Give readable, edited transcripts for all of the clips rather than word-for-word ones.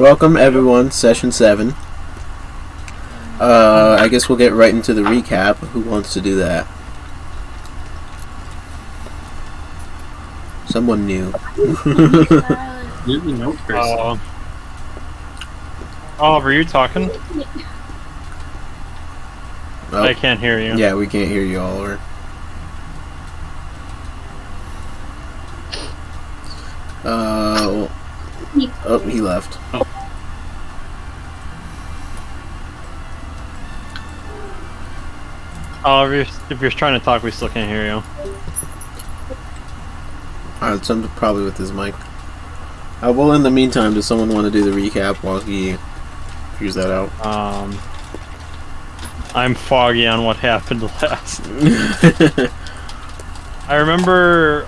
Welcome everyone, session 7. I guess we'll get right into the recap. Who wants to do that? Someone new. Really no person. Oliver, you talking? Oh, I can't hear you. yeah, we can't hear you, Oliver. Oh, he left. Oliver, if you're trying to talk, we still can't hear you. Alright, something probably with his mic. Well, in the meantime, does someone want to do the recap while he figures that out? I'm foggy on what happened last. I remember,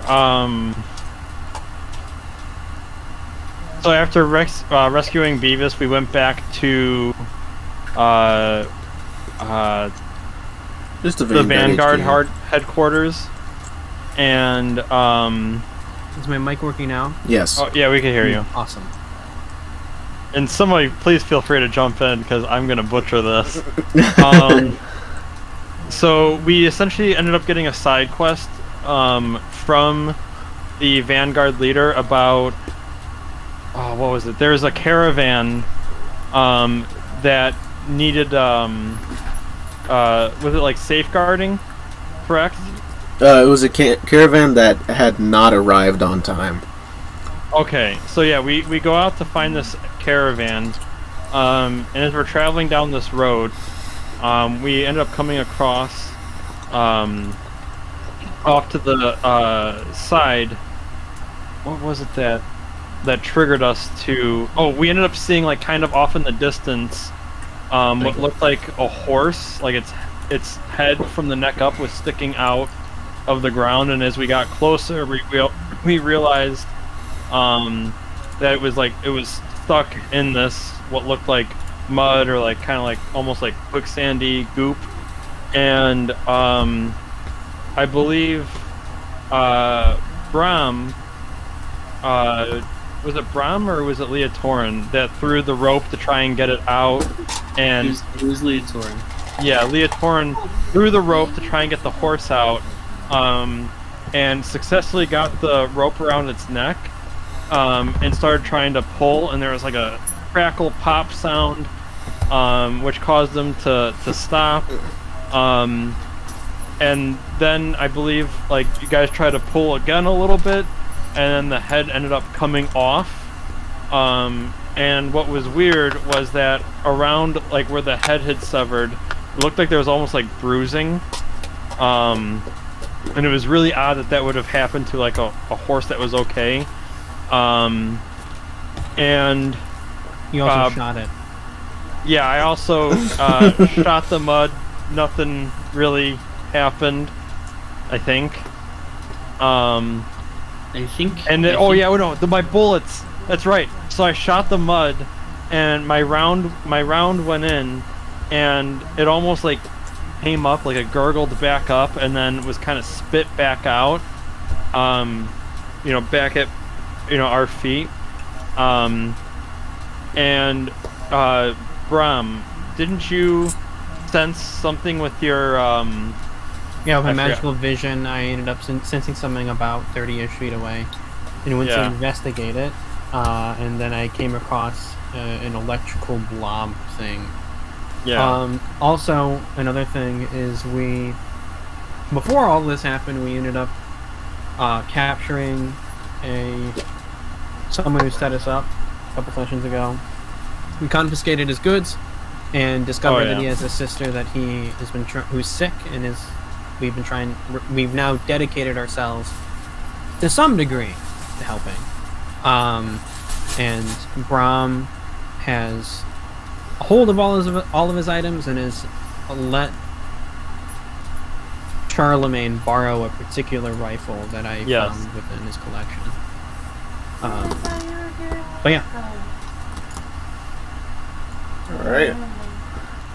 so after rescuing Beavis, we went back to, Just the Vanguard headquarters, and, Is my mic working now? Yes. oh, yeah, we can hear you. Awesome. And somebody, please feel free to jump in, because I'm going to butcher this. So we essentially ended up getting a side quest from the Vanguard leader about, oh, what was it? There's a caravan that needed, was it like safeguarding, correct? It was a caravan that had not arrived on time. Okay, so yeah, we go out to find this caravan, and as we're traveling down this road, we end up coming across, off to the side, what was it that triggered us to, oh, we ended up seeing, like, kind of off in the distance, what looked like a horse, like its head from the neck up was sticking out of the ground, and as we got closer, we realized that it was stuck in this what looked like mud, or like kind of like almost like quicksandy goop, and I believe Brom, was it Brom or was it Leotorin that threw the rope to try and get it out? And It was Leotorin. yeah, Leotorin threw the rope to try and get the horse out, and successfully got the rope around its neck, and started trying to pull, and there was like a crackle pop sound, which caused them to stop, and then I believe like you guys tried to pull again a little bit, and then the head ended up coming off, and what was weird was that around like where the head had severed, it looked like there was almost like bruising, and it was really odd that would have happened to like a horse that was okay, and You also shot it. yeah, I also shot the mud. Nothing really happened, I think. I think. Oh yeah, no, my bullets. That's right. So I shot the mud, and my round went in, and it almost like came up, like it gurgled back up, and then was kind of spit back out. Back at our feet. And Brom, didn't you sense something with your Yeah, with my magical vision, I ended up sensing something about 30-ish feet away, and went to investigate it, and then I came across an electrical blob thing. Yeah. Also, another thing is before all this happened, we ended up capturing someone who set us up a couple sessions ago. We confiscated his goods and discovered that he has a sister that he has been who's sick, and we've now dedicated ourselves to some degree to helping. And Brom has a hold of all of his items and has let Charlemagne borrow a particular rifle that I found within his collection. But yeah. Alright.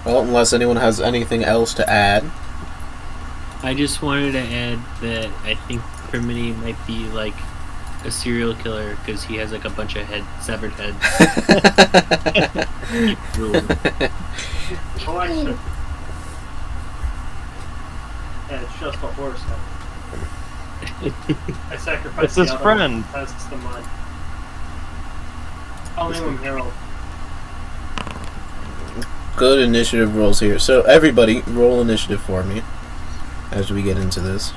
Well, unless anyone has anything else to add. I just wanted to add that I think Crimeny might be like a serial killer because he has like a bunch of severed heads. Collection. Yeah, it's just a horse head. I sacrificed It's his the other friend. one. That's the mud. I'll name him Harold. Good initiative rolls here. So everybody, roll initiative for me as we get into this.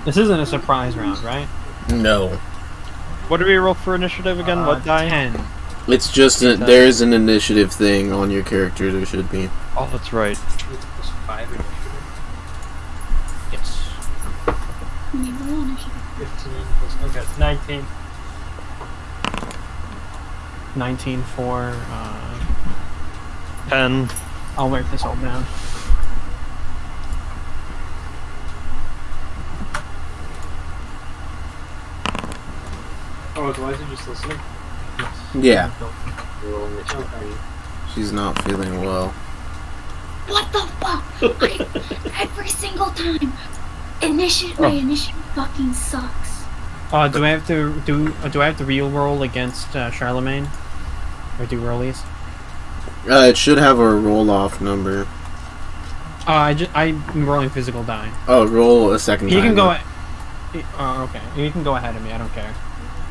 This isn't a surprise round, right? No, What do we roll for initiative again? What die? 10. it's just there is an initiative thing on your character. There should be. Oh, that's right. It's plus 5 initiative. Yes. 15 plus. Okay, it's 19. 19 for. 10. I'll write this all down. Oh, is Eliza just listening? Yeah, Okay. she's not feeling well. What the fuck? Every single time. My initiative fucking sucks. Do I have to re-roll against Charlemagne, or do rollies? It should have a roll off number. I'm rolling physical die. Oh, roll a second He time. can go. Okay, he can go ahead of me. I don't care.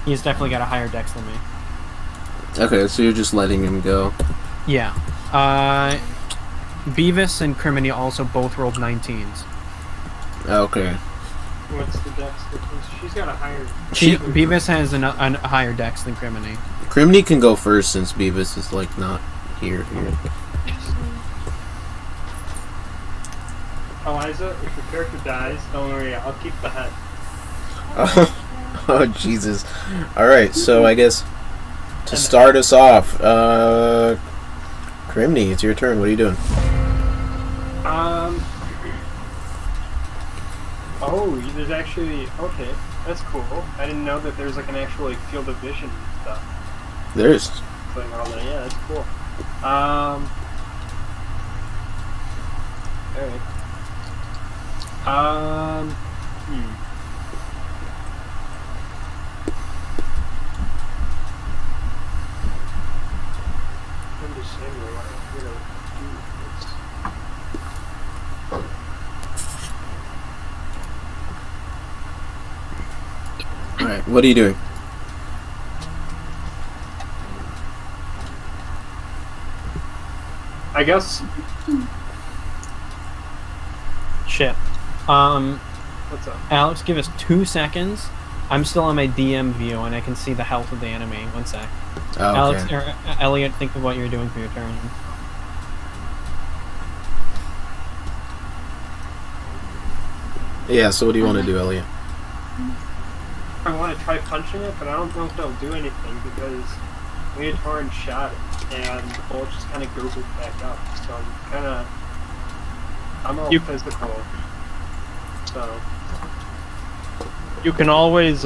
He's definitely got a higher dex than me. Okay, so you're just letting him go. Yeah. Beavis and Crimeny also both rolled 19s. Okay. What's the dex difference? She's got a higher. Beavis has a higher dex than Crimeny. Crimeny can go first since Beavis is like not here. Eliza, if your character dies, don't worry, I'll keep the head. Oh Jesus! All right, so I guess to start us off, Crimeny, it's your turn. What are you doing? Oh, there's actually okay. That's cool. I didn't know that there's like an actual like field of vision and stuff There's. going on there. Yeah, that's cool. Alright. I'm just saying what I'm gonna do. All right, what are you doing? I guess. Shit. What's up? Alex, give us 2 seconds. I'm still on my DM view and I can see the health of the enemy. 1 sec. Oh, okay. Alex or Elliott, think of what you're doing for your turn. Yeah. So what do you want to do, Elliott? I want to try punching it, but I don't know if that'll do anything because Leotorin shot it, and the bullet just kind of gurgled back up. So I'm all physical. So You can always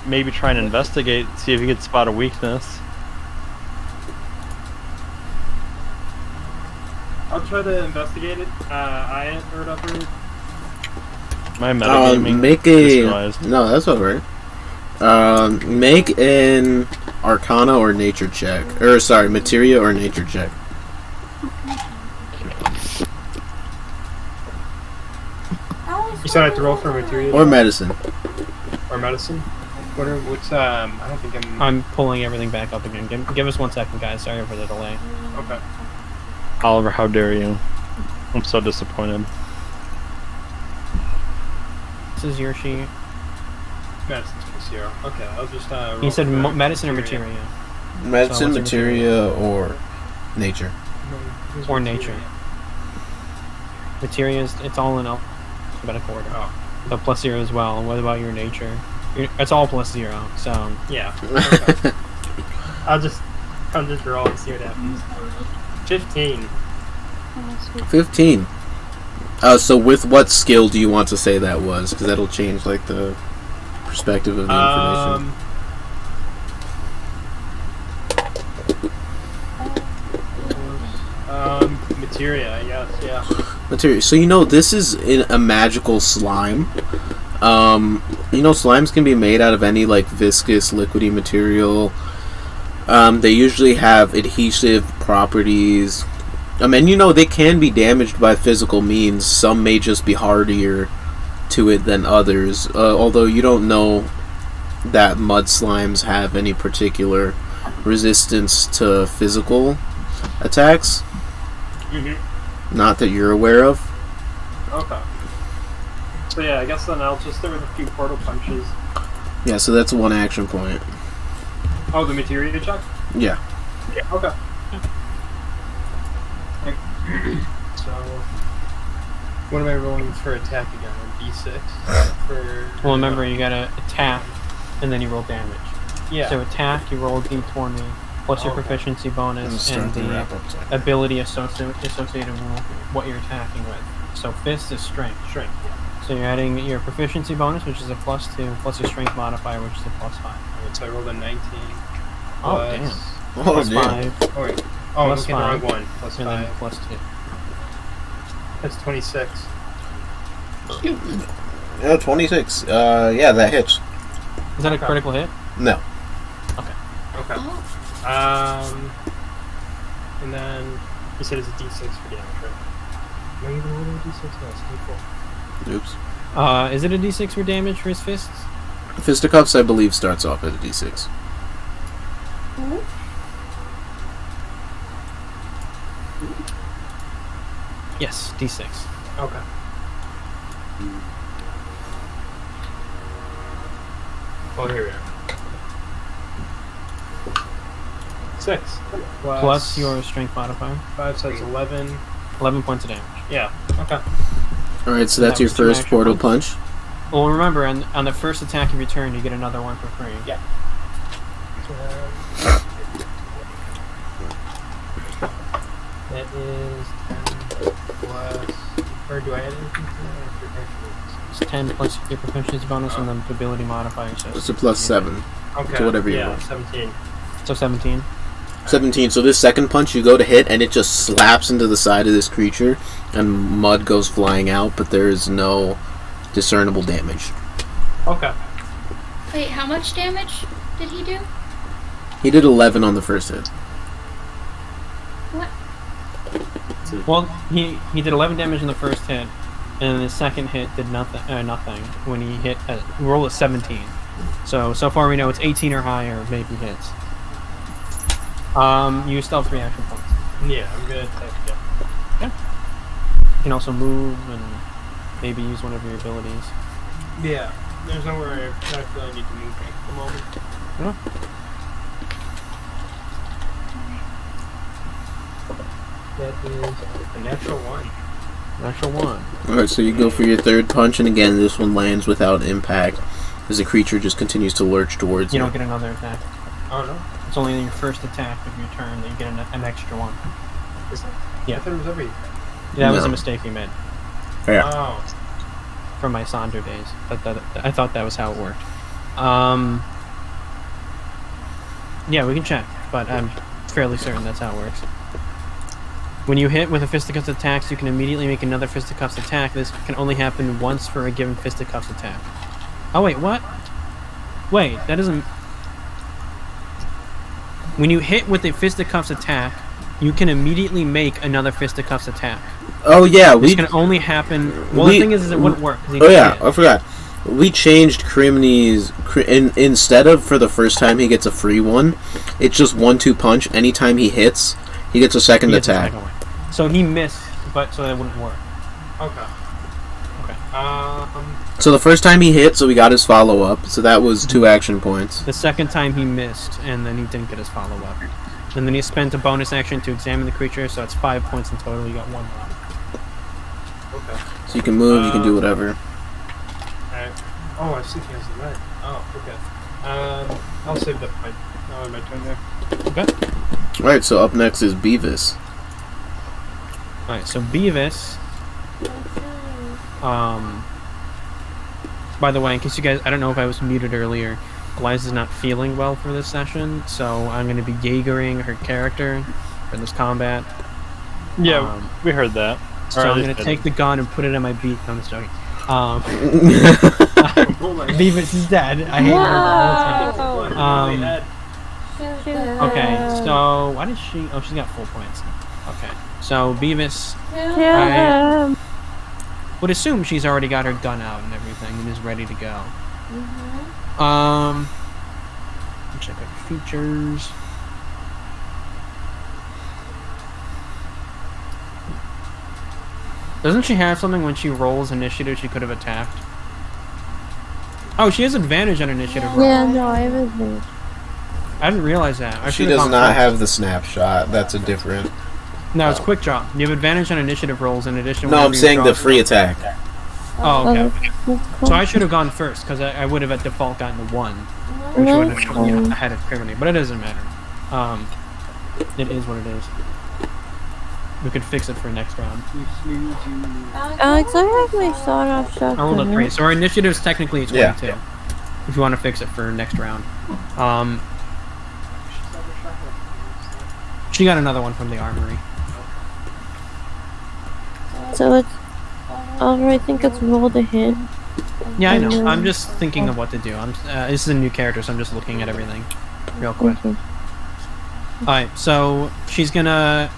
maybe try and investigate, see if you can spot a weakness. I'll try to investigate it. I or whatever. My metagaming. Make disorganized. a. No, that's all right. Make an Arcana or Nature check, or sorry, Materia or Nature check. You said I have to roll for material Or Medicine. or medicine. What's I don't think I'm pulling everything back up again. Give us 1 second, guys. Sorry for the delay. okay. Oliver, how dare you? I'm so disappointed. This is your sheet. Medicine's plus 0. Okay, I'll just roll You said for medicine or materia? Medicine, what's your Materia, or Nature. Or nature. Materia is, it's all in alphabetical order. Oh. But plus 0 as well. And what about your nature? It's all plus 0, so... Yeah. Okay. I'll just roll and see what happens. 15. 15. So with what skill do you want to say that was? Because that'll change like the perspective of the information. Materia, yes, yeah. Materia. So you know this is in a magical slime. You know, slimes can be made out of any like viscous, liquidy material. They usually have adhesive properties. And you know, they can be damaged by physical means. Some may just be hardier to it than others. Although you don't know that mud slimes have any particular resistance to physical attacks. Not that you're aware of. Okay. So yeah, I guess then I'll just start with a few portal punches. Yeah, so that's 1 action point. Oh, the materia check? Yeah. Yeah. Okay. So, what am I rolling for attack again? A D6? For... Well, remember, you gotta attack, and then you roll damage. Yeah. So attack, you roll D20, plus your proficiency bonus, and the wrap-up. ability associated with what you're attacking with. So fist is strength. Strength, yeah. So you're adding your proficiency bonus, which is a +2, plus your strength modifier, which is a +5. Alright, so I rolled a 19. Oh, damn. Oh, Plus damn. 5, Oh, wait. Oh, I'm Plus looking at the 5, wrong one. Plus and then 5. +2. That's 26. Yeah, 26. Yeah, that hits. Is that a critical hit? No. Okay. Oh, And then you said it's a D6 for damage, right? No, you don't roll a D6? No, it's D4. Oops. Is it a D6 for damage for his fists? Fisticuffs, I believe, starts off at a D6. Yes, D6. Okay. Oh, here we are. 6. Plus your strength modifier. 5, so it's 11. 11 points of damage. Yeah, okay. Alright, so And that's that your was 2 first action portal points. punch. Well, remember, on the first attack of your turn, you get another one for free. Yeah. That is 10 plus... Or do I add anything to that? It's 10 plus your proficiency bonus and then ability modifier. So It's a +7. Okay. To whatever you yeah, roll. 17. So 17. 17. So this second punch, you go to hit, and it just slaps into the side of this creature, and mud goes flying out, but there is no discernible damage. Okay. wait, how much damage did he do? He did 11 on the first hit. What? Well, he did 11 damage in the first hit, and the second hit did nothing. Nothing when he hit. Roll a 17. So far we know it's 18 or higher. Maybe hits. You still have 3 action points. Yeah, I'm gonna attack again. You can also move and maybe use one of your abilities. Yeah. There's nowhere I feel I need to move at the moment. Yeah. That is a natural 1. Natural 1. Alright, so you go for your third punch, and again, this one lands without impact, as the creature just continues to lurch towards You you. don't get another attack. Oh no? It's only in your first attack of your turn that you get an extra one. Is that? Yeah. I thought it was every... That was a No. mistake we made Yeah. Oh. from my Sonder days. I thought that was how it worked. Yeah, we can check, but I'm fairly certain that's how it works. When you hit with a fisticuffs attacks, you can immediately make another fisticuffs attack. This can only happen once for a given fisticuffs attack. Oh wait, what? Wait, that doesn't... When you hit with a fisticuffs attack, you can immediately make another fisticuffs attack. Oh yeah, This can only happen... Well, the thing is it wouldn't work. 'cause he Oh didn't yeah, hit. I forgot. We changed Crimeny's... Instead of for the first time he gets a free one, it's just 1-2 punch. Anytime he hits, he gets a second He gets a attack. second one. So he missed, but so that wouldn't work. Okay. Okay. So the first time he hit, so we got his follow-up, so that was 2 action points. The second time he missed, and then he didn't get his follow-up. And then he spent a bonus action to examine the creature, so it's 5 points in total. You got 1 left. Okay. So you can move, you can do whatever. Alright. Oh, I see he has the red. Oh, okay. I'll save the point. I'll have my turn there. Okay. Alright, so up next is Beavis. Alright, so Beavis... By the way, in case you guys... I don't know if I was muted earlier. Eliza's not feeling well for this session, so I'm going to be Jaegering her character for this combat. Yeah, we heard that. So Or at I'm least going to I take the gun and put it in my beak. I'm just joking. Beavis is dead. I hate her the whole time. Okay, so why did she? Oh, she's got full points. Okay, so Beavis, I would assume she's already got her gun out and everything and is ready to go. Check out features. Doesn't she have something when she rolls initiative she could have attacked? Oh, she has advantage on initiative roll. Yeah, no, I have advantage. I didn't realize that. She does not have the snapshot. That's a different... No, it's quick draw. You have advantage on initiative rolls in addition. No, I'm saying the free attack. Oh, okay. So I should have gone first because I would have at default gotten the 1, which would have shown me ahead of Crimeny. But it doesn't matter. It is what it is. We could fix it for next round. Alex, I have my sawed-off shotgun. I rolled a 3, so our initiative's technically 22. Yeah. If you want to fix it for next round. She got another one from the armory. So it's... I think it's roll to hit. Yeah, I know. I'm just thinking of what to do. This is a new character, so I'm just looking at everything real quick. Alright, so she's gonna...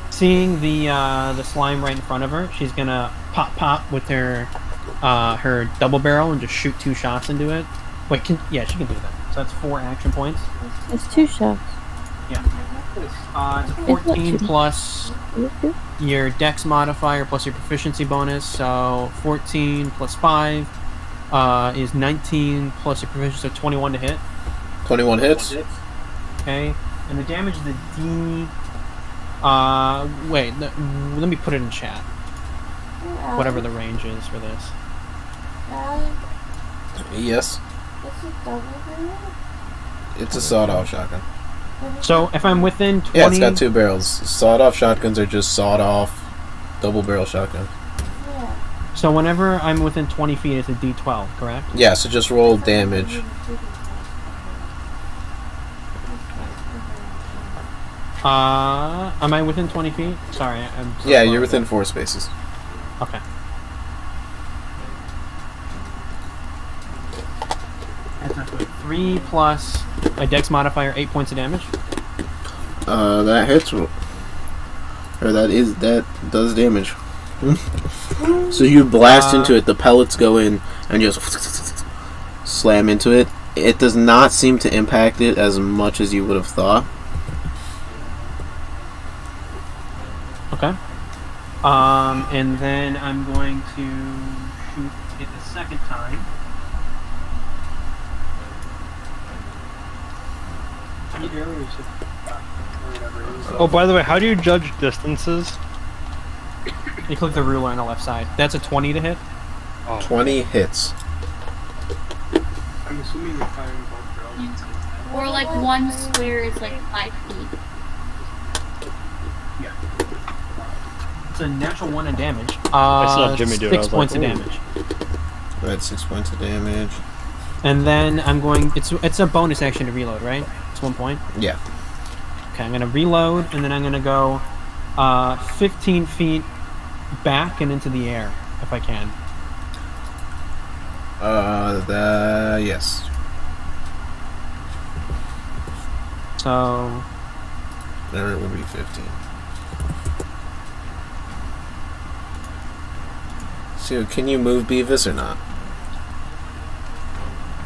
Seeing the slime right in front of her, she's gonna pop with her her double barrel and just shoot 2 shots into it. Wait, yeah, she can do that. So that's 4 action points. It's 2 shots. Yeah. It's a 14 plus your dex modifier plus your proficiency bonus. So 14 plus 5 is 19 plus your proficiency, so 21 to hit. 21 hits. Okay, and the damage is the D. Wait, let me put it in chat. Whatever the range is for this. Yes. It's a sawed-off shotgun. So if I'm within 20... Yeah, it's got 2 barrels. Sawed-off shotguns are just sawed-off double-barrel shotgun. So whenever I'm within 20 feet, it's a D12, correct? Yeah, so just roll damage. Am I within 20 feet? Sorry, I'm so yeah, you're within 4 spaces. Okay. That's not good. 3 plus my dex modifier, 8 points of damage. That hits. Or that does damage. So you blast into it, the pellets go in, and you just slam into it. It does not seem to impact it as much as you would have thought. Okay. And then I'm going to shoot it the second time. Oh, by the way, how do you judge distances? You click the ruler on the left side. That's a 20 to hit. Oh. 20 hits. I'm assuming you're firing both barrels. Or like 1 square is like 5 feet. It's a natural 1 in damage. I saw Jimmy do it. 6 points of damage. Right, 6 points of damage. And then I'm going... It's a bonus action to reload, right? It's 1 point? Yeah. Okay, I'm going to reload, and then I'm going to go 15 feet back and into the air, if I can. Yes. So... There it would be 15. So, can you move Beavis or not?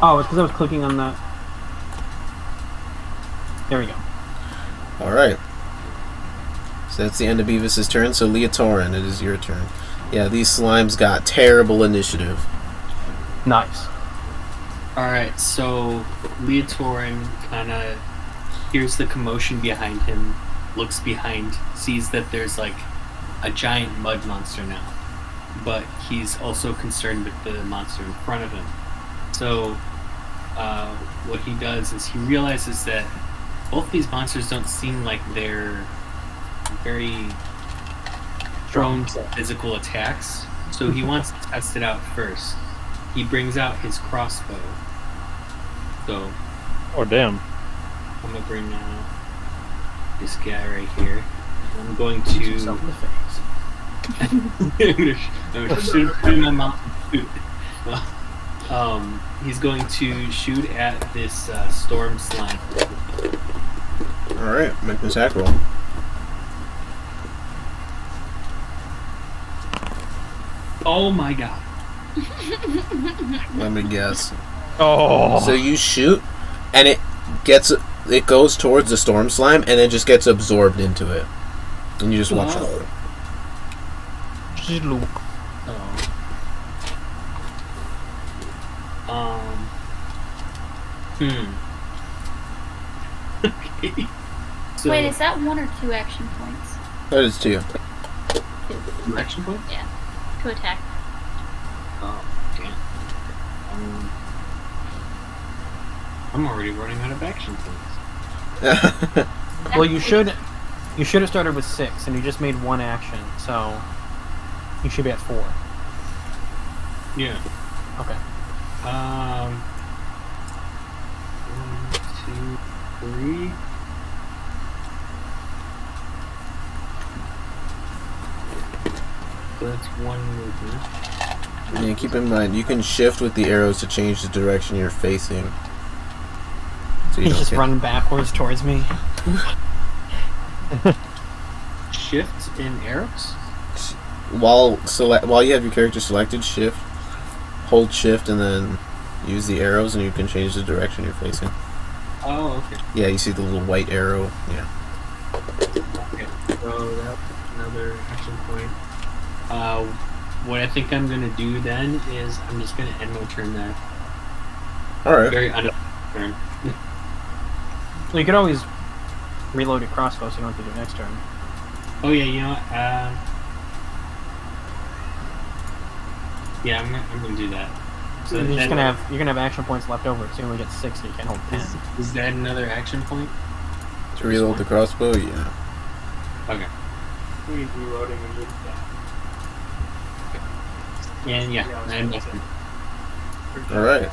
Oh, it's because I was clicking on that. There we go. Alright. So that's the end of Beavis' turn. So Leotorin, it is your turn. Yeah, these slimes got terrible initiative. Nice. Alright, so Leotorin kind of hears the commotion behind him, looks behind, sees that there's like a giant mud monster now. But he's also concerned with the monster in front of him. So what he does is he realizes that both these monsters don't seem like they're very prone to physical attacks. So he wants to test it out first. He brings out his crossbow. So Oh, damn. I'm going to bring out this guy right here. I'm going to I'm gonna shoot him in my mouth. He's going to shoot at this storm slime. Alright, make an attack roll. Oh my god. Let me guess. Oh. So you shoot, and it goes towards the storm slime, and it just gets absorbed into it. And you just watch it. Okay. So, Wait, is that 1 or 2 action points? That is 2. 2 action points? Yeah. To attack. Oh, damn. I'm already running out of action points. Well, you should have started with 6, and you just made 1 action, so you should be at 4. Yeah. Okay. 1, 2, 3. So that's 1 movement. Yeah, keep in mind, you can shift with the arrows to change the direction you're facing. So you He's don't just get- running backwards towards me. Shift in arrows? While you have your character selected, hold shift, and then use the arrows, and you can change the direction you're facing. Oh, okay. Yeah, you see the little white arrow. Yeah. Okay. So that's another action point. What I think I'm gonna do then is I'm just gonna end my turn there. Alright. Very turn. Well, you could always reload your crossbow, so you don't have to do it next turn. Oh yeah, you know what? Yeah, I'm gonna do that. So you're then- gonna have action points left over, so you only get 6, and you can't hold 10. Is that another action point? To reload the crossbow, yeah. Okay. We need reloading and move that. Yeah, I'm missing. Alright.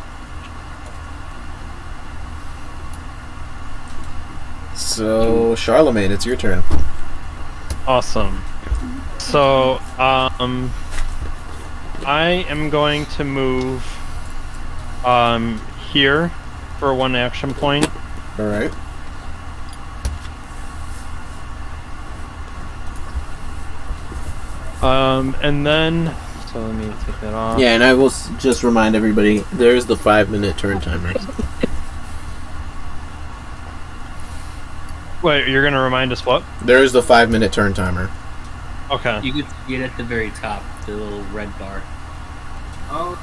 So, Charlemagne, it's your turn. Awesome. So, I am going to move here for 1 action point. Alright. And then, so let me take that off. Yeah, and I will just remind everybody, there's the 5-minute turn timer. Wait, you're gonna remind us what? There is the 5-minute turn timer. Okay. You get to get at the very top, the little red bar. Oh,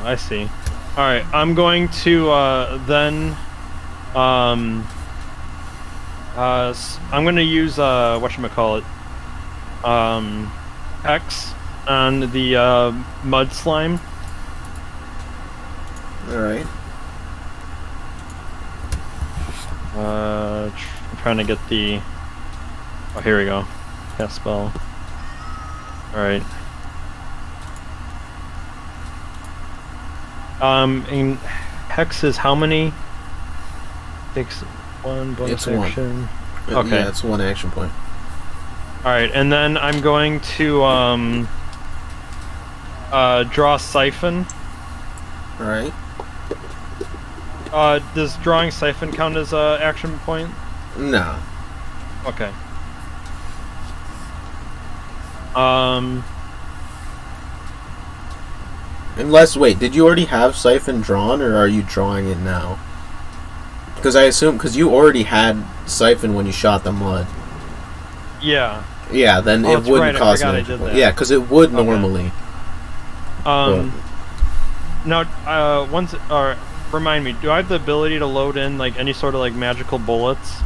I see. Alright, I'm going to then I'm gonna use whatchamacallit, X on the mud slime. Alright. I'm trying to get the... Oh, here we go. Cast spell. Alright. And Hex is how many? Takes 1 bonus It's 1. action. Okay. Yeah, it's 1 action point. Alright, and then I'm going to draw Siphon. Alright. Does drawing Siphon count as a action point? No. Okay. Unless, wait, did you already have Siphon drawn, or are you drawing it now? Because I assume, because you already had Siphon when you shot the mud. Yeah. Yeah, then Oh, it that's wouldn't right, I cost forgot I an did action point. that. Yeah, because it would Okay. normally. Now, once, remind me, do I have the ability to load in, like, any sort of, like, magical bullets?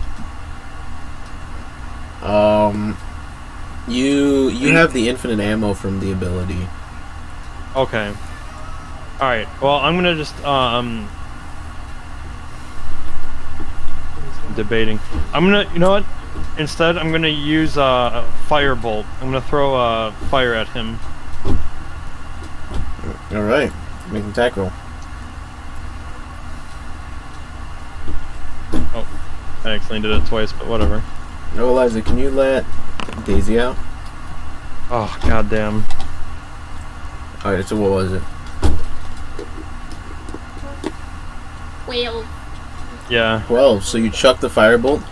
You have the infinite ammo from the ability. Okay. Alright, well, I'm gonna just, debating. I'm gonna, you know what? Instead, I'm gonna use, Firebolt. I'm gonna throw, fire at him. Alright, make an attack roll. Oh, I accidentally did it twice, but whatever. No, Eliza, can you let Daisy out? Oh, goddamn. Alright, so what was it? Whale. Yeah. 12. So you chuck the firebolt,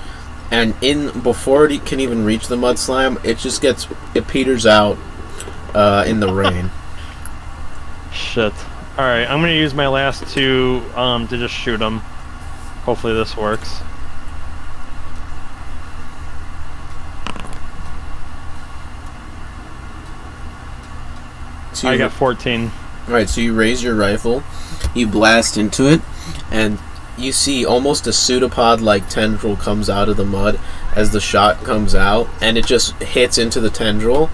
and before it can even reach the mud slime, it peters out in the rain. Shit. Alright, I'm gonna use my last 2 to just shoot him. Hopefully this works. So I got 14. Alright, so you raise your rifle, you blast into it, and you see almost a pseudopod-like tendril comes out of the mud as the shot comes out, and it just hits into the tendril,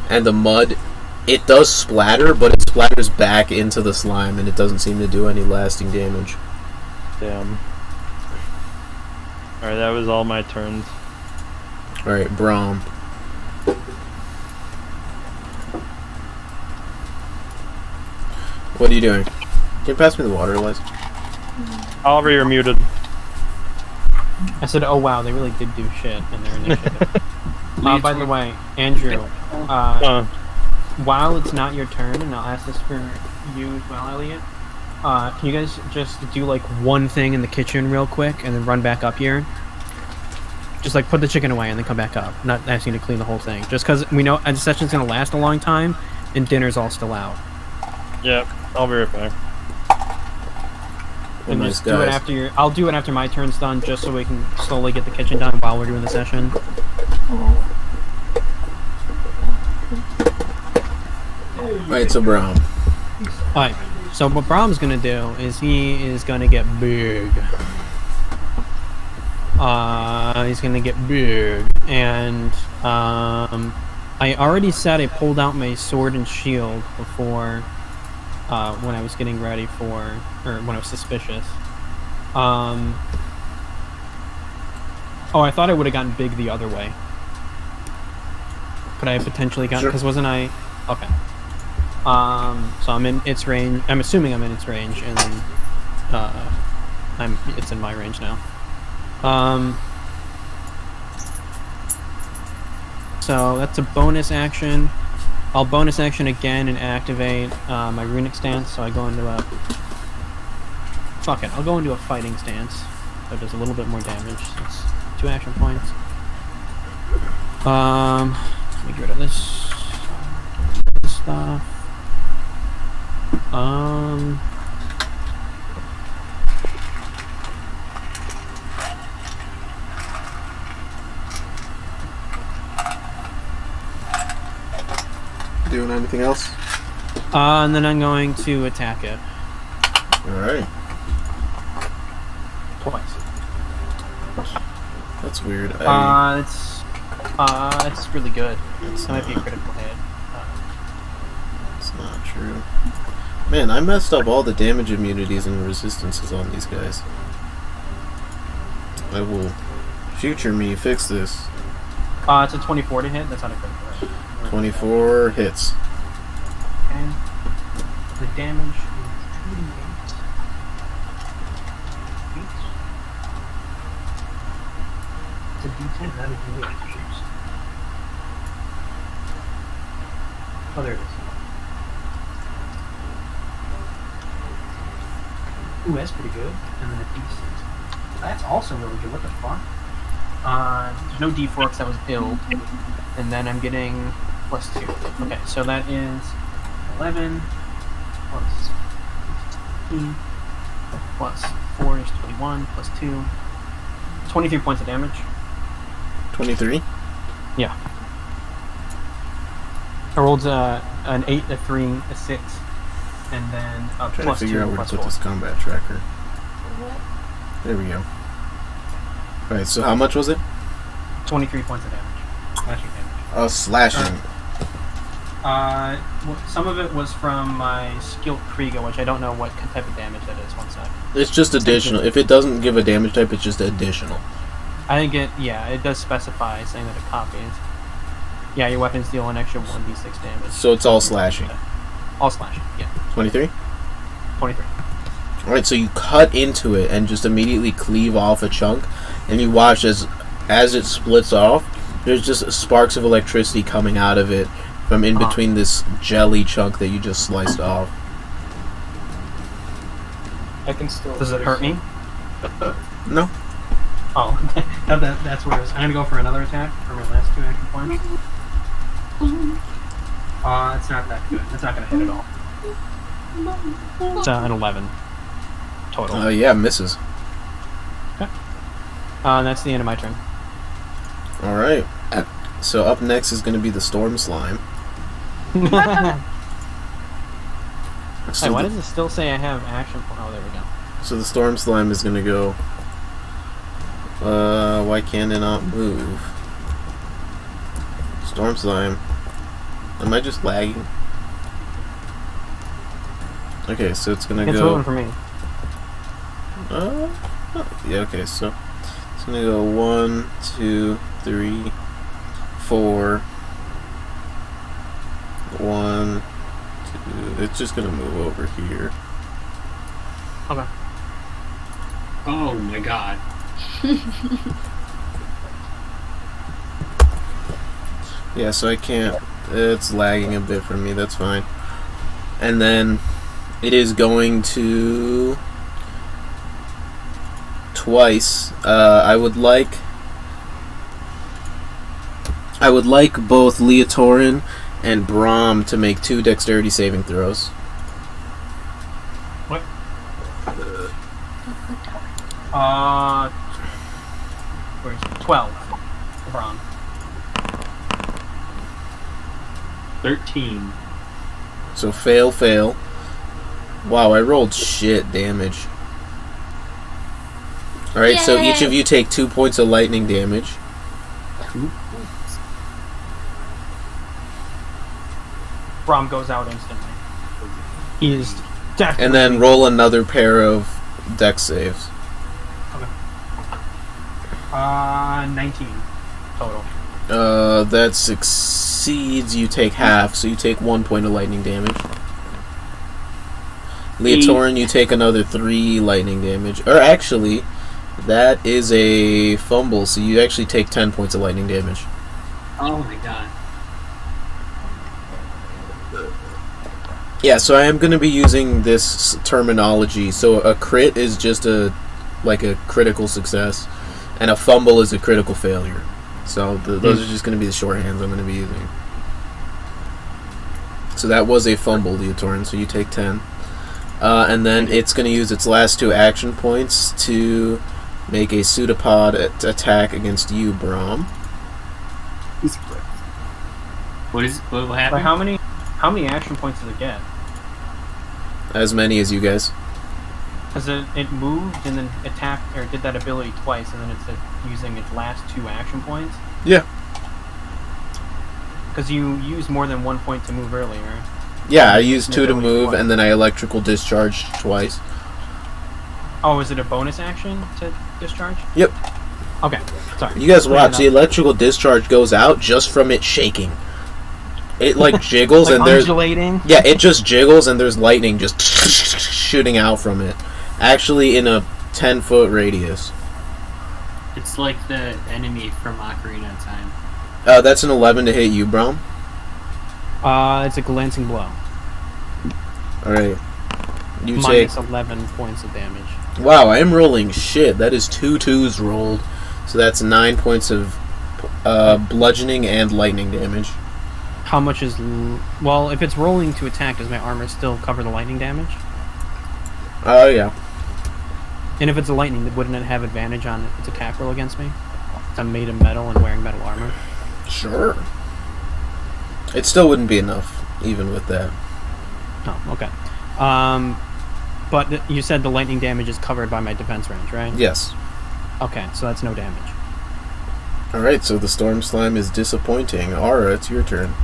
and the mud, it does splatter, but it splatters back into the slime, and it doesn't seem to do any lasting damage. Damn. Alright, that was all my turns. Alright, Brom. What are you doing? Can you pass me the water, Eliza? Oliver, you're muted. I said, oh wow, they really did do shit in their initiative. By the way, Andrew, while it's not your turn, and I'll ask this for you as well, Elliott, can you guys just do like one thing in the kitchen real quick and then run back up here? Just like put the chicken away and then come back up. Not asking you to clean the whole thing. Just because we know the session's going to last a long time and dinner's all still out. Yep, I'll be right back. And just do it after I'll do it after my turn's done, just so we can slowly get the kitchen done while we're doing the session. Right, so Brom. Alright, so what Brom's gonna do is he is gonna get big. He's gonna get big, and I already said I pulled out my sword and shield before. When I was getting ready or when I was suspicious. Oh, I thought I would have gotten big the other way. Could I have potentially gotten, because wasn't I... Okay. So I'm in its range, I'm assuming I'm in its range, and then, it's in my range now. So that's a bonus action. I'll bonus action again and activate my runic stance, so I go into a... Fuck it, I'll go into a fighting stance. So it does a little bit more damage. So it's 2 action points. Let me get rid of this stuff. Doing anything else? And then I'm going to attack it. Alright. Twice. That's weird. It's really good. That might be a critical hit. It's not true. Man, I messed up all the damage immunities and resistances on these guys. I will future me fix this. It's a 24 to hit. That's not a critical hit. 24 hits. Okay. The damage is 2d8. It's a d10, not a d8. Oh, there it is. Ooh, that's pretty good. And then a d6. That's also really good. What the fuck? There's no d4 because that was build. And then I'm getting +2. Okay, so that is 11 plus 15 plus 4 is 21 plus 2. 23 points of damage. 23? Yeah. I rolled an 8, a 3, a 6, and then a I'm trying plus to figure 2 out where plus to put 4. this combat tracker. There we go. Alright, so how much was it? 23 points of damage. Slashing damage. Oh, slashing. Some of it was from my skilled Kriega, which I don't know what type of damage that is. One sec. It's just additional. If it doesn't give a damage type, it's just additional. I think it does specify, saying that it copies. Yeah, your weapons deal an extra 1d6 damage. So it's all slashing. All slashing, yeah. 23? 23. Alright, so you cut into it and just immediately cleave off a chunk, and you watch as it splits off, there's just sparks of electricity coming out of it I'm in between this jelly chunk that you just sliced off. I can still. Does it hurt me? No. Oh, that's where it is. I'm gonna go for another attack for my last 2 action points. It's not that good. It's not gonna hit at all. It's an 11 total. Yeah, misses. Okay. That's the end of my turn. Alright. So up next is going to be the Storm Slime. Hey, So why the- does it still say I have action point? Oh, there we go. So the Storm Slime is going to go... why can it not move? Storm Slime. Am I just lagging? Okay, so it's going to It's go... moving for me. Yeah, okay, so it's going to go 1, 2, 3, 4... 1, 2... It's just going to move over here. Okay. Oh my god. Yeah, so I can't... It's lagging a bit for me, that's fine. And then it is going to... Twice. I would like both Leotorin and Brom to make 2 dexterity saving throws. What? Where's it? 12. Brom. 13. So fail. Wow, I rolled shit damage. Alright, so each of you take 2 points of lightning damage. 2 points. Brom goes out instantly. He is definitely... And then roll another pair of dex saves. 19 total. That succeeds. You take half, so you take 1 point of lightning damage. Leotorin, you take another 3 lightning damage. Or actually, that is a fumble, so you actually take 10 points of lightning damage. Oh my god. Yeah, so I am going to be using this terminology. So a crit is just a critical success, and a fumble is a critical failure. So those are just going to be the shorthands I'm going to be using. So that was a fumble, Leotorin, so you take 10. And then it's going to use its last 2 action points to make a pseudopod attack against you, Brom. What But happened? how many action points does it get? As many as you guys. Because it moved and then attacked, or did that ability twice, and then it's using its last 2 action points? Yeah. Because you used more than 1 point to move earlier. Yeah, I used 2 to Ability move, twice. and then I electrical discharged twice. Oh, is it a bonus action to discharge? Yep. Okay, sorry. You guys watch, the electrical discharge goes out just from it shaking. It like jiggles like and there's... undulating? Yeah, it just jiggles and there's lightning just shooting out from it. Actually in a 10-foot radius. It's like the enemy from Ocarina of Time. That's an 11 to hit you, Brom. It's a glancing blow. Alright. You Minus take... 11 points of damage. Wow, I am rolling shit. That is 2 2s rolled. So that's 9 points of bludgeoning and lightning damage. How much is... Well, if it's rolling to attack, does my armor still cover the lightning damage? Oh, yeah. And if it's a lightning, wouldn't it have advantage on its attack roll against me? I'm made of metal and wearing metal armor. Sure. It still wouldn't be enough, even with that. Oh, okay. But you said the lightning damage is covered by my defense range, right? Yes. Okay, so that's no damage. Alright, so the Storm Slime is disappointing. Aura, it's your turn.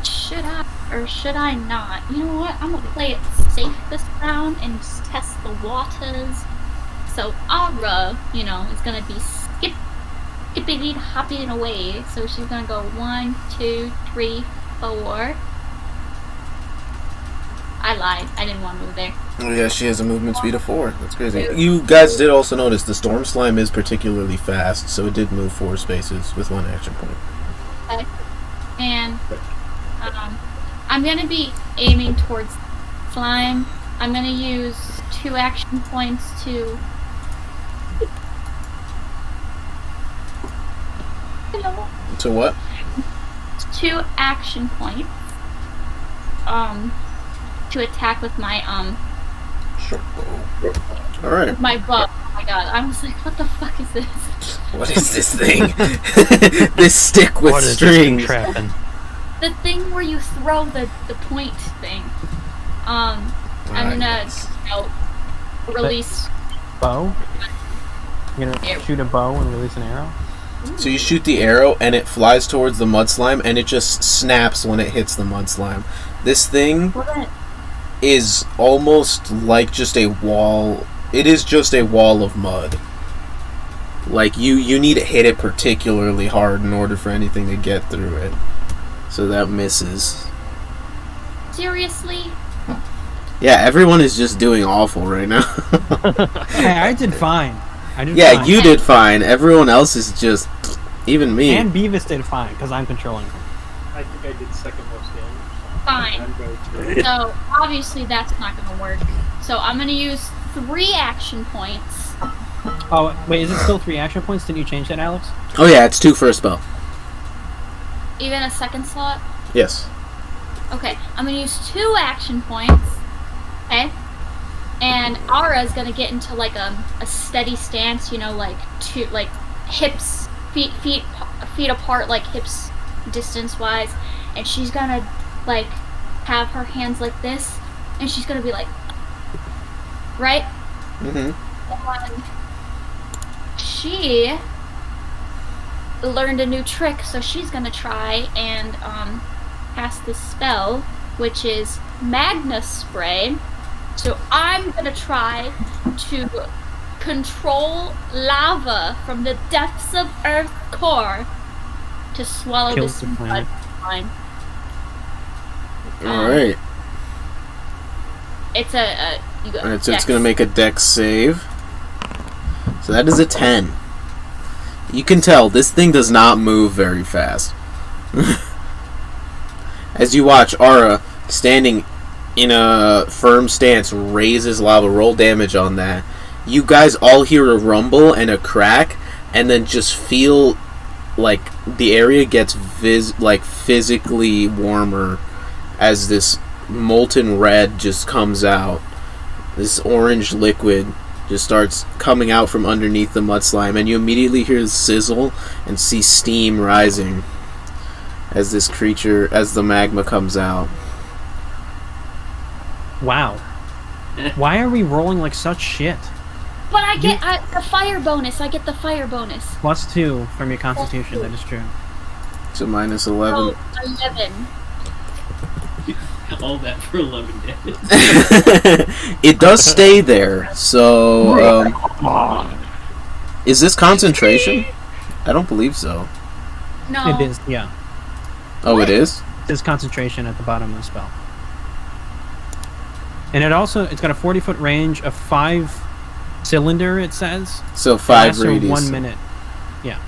Should I or should I not? You know what? I'm gonna play it safe this round and just test the waters. So Aura, is gonna be skippity hopping away. So she's gonna go 1, 2, 3, 4. I lied. I didn't want to move there. Oh yeah, she has a movement speed of 4. That's crazy. You guys did also notice the Storm Slime is particularly fast, so it did move 4 spaces with 1 action point. Okay. And I'm gonna be aiming towards slime. I'm gonna use 2 action points to. To what? 2 action points. To attack with my All right. my bow. Oh my god! I was like, what the fuck is this? What is this thing? This stick with What is strings. this trapping? The thing where you throw the point thing. I'm gonna release. Bow? You're gonna shoot a bow and release an arrow? So you shoot the arrow and it flies towards the mud slime and it just snaps when it hits the mud slime. This thing is almost like just a wall. It is just a wall of mud. Like you need to hit it particularly hard in order for anything to get through it. So that misses. Seriously? Yeah, everyone is just doing awful right now. Hey, I did fine. Yeah, fine. you did fine. Everyone else is just... Even me. And Beavis did fine, because I'm controlling him. I think I did second most damage. Fine. I'm going to. So, obviously that's not gonna work. So, I'm gonna use 3 action points. Oh, wait, is it still 3 action points? Did you change that, Alex? Oh yeah, it's 2 for a spell. Even a second slot? Yes. Okay, I'm gonna use 2 action points. Okay? And Ara's gonna get into like a steady stance, you know, like hips, feet apart, like hips distance wise, and she's gonna like have her hands like this, and she's gonna be like, right? Mm-hmm. And she learned a new trick, so she's gonna try and cast this spell, which is Magna Spray. So I'm gonna try to control lava from the depths of Earth core to swallow Kill this the mud planet. slime. Alright. It's a you go. Alright, so it's gonna make a dex save. So that is a 10. You can tell, this thing does not move very fast. As you watch Ara, standing in a firm stance, raises lava, roll damage on that. You guys all hear a rumble and a crack, and then just feel like the area gets physically warmer as this molten red just comes out. This orange liquid just starts coming out from underneath the mud slime, and you immediately hear the sizzle and see steam rising as the magma comes out. Wow. Why are we rolling like such shit? But I get the fire bonus. I get the fire bonus. +2 from your constitution, that is true. So minus 11. Oh, 11. All that for 11 damage. It does stay there, so... is this concentration? I don't believe so. No. It is, yeah. Oh, it is? There's concentration at the bottom of the spell. And it's got a 40-foot range, a 5 cylinder, it says. So 5 lasts for radius. 1 minute. Yeah.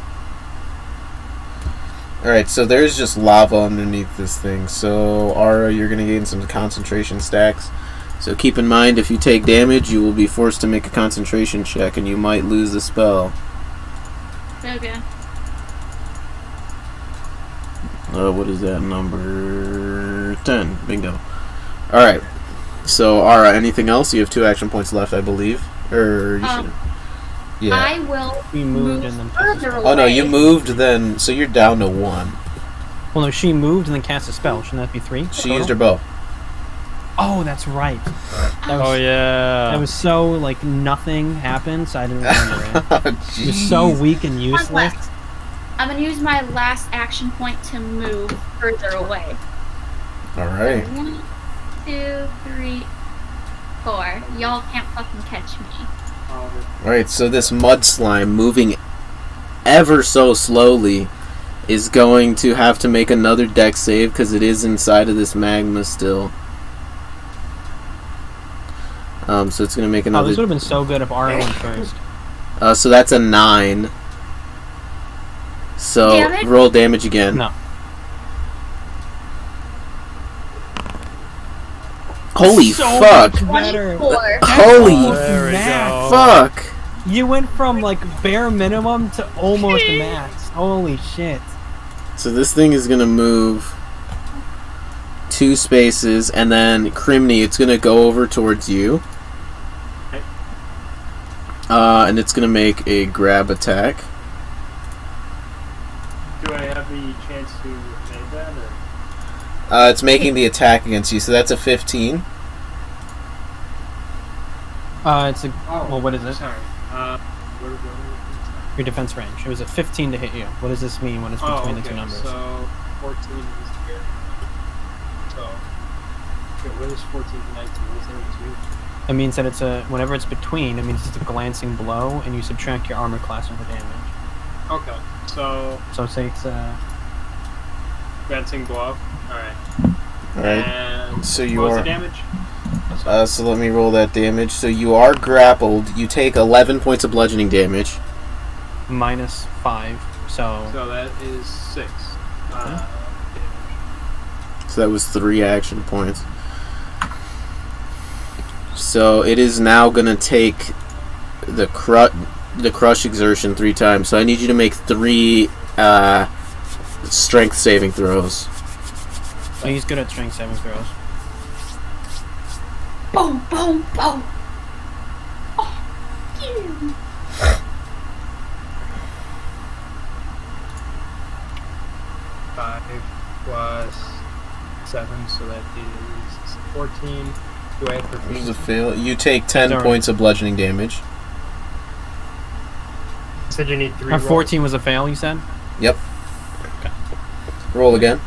Alright, so there's just lava underneath this thing. So, Ara, you're going to gain some concentration stacks. So keep in mind, if you take damage, you will be forced to make a concentration check, and you might lose the spell. Okay. What is that number? 10. Bingo. Alright. So, Ara, anything else? You have 2 action points left, I believe. Or you should... Yeah. I will We moved and then further away. Oh no, you moved then, so you're down to 1. Well, no, she moved and then cast a spell. Shouldn't that be 3? She used her bow. Oh, that's right. Oh yeah. That was so, like, nothing happened, so I didn't remember it. Oh, It was so weak and useless. I'm gonna use my last action point to move further away. Alright. 1, 2, 3, 4. Y'all can't fucking catch me. Alright, so this mud slime moving ever so slowly is going to have to make another dex save because it is inside of this magma still. So it's going to make Oh, another... this would have been so good if Ara went first. So that's a 9. So Damage? roll damage again. No. Holy so fuck! much better. 24. Holy There we max. go. fuck! You went from like bare minimum to almost max. Holy shit. So this thing is gonna move 2 spaces, and then Crimeny, it's gonna go over towards you. And it's gonna make a grab attack. Do I have the chance to evade that, or? It's making the attack against you, so that's a 15. It's a Oh, well. What is it? Sorry. What Your defense range. It was a 15 to hit you. What does this mean when it's between the two numbers? So 14 is here. So, okay, what is 14 to 19? What's that in between? It means that it's a whenever it's between. It means it's a glancing blow, and you subtract your armor class of the damage. Okay, so So say it's glancing blow. Alright. Alright. And So you what was are- the damage? So let me roll that damage. So you are grappled. You take 11 points of bludgeoning damage. minus 5. So So that is 6. Damage. So that was 3 action points. So it is now gonna take the crush exertion 3 times. So I need you to make 3 strength saving throws. he's good at strength saving throws. Boom, boom, boom. Oh, yeah. 5 plus 7, so that is 14. Do I have This is a proficiency? fail. You take 10 Sorry. points of bludgeoning damage. You said you need 3 Our rolls. 14 was a fail, you said? Yep. Roll again.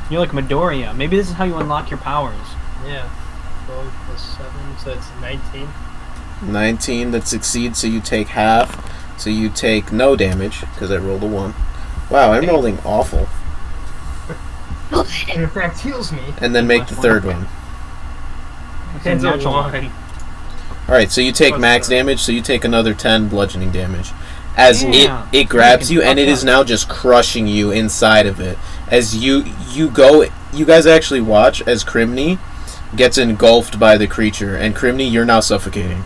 You're like Midoriya. Maybe this is how you unlock your powers. Yeah. 12 plus 7, so that's 19. 19, that succeeds, so you take half. So you take no damage, because I rolled a 1. Wow, I'm rolling awful. And in fact, heals me. And then make the third one. It's a natural 1. Alright, so you take What's max that? damage, so you take another 10 bludgeoning damage. As Damn. it grabs you, and it Fuck is now just crushing you inside of it. As you guys actually watch as Crimeny gets engulfed by the creature, and Crimeny, you're now suffocating.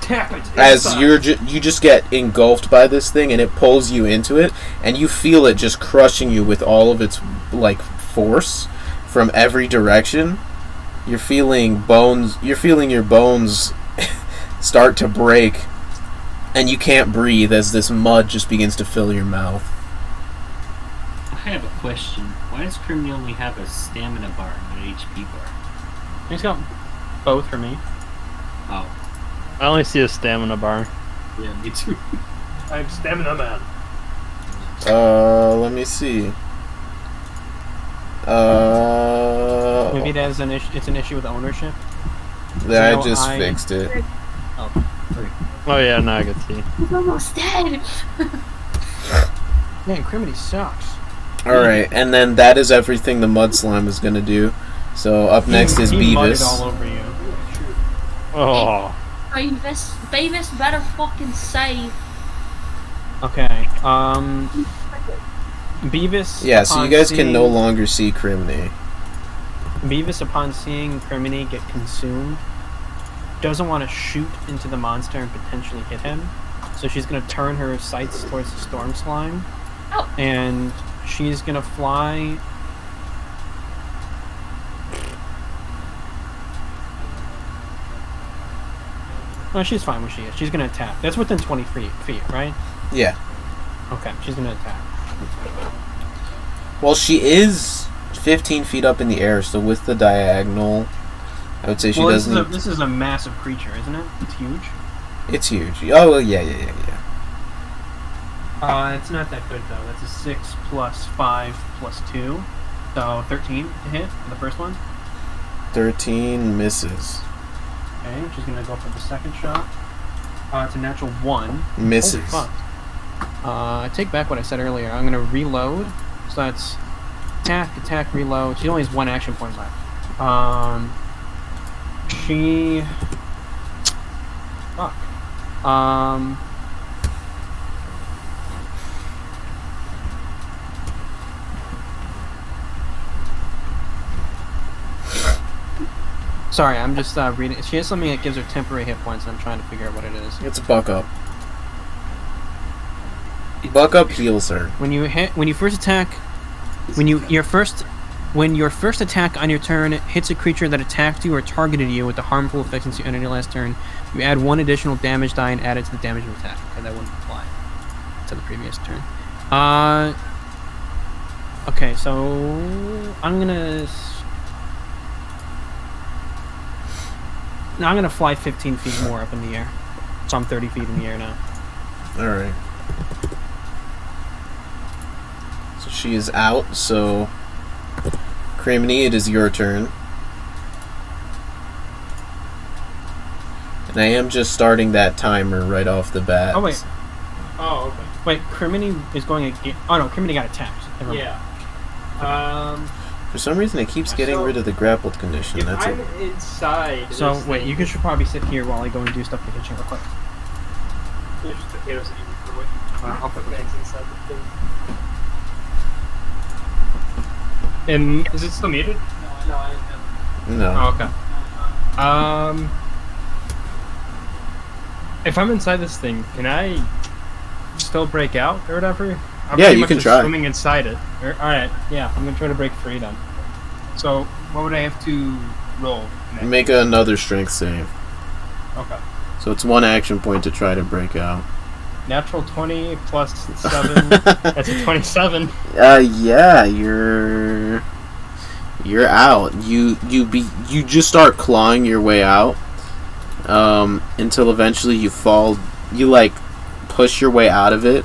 Tap it. As inside. you just get engulfed by this thing, and it pulls you into it, and you feel it just crushing you with all of its like force from every direction. You're feeling bones. You're feeling your bones start to break, and you can't breathe as this mud just begins to fill your mouth. I have a question. Why does Crimeny only have a stamina bar and an HP bar? He's got both for me. Oh, I only see a stamina bar. yeah, me too. I'm stamina man. Let me see. Maybe it has it's an issue with ownership. I No, just I- fixed it. Oh yeah, now I can see. He's almost dead. Man, Criminy sucks. Alright, and then that is everything the mud slime is gonna do. So up next is he mudded Beavis. all over you. Oh, Beavis better fucking save. Okay. Beavis. Yeah, so you upon guys can no seeing- longer see Crimeny. Beavis, upon seeing Criminy get consumed, doesn't want to shoot into the monster and potentially hit him. So she's going to turn her sights towards the storm slime. Oh. And she's going to fly. No, she's fine where she is. She's going to attack. That's within 20 feet, right? Yeah. Okay, she's going to attack. Well, she is 15 feet up in the air, so with the diagonal, I would say she Well, doesn't. this is a massive creature, isn't it? It's huge. It's huge. Oh, well, yeah. It's not that good though. That's a 6 plus 5 plus 2. So 13 to hit for the first one. 13 misses. Okay, she's gonna go for the second shot. It's a natural 1. Misses. Holy fuck. I take back what I said earlier. I'm gonna reload. So that's attack, reload. She only has 1 action point left. She... Fuck. Sorry, I'm just reading. She has something that gives her temporary hit points, and I'm trying to figure out what it is. It's Buck Up. Buck Up heals her. When you first attack, when your first attack on your turn hits a creature that attacked you or targeted you with the harmful effect since you ended your last turn, you add 1 additional damage die and add it to the damage of attack. Okay, that wouldn't apply to the previous turn. Okay, so I'm gonna fly 15 feet more up in the air. So I'm 30 feet in the air now. Alright. So she is out, so Crimeny, it is your turn. And I am just starting that timer right off the bat. Oh, wait. Oh, okay. Wait, Crimeny is going again. Oh, no, Crimeny got attacked. Never mind. Yeah. For some reason, it keeps getting rid of the grappled condition. If That's I'm it. inside. So, this wait, thing- you should probably sit here while I go and do stuff to the kitchen real quick. There's just potatoes that you can throw away. I'll put Things inside the thing. And is it still muted? No, I am. No. Oh, okay. If I'm inside this thing, can I still break out or whatever? I'm Yeah, pretty you much can just try. Swimming inside it. Alright, yeah, I'm gonna try to break free then. So, what would I have to roll? next? Make another strength save. Okay. So it's 1 action point to try to break out. Natural 20 plus 7. That's a 27. Yeah, you're out. You just start clawing your way out, until eventually you fall. You like push your way out of it,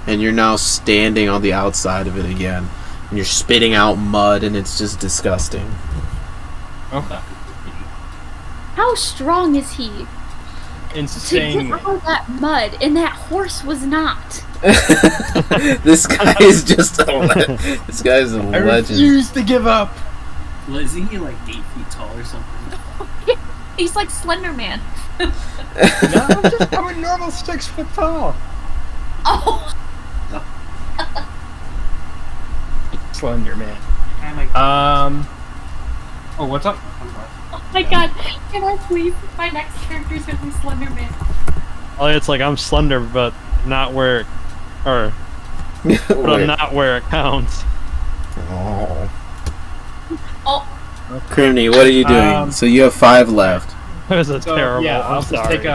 and you're now standing on the outside of it again. And you're spitting out mud, and it's just disgusting. Okay. How strong is he to Insane. get all that mud? And that horse was not. This guy is just this guy's a I legend. refuse to give up. Isn't he like 8 feet tall or something? He's like Slender Man. No, I'm a normal 6 foot tall. Oh, Slender man. Oh, what's up? oh my god. Can I please? My next character's gonna be Slender Man. It's like I'm slender, but not where, but I'm not where it counts. Oh. Oh, Crimeny, what are you doing? So you have 5 left. It was a So, terrible. yeah, I'm I'll just sorry. take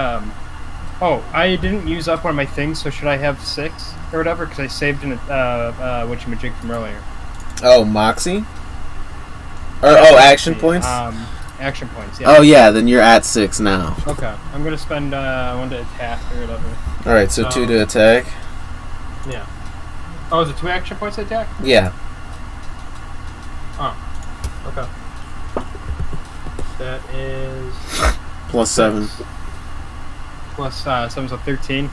Oh, I didn't use up one of my things, so should I have 6 or whatever? Because I saved in whatchamajig from earlier. Oh, Moxie? Action points? Action points, yeah. Oh yeah, then you're at 6 now. Okay, I'm gonna spend 1 to attack or whatever. Alright, so 2 to attack. Yeah. Oh, is it 2 action points to attack? Yeah. Oh. Okay. That is Plus 7. plus 7, so 13.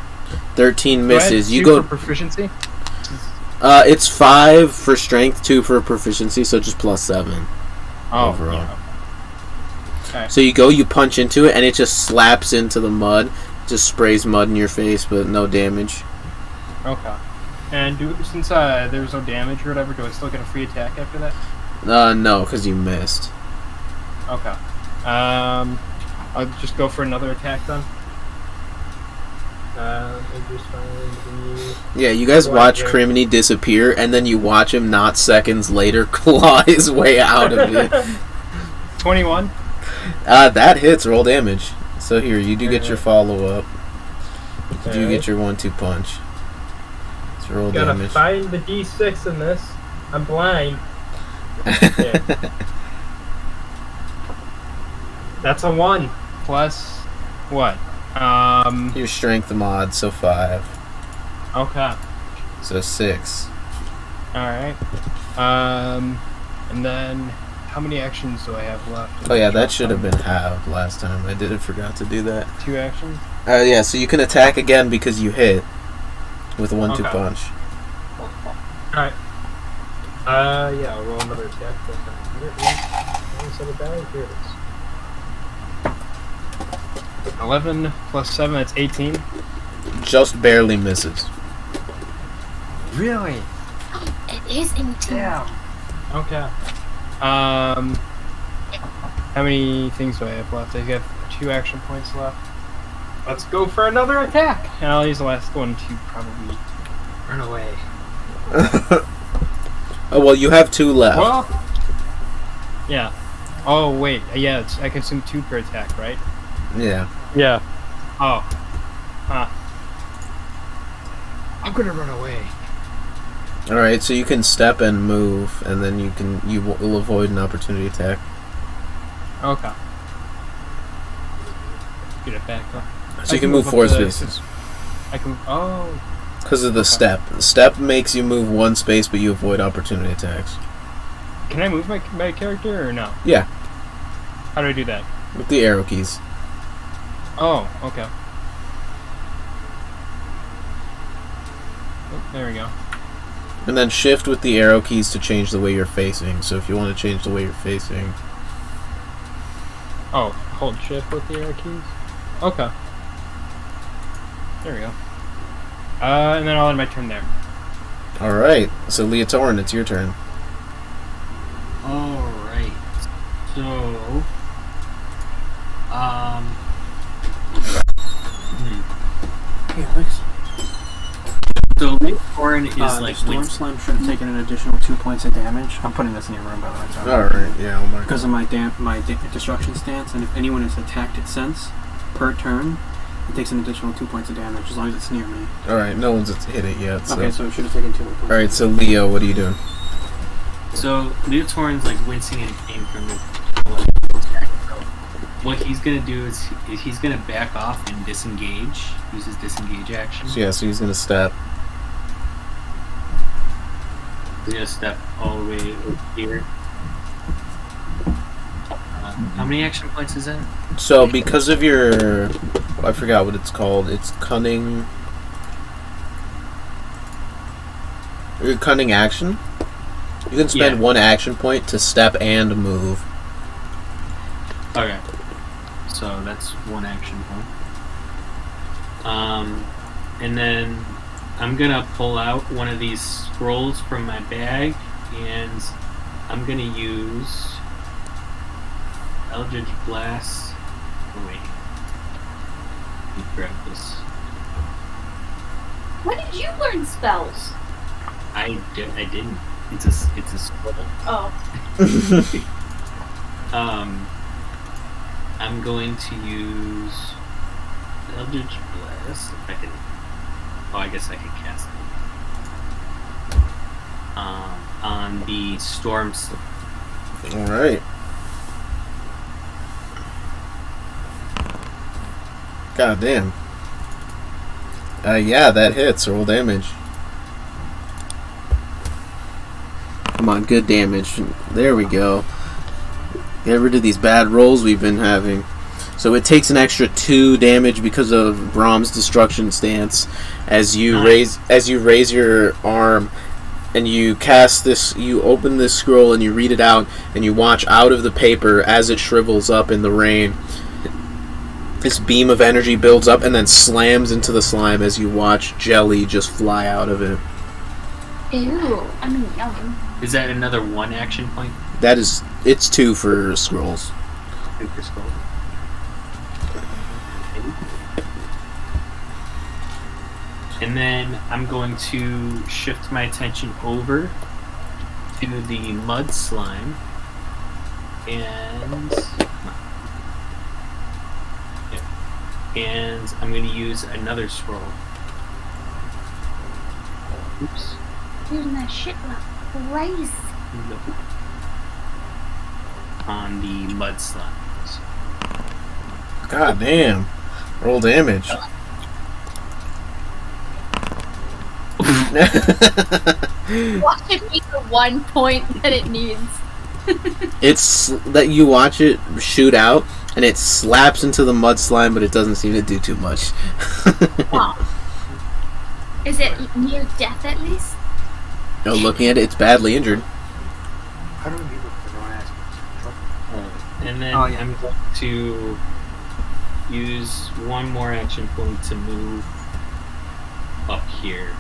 13 Do I add misses. 2 You go. for proficiency. It's 5 for strength, 2 for proficiency, so just plus 7 overall. Yeah. Okay. So you go, you punch into it, and it just slaps into the mud. Just sprays mud in your face, but no damage. Okay. And since there's no damage or whatever, do I still get a free attack after that? No, because you missed. Okay. I'll just go for another attack then. Yeah, you guys Right, watch right. Crimeny disappear, and then you watch him not seconds later claw his way out of it. 21. That hits, roll damage. So here, you do get your follow-up. You do Okay. get your 1-2 punch. So roll Gotta damage. find the D6 in this. I'm blind. That's a 1 plus what? Your strength mod, so 5. Okay. So 6. All right. And then how many actions do I have left? Oh yeah, that should have been halved last time. I forgot to do that. 2 actions. Yeah, so you can attack again because you hit with a 1-2 Okay. punch. All right. Yeah, I'll roll another attack. Here it is. 11 plus 7, that's 18. Just barely misses. Really? it is 18. Okay. How many things do I have left? I have 2 action points left. Let's go for another attack! And I'll use the last one to probably run away. Oh, well, you have 2 left. Well, yeah. Oh, wait. Yeah, I consume 2 per attack, right? Yeah. Yeah. Oh. Huh. I'm gonna run away. Alright, so you can step and move, and then you will avoid an opportunity attack. Okay. Get it back up. So you can move 4 spaces. I can. Oh. Because of the step. The step makes you move 1 space, but you avoid opportunity attacks. Can I move my character or no? Yeah. How do I do that? With the arrow keys. Oh, okay. Oh, there we go. And then shift with the arrow keys to change the way you're facing. So if you want to change the way you're facing. Oh, hold shift with the arrow keys? Okay. There we go. And then I'll end my turn there. Alright, so Leotorin, it's your turn. Alright. So... Hey, Alex. So Leotorin is The like... Storm Slam should have taken an additional 2 points of damage. I'm putting this in your room, by the way. Sorry. Alright, yeah, I'll mark Because of my destruction stance, and if anyone has attacked it since, per turn, it takes an additional 2 points of damage, as long as it's near me. Alright, no one's hit it yet. So. Okay, so it should have taken 2 points. Alright, so Leo, what are you doing? So Leotorin's like wincing in pain from the attack. So what he's gonna do is he's gonna back off and disengage. Use his disengage action. So yeah, so he's gonna step. He's gonna step all the way over here. How many action points is that? So because of your... I forgot what it's called. It's cunning... Your cunning action? You can spend 1 action point to step and move. Okay. So that's 1 action point. And then I'm gonna pull out one of these scrolls from my bag, and I'm gonna use Eldritch Blast. Oh wait. Let me grab this. When did you learn spells? I didn't. It's a scroll. Oh. I'm going to use Eldritch Blast if I can. Oh, I guess I can cast it. On the Storm Slam. Alright. God damn. Yeah, that hits. Roll damage. Come on, good damage. There we go. Get rid of these bad rolls we've been having. So it takes an extra 2 damage because of Brom's destruction stance as you raise your arm and you cast this. You open this scroll and you read it out and you watch out of the paper as it shrivels up in the rain. This beam of energy builds up and then slams into the slime as you watch jelly just fly out of it. Ew. I mean, yum. Is that another 1 action point? That is, it's 2 for scrolls. 2 for scroll. And then I'm going to shift my attention over to the mud slime, and I'm going to use another scroll. Oops. Using that shit like crazy. On the mud slimes. God damn. Roll damage. Watch it be the 1 point that it needs. It's that you watch it shoot out and it slaps into the mud slime, but it doesn't seem to do too much. Wow. Is it near death at least? No, looking at it, it's badly injured. How do we meet with the wrong aspects? And then Oh, yeah. I'm going to use 1 more action point to move up here.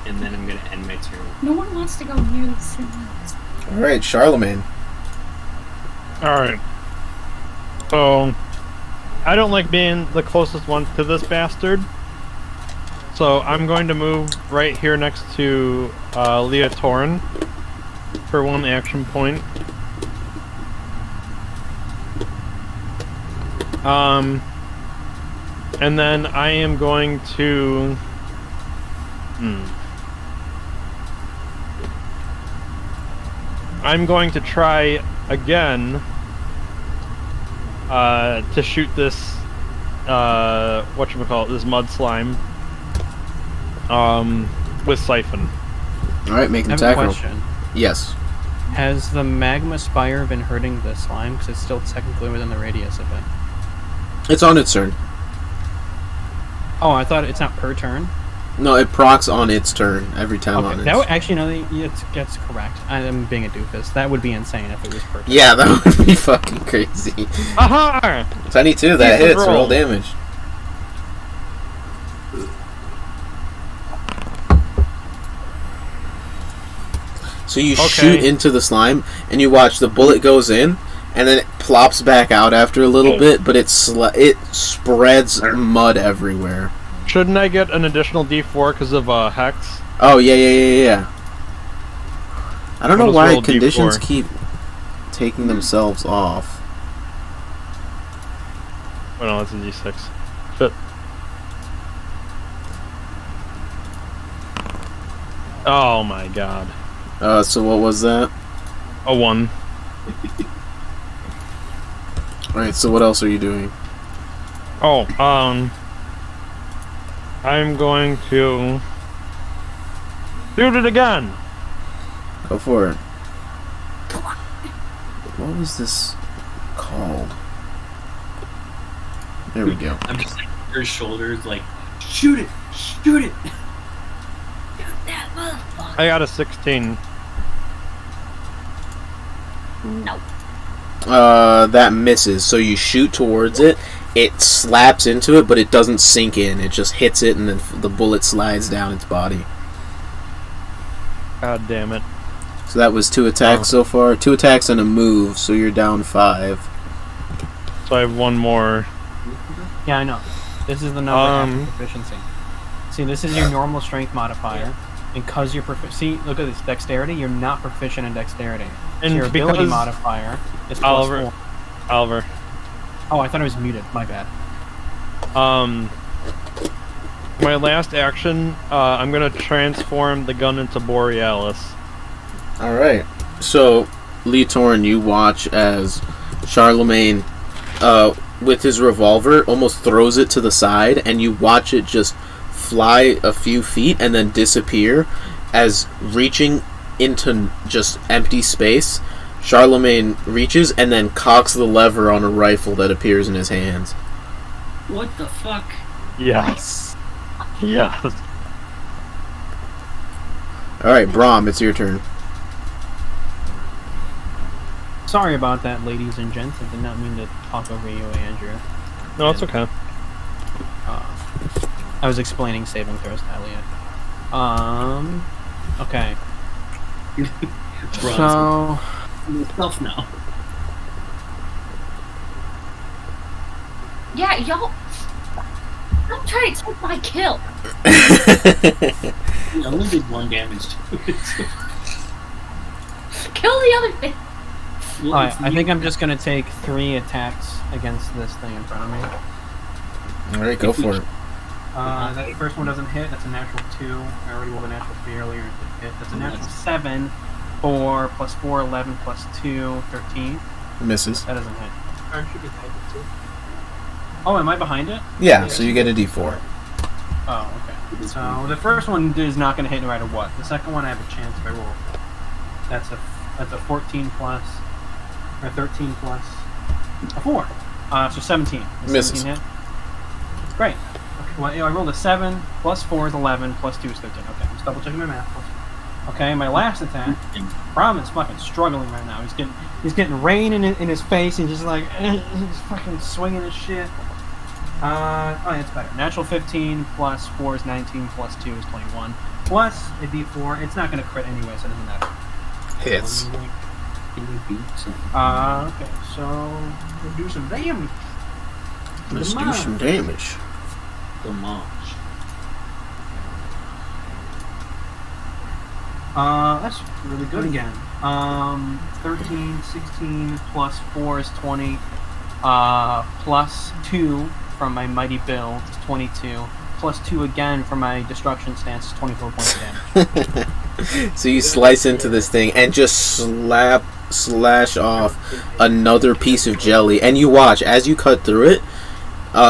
And then I'm going to end my turn. No one wants to go near the cinemas. Alright, Charlemagne. Alright. So, I don't like being the closest one to this bastard. So, I'm going to move right here next to Leotorin for 1 action point. And then I am going to... I'm going to try again to shoot this whatchamacallit, this mud slime with Siphon. Alright, make an I have attack a roll. question. Yes. Has the magma spire been hurting the slime? Because it's still technically within the radius of it. It's on its turn. Oh, I thought it's not per turn. No, it procs on its turn every time on Okay, its. that would actually that's correct. I'm being a doofus. That would be insane if it was per turn. Yeah, that would be fucking crazy. Aha! 22, that Decent hits. roll. Roll damage. So you shoot into the slime, and you watch the bullet goes in, and then it plops back out after a little bit, but it spreads mud everywhere. Shouldn't I get an additional D4 because of Hex? Oh, yeah. I don't know I'll just why roll conditions D4. keep taking themselves off. Oh no, that's a D6. Shit. Oh my god. So what was that? A 1. Alright, so what else are you doing? Oh, I'm going to shoot it again. Go for it. What was this called? There we go. I'm just like her shoulders, like, shoot it, shoot it. Shoot that motherfucker. I got a 16. No. That misses. So you shoot towards it. It slaps into it, but it doesn't sink in. It just hits it, and then the bullet slides down its body. God damn it. So that was 2 attacks so far. 2 attacks and a move, so you're down 5. So I have 1 more. Yeah, I know. This is the number after proficiency. See, this is your normal strength modifier. And because you're see, look at this dexterity. You're not proficient in dexterity. So And your ability because modifier is plus Oliver, 4. Oliver. Oh, I thought it was muted. My bad. My last action, I'm gonna transform the gun into Borealis. Alright. So, Leotorin, you watch as Charlemagne, with his revolver, almost throws it to the side, and you watch it just fly a few feet and then disappear as reaching into just empty space. Charlemagne reaches and then cocks the lever on a rifle that appears in his hands. What the fuck? Yes. Yes. Alright, Brom, it's your turn. Sorry about that, ladies and gents. I did not mean to talk over you, Andrew. No, it's okay. I was explaining saving throws to Elliott. Okay. So... Yourself now. Yeah, y'all. Don't try to take my kill. You only did 1 damage to it. Kill the other thing. Well, Alright, I think I'm just gonna take 3 attacks against this thing in front of me. Alright, go for it. That first one doesn't hit. That's a natural 2. I already rolled a natural 3 earlier. It hit. That's a natural 7. 4 plus 4, 11 plus 2, 13. Misses. That doesn't hit. Arm should be typed too. Oh, am I behind it? Yeah, so you get a d4. Oh, okay. So the first one is not going to hit no matter what. The second one I have a chance if I roll. That's a 14 plus, or 13 plus a 4. So 17. Does Misses. 17 hit? Great. Okay, well, I rolled a 7 plus 4 is 11 plus 2 is 13. Okay, I'm just double checking my math. Okay, my last attack. Brom is fucking struggling right now. He's getting rain in his face. And just like he's fucking swinging his shit. Oh, that's better. Natural 15 plus 4 is 19 plus 2 is 21 plus a d4. It's not going to crit anyway, so it doesn't matter. Hits. Can you beat some? Okay, so we'll do some damage. Let's do some damage. The March. That's really good again. 13, 16 plus 4 is 20. Plus 2 from my Mighty Build is 22. Plus 2 again from my Destruction Stance is 24 points of damage. So you slice into this thing and just slash off another piece of jelly, and you watch as you cut through it.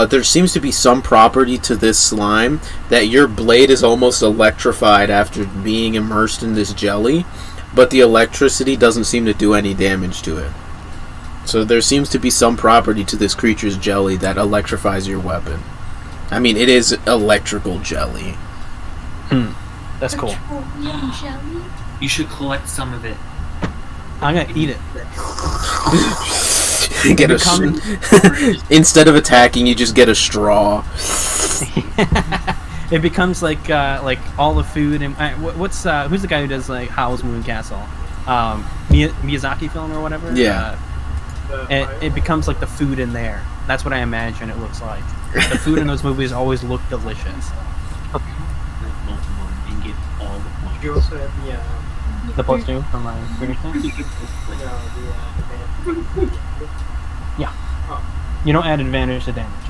There seems to be some property to this slime that your blade is almost electrified after being immersed in this jelly, but the electricity doesn't seem to do any damage to it. So there seems to be some property to this creature's jelly that electrifies your weapon. I mean, it is electrical jelly. That's cool. Petroleum jelly? You should collect some of it. I'm gonna eat it. Get instead of attacking, you just get a straw. It becomes like all the food and who's the guy who does like Howl's Moving Castle? Miyazaki film or whatever. Yeah. It becomes like the food in there. That's what I imagine it looks like. The food in those movies always look delicious. And get all the points. You also have The plus 2 from my British thing? Yeah. You don't add advantage to damage.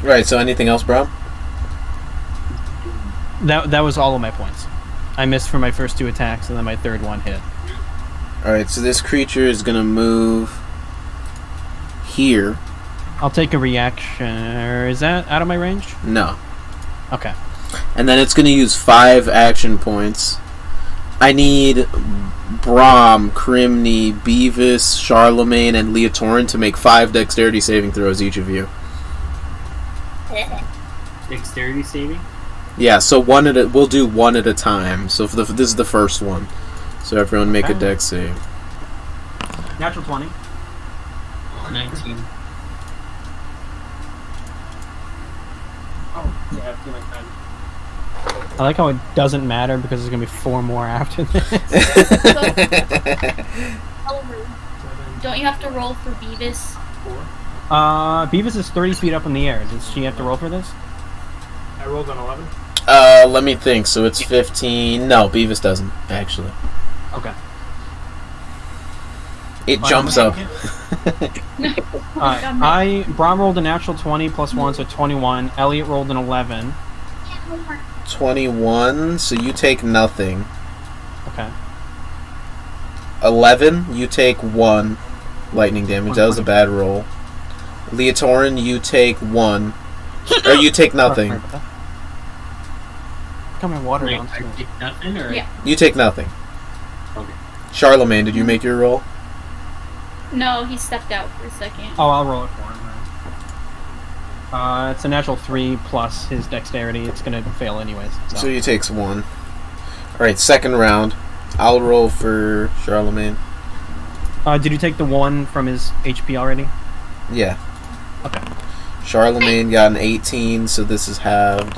Right, so anything else, bro? That was all of my points. I missed for my first 2 attacks, and then my third one hit. Alright, so this creature is gonna move here. I'll take a reaction. Is that out of my range? No. Okay. And then it's gonna use 5 action points. I need Brom, Crimeny, Beavis, Charlemagne, and Leotorin to make 5 dexterity saving throws, each of you. Dexterity saving? Yeah, so we'll do one at a time. So this is the first one. So everyone make a dex save. Natural 20. 19. Oh, yeah, I feel like that. I like how it doesn't matter because there's gonna be 4 more after this. Don't you have to roll for Beavis? 4. Beavis is 30 feet up in the air. Does she have to roll for this? I rolled an 11. Let me think. So it's 15. No, Beavis doesn't, actually. Okay. It jumps up. Brom rolled a natural 20 plus 1, so 21. Elliott rolled an 11. 21, so you take nothing. Okay. 11, you take 1 lightning damage. That was a bad roll. Leotorin, you take 1. Or you take nothing. Got my water Wait, down. I take nothing, or? Yeah. You take nothing. Okay. Charlemagne, did you make your roll? No, he stepped out for a second. Oh, I'll roll it for him. It's a natural 3 plus his dexterity. It's gonna fail anyways. So he takes 1. Alright, second round. I'll roll for Charlemagne. Did you take the 1 from his HP already? Yeah. Okay. Charlemagne got an 18, so this is halved.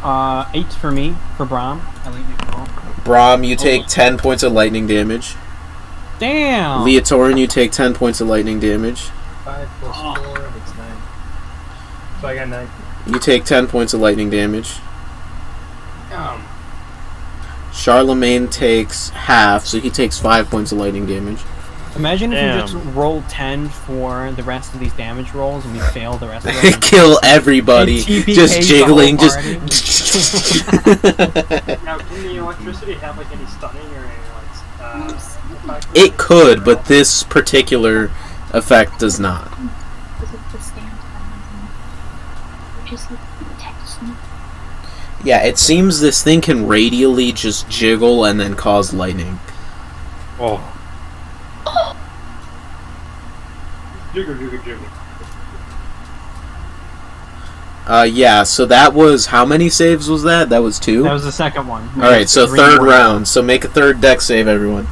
8 for me, for Brom. Brom, you take 10 points of lightning damage. Damn! Leotorin, you take 10 points of lightning damage. 5 plus 4, that's 9. So I got 9. You take 10 points of lightning damage. Charlemagne takes half, so he takes 5 points of lightning damage. Imagine if Damn. you just roll 10 for the rest of these damage rolls and we fail the rest of them. Kill everybody. And TPK Just jiggling, the whole just. Now, can the electricity have like any stunning or any like It could, but this particular effect does not. Yeah, it seems this thing can radially just jiggle and then cause lightning. Oh. Jiggle, jiggle, jiggle. Yeah, so that was, how many saves was that? That was 2? That was the second one. Alright, so 3 third more. round. So make a third dex save, everyone.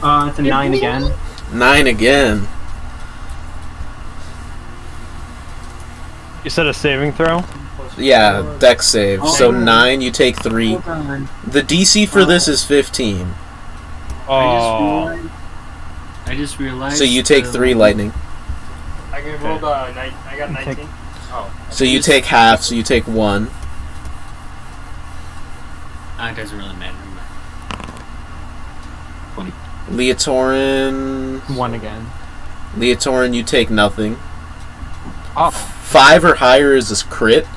It's a 9 again. 9 again. You said a saving throw? Yeah, dex save. Oh. So 9, you take 3. Hold on. The DC for this is 15. Oh. I just realized. So you take 3 lightning. I can roll I got 19. Oh. So you take half, so you take 1. It doesn't really matter. Leotorin. 1 again. Leotorin, you take nothing. Oh. 5 or higher is a crit,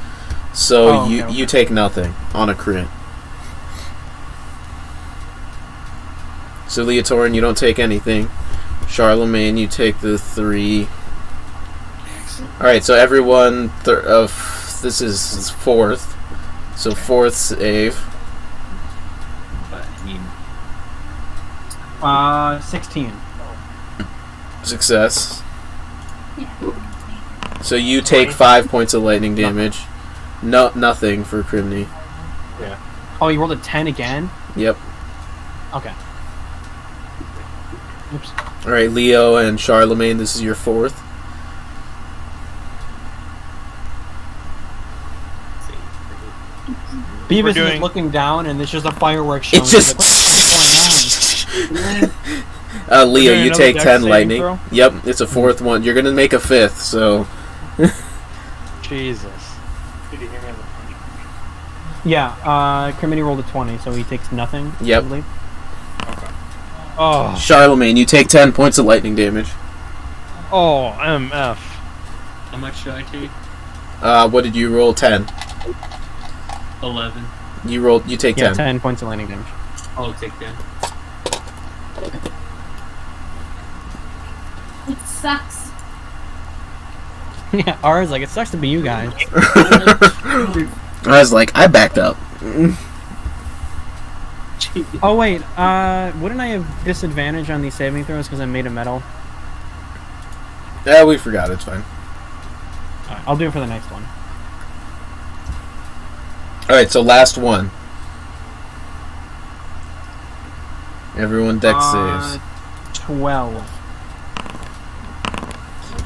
so Oh, okay, okay. you take nothing on a crit. So Leotorin, you don't take anything. Charlemagne, you take the 3. Alright, so everyone, this is 4th. So 4th save. But I mean, 16. Success. So you take 5 points of lightning damage. Nothing for Crimeny. Oh, you rolled a 10 again? Yep. Okay. Oops. Alright, Leo and Charlemagne, this is your 4th. Beavis is doing- just looking down, and there's just a fireworks show. It's just... Leo, doing you another take dex 10 saving lightning. throw? Yep, it's a 4th one. You're gonna make a 5th, so... Jesus. Did you hear me on the phone? Yeah, Crimeny rolled a 20, so he takes nothing. I Yep. believe. Oh. Charlemagne, you take 10 points of lightning damage. Oh, MF. how much do I take? What did you roll? 10. 11. You take Yeah, 10. 10 points of lightning damage. I'll take that. It sucks. Yeah, ours, like, it sucks to be you guys. I was like, I backed up. Oh, wait, wouldn't I have disadvantage on these saving throws because I made a metal? Yeah, we forgot, it's fine. Alright, I'll do it for the next one. Alright, so last one. Everyone dex saves. 12.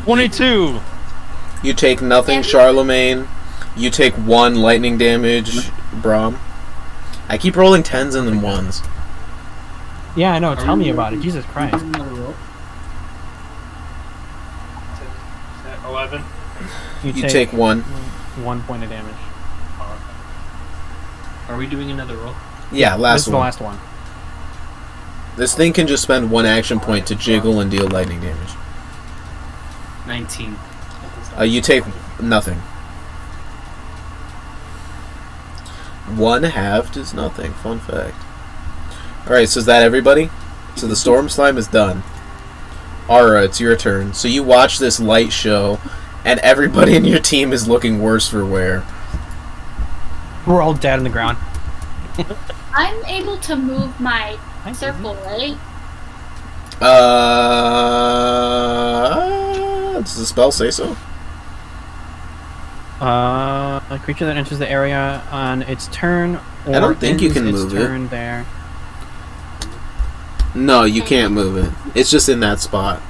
22. You take nothing, Charlemagne. You take 1 lightning damage, Brom. I keep rolling 10s and then 1s. Yeah, I know, tell me about it, Jesus Christ. 11. You take 1. 1 point of damage. Are we doing another roll? Yeah, This last is the one. last one. This thing can just spend 1 action point to jiggle and deal lightning damage. 19. You take nothing. 1 halved is nothing. Fun fact. Alright, so is that everybody? So the storm slime is done. Aura, it's your turn. So you watch this light show, and everybody in your team is looking worse for wear. We're all dead on the ground. I'm able to move my circle, right? Does the spell say so? A creature that enters the area on its turn, or I don't think you ends can its move it. turn there. No, you can't move it. It's just in that spot.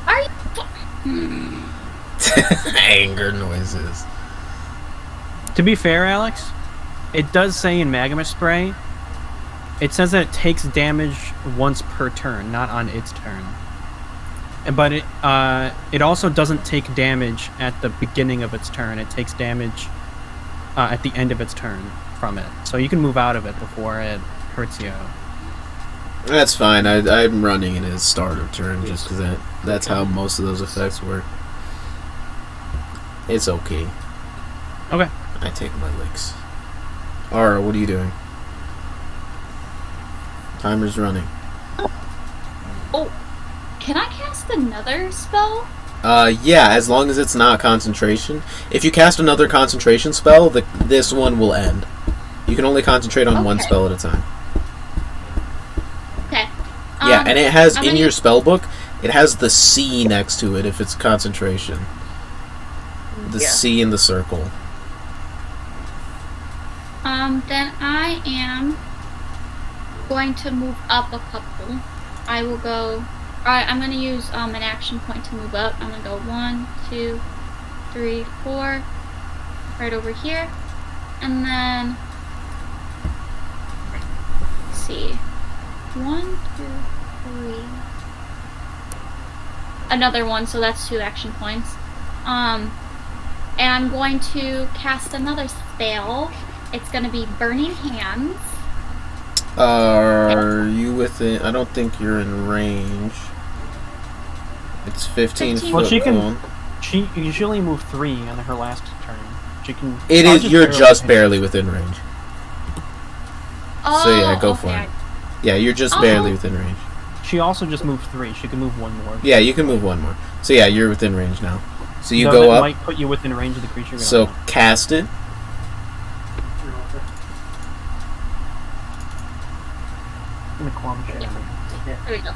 Are you? Anger noises. To be fair, Alex, it does say in Magma Spray, it says that it takes damage once per turn, not on its turn. But it also doesn't take damage at the beginning of its turn. It takes damage at the end of its turn from it. So you can move out of it before it hurts you. That's fine. I'm running in his start of turn just because that's how most of those effects work. It's okay. Okay. I take my licks. Aura, what are you doing? Timer's running. Oh, can I cast another spell? Yeah, as long as it's not concentration. If you cast another concentration spell, this one will end. You can only concentrate on one Okay. spell at a time. Okay. Yeah, and it has, I'm in gonna your use- spell book, it has the C next to it if it's concentration. The Yeah. C in the circle. Then I am going to move up a couple. I will go. Alright, I'm gonna use an action point to move up. I'm gonna go 1, 2, 3, 4. right over here. And then, let's see, 1, 2, 3, another one, so that's 2 action points. And I'm going to cast another spell. It's going to be Burning Hands. Are you within? I don't think you're in range. It's 15 foot. Well, she can. long. She usually move 3 on her last turn. She can. It is. You're just barely within range. Oh, So yeah, go for okay. it. Yeah, you're just barely within range. She also just moved 3. She can move 1 more. Yeah, you can move 1 more. So yeah, you're within range now. So you Though go that up. might put you within range of the creature. So cast it. In the qualm share. There we go.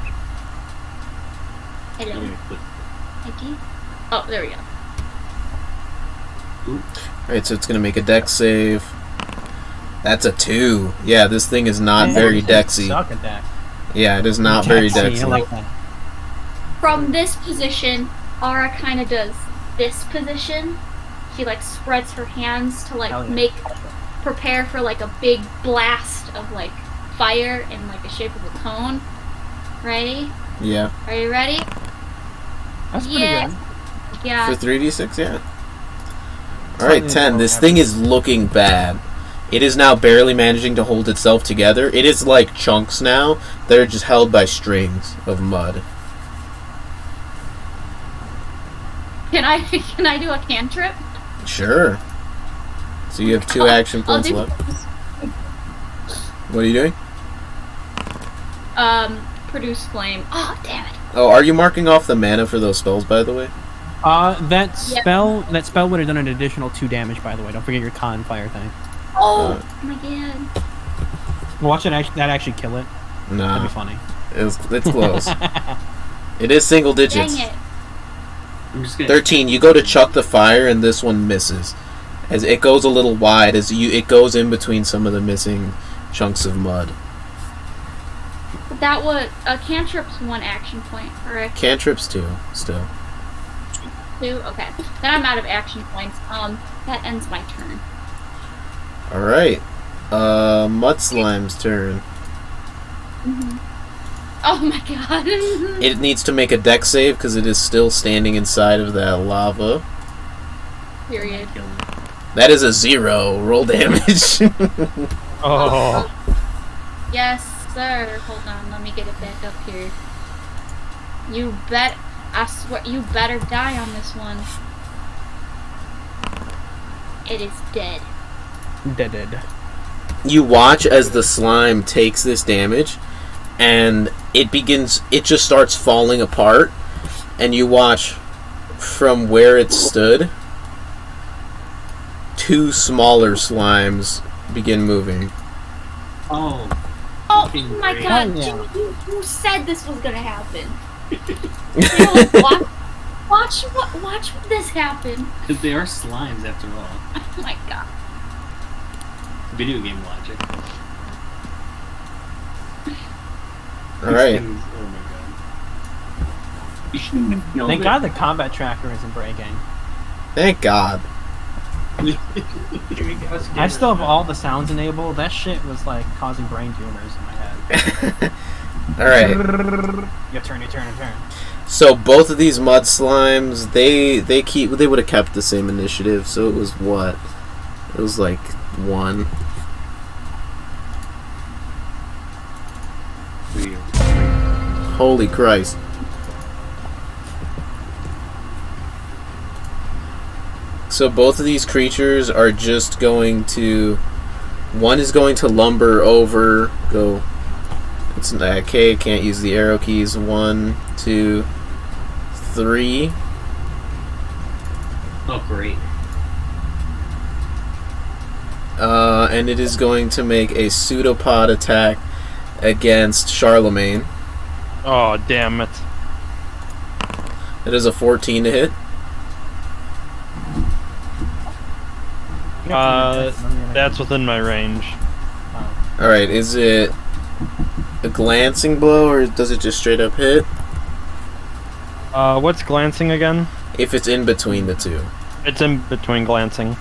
Hello. ID? Oh, there we go. Alright, so it's gonna make a dex save. That's a 2. Yeah, this thing is not very dexy. Suck at that. Yeah, it is not very I dexy. like that. From this position, Aura kind of does this position. She like spreads her hands to like Hell yeah. make, prepare for like a big blast of like fire in like the shape of a cone. Ready? Yeah. Are you ready? That's pretty Yeah. good. Yeah. For 3d6, yeah. Alright, 10. This thing is looking bad. It is now barely managing to hold itself together. It is like chunks now that are just held by strings of mud. Can I do a cantrip? Sure. So you have 2 action points left. What are you doing? Produce flame. Oh, damn it. Oh, are you marking off the mana for those spells, by the way? That spell would have done an additional 2 damage, by the way. Don't forget your con fire thing. Oh my god. Watch that actually kill it. Nah. That'd be funny. It's close. It is single digits. Dang it. I'm just gonna 13, you go to chuck the fire and this one misses. As it goes a little wide, it goes in between some of the missing chunks of mud. That was a cantrip's 1 action point, correct? Cantrips 2, still. 2? Okay. Then I'm out of action points. That ends my turn. Alright. Mud Slime's turn. Oh my god. It needs to make a dex save because it is still standing inside of that lava. Period. That is a 0. Roll damage. Oh. Yes, sir. Hold on, let me get it back up here. I swear, you better die on this one. It is dead. Dead. You watch as the slime takes this damage and it just starts falling apart, and you watch from where it stood 2 smaller slimes begin moving. Oh. Oh my Great. god, Oh, yeah. you said this was gonna happen. You know what? Watch this happen. Because they are slimes after all. Oh my god. Video game logic. Alright. Oh my god. You shouldn't have killed Thank it. God the combat tracker isn't breaking. Thank God. I still have all the sounds enabled. That shit was like causing brain tumors in my head. Alright. Your turn. So both of these mud slimes, they would have kept the same initiative, so it was what? It was like 1. Holy Christ. So both of these creatures are just going to... One is going to lumber over, go... It's okay, can't use the arrow keys. 1, 2, 3. Oh, great. And it is going to make a pseudopod attack against Charlemagne. Oh, damn it. It is a 14 to hit. That's within my range. Alright, is it a glancing blow or does it just straight up hit? What's glancing again? If it's in between the 2. It's in between glancing.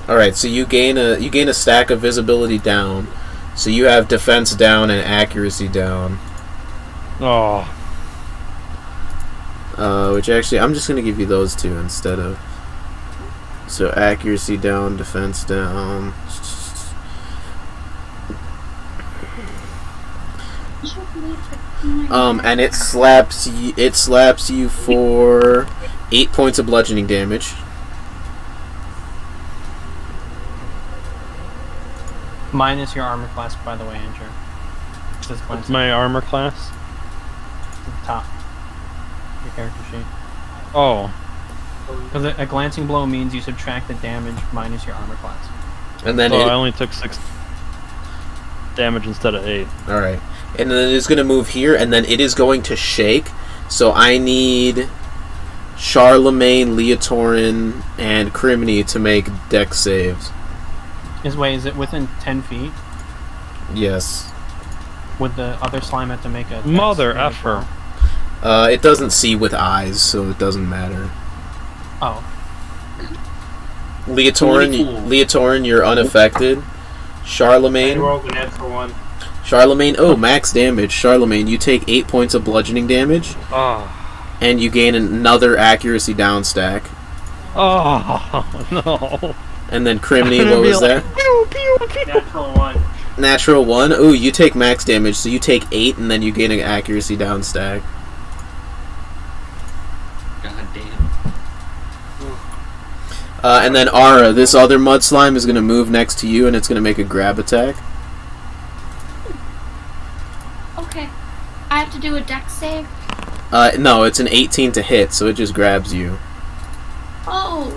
All right, so you gain a stack of visibility down. So you have defense down and accuracy down. Oh. Which actually, I'm just gonna give you those two instead of. So accuracy down, defense down. And it slaps you for 8 points of bludgeoning damage. Minus your armor class, by the way, Andrew. What's my armor class? To the top. Your character sheet. Oh. Because a glancing blow means you subtract the damage minus your armor class. And then I only took 6 damage instead of 8. Alright. And then it is going to move here, and then it is going to shake. So I need Charlemagne, Leotorin, and Crimeny to make dex saves. Is it within 10 feet? Yes. Would the other slime have to make a dex Mother save as effer. well? It doesn't see with eyes, so it doesn't matter. Oh. Leotorin, you're unaffected. Charlemagne. I rolled an natural 1. Charlemagne, max damage. Charlemagne, you take 8 points of bludgeoning damage. Oh. And you gain another accuracy down stack. Oh, no. And then Crimeny, what was that? Natural 1. Natural 1. Ooh, you take max damage, so you take 8, and then you gain an accuracy down stack. God damn. And then Ara, this other mud slime is going to move next to you, and it's going to make a grab attack. Okay. I have to do a dex save? No, it's an 18 to hit, so it just grabs you. Oh.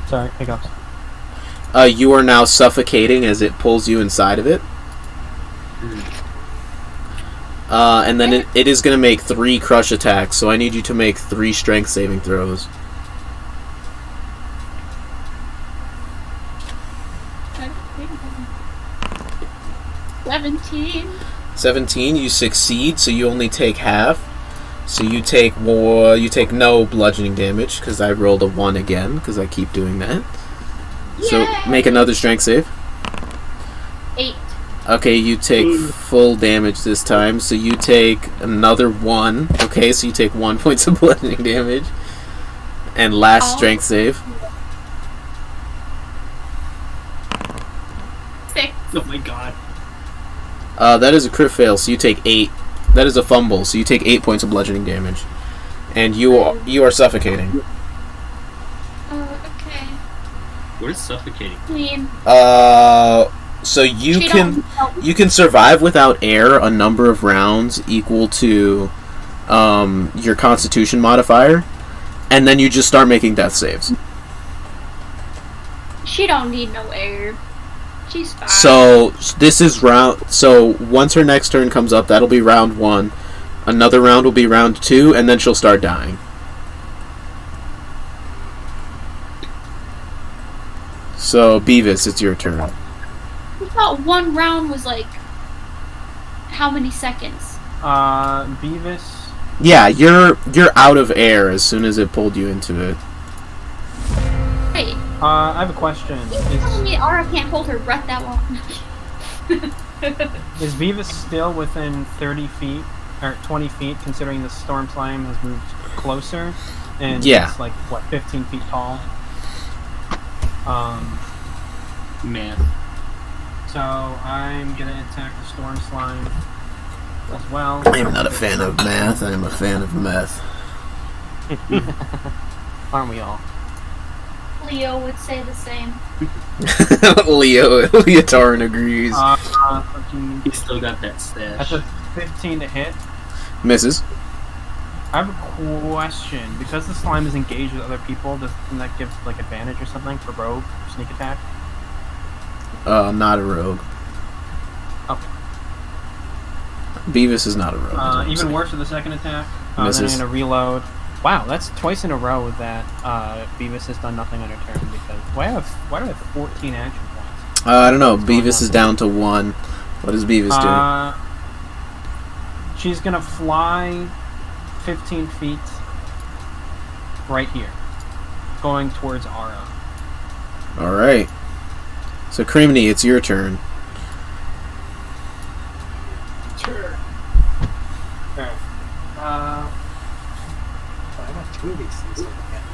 Sorry, hiccups. You are now suffocating as it pulls you inside of it. And then it is going to make 3 crush attacks, so I need you to make 3 strength saving throws. 17. 17, you succeed, so you only take half. So you take no bludgeoning damage, because I rolled a 1 again, because I keep doing that. Yay! So make another strength save. 8. Okay, you take full damage this time, so you take another 1. Okay, so you take 1 point of bludgeoning damage. And last strength save. 6. Oh my god. That is a crit fail, so you take 8. That is a fumble, so you take 8 points of bludgeoning damage. And you are suffocating. Okay. What is suffocating? Clean. So you can survive without air a number of rounds equal to your Constitution modifier, and then you just start making death saves. She don't need no air. She's fine. So this is round. So once her next turn comes up, that'll be round 1. Another round will be round 2, and then she'll start dying. So Beavis, it's your turn. I thought 1 round was like how many seconds? Beavis. Yeah, you're out of air as soon as it pulled you into it. Hey. I have a question. Telling me Ara can't hold her breath that long. Is Beavis still within 30 feet or 20 feet, considering the storm slime has moved closer? And it's like what, 15 feet tall? Man. So I'm gonna attack the storm slime as well. I am not a fan of math. I am a fan of meth. Aren't we all? Leo would say the same. Leotorin agrees. 13. He still got that stash. That's a 15 to hit. Misses. I have a question. Because the slime is engaged with other people, doesn't that give like advantage or something for rogue or sneak attack? Not a rogue. Okay. Beavis is not a rogue. Even worse with the second attack. Then Misses. I'm gonna reload. Wow, that's twice in a row that Beavis has done nothing on her turn because why do I have 14 action points? I don't know. Beavis is down to 1. What does Beavis do? She's gonna fly 15 feet right here, going towards Ara. Alright. So, Crimeny, it's your turn. Sure. Alright. I got two of these things looking at me.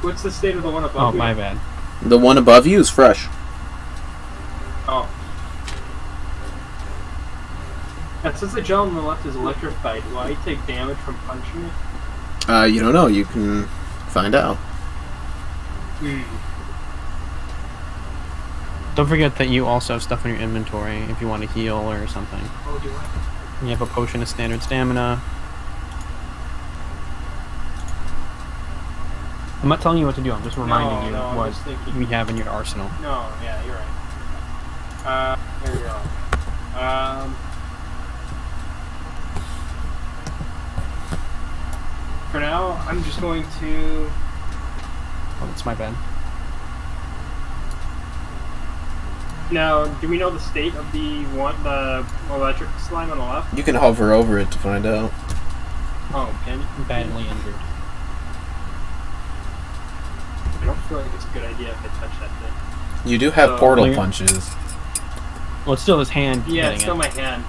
What's the state of the one above Oh, you? my bad. The one above you is fresh. Oh. And since the gel on the left is electrified, will I take damage from punching it? You don't know. You can find out. Don't forget that you also have stuff in your inventory if you want to heal or something. Oh, do I? You have a potion of standard stamina. I'm not telling you what to do, I'm just reminding you I'm what just thinking. we have in your arsenal. No, yeah, you're right. Here we go. For now, I'm just going to... Oh, that's my bad. Now, do we know the state of the electric slime on the left? You can hover over it to find out. Oh, can you? Badly injured. I don't feel like it's a good idea if I touch that thing. You do have portal Clear. punches. Well, it's still his hand. Yeah, hitting it's still it. my hand.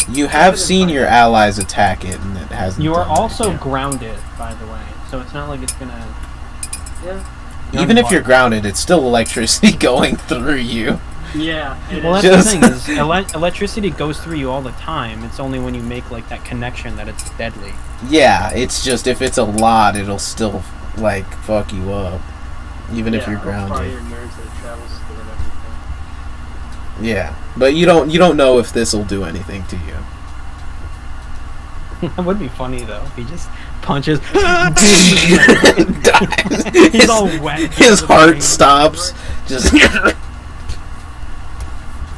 You have seen your allies attack it, and it hasn't. You are done also anything. grounded, by the way, so it's not like it's gonna. Yeah. Even if you're grounded, it's still electricity going through you. Yeah. It Well, is. that's the Just- thing is, electricity goes through you all the time. It's only when you make like that connection that it's deadly. Yeah, it's just if it's a lot, it'll still like fuck you up, even if you're it'll fry grounded. your nerves that it travels through and everything. Yeah, but you don't know if this will do anything to you. That would be funny though. If he just punches. He's He's all wet. His heart stops. Just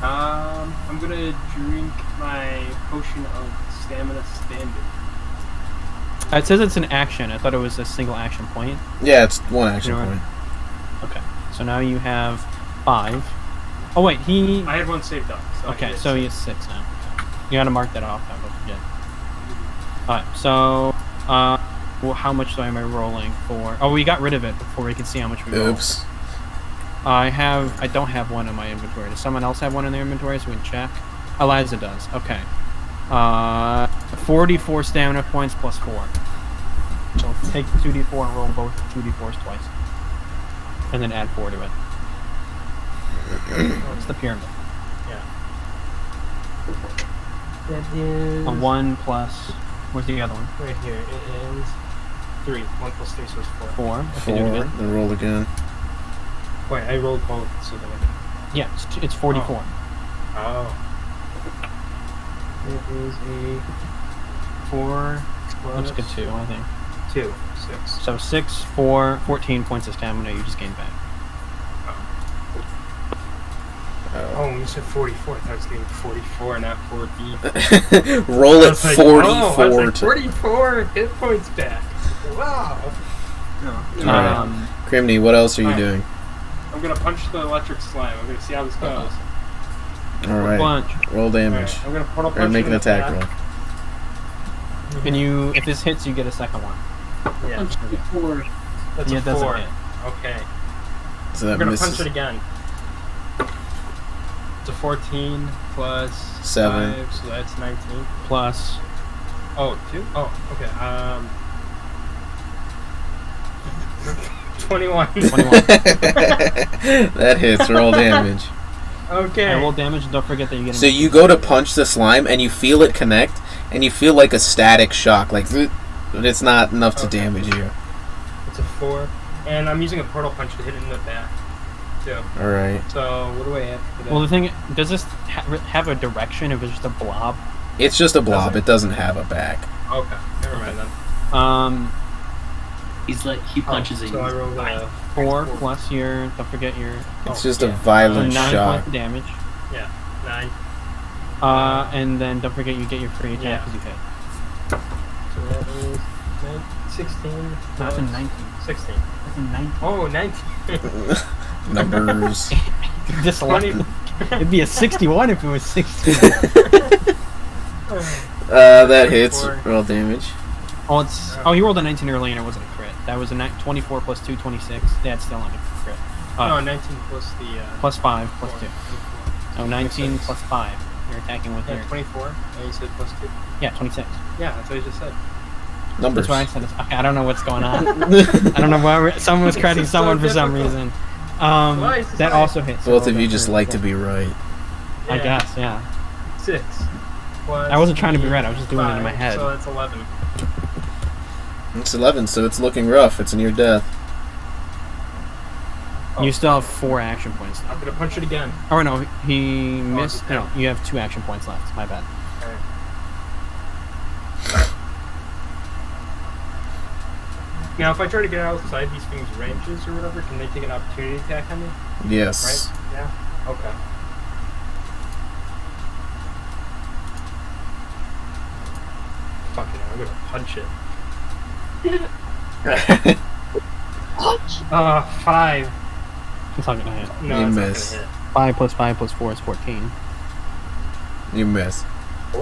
I'm gonna drink my potion of stamina standard. It says it's an action. I thought it was a single action point. yeah, it's one action Sure. point. Okay. So now you have 5. Oh wait, he. I had one saved up. So I Okay, did so he six. has 6 now. You gotta mark that off. I don't forget. Alright, so well, how much am I rolling for? Oh, we got rid of it before we could see how much we roll. Oops. I don't have one in my inventory. Does someone else have one in their inventory so we can check? Eliza does. Okay. 44 stamina points plus 4. So take 2d4 and roll both 2d4s twice. And then add 4 to it. Oh, it's the pyramid. That is... A 1 plus... Where's the other one? Right here. It is 3. 1 plus 3 so it's 4. 4. Okay, 4. do it again. Then roll again. Wait, I rolled both so that I can... Yeah, it's 44. Oh. It is a 4 plus... That's good too, I think. 2. 6. So 6, 4, 14 points of stamina you just gained back. Oh, when you said 44, I thought I was getting 44, not 4D. Roll I it was like, 44 oh, I was like, to 44 hit points back. Wow. Alright. Crimeny, what else are you Alright. doing? I'm gonna punch the electric slime. I'm gonna see how this goes. Alright. Bunch. Roll damage. Alright, I'm gonna portal Or punch make him an in the attack back. roll. And you, if this hits, you get a second one. Yeah. Okay. 4. That's Yeah, a it doesn't 4. hit. Okay. So I'm that gonna misses. punch it again. It's a 14 plus 7. 5, so that's 19. Plus. Oh, 2? Oh, okay. 21. 21. That hits. Roll damage. Okay. And roll damage, and don't forget that you get. So you go to punch the slime, and you feel it connect, and you feel like a static shock, like, but it's not enough to damage you. It's a 4. And I'm using a portal punch to hit it in the back, too. Alright. So, what do I add for that? Well, the thing does this have a direction if it's just a blob? It's just a blob. It doesn't have a back. Okay, never mind then. He's like he punches it. So I rolled a 4 plus your. Don't forget your. It's Oh, just a yeah. So violent 9 shock. points of damage. 9. And then don't forget you get your free attack Yeah. because you hit. So that is 16. That's a 19. 16. That's a 19. Oh, 19. Numbers. Disliked. It'd be a 61 if it was 16. That hits. 34. Roll damage. Oh, it's he rolled a 19 earlier and it wasn't a crit. That was a 24 plus 2, 26. Yeah, it's still not a crit. No, 19 plus the... Plus 5, plus 2. Oh, 19 plus 5. You're attacking with your... 24. Yeah, you said plus 2. Yeah, 26. Yeah, that's what I just said. Numbers. That's why I said it's... Okay, I don't know what's going on. I don't know why someone was crediting someone for some reason. That also hits. Both of you just like to be right. I guess, yeah. 6. I wasn't trying to be right, I was just doing it in my head. So that's 11. It's 11, so it's looking rough. It's near death. You still have 4 action points left. I'm gonna punch it again. Oh no, he missed. No, you have 2 action points left. My bad. Okay. Now, if I try to get outside these things' ranges or whatever, can they take an opportunity attack on me? Yes. Right? Yeah? Okay. Fucking hell, I'm gonna punch it. 5. It's not gonna hit. No, You it's miss. not gonna hit. 5 plus 5 plus 4 is 14. You miss.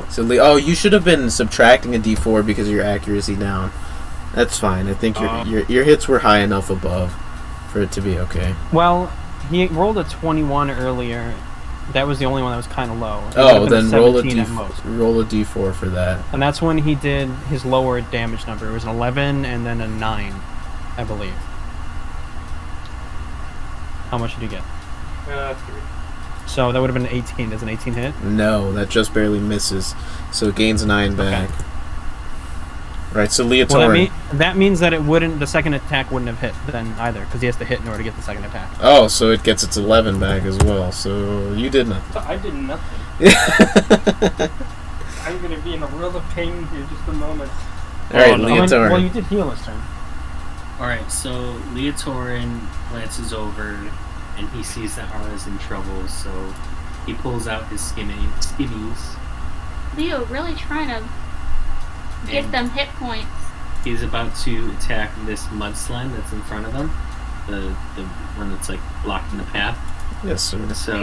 So, you should have been subtracting a d4 because of your accuracy down. That's fine. I think your hits were high enough above for it to be okay. Well, he rolled a 21 earlier. That was the only one that was kind of low. It Oh, would've been then roll a 17 at most. roll a d4 for that. And that's when he did his lower damage number. It was an 11 and then a 9, I believe. How much did you get? 3. So that would have been an 18. Does an 18 hit? No, that just barely misses. So it gains 9 back. Okay. Right, so Leotorin. Well, that means that it wouldn't. The second attack wouldn't have hit then either, because he has to hit in order to get the second attack. Oh, so it gets its 11 back as well. So you did nothing. I did nothing. I'm gonna be in a world of pain here just a moment. Alright, no. Leotorin. Well, you did heal this turn. Alright, so Leotorin glances over and he sees that Ara's in trouble, so he pulls out his skimmies. Leo really trying to get And them hit points. he's about to attack this mud slime that's in front of him. The one that's like blocking the path. Yes, sir. So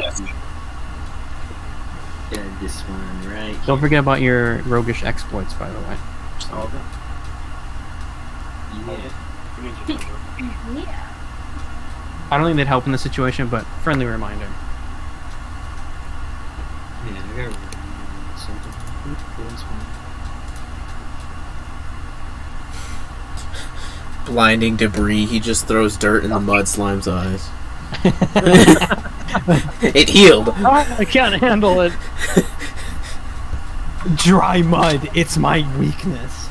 yeah, this one right Don't forget about your roguish exploits, by the way. yeah. Yeah. I don't think they'd help in this situation, but friendly reminder. Yeah, I got something. This one. Blinding debris. He just throws dirt in the mud slime's eyes. It healed. I can't handle it. Dry mud. It's my weakness.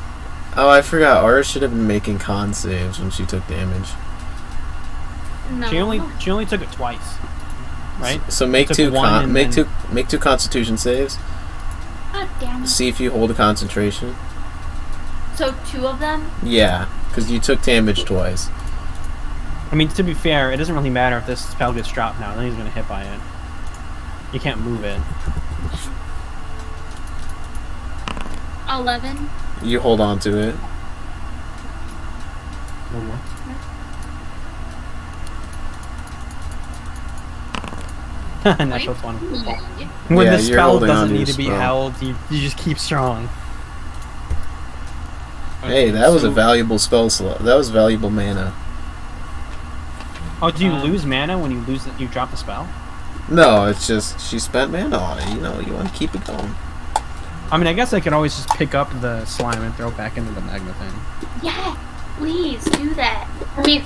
Oh, I forgot. Aura should have been making con saves when she took damage. No. She only took it twice, right? So make Took two one and make then- two Constitution saves. God damn it. See if you hold a concentration. So 2 of them? Yeah, because you took damage twice. I mean, to be fair, it doesn't really matter if this spell gets dropped now. Then he's gonna hit by it. You can't move it. 11. You hold on to it. One more. Natural 20. When Yeah, the you're spell holding on doesn't to need your to be spell. held, you just keep strong. Hey, that was a valuable spell slot. That was valuable mana. Oh, do you lose mana when you you drop the spell? No, it's just she spent mana on it. You know, you want to keep it going. I mean, I guess I could always just pick up the slime and throw it back into the magma thing. Yeah, please do that. I mean,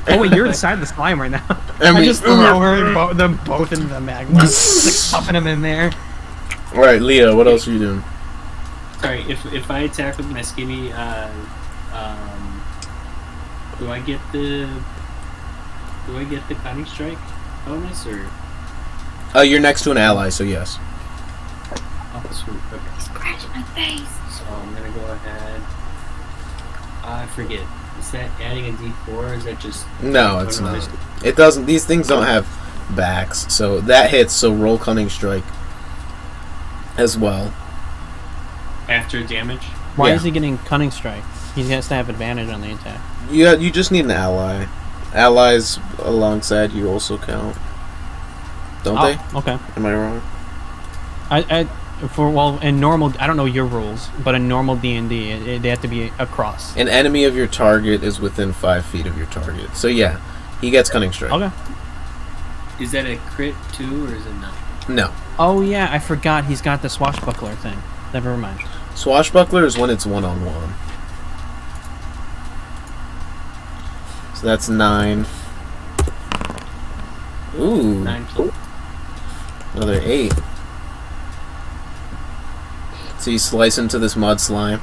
Oh wait, you're inside the slime right now. I mean- just throw them both into the magma, just like stuffing them in there. All right, Leo. What else are you doing? Sorry, if I attack with my skimmy, do I get the cunning strike bonus or? Oh, you're next to an ally, so yes. Oh, sweet. Okay. scratch my face. So I'm gonna go ahead. I forget. Is that adding a D4 or is that just? No, it's not. It doesn't. These things don't have backs, so that hits. So roll cunning strike as well. After damage. Why Yeah. is he getting cunning strike? He has to have advantage on the attack. Yeah, you just need an ally. Allies alongside you also count, don't they? Okay. Am I wrong? I in normal, I don't know your rules, but in normal D&D, they have to be across. An enemy of your target is within 5 feet of your target. So yeah, he gets Cunning Strike. Okay. Is that a crit too, or is it not? No. Oh yeah, I forgot he's got the Swashbuckler thing. Never mind. Swashbuckler is when it's 1-on-1. So that's 9. Ooh. 9 plus. Another 8. So you slice into this mud slime,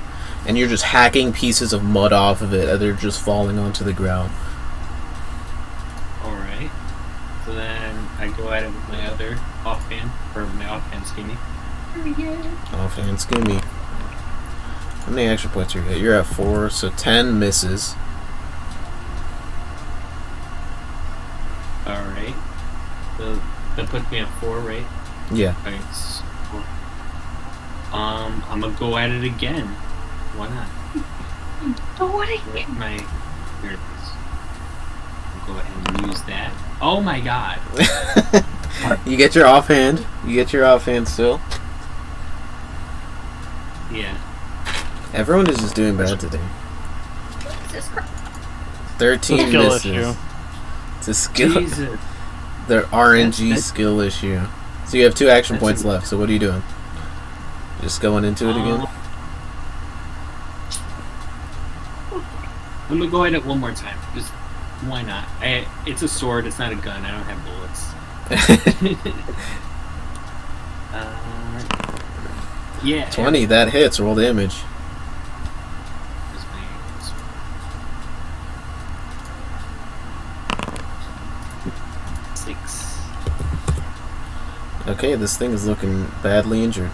and you're just hacking pieces of mud off of it, and they're just falling onto the ground. Alright. So then I go at it with my other offhand, or my offhand scheming. Offhand skimmy. How many action points are you at? You're at 4, so 10 misses. Alright. So that puts me at 4, right? Yeah. Alright. So, I'm gonna go at it again. Why not? What Here it is. I'll go ahead and use that. Oh my god. You get your offhand. You get your offhand still. Yeah. Everyone is just doing bad today. Jesus Christ. 13 Skill misses. issue. It's a skill. Jesus. The RNG That's- skill issue. So you have 2 action That's points a- left. So what are you doing? Just going into it again? I'm gonna go at it one more time. Just why not? It's a sword. It's not a gun. I don't have bullets. Yeah. 20. That hits. Roll damage. Where's my sword? 6. Okay, this thing is looking badly injured.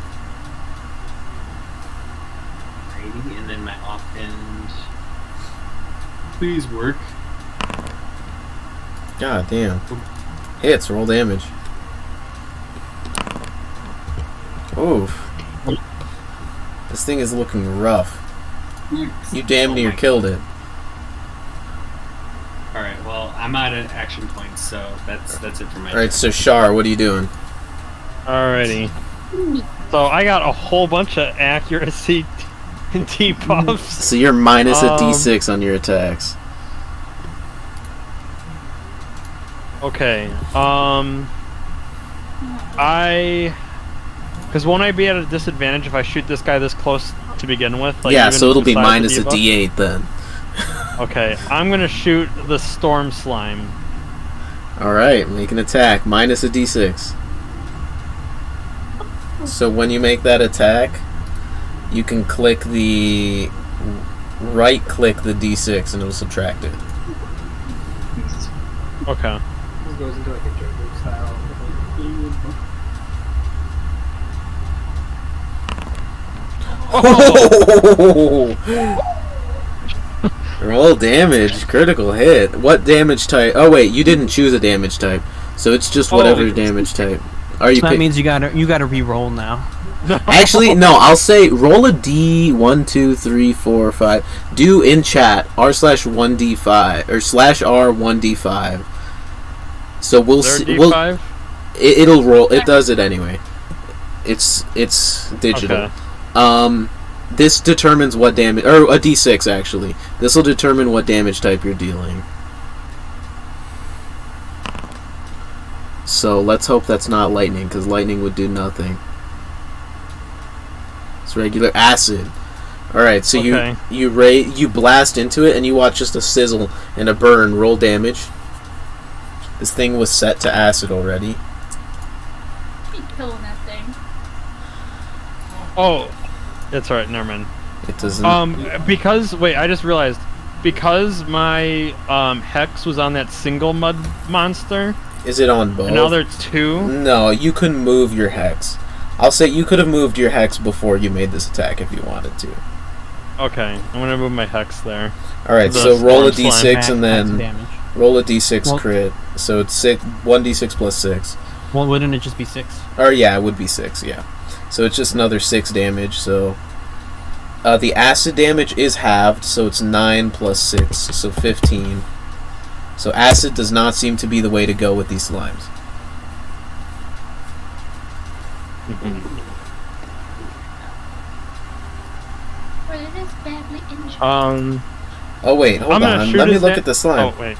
Alrighty, and then my offhand. Please work. God damn. Hits. Roll damage. Oof. This thing is looking rough. You damn near killed it. Alright, well, I'm out of action points, so that's it for my Alright, so Shar, what are you doing? Alrighty. So I got a whole bunch of accuracy debuffs. So you're minus a d6 on your attacks. Okay. Because won't I be at a disadvantage if I shoot this guy this close to begin with? Like, Yeah, even so it'll be besides minus the a debuff? d8 then. Okay, I'm gonna shoot the storm slime. Alright, make an attack. Minus a d6. So when you make that attack, you can click the... right-click the d6 and it'll subtract it. Okay. This goes into like a Jotun style. Roll damage. Critical hit. What damage type? Oh wait, you didn't choose a damage type. So it's just whatever damage type. Are you So that means you gotta re-roll now. Actually, no, I'll say roll a d1, 2, 3, 4, 5. Do in chat r/1d5 or /r1d5. So we'll Is see. there a We'll, D5? it'll roll. It does it anyway. It's digital. Okay. This determines what damage, or a d6 actually. This will determine what damage type you're dealing. So let's hope that's not lightning, because lightning would do nothing. It's regular acid. Alright, so Okay. you blast into it and you watch just a sizzle and a burn. Roll damage. This thing was set to acid already. Keep killing that thing. Oh, that's alright. Never mind. It doesn't. Because wait, I just realized because my hex was on that single mud monster, Is it on both? and now there's 2. No, you couldn't move your hex. I'll say you could have moved your hex before you made this attack if you wanted to. Okay, I'm gonna move my hex there. Alright, The so roll a storm d6 slime Max and then damage. roll a d6 Well- crit. So it's 1d6 plus 6. Well, wouldn't it just be 6? Or yeah, it would be 6, yeah. So it's just another 6 damage, so... the acid damage is halved, so it's 9 plus 6, so 15. So acid does not seem to be the way to go with these slimes. injury. Oh wait, hold on. Let me look at the slime. Oh wait.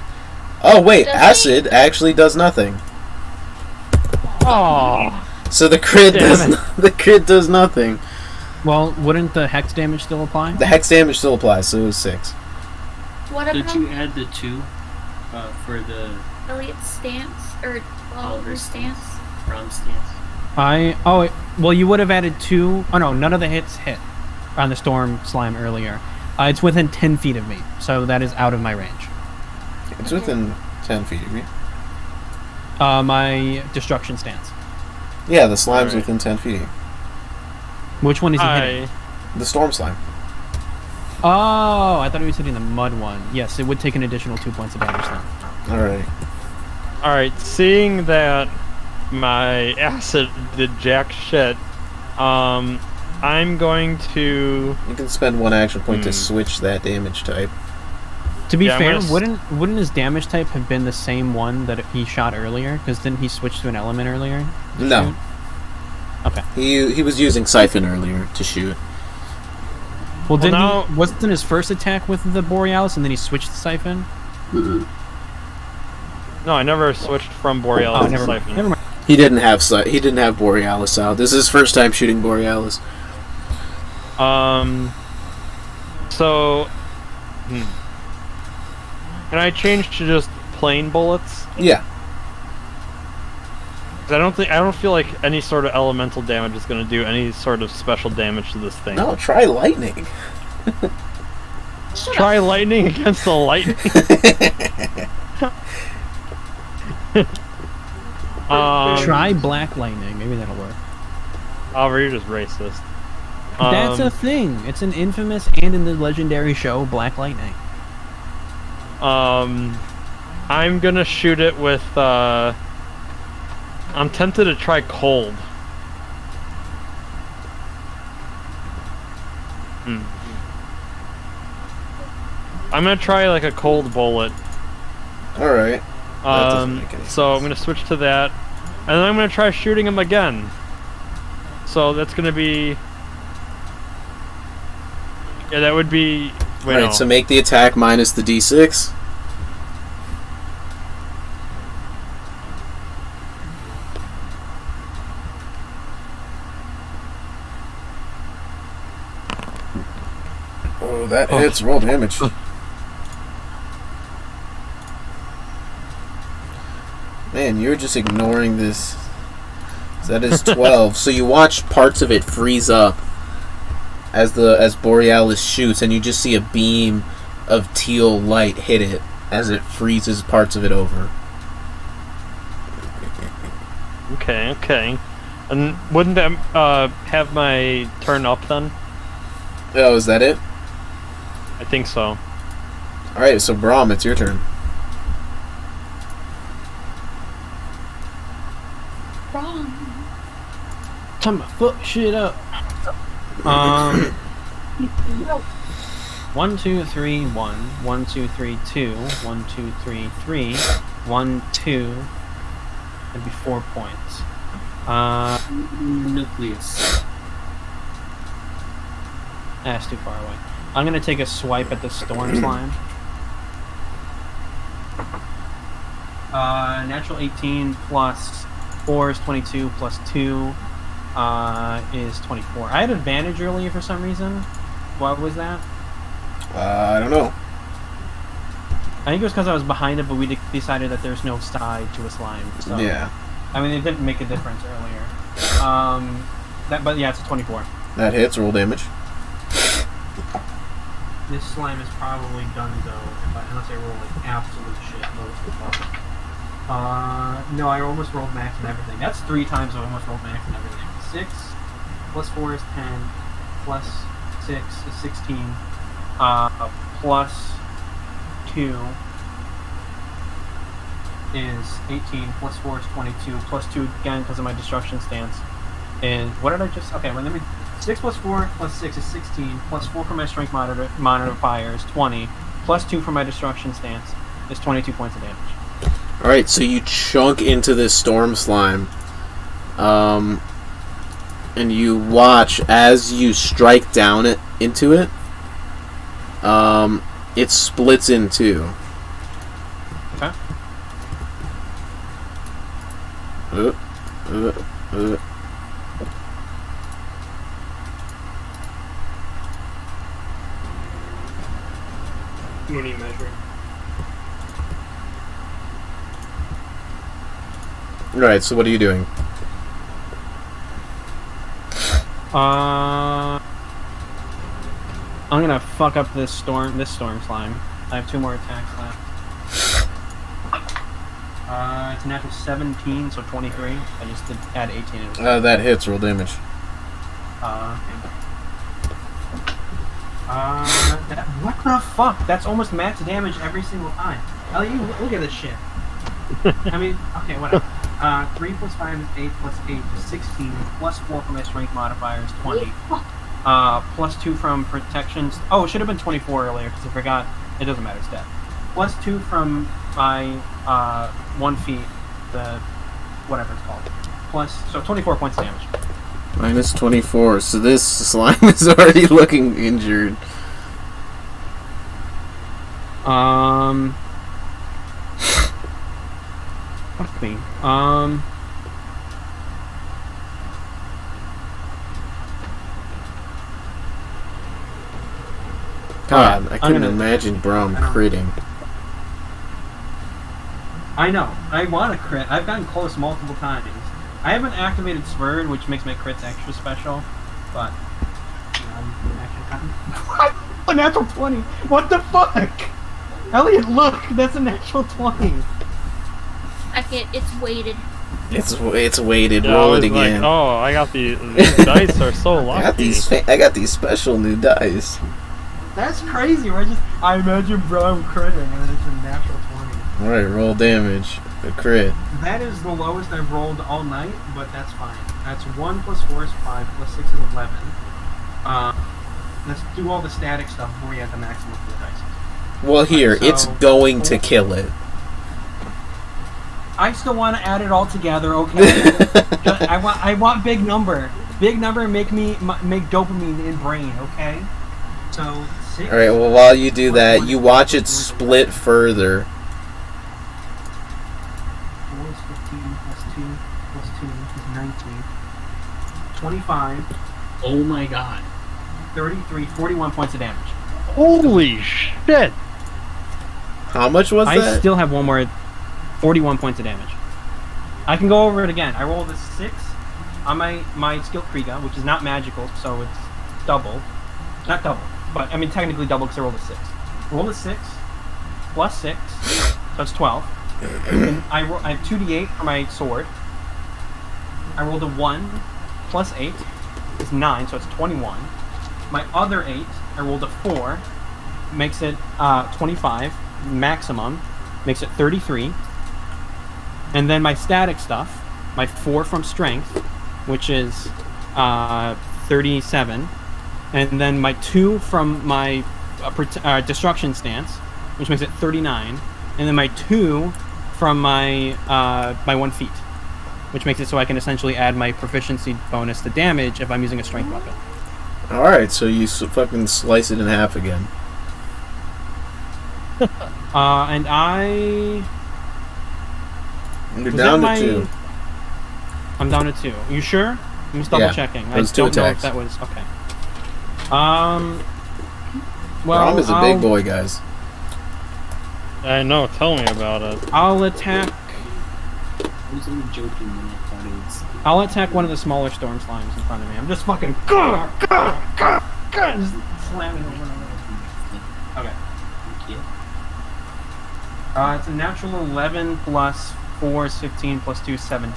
Oh wait, Does acid actually does nothing. Oh. So the crit does nothing. Well, wouldn't the hex damage still apply? The hex damage still applies, so it was 6. What Did about you add the 2 for the Elliott's stance? Or Oliver's stance? Brom's stance? Well, you would have added 2. Oh no, none of the hits hit on the storm slime earlier. It's within 10 feet of me, so that is out of my range. It's within 10 feet of you. My destruction stance. Yeah, the slime's within 10 feet of you. Which one is he hitting? The storm slime. Oh, I thought he was hitting the mud one. Yes, it would take an additional 2 points of damage then. Alright, seeing that my acid did jack shit, I'm going to... You can spend 1 action point to switch that damage type. To be fair, wouldn't his damage type have been the same one that he shot earlier? Because didn't he switch to an element earlier? No. Shoot? Okay. He was using Siphon earlier to shoot. Well, wasn't his first attack with the Borealis and then he switched to Siphon? No, I never switched from Borealis to Siphon. Never mind. He didn't have Borealis out. This is his first time shooting Borealis. So... Can I change to just plain bullets? Yeah. 'Cause I don't feel like any sort of elemental damage is going to do any sort of special damage to this thing. No, try lightning. Try lightning against the lightning. Try black lightning. Maybe that'll work. Oliver, you're just racist. That's a thing. It's an infamous and in the legendary show Black Lightning. I'm gonna shoot it with, I'm tempted to try cold. I'm gonna try like a cold bullet. Alright. So I'm gonna switch to that. And then I'm gonna try shooting him again. So that's gonna be... Yeah, that would be... Wait, Alright, no. so make the attack minus the d6. Oh, that hits. Roll damage. Man, you're just ignoring this. That is 12. So you watch parts of it freeze up as Borealis shoots, and you just see a beam of teal light hit it as it freezes parts of it over. Okay. And wouldn't that have my turn up then? Oh, is that it? I think so. Alright, so Brom, it's your turn. Brom. Time to fuck shit up. 1, 2, 3, 1. 1, 2, 3, 2. 1, 2, 3, 3. 1, 2. That'd be 4 points. Nucleus. That's too far away. I'm gonna take a swipe at the storm slime. Natural 18 plus 4 is 22 plus 2 is 24. I had advantage earlier for some reason. What was that? I don't know. I think it was because I was behind it, but we decided that there's no side to a slime. So, Yeah. I mean, it didn't make a difference earlier. But yeah, it's a 24. That hits. Roll damage. This slime is probably done though, unless I roll like absolute shit most of the time. No, I almost rolled max and everything. That's 3 times I almost rolled max and everything. 6 plus 4 is 10, plus 6 is 16, plus 2 is 18, plus 4 is 22, plus 2 again because of my destruction stance. And what did I just... Okay, well, let me... 6 plus 4 plus 6 is 16, plus 4 for my strength modifier is 20, plus 2 for my destruction stance is 22 points of damage. Alright, so you chunk into this storm slime. And you watch as you strike down into it. It splits in two. Okay. Mini measure. Right, so what are you doing? I'm gonna fuck up this storm slime. I have 2 more attacks left. It's a natural 17, so 23. I just did add 18. That hits. Roll damage. What the fuck? That's almost max damage every single time. Elliott, look at this shit. I mean, okay, whatever. 3 plus 5 is 8, plus 8 is 16, plus 4 from my strength modifier is 20. Plus 2 from protections. Oh, it should have been 24 earlier because I forgot. It doesn't matter, it's dead. Plus 2 from my 1 feet, the whatever it's called. So 24 points of damage. Minus 24. So this slime is already looking injured. Fuck me. God, I couldn't imagine Brom critting. I know. I want to crit. I've gotten close multiple times. I haven't activated Sword, which makes my crits extra special, but What? A natural 20. What the fuck? Elliott, look, that's a natural 20. Okay, it's weighted. It's weighted. Yeah, Roll I it was again. Like, oh, I got these dice are so lucky. I got these special new dice. That's crazy. I imagine Brom critting, and it's a natural 20. All right, roll damage. A crit. That is the lowest I've rolled all night, but that's fine. That's 1 plus 4 is 5, plus 6 is 11. Let's do all the static stuff before we add the maximum for the dice. Well, here, So, it's going to kill it. I still want to add it all together, okay? I want big number. Big number make dopamine in brain, okay? So 6. All right. Well, while you do that, you watch it split further. 4 is 15 plus 2 plus 2 is 19. 25. Oh my god. 33, 41 points of damage. Holy shit! How much was that? I still have one more. 41 points of damage. I can go over it again. I rolled a 6 on my skill Kriega, which is not magical, so it's double. Not double, but I mean technically double because I rolled a 6. Rolled a 6 plus 6, so that's 12. And I have 2d8 for my sword. I rolled a 1 plus 8 is 9, so it's 21. My other 8, I rolled a 4, makes it 25 maximum, makes it 33. And then my static stuff, my 4 from strength, which is 37, and then my 2 from my destruction stance, which makes it 39, and then my 2 from my 1 feet, which makes it so I can essentially add my proficiency bonus to damage if I'm using a strength weapon. All right, so you fucking slice it in half again. And I... You're down to 2. I'm down to 2. You sure? I'm just double checking. Those I 2 don't know attacks. if that was okay. Well, Brom is a big boy, guys. I know. Tell me about it. I'll attack. I was only joking when I thought it was. I'll attack one of the smaller storm slimes in front of me. I'm just fucking just slamming over and over. Okay. Thank you. It's a natural 11 plus 4 is 15 plus 2 is 17.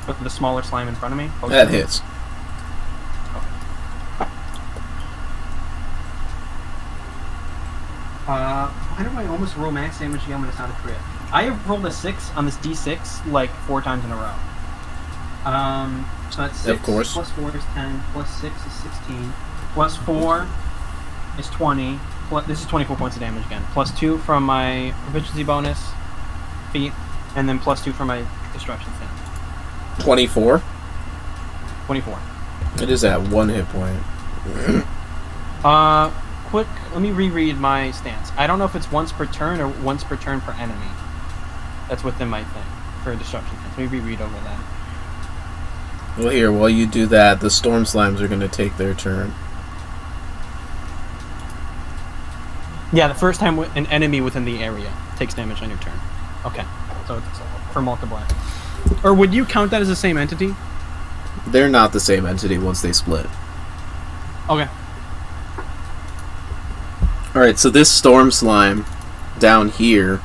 With the smaller slime in front of me. That hits. Why do I almost roll max damage again when it's not a crit? I have rolled a 6 on this d6 like 4 times in a row. So that's 6 of course. plus 4 is 10, plus 6 is 16, plus 4 is 20, plus, this is 24 points of damage again, plus 2 from my proficiency bonus, feat, and then plus 2 from my destruction stance. 24? 24. It is at 1 hit point. quick. Let me reread my stance. I don't know if it's once per turn or once per turn per enemy. That's within my thing for destruction stance. Let me reread over that. Well, here, while you do that, the Storm Slimes are going to take their turn. Yeah, the first time an enemy within the area takes damage on your turn. Okay, so it's for multiply. Or would you count that as the same entity? They're not the same entity once they split. Okay. Alright, so this Storm Slime down here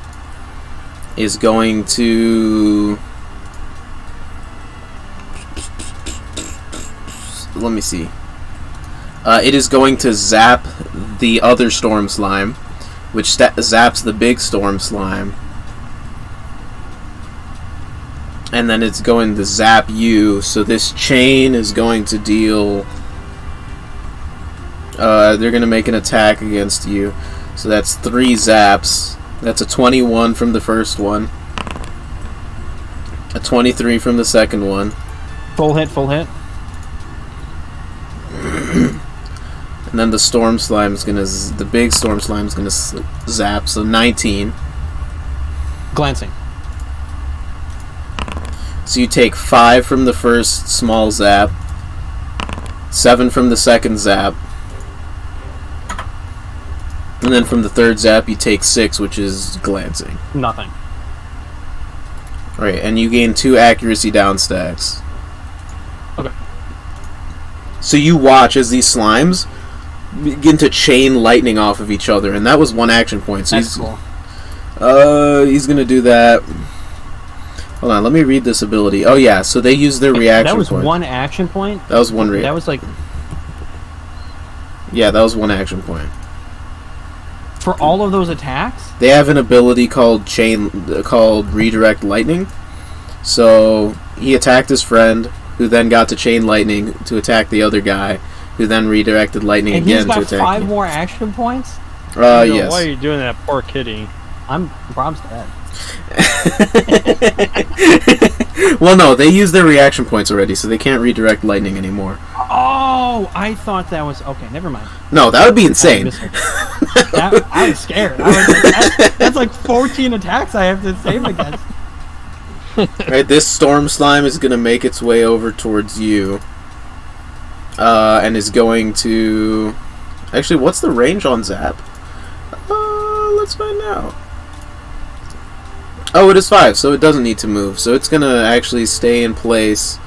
is going to... Let me see. It is going to zap the other Storm Slime, which zaps the big Storm Slime. And then it's going to zap you, so this chain is going to deal... they're going to make an attack against you. So that's 3 zaps. That's a 21 from the first one. A 23 from the second one. Full hit, full hit. And then the Storm Slime is going to... The big Storm Slime is going to zap, so 19. Glancing. So you take 5 from the first small zap. 7 from the second zap. And then from the third zap, you take 6, which is glancing. Nothing. Right, and you gain 2 accuracy down stacks. Okay. So you watch as these slimes begin to chain lightning off of each other, and that was 1 action point. So That's cool. He's gonna do that. Hold on, let me read this ability. Oh yeah, so they use their reaction That was point. 1 action point? That was 1 That was like... Yeah, that was 1 action point. For all of those attacks? They have an ability called Redirect Lightning. So he attacked his friend, who then got to chain lightning to attack the other guy, who then redirected lightning And again to he's attack got 5 me. more action points? Yes. Why are you doing that, poor kitty? Brom's dead. Well, no, they use their reaction points already, so they can't redirect lightning anymore. Oh, I thought that was... Okay, never mind. No, that would be insane. I was scared. That's like 14 attacks I have to save against. Right, this Storm Slime is going to make its way over towards you. And is going to... Actually, what's the range on Zap? Let's find out. Oh, it is 5, so it doesn't need to move. So it's going to actually stay in place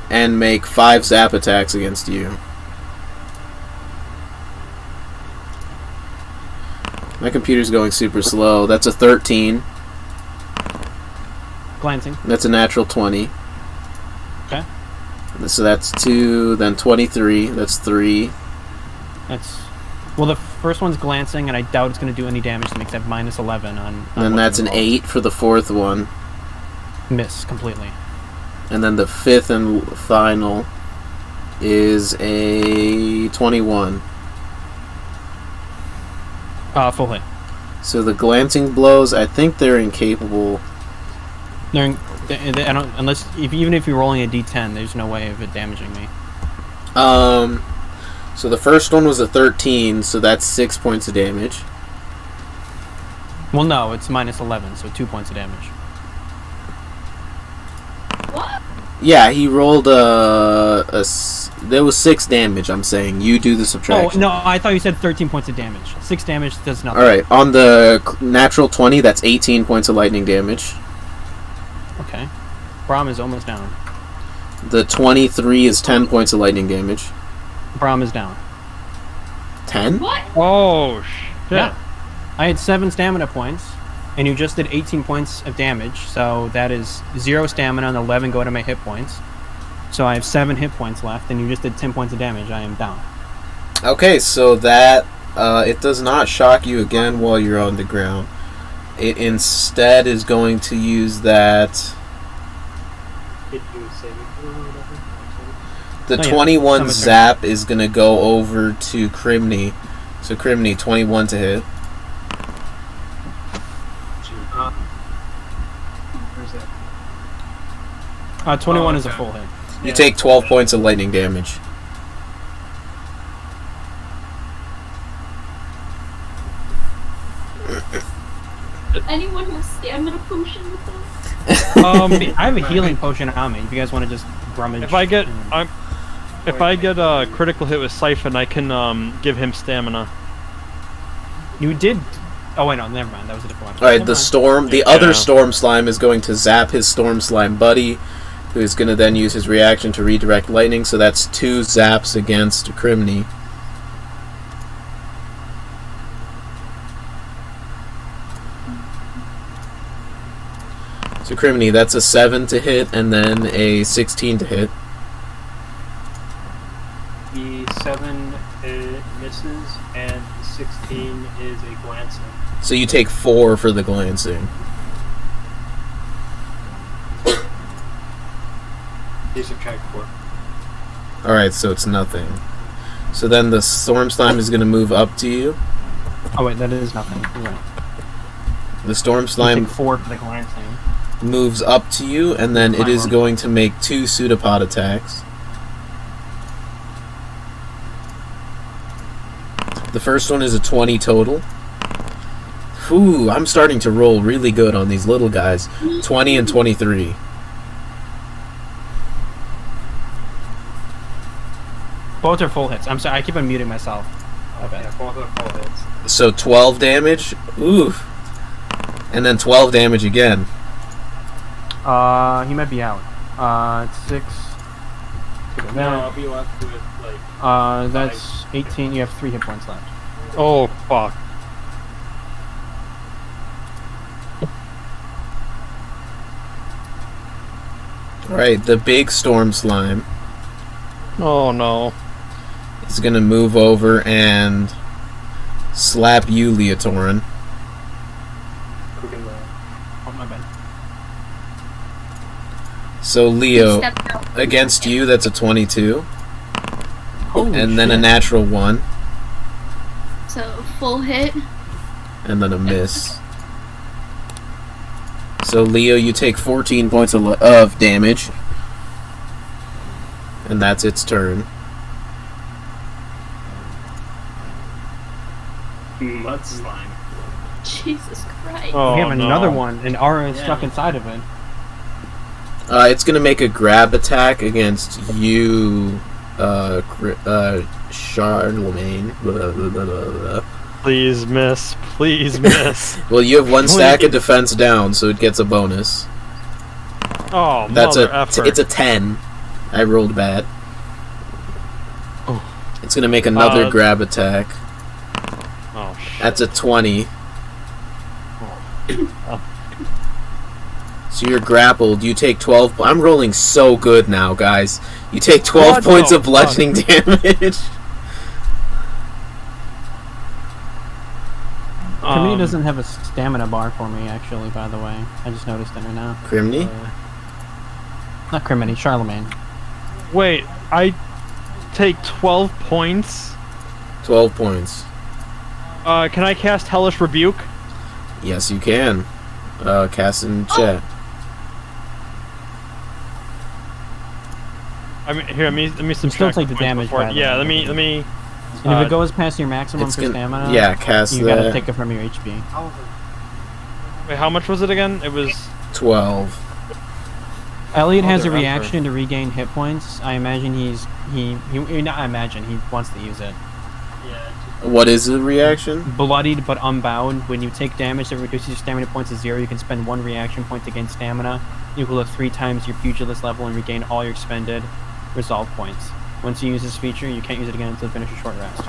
and make 5 Zap attacks against you. My computer's going super slow. That's a 13. Glancing. That's a natural 20. Okay. So that's 2, then 23. That's 3. That's... Well, the first one's glancing, and I doubt it's going to do any damage to make that minus 11 on And then that's an 8 for the fourth one. Miss completely. And then the fifth and final is a 21. Full hit. So the glancing blows, I think they're incapable. I don't, unless even if you're rolling a d10, there's no way of it damaging me. So the first one was a 13, so that's 6 points of damage. Well, no, it's minus 11, so 2 points of damage. What? Yeah, he rolled there was 6 damage, I'm saying. You do the subtraction. Oh, no, I thought you said 13 points of damage. 6 damage does nothing. Alright, on the natural 20, that's 18 points of lightning damage. Okay. Brom is almost down. The 23 is 10 points of lightning damage. Brom is down. 10? What? Oh, shit. Yeah. I had 7 stamina points, and you just did 18 points of damage, so that is 0 stamina and 11 go to my hit points. So I have 7 hit points left, and you just did 10 points of damage. I am down. Okay, so that, it does not shock you again while you're on the ground. It instead is going to use that... The 21 zap is going to go over to Crimeny. So Crimeny, 21 to hit. Where's that? 21 is a full hit. You take 12 points of lightning damage. I have a healing potion on me. If you guys want to just rummage. If I get a critical hit with Siphon, I can give him stamina. You did. Oh wait, no, never mind. That was a different one. All right, the other storm slime is going to zap his storm slime buddy, who is going to then use his reaction to redirect lightning. So that's 2 zaps against Crimeny. So Crimeny, that's a 7 to hit, and then a 16 to hit. The 7 misses, and the 16 is a glancing. So you take 4 for the glancing. You subtract 4. Alright, so it's nothing. So then the storm slime is going to move up to you. Oh wait, that is nothing. You're right. The storm You slime take 4 for the glancing. moves up to you, and then it is going to make 2 pseudopod attacks. The first one is a 20 total. Ooh, I'm starting to roll really good on these little guys. 20 and 23. Both are full hits. I'm sorry, I keep on muting myself. Okay. Yeah, both are full hits. So 12 damage. Oof. And then 12 damage again. He might be out. 6. No, I'll be left with, like... That's 18. You have 3 hit points left. Oh, fuck. Alright, the big storm slime Oh, no. is going to move over and slap you, Leotorin. Oh, my bad. So Leo, Step out. against you, that's a 22. Holy And then a shit. natural 1. So full hit. And then a miss. So Leo, you take 14 points of damage. And that's its turn. Mud slime. Jesus Christ. Oh, We have no. another one, and Aura is stuck inside of it. It's going to make a grab attack against you, Charlemagne. Blah, blah, blah, blah, blah. Please miss. Please miss. Well, you have 1 stack of defense down, so it gets a bonus. Oh, That's mother effer. it's a 10. I rolled bad. Oh. It's gonna make another grab attack. Oh, shit. That's a 20. So you're grappled. You take 12. I'm rolling so good now, guys. You take 12 What points the of bludgeoning damage. Crimeny doesn't have a stamina bar for me, actually, by the way. I just noticed it right now. Crimeny? Not Crimeny, Charlemagne. Wait, I take 12 points? 12 points. Can I cast Hellish Rebuke? Yes, you can. Cast in chat. I mean, here, let me subtract still take the points damage, before- by the Yeah, way. let me. And if it goes past your maximum It's for gonna- stamina, yeah, cast you gotta that. take it from your HP. Wait, how much was it again? It was 12. Elliott has a Mother effer. reaction to regain hit points. I imagine not I imagine, he wants to use it. Yeah, What is the reaction? Bloodied but unbound. When you take damage that reduces your stamina points to 0, you can spend 1 reaction point to gain stamina, equal to 3 times your pugilist level, and regain all your expended resolve points. Once you use this feature, you can't use it again until you finish a short rest.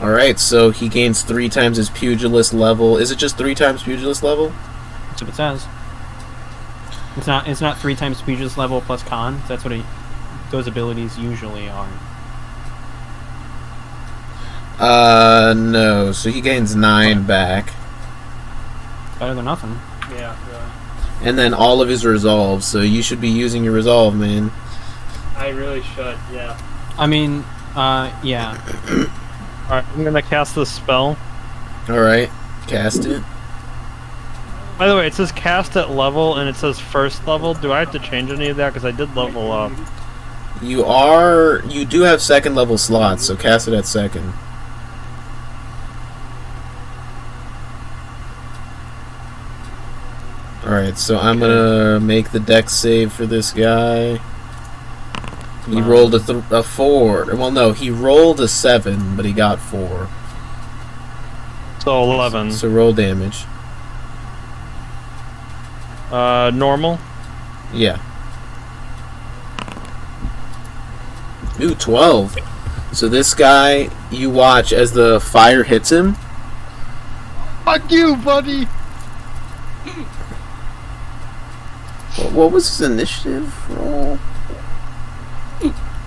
Alright, so he gains 3 times his pugilist level. Is it just 3 times pugilist level? That's what it says. It's not 3 times pugilist level plus con. That's what those abilities usually are. No. So he gains 9 back. Better than nothing. yeah. And then all of his resolves, so you should be using your resolve, man. I really should, yeah. I mean, yeah. Alright, I'm gonna cast this spell. Alright, cast it. By the way, it says cast at level and it says first level. Do I have to change any of that? Because I did level up. You do have 2nd level slots, so cast it at 2nd. Alright, so I'm gonna make the dex save for this guy. He rolled a 4. Well, no, he rolled a 7, but he got 4. So 11. So roll damage. Normal. Yeah. Ooh, 12. So this guy, you watch as the fire hits him. Fuck you, buddy! What was his initiative roll?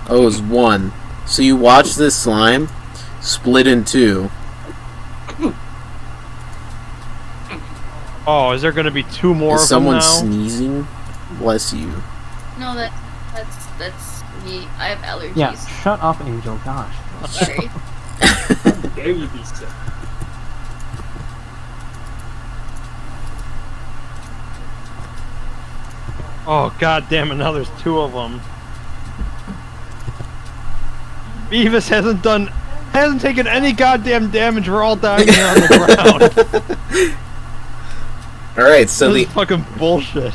Oh, it was 1. So you watch this slime split in 2. Oh, is there going to be 2 more Is of them someone now? sneezing? Bless you. No, that's me. I have allergies. Yeah, shut up, Angel. Gosh. Sorry. How dare you be sick? Oh, god damn it, now there's 2 of them. Beavis hasn't taken any goddamn damage. We're all dying here on the ground. Alright, so This is fucking bullshit.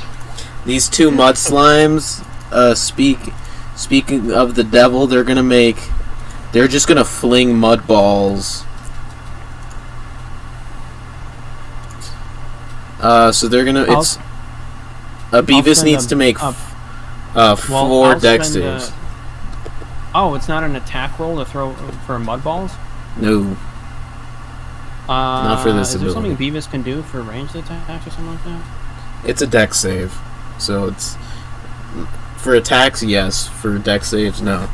these 2 mud slimes, speaking of the devil, they're just gonna fling mud balls. So they're gonna, Beavis needs to make 4 I'll dex spend, saves. Oh, it's not an attack roll to throw for mud balls? No. Not for this Is there ability. something Beavis can do for ranged attacks or something like that? It's a dex save. So it's... For attacks, yes. For dex saves, no.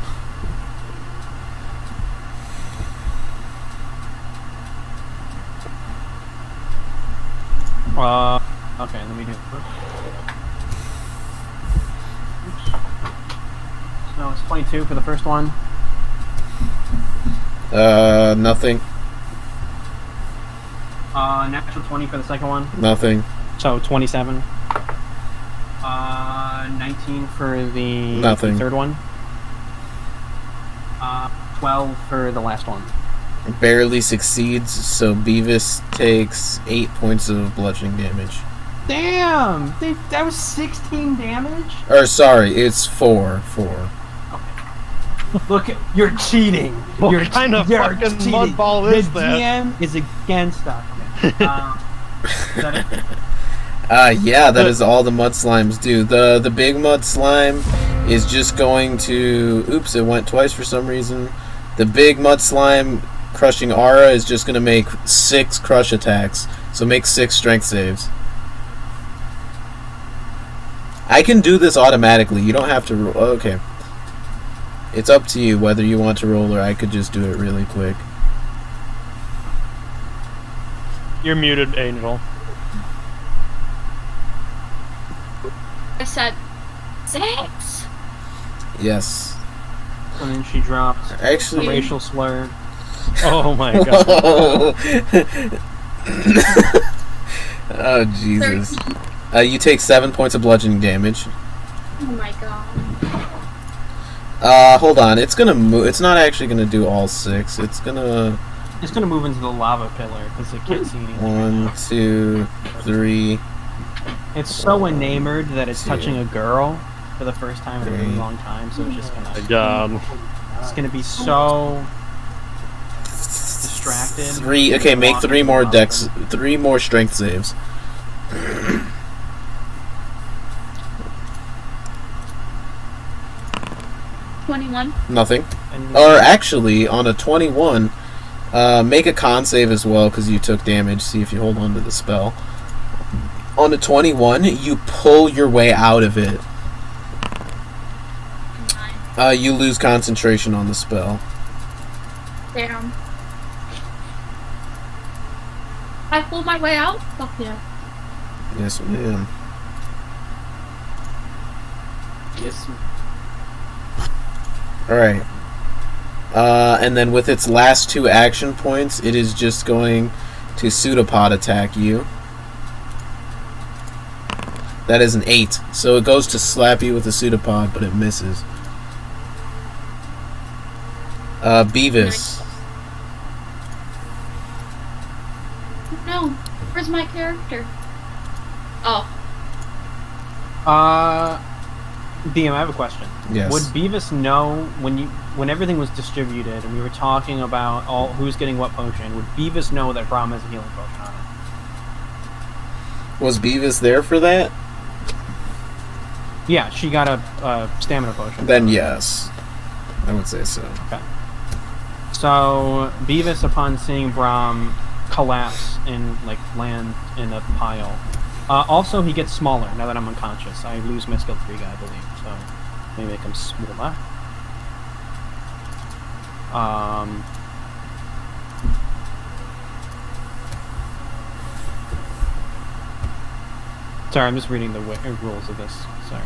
Okay, let me do it. So it's 22 for the first one. Nothing. Natural 20 for the second one. Nothing. So 27. 19 for the Nothing. third one. 12 for the last one. Barely succeeds, so Beavis takes 8 points of bludgeoning damage. Damn! That was 16 damage? Or, sorry, it's 4. Look, you're cheating. What You're kind of you're fucking cheating. mud ball is the that? DM is against us. Is that it? Yeah, that is all the mud slimes do. The big mud slime is just going to... Oops, it went twice for some reason. The big mud slime crushing aura is just going to make 6 crush attacks. So make 6 strength saves. I can do this automatically. You don't have to roll. Okay. It's up to you whether you want to roll or I could just do it really quick. You're muted, Angel. I said 6. Yes. And then she drops a Actually... racial slur. Oh my god. Oh, Jesus. You take 7 points of bludgeoning damage. Oh my god. Hold on. It's gonna move. It's not actually gonna do all 6. It's gonna... It's gonna move into the lava pillar because it can't see anything. 1, 2, 3. It's so enamored that it's 2, touching a girl for the first time in a really 3. long time, so it's just gonna... My god. It's gonna be so... distracted. 3. Okay, make 3 more dex... 3 more strength saves. 21. Nothing. And Or actually, on a 21, make a con save as well because you took damage. See if you hold on to the spell. On a 21, you pull your way out of it. 9. You lose concentration on the spell. Damn. I pulled my way out? Fuck yeah. Yes, ma'am. Yes, ma'am. Alright. And then with its last 2 action points, it is just going to pseudopod attack you. That is an 8. So it goes to slap you with a pseudopod, but it misses. Beavis. No. Where's my character? Oh. DM, I have a question. Yes. Would Beavis know when everything was distributed and we were talking about who's getting what potion? Would Beavis know that Brom has a healing potion on it? Was Beavis there for that? Yeah, she got a stamina potion. Then yes, I would say so. Okay. So Beavis, upon seeing Brom collapse and land in a pile, also he gets smaller now that I'm unconscious. I lose my skill 3 guy, I believe. So maybe make him smaller. Sorry, I'm just reading the rules of this. Sorry.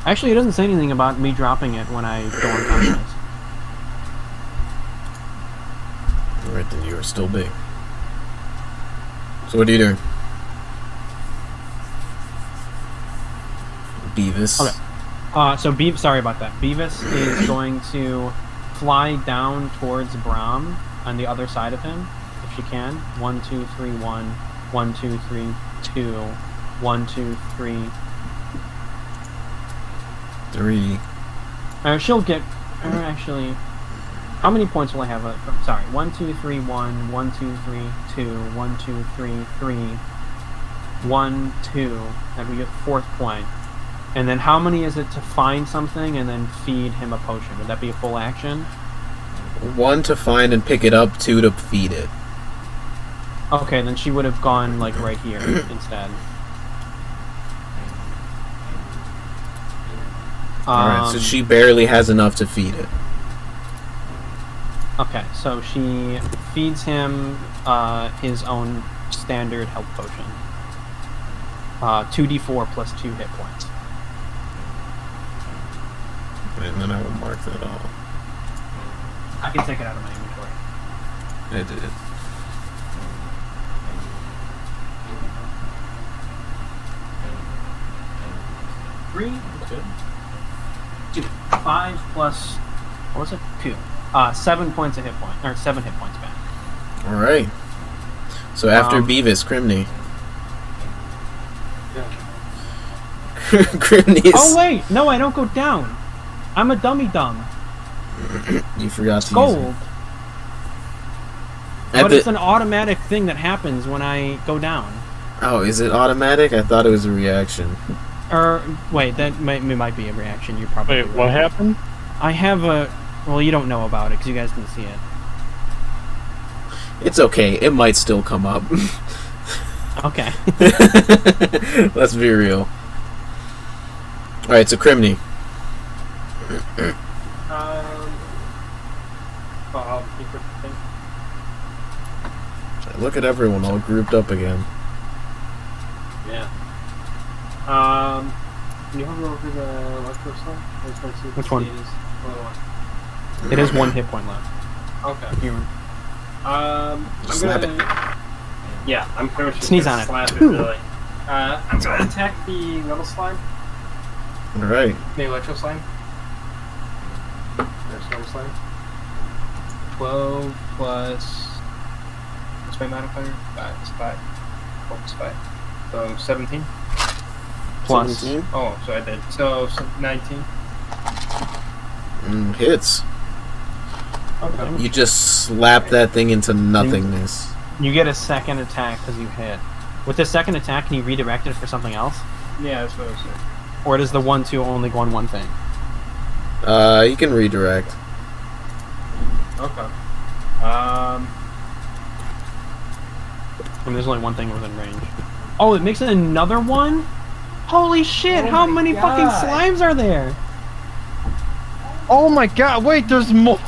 Actually, it doesn't say anything about me dropping it when I go unconscious. Alright, then you are still big. So what are you doing? Beavis. Okay. So sorry about that. Beavis is going to fly down towards Brom on the other side of him, if she can. 1, 2, 3, 1. 1, 2, 3, 2. 1, 2, 3. 3. She'll get. Actually, how many points will I have? Sorry. 1, 2, 3, 1. 1, 2, 3, 2. 1, 2, 3, 3. 1, 2. And we get 4th point. And then how many is it to find something and then feed him a potion? Would that be a full action? 1 to find and pick it up, 2 to feed it. Okay, then she would have gone right here instead. Alright, so she barely has enough to feed it. Okay, so she feeds him his own standard health potion. 2d4 plus 2 hit points. And then I will mark that off. I can take it out of my inventory. I did. Three, that's good. 2. 5 plus, what was it? 2. 7 points of hit point, or 7 hit points back. Alright. So after Beavis, Crimeny. Crimeny is... Oh wait, no, I don't go down. I'm a dummy dumb. You forgot to use Gold. it. But it's an automatic thing that happens when I go down. Oh, is it automatic? I thought it was a reaction. Or wait, that might be a reaction. You're probably Wait, right. what happened? I have a. Well, you don't know about it because you guys didn't see it. It's okay. It might still come up. Okay. Let's be real. Alright, so Crimeny. Look at everyone all grouped up again. Yeah. Can you hover over the electro slide? Which one? It is 1 hit point left. Okay. Here. I'm Slap gonna... Yeah, I'm pretty much just Sneeze gonna on it. slap it, really. I'm gonna attack the metal slime. Alright. The electro slime. There's metal slime. 12 plus... What's my modifier? 5 is 5. 12 is 5. So 17. Plus. 17? Oh, so I did. So 19. Hits. Okay. You just slap that thing into nothingness. You get a second attack because you hit. With the second attack, can you redirect it for something else? Yeah, that's what I was saying. Or does the 1/2 only go on one thing? You can redirect. Okay. And there's only one thing within range. Oh, it makes it another one? Holy shit, Oh how my many God. fucking slimes are there? Oh my god, wait, there's more!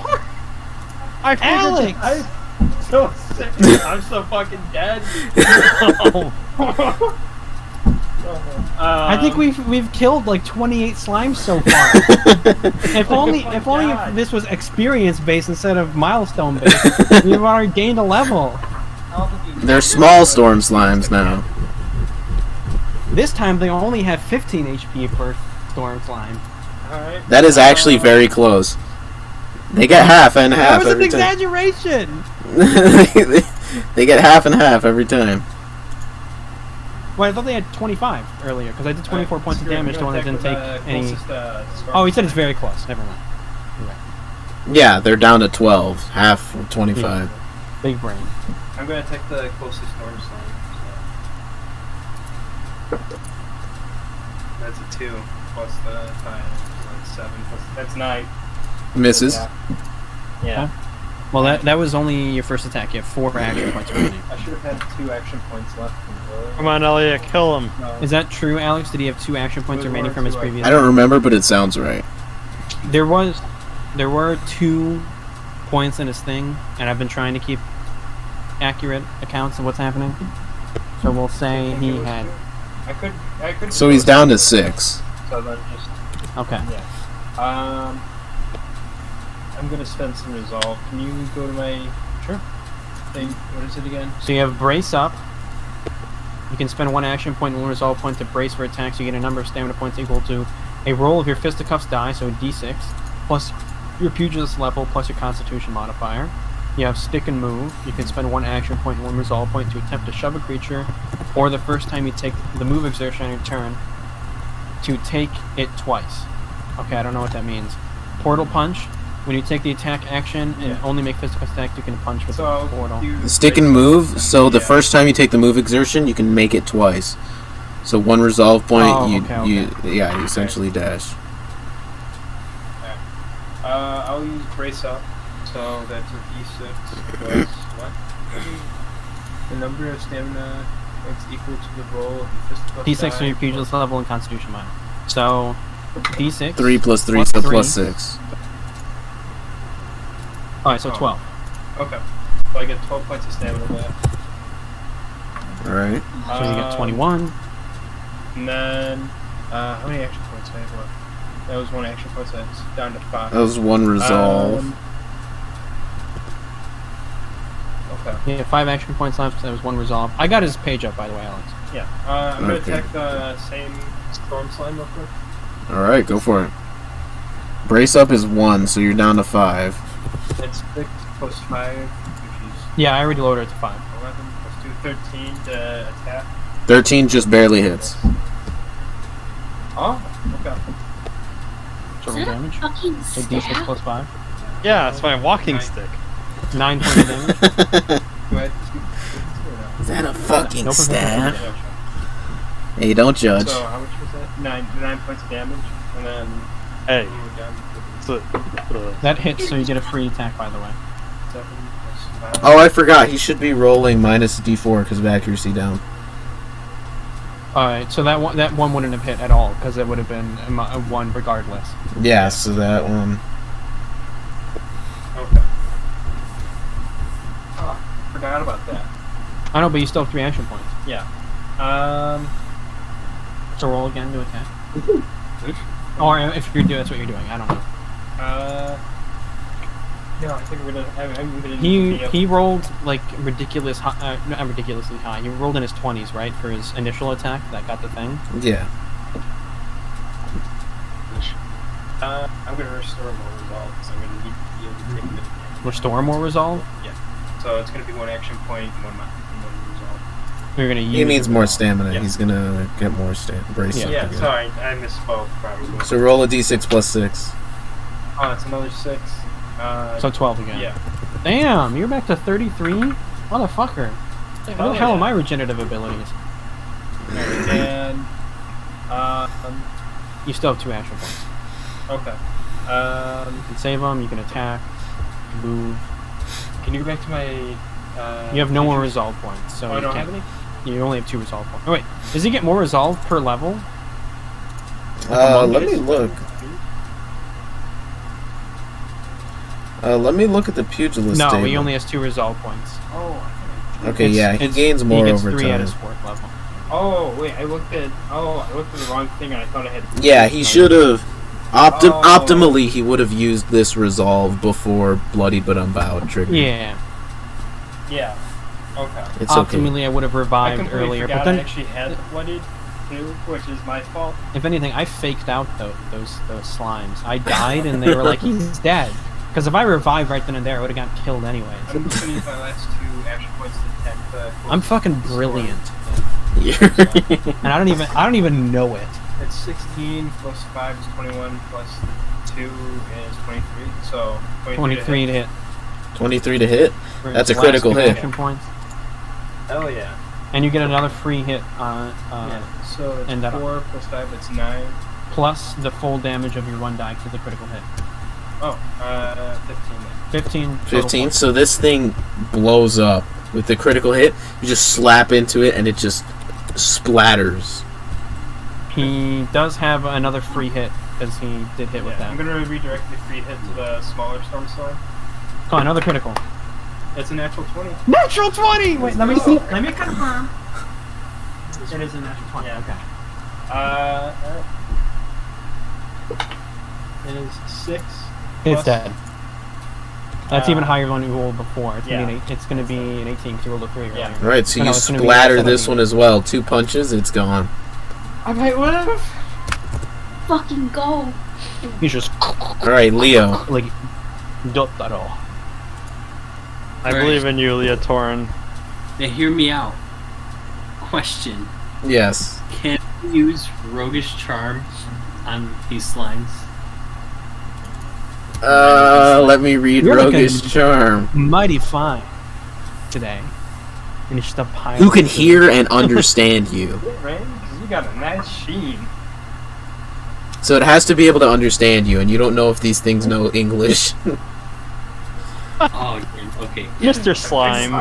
I figured Alex! I'm so sick. I'm so fucking dead. I think we've killed like 28 slimes so far. if only if this was experience based instead of milestone based, we've already gained a level. They're small storm slimes now. This time they only have 15 HP per storm slime. Alright. That is actually very close. They get half and half That was an every time. exaggeration. They get half and half every time. Well, I thought they had 25 earlier, because I did 24 points of damage to one that didn't take any... Closest, Oh, he said it's very close. Never mind. You're right. Yeah, they're down to 12. Half of 25. Big brain. I'm gonna take the closest storm sign. So. That's a 2 plus the 5, that's 7 plus that's 9. Misses. Yeah. Well, that was only your first attack. You have 4 action points remaining. I should have had 2 action points left. Come on, Elliott, kill him. No. Is that true, Alex? Did he have 2 action points remaining from his previous... I don't remember, but it sounds right. There were 2 points in his thing, and I've been trying to keep accurate accounts of what's happening. So we'll say he had... I could. So he's down to 6. So then just. Okay. Yeah. I'm gonna spend some resolve. Can you go to my thing? What is it again? So you have Brace Up. You can spend 1 action point and 1 resolve point to brace for attacks. You get a number of stamina points equal to a roll of your fisticuffs die, so a d6, plus your pugilist level, plus your constitution modifier. You have Stick and Move. You can spend 1 action point and 1 resolve point to attempt to shove a creature, or the first time you take the move exertion on your turn, to take it twice. Okay, I don't know what that means. Portal Punch. When you take the attack action and only make physical attacks, you can punch with the portal. Stick and Move, so the first time you take the move exertion, you can make it twice. So 1 resolve point, you essentially dash. I'll use Brace Up, so that's a d6 plus what? The number of stamina that's equal to the roll of the fisticuffs D6 die. for your pugilist level and constitution minor. So, D6. 3 plus 3, plus so 3. plus 6. Alright, so 12. Okay. So I get 12 points of stamina left. Alright. So you get 21. And then, how many action points do I have left? That was 1 action point, so it's down to 5. That was 1 resolve. Okay. Yeah, 5 action points left, so that was 1 resolve. I got his page up, by the way, Alex. Yeah. I'm gonna Okay. attack the same storm slime real quick. Alright, go for it. Brace Up is 1, so you're down to 5. It's 6 plus 5, which is Yeah, I already lowered it to 5. 11 plus 2, 13 to attack. 13 just barely hits. Oh, okay. So Is roll that a damage. fucking So D6 staff? plus 5. Yeah, it's my walking stick. 9 points of damage. Do I have to do Is that a fucking No staff? Yeah, Hey, don't judge. so how much was that? 9 points of damage, and then Hey, we're down it's That hits, so you get a free attack, by the way. to 7 plus 5. Oh, I forgot. He should be rolling minus D4 because of accuracy down. Alright, so that one wouldn't have hit at all, because it would have been a 1 regardless. Yeah, so that one. Okay. Oh, forgot about that. I know, but you still have 3 action points. Yeah. So roll again to attack. Or if you're doing, that's what you're doing. I don't know. No, I think we're gonna. I'm gonna. He rolled like ridiculous, not ridiculously high. He rolled in his 20s, right, for his initial attack that got the thing. Yeah. I'm gonna restore more resolve because I'm gonna need to be able to take a bit of damage. Restore more resolve. Yeah. So it's gonna be 1 action point and 1 resolve. You're gonna use. He needs more stamina. Yeah. He's gonna get more brace up Yeah. again. Sorry, I misspoke. Probably. So roll a D6 plus 6. Oh, it's another 6. So 12 again. Yeah. Damn, you're back to 33? Motherfucker. What the hell are my regenerative abilities? And You still have 2 action points. okay. You can save them, you can attack, move. Can you go back to my? You have no more resolve points, so Oh, I you don't can't. have any. You only have 2 resolve points. Oh wait, does he get more resolve per level? Let me look. Let me look at the pugilist No, table. he only has 2 resolve points. Oh. Okay, yeah, he gains more he gets over 3 at time. his 4th level. Oh wait, I looked at the wrong thing and I thought I had. Yeah, he should have. Oh. Optimally, he would have used this resolve before Bloodied but Unbowed triggered. Yeah. Yeah. Okay. It's okay. Optimally, I would have I revived completely earlier, forgot but then, I actually had the bloodied too, which is my fault. if anything, I faked out those slimes. I died, and they were like, "He's dead." Because if I revived right then and there, I would have gotten killed anyways. I'm just gonna use my last 2 action points to attack the. I'm fucking brilliant. And I don't even know it. It's 16 plus 5 is 21 plus 2 is 23. So 23 to hit. 23 to hit. For That's a his critical last two hit. action points. Hell yeah. And you get another free hit Yeah. So it's and that- 4 plus 5, it's 9. plus the full damage of your 1 die to the critical hit. Oh, 15 then. 15. total 15. points. So this thing blows up with the critical hit. You just slap into it and it just splatters. He does have another free hit because he did hit with I'm that. gonna redirect the free hit to the smaller storm slime. Oh, another critical. That's a natural 20. Natural 20! Wait, let me see. Let me confirm. It is a natural 20. Yeah. Okay. It is 6. It's plus- dead. That's even Uh, higher than you rolled before. It's yeah. gonna be an 18 because you rolled a 3 earlier. Yeah. Right, so No, you it's gonna be splatter 17. this one as well. 2 punches, it's gone. Okay, whatever. Fucking go. He's just Alright, Leo. like Dotaro. I believe in you, Leotorin. Now hear me out. Question. Yes. Can we use Roguish Charm on these slimes? Let me read You're Roguish looking- Charm. Mighty fine today. And it's just a pile. Who can hear and understand you? Right? 'Cause you got a nice sheen. So it has to be able to understand you, and you don't know if these things know English. Oh, okay. Mr. Slime.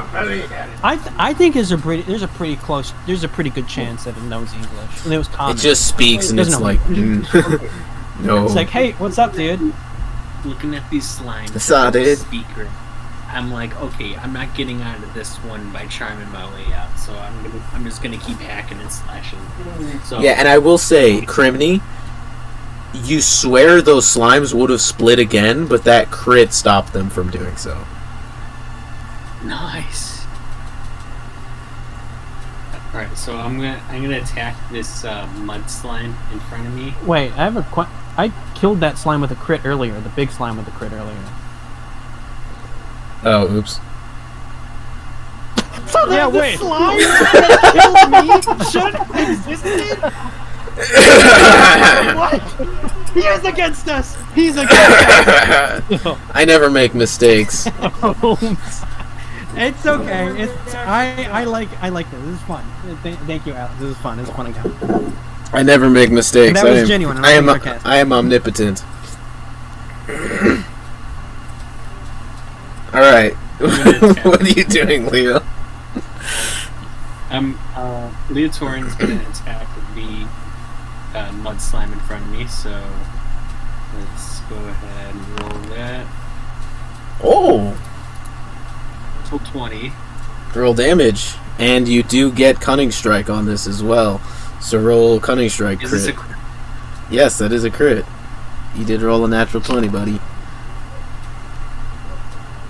I think there's a pretty good chance that it knows English. It knows common. It just speaks, and Doesn't it's know like, no. It's like, hey, what's up, dude? Looking at these slimes, What's up, dude? speaker. I'm like, okay, I'm not getting out of this one by charming my way out, so I'm just gonna keep hacking and slashing. So Yeah, and I will say, Crimeny, you swear those slimes would have split again, but that crit stopped them from doing so. nice. All right, so I'm gonna attack this mud slime in front of me. Wait, I have a I killed that slime with a crit earlier. The big slime with a crit earlier. Oh, oops. So Yeah, wait. slime that killed me shouldn't have existed. What? He is against us. He's against us. I never make mistakes. It's okay. It's I like this. This is fun. Thank you, Alex. This is fun. It's a fun account. I never make mistakes. That was genuine. I am sarcastic. I am omnipotent. All right. What are you doing, Leo? Leotorin's gonna attack the mud slime in front of me, so let's go ahead and roll that. Oh, Total 20. roll damage, and you do get Cunning Strike on this as well. So roll Cunning Strike Is crit. this a crit? Yes, that is a crit. You did roll a natural 20, buddy.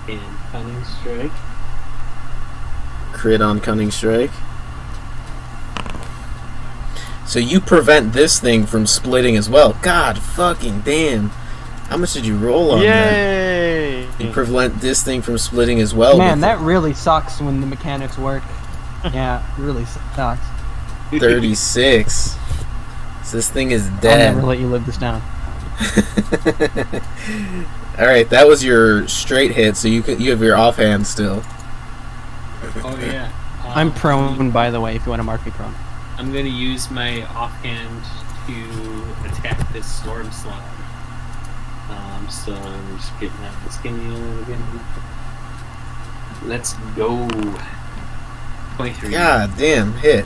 And cunning strike. Crit on Cunning Strike. So you prevent this thing from splitting as well. God fucking damn. How much did you roll on that? Yay! You prevent this thing from splitting as well. Man, with that really sucks when the mechanics work. Yeah, it really sucks. 36. So this thing is I'll dead. never let you live this down. Alright, that was your straight hit, so you have your offhand still. Oh yeah. I'm prone, by the way, if you want to mark me prone. I'm gonna use my offhand to attack this storm slime. So I'm just getting out the skinny again. Let's go. 23. God damn, hit.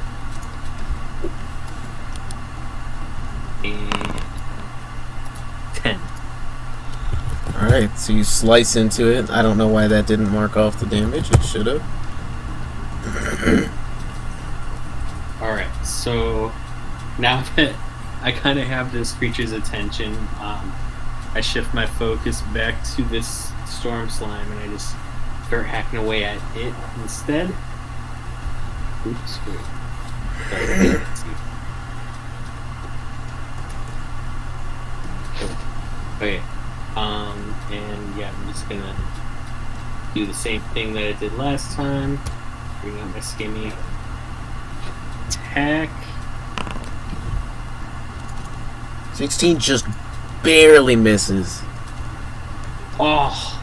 And 10. Alright, so you slice into it. I don't know why that didn't mark off the damage. It should have. Alright, so now that I kind of have this creature's attention, I shift my focus back to this storm slime and I just start hacking away at it instead. Oops, wait. Sorry, let's see. Okay, and yeah, I'm just gonna do the same thing that I did last time. Bring out my skimmy. attack. 16 just barely misses. Oh.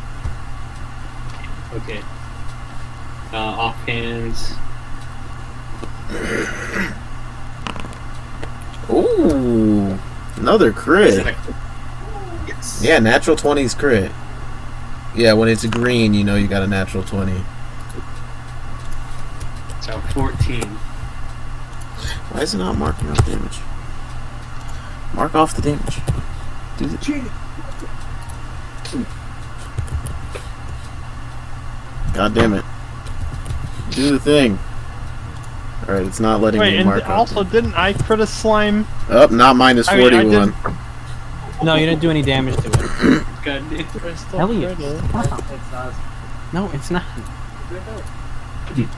Okay. Offhands. Ooh, another crit. Yes. Yeah, natural 20's crit. Yeah, when it's green, you know you got a natural 20. So 14. Why is it not marking off damage? Mark off the damage. Do the cheating. God damn it. Do the thing. Alright, it's not letting me mark and off. also, didn't I crit a slime? Oh, not minus 41. No, you didn't do any damage to it. God damn. Elliott, It's not. no, it's not.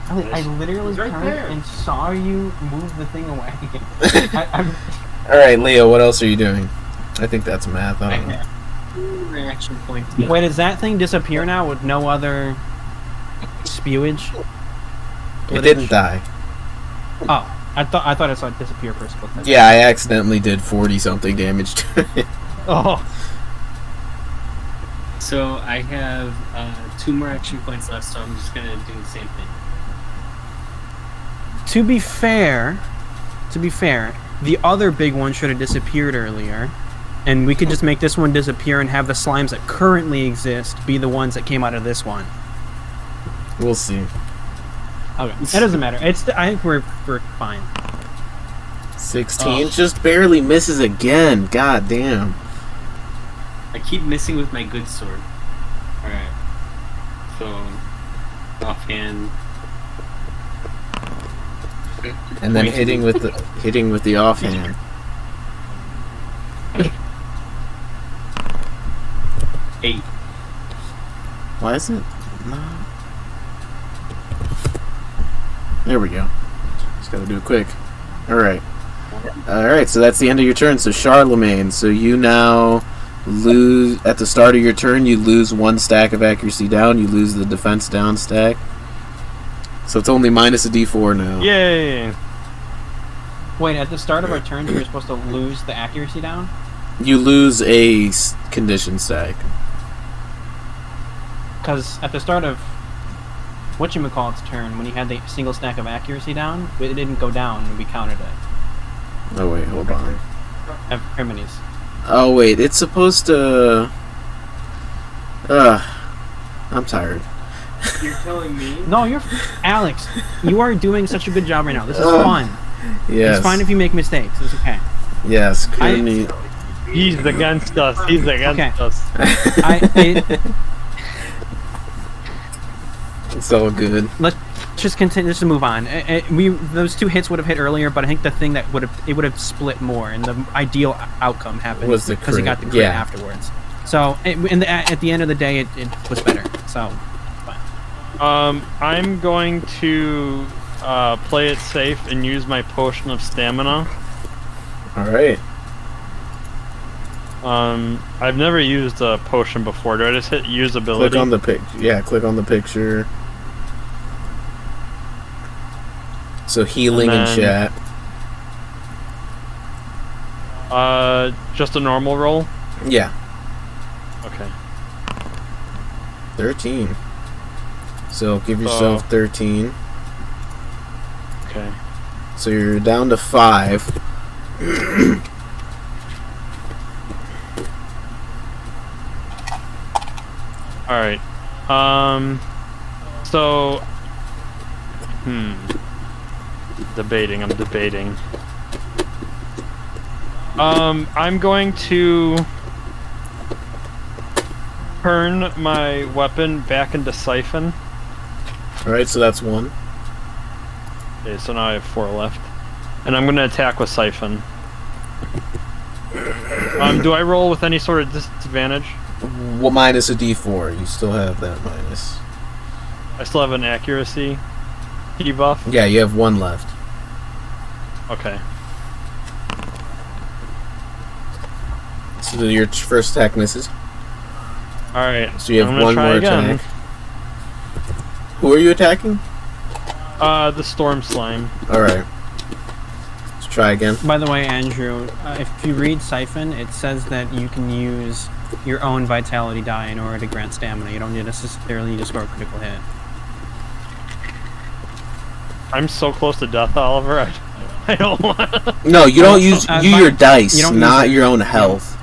Elliott, I literally It's right turned there. and saw you move the thing away. Alright, Leo, what else are you doing? I think that's math. I don't know. Reaction point. Wait, does that thing disappear now with no other spewage? It didn't die. Oh, I thought I saw it disappear for a split second. Yeah, I accidentally did 40-something damage to it. Oh. So I have 2 more action points left, so I'm just gonna do the same thing. To be fair, the other big one should have disappeared earlier, and we could just make this one disappear and have the slimes that currently exist be the ones that came out of this one. We'll see. Okay, that doesn't matter. I think we're fine. 16 just barely misses again. God damn. I keep missing with my good sword. Alright. So, offhand. And then hitting with the offhand. Eight. Why is it not? There we go. Just gotta do it quick. Alright. Alright, so that's the end of your turn. So Charlemagne, so you now lose at the start of your turn, you lose 1 stack of accuracy down, you lose the defense down stack. So it's only minus a d4 now. Yay! Wait, at the start of our turn, we were supposed to lose the accuracy down? You lose a condition stack. Because at the start of whatchamacallit's turn, when he had the single stack of accuracy down, it didn't go down and we counted it. Oh wait, hold on. At Crimeny's. Oh wait, it's supposed to... I'm tired. You're telling me? No, you're... Alex, you are doing such a good job right now. This is fun. Yes. It's fine if you make mistakes. It's okay. Yes, Crimeny. He's against us. He's against us. It's all good. Let's just continue. Just to move on. Those 2 hits would have hit earlier, but I think the thing that would have split more, and the ideal outcome happened Was the because he got the crit afterwards. So at the end of the day, it was better. So fine. I'm going to play it safe and use my potion of stamina. Alright. I've never used a potion before. Do I just hit use ability? Click on the click on the picture. So healing in chat. Just a normal roll? Yeah. Okay. 13. So give yourself 13. Okay. So you're down to 5. Alright. So... I'm debating. I'm going to turn my weapon back into Siphon. Alright, so that's 1. Okay, so now I have 4 left. And I'm going to attack with Siphon. Do I roll with any sort of disadvantage? Well, minus a d4. You still have that minus. I still have an accuracy debuff? Yeah, you have 1 left. Okay. So your first attack misses. Alright. So you have 1 more attack. Who are you attacking? The Storm Slime. Alright. Try again. By the way, Andrew, if you read Siphon, it says that you can use your own vitality die in order to grant stamina. You don't necessarily need to score a critical hit. I'm so close to death, Oliver. I don't want. No, you don't use your dice, you don't not use your own health.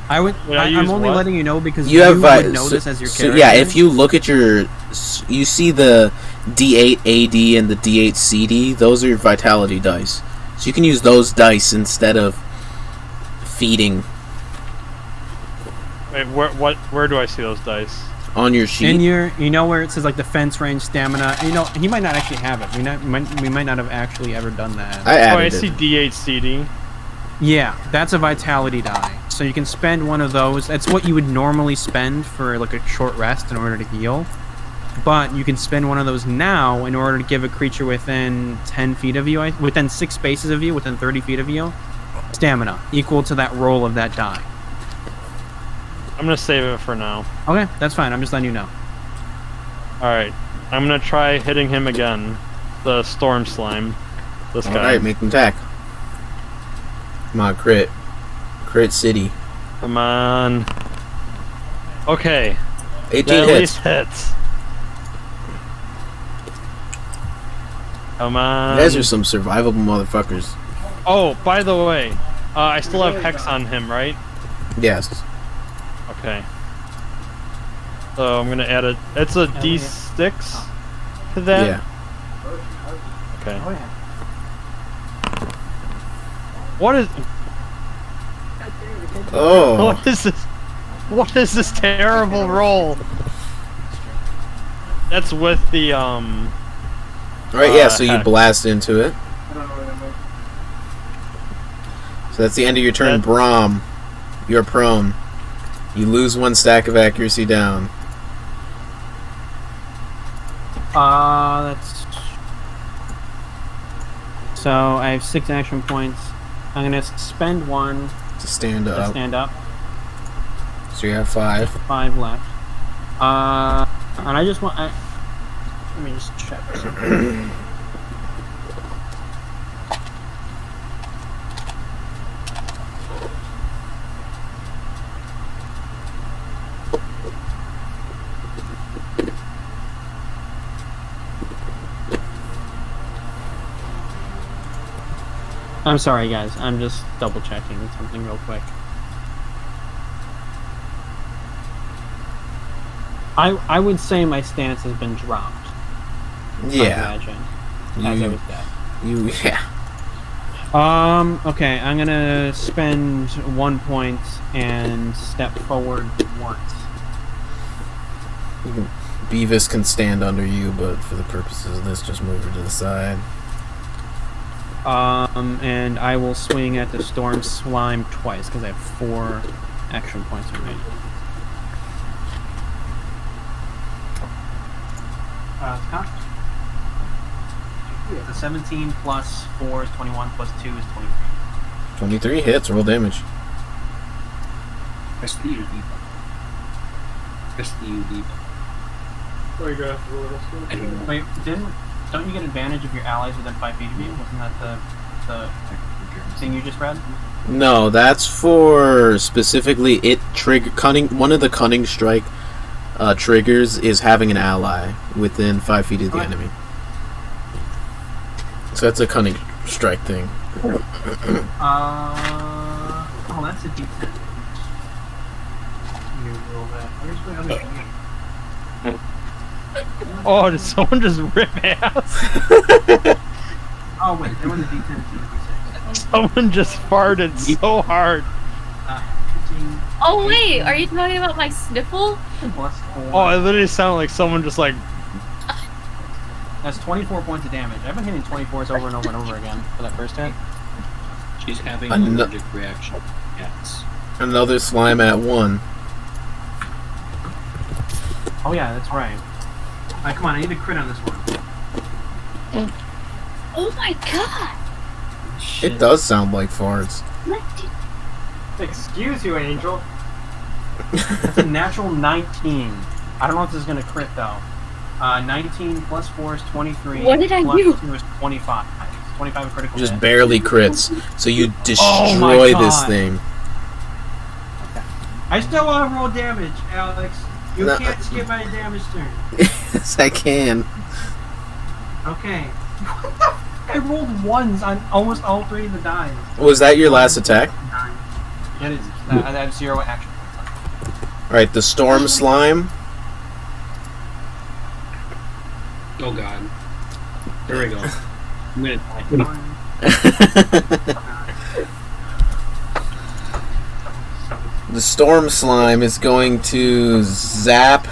I would. I'm only letting you know because you have would know this as your character. Yeah, if you look at your, you see the D8 AD and the D8 CD. Those are your vitality dice, so you can use those dice instead of feeding. Wait, where do I see those dice? On your sheet. In your, you know where it says like defense range, stamina. You know, he might not actually have it. We might not have actually ever done that. I see D8 CD. Yeah, that's a vitality die. So you can spend one of those. That's what you would normally spend for like a short rest in order to heal. But you can spend one of those now in order to give a creature within 10 feet of you, within 6 spaces of you, within 30 feet of you, stamina equal to that roll of that die. I'm gonna save it for now. Okay, that's fine. I'm just letting you know. Alright. I'm gonna try hitting him again. The Storm Slime. This guy. Alright, make him attack. Come on, crit. Crit City. Come on. Okay. 18 that hits. At least hits. Come on. You guys are some survivable motherfuckers. Oh, by the way, I still have Hex on him, right? Yes. Okay. So I'm gonna add a. It's a D6 to that. Yeah. Okay. What is? Oh. What is this? What is this terrible roll? That's with the Right. Yeah. So you hex. blast into it. So that's the end of your turn, Brom. You're prone. You lose 1 stack of accuracy down. That's... So, I have 6 action points. I'm gonna spend 1 To stand up. to stand up. So you have 5. 5 left. And I just want... let me just check. I'm sorry, guys. I'm just double checking something real quick. I would say my stance has been dropped. Yeah. I imagine. As I was dead. Yeah. Okay, I'm gonna spend 1 point and step forward once. Beavis can stand under you, but for the purposes of this, just move her to the side. And I will swing at the Storm Slime twice, because I have 4 action points remaining. Scott? The 17 plus 4 is 21, plus 2 is 23. 23 hits, roll damage. Press the U deep. Press the U deep. Oh, you got a little I don't know. Wait, don't you get advantage if your allies within 5 feet of you? Wasn't that the thing you just read? No, that's for specifically it trigger cunning. One of the cunning strike triggers is having an ally within 5 feet of the enemy. So that's a cunning strike thing. Oh, that's a D10. You roll that. Where's my other D10? Oh, did someone just rip ass? Oh wait, there was a D10 D6. Someone just farted so hard. 15 Oh wait, are you talking about my sniffle? plus 4. Oh, it literally sounded like someone just like. That's 24 points of damage. I've been hitting 24s over and over and over again for that first hit. She's having an allergic reaction. Yes. Another slime at 1. Oh yeah, that's right. Alright, come on, I need a crit on this one. Oh my god! It does sound like farts. What did... Excuse you, Angel. That's a natural 19. I don't know if this is gonna crit though. 19 plus 4 is 23. What did I plus do? 2 is 25. 25 critical Just hit. barely crits. So you Oh destroy my this God. thing. I still want to roll damage, Alex. You No. can't skip my damage turn. Yes, I can. Okay. What the f- I rolled ones on almost all 3 of the dice. Was that your last attack? That is. I have 0 action points. Alright, the Storm Slime. Oh god. There we go. I'm gonna die. The Storm Slime is going to zap.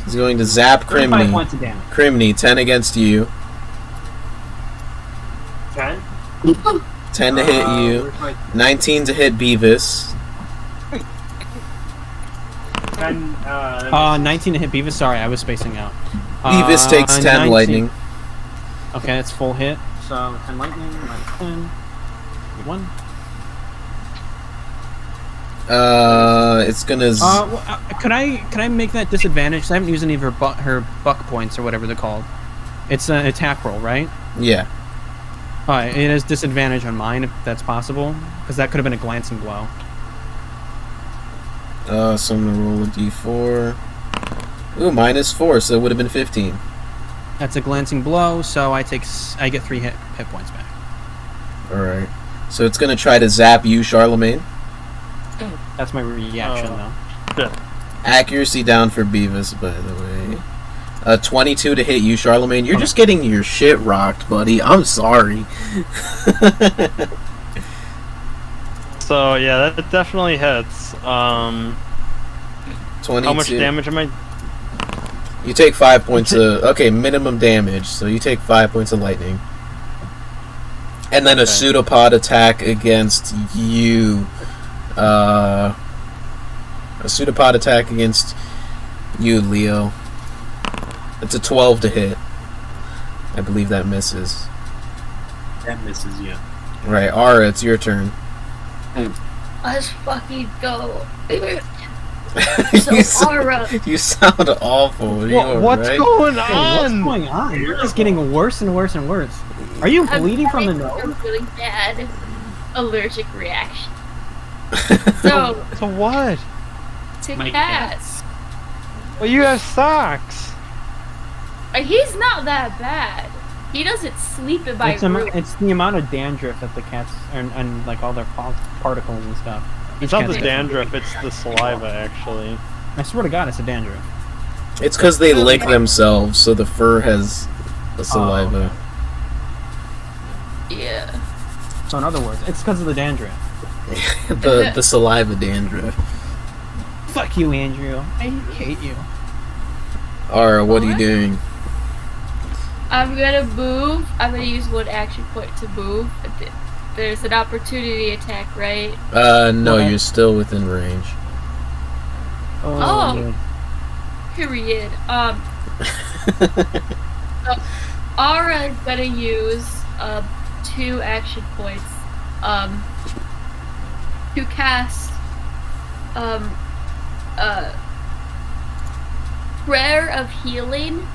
He's going to zap 35 Crimeny. points of damage. Crimeny, 10 against you. 10? 10 to hit you. Where's my 19 to hit Beavis. 10? 19 to hit Beavis. Sorry, I was spacing out. Beavis takes 10 19. lightning. Okay, that's full hit. So 10 lightning minus 10. 1. It's gonna. Can I make that disadvantage? 'Cause I haven't used any of her buck points or whatever they're called. It's an attack roll, right? Yeah. Alright, it has disadvantage on mine if that's possible, because that could have been a glancing blow. So I'm gonna roll a d4. Ooh, -4, so it would have been 15. That's a glancing blow, so I get 3 hit points back. Alright. So it's gonna try to zap you, Charlemagne. That's my reaction, though. Accuracy down for Beavis, by the way. 22 to hit you, Charlemagne. You're just getting your shit rocked, buddy. I'm sorry. So yeah, that definitely hits. 22. How much damage am I? You take 5 points of... Okay, minimum damage. So you take 5 points of lightning. And then a pseudopod attack against you. A pseudopod attack against you, Leo. It's a 12 to hit. I believe that misses. That misses, yeah. Right, Ara, it's your turn. Let's fucking go. you, So, Aura. you sound awful. Are you What's alright? going What's on? going on? You're just getting worse and worse and worse. Are you bleeding from the having nose? a really bad allergic reaction. So, To what? to My cats. Well, you have socks. He's not that bad. He doesn't sleep in my It's, room. it's the amount of dandruff that the cats and like all their particles and stuff. It's not Cat's the dandruff, it's the saliva, actually. I swear to God, it's a dandruff. It's because they lick themselves, so the fur has the saliva. Yeah. So in other words, it's because of the dandruff. the saliva dandruff. Fuck you, Andrew. I hate you. Ara, what are you doing? I'm gonna move. I'm gonna use 1 action point to move. There's an opportunity attack, right? No, What? you're still within range. Oh. Period. So Aura is gonna use 2 action points to cast Prayer of Healing.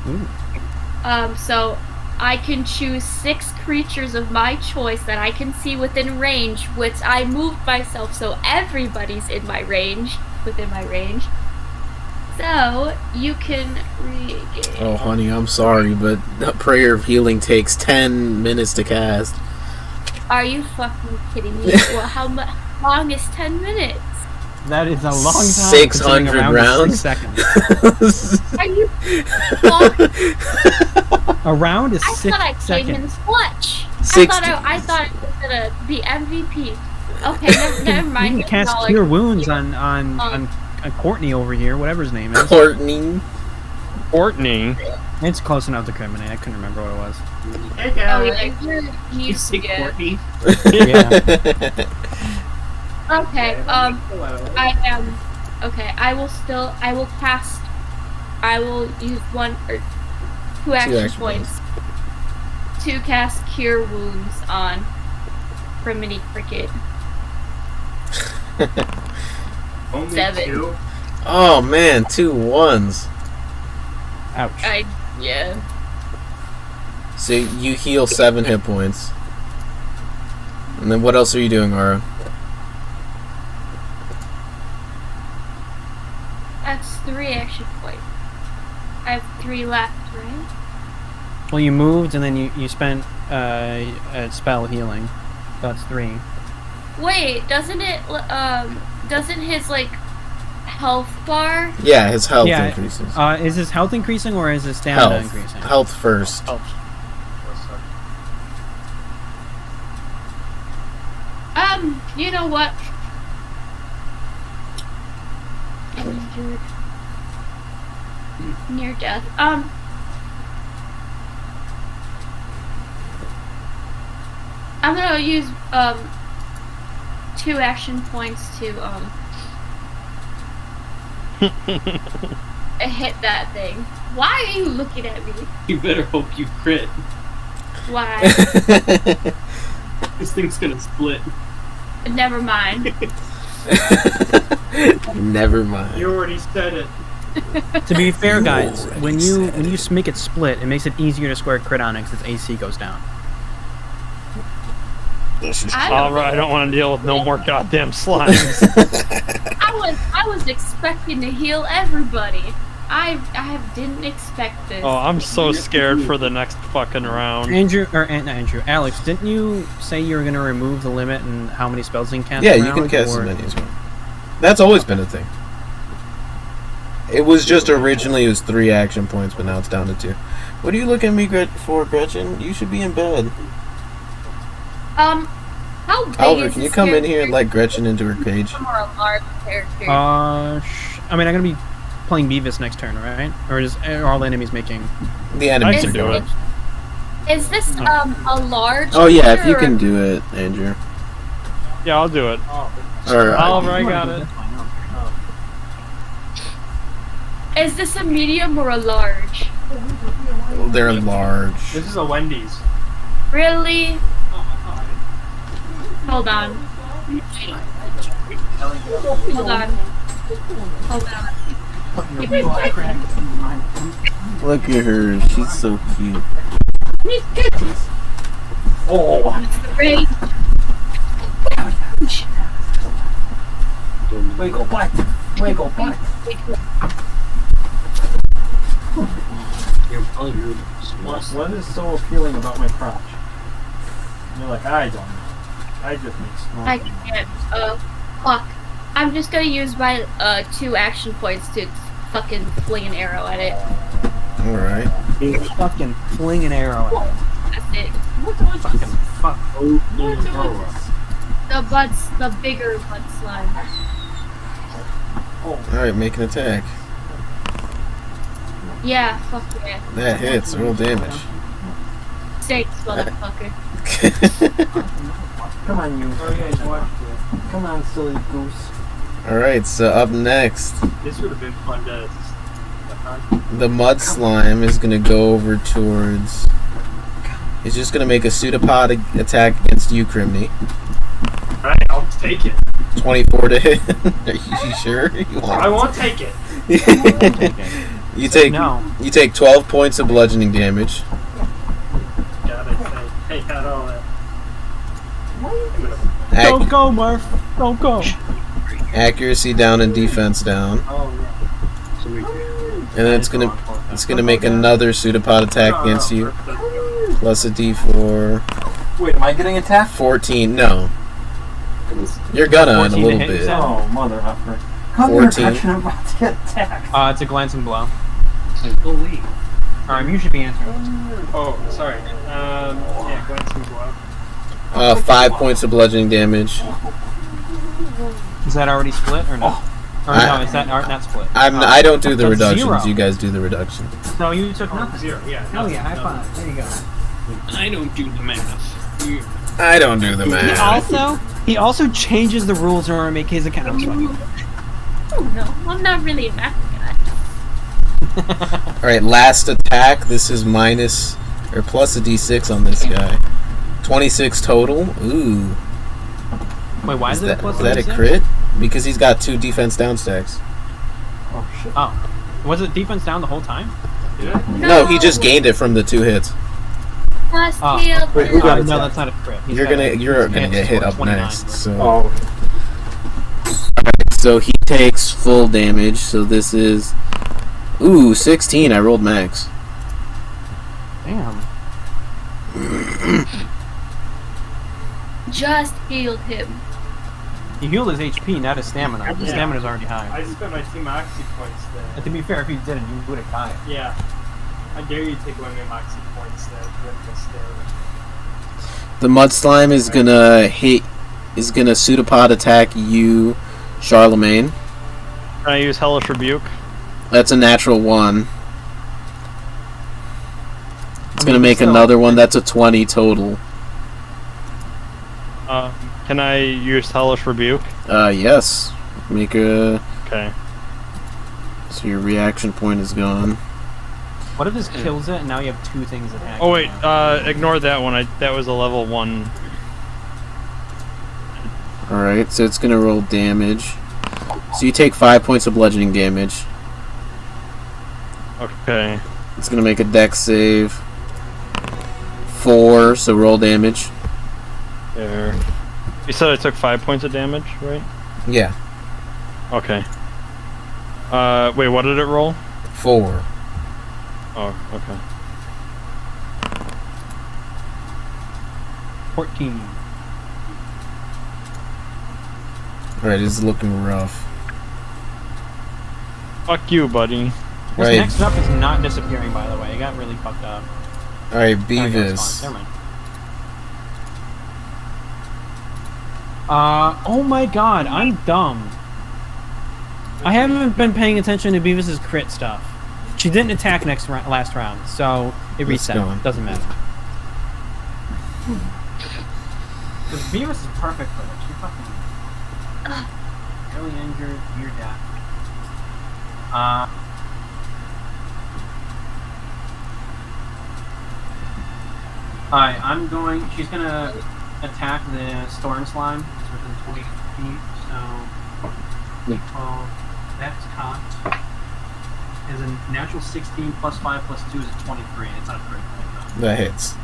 Ooh. So I can choose 6 creatures of my choice that I can see within range, which I moved myself so everybody's in my range, within my range. So you can regain. Oh, honey, I'm sorry, but that Prayer of Healing takes 10 minutes to cast. Are you fucking kidding me? Well, how long is 10 minutes? That is a long time. 600 considering a round is 6 rounds. Are you fucking... A round is I 6 thought I came in seconds. clutch. 60. I thought I was gonna be MVP. Okay, never mind. You can cast Y'all are Cure Wounds confused. on Courtney over here, whatever his name is. Courtney. Courtney. It's close enough to Crimeny. I couldn't remember what it was. Hey Oh guys. yeah, you're You used to say it. Courtney? Yeah. Okay, Hello. I will use 1 or 2 action action points to cast Cure Wounds on Crimeny Cricket. Only 7. 2? Oh man, 2 1s. Ouch. I Yeah. So you heal 7 hit points. And then what else are you doing, Aura? That's 3 action points. I have 3 left, right? Well, you moved and then you spent a spell healing. That's 3. Wait, doesn't his like health bar? Yeah, his health increases. Is his health increasing or is his stamina increasing? Health first. You know what? Injured. Near death. I'm gonna use 2 action points to hit that thing. Why are you looking at me? You better hope you crit. Why? This thing's gonna split. Never mind. Never mind. You already said it. To be fair, guys, when you make it split, it makes it easier to square crit on it because its AC goes down. Alright, I don't want to deal with no more goddamn slimes. I was expecting to heal everybody. I didn't expect this. Oh, I'm so scared for the next fucking round. Alex, didn't you say you were going to remove the limit and how many spells you can cast? Yeah, you can cast as many as you want. That's always been a thing. It was just originally it was 3 action points, but now it's down to 2. What are you looking at me for, Gretchen? You should be in bed. How big Oliver, is can you this come in character? here and let Gretchen into her cage? Or a large character? I mean, I'm going to be playing Beavis next turn, right? Or are all enemies making... The enemies I are can do doing it. Is this a large? Oh yeah, if character you or- can do it, Andrew. Yeah, I'll do it. Or, Oliver, I got it. Is this a medium or a large? they're large. This is a Wendy's. Really? Hold on. Hold on. Hold on. Give me a second. Look at her, she's so cute. Oh! It's the rage. Wiggle butt! Wiggle butt! What is so appealing about my crotch? You're like, I don't know. I just make small. I can't. Fuck. I'm just gonna use my 2 action points to fucking fling an arrow at it. Alright. Fucking fling an arrow at it. That's it. Fucking fuck. The bigger bud slime. Alright, make an attack. Yeah, fuck yeah. That hits, roll damage. Thanks, motherfucker. Come on, you. Oh yeah, you watched it. Come on, silly goose. Alright, so up next, This would have been fun to... the mud slime is gonna go over towards... He's just gonna make a pseudopod attack against you, Crimeny. Alright, I'll take it. 24 to hit. Are you sure? You I won't take it. You take No. you take 12 points of bludgeoning damage. God, I had all that. Don't go, Murph. Don't go. Accuracy down and defense down, Oh yeah. and then it's gonna make another pseudopod attack against you, plus a D4. Wait, am I getting attacked? 14. No, you're gonna in a 14 to little hit, you bit. said? Oh, mother effer. Come 14. here, Gretchen, I'm about to get attacked. It's a glancing blow. Holy. You should be answering. Oh, sorry. Yeah, glancing blow. 5 points of bludgeoning damage. Is that already split or no? Or no, is that not split? I don't do the That's reductions. 0. You guys do the reduction. No, you took nothing. 0, yeah. Hell yeah, high five. There you go. I don't do the math. I don't do the math. He also changes the rules in order to make his accounts funny. Oh no, I'm not really a math guy. Alright, last attack. This is minus or plus a D6 on this guy. 26 total. Ooh. Wait, why is it a plus Is that a 6? crit? Because he's got 2 defense down stacks. Oh, shit. Oh. Was it defense down the whole time? Did I? No, he just gained it from the 2 hits. Just Oh, healed wait, him. who got no, attacked? that's not a crit. He's You're got gonna a get hit score, up 29. next. So. Oh, So he takes full damage. So this is 16. I rolled max. Damn. Just healed him. He healed his HP, not his stamina. His Yeah. stamina's already high. I spent my 2 Moxie points there. And to be fair, if you didn't, you would have died. Yeah. I dare you to take away my Moxie points there with this there. The mud slime is gonna hit. Is gonna pseudopod attack you, Charlemagne. Can I use Hellish Rebuke? That's a natural 1. It's gonna mean, make still- another one. That's a 20 total. Can I use Hellish Rebuke? Yes. Make a. Okay. So your reaction point is gone. What if this kills it and now you have 2 things attacking? Oh wait, you? ignore that one. That was a level 1. Alright, so it's gonna roll damage. So you take 5 points of bludgeoning damage. Okay. It's gonna make a dex save. 4, so roll damage. There. You said I took 5 points of damage, right? Yeah. Okay. Wait, what did it roll? 4. Oh, okay. 14. Alright, this is looking rough. Fuck you, buddy. This Right. next up is not disappearing, by the way. It got really fucked up. Alright, Okay, it's Beavis. gone. Never mind. Oh my god, I'm dumb. I haven't been paying attention to Beavis' crit stuff. She didn't attack last round, so it It's reset. gone. Doesn't matter. Because Beavis is perfect for it. She fucking really injured, near death. Alright, she's gonna attack the storm slime. It's within 20 feet, so 12. That's cocked. Is a natural 16 plus 5 plus 2 is a 23. It's not a critical though. That hits.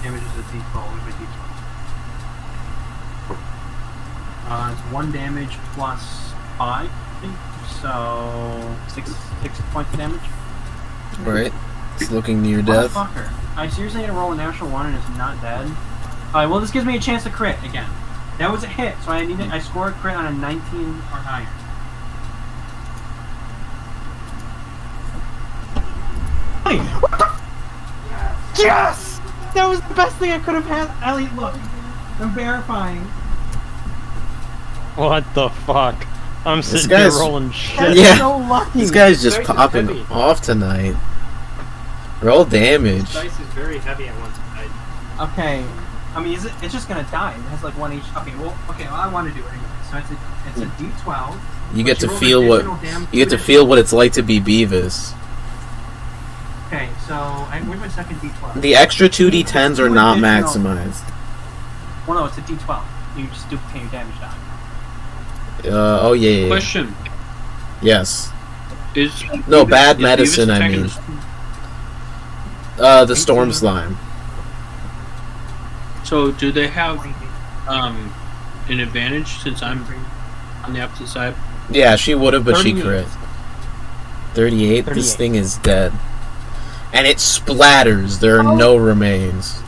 Damage is a d12. Where's my d12? It's 1 damage plus 5, I think. So 6 points of damage. Alright. It's looking near death. Motherfucker. I seriously had to roll a natural 1 and it's not dead. Alright, well this gives me a chance to crit again. That was a hit, so I score a crit on a 19 or higher. Hey! Yes! That was the best thing I could have had. Elliott, look. I'm verifying. What the fuck? I'm This sitting here guy's- rolling shit. That's Yeah. so lucky. This guy's just Dice is popping heavy. off tonight. Roll damage. Dice is very heavy at one side. Okay. I mean, it's just gonna die. It has like 1 HP. Well, I want to do it anyway. So it's a D12. You get but to roll feel what additional damage you get to feel what it's like to be Beavis. Okay, so where's my second D12? The extra 2d10s are not maximized. Well, no, it's a D12. You just duplicate your damage die. Oh yeah. Question: Yes. Is No, Beavis- bad is medicine, Beavis I attacking mean. The storm slime. So do they have an advantage since I'm on the opposite side? Yeah, she would have, but she 38. crit. 38? This 38. thing is dead. And it splatters. There are no remains.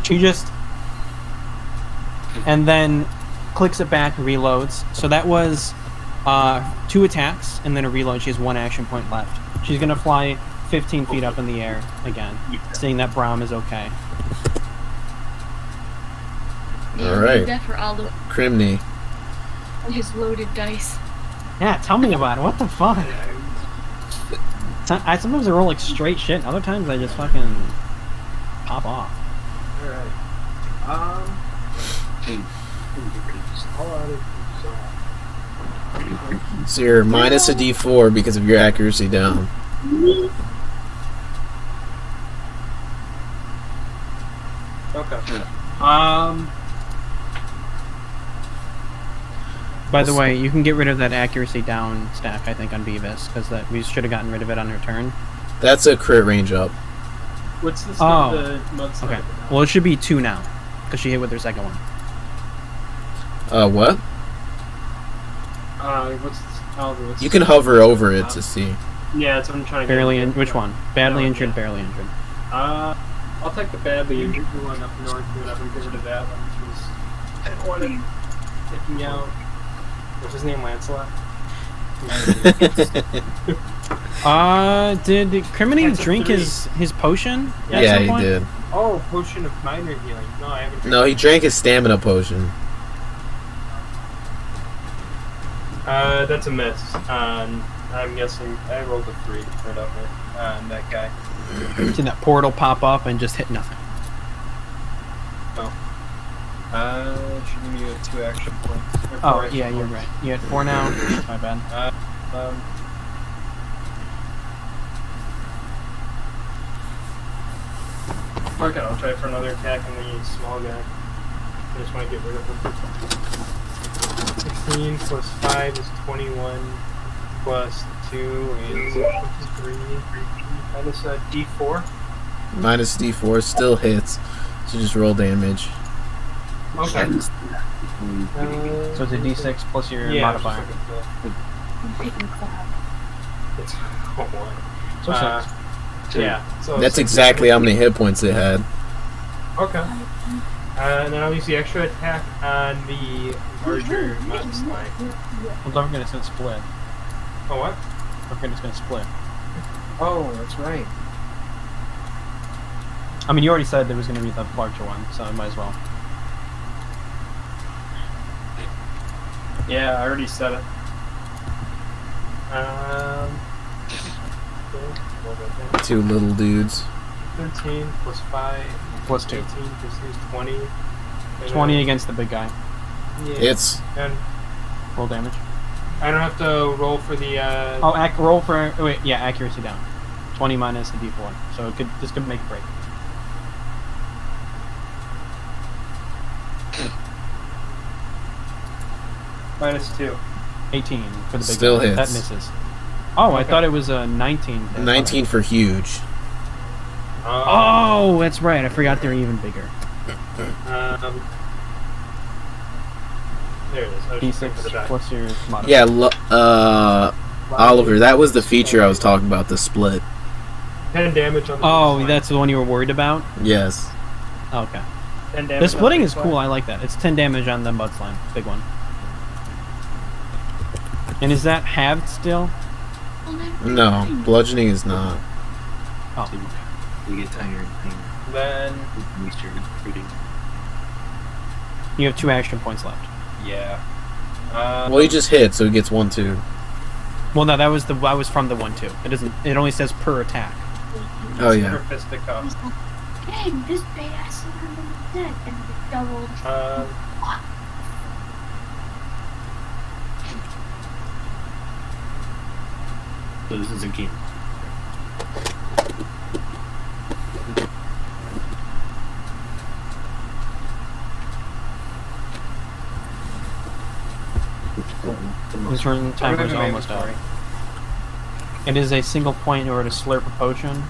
She just... And then clicks it back, reloads. So that was 2 attacks, and then a reload. She has 1 action point left. She's gonna fly 15 feet up in the air again, seeing that Brom is okay. Alright. That for all the Crimeny. his loaded dice. Yeah, tell me about it. What the fuck? Sometimes I roll like straight shit, and other times I just fucking pop off. Alright. So you're minus a d4 because of your accuracy down. Okay. By the way, you can get rid of that accuracy down stack, I think, on Beavis, because that we should have gotten rid of it on her turn. That's a crit range up. What's the Oh. mud Okay. Well, it should be 2 now, because she hit with her second one. What? What's You can hover over it to see. Yeah, that's what I'm trying to Barely get. which one? Badly No, injured, yeah. barely injured. I'll take the badly injured one up north, whatever, get rid of that one, because I don't want it taking out. What's his name, Lancelot? Did Crimeny That's a drink 3. his potion? at Yeah, some he point? did. Oh, potion of minor healing. No, I haven't. No, he drank his stamina potion. That's a miss. I'm guessing I rolled a 3 to put it up with that guy. Did that portal pop up and just hit nothing? Should give you a 2 action points. Or 4 Oh, action yeah, you're points. right. You had 4 now. My bad. Fuck it, I'll try for another attack on the small guy. I just want to get rid of him. 16 plus 5 is 21, plus 2 is 23, minus a d4. Minus D4 still hits. So just roll damage. Okay. So it's a d6 plus your Yeah, modifier. It's oh boy. So Yeah. So That's 6 exactly how damage. many hit points it had. Okay. And then I'll use the extra attack on the larger mud slime. Well, don't forget it's gonna split. Oh what? Don't forget it's gonna split. Oh, that's right. I mean, you already said there was gonna be the larger one, so I might as well. Yeah, I already said it. Okay. 2 little dudes. 13 plus 5 Plus 2. 18 plus 2 is 20. And 20 then- against the big guy. Yeah. It's And Roll damage. I don't have to roll for the. Oh, roll for. Oh, wait, yeah, accuracy down. 20 minus the d4. So this could make a break. minus 2. 18 for the big Still guy. hits. That misses. Oh, I Okay. thought it was a 19. 19 for huge. Oh, that's right. I forgot they're even bigger. There it is. I was just looking for the D6 die. plus your modifier. Yeah, Oliver, that was the feature I was talking about, the split. 10 damage on the Oh, slime. that's the one you were worried about? Yes. Okay. 10 damage The on splitting is slime. cool. I like that. It's 10 damage on the mud slime. Big one. And is that halved still? No, bludgeoning is not. Oh. You get tired. Then, You have 2 action points left. yeah. Well, he just hit, so he gets 1, 2. Well, no, that was from the 1-2. It doesn't. It only says per attack. Oh, yeah. Her fisticuff. Dang, this big ass is dead and doubled. So this is a game. His turn timer is almost out. It is a single point in order to slurp a potion.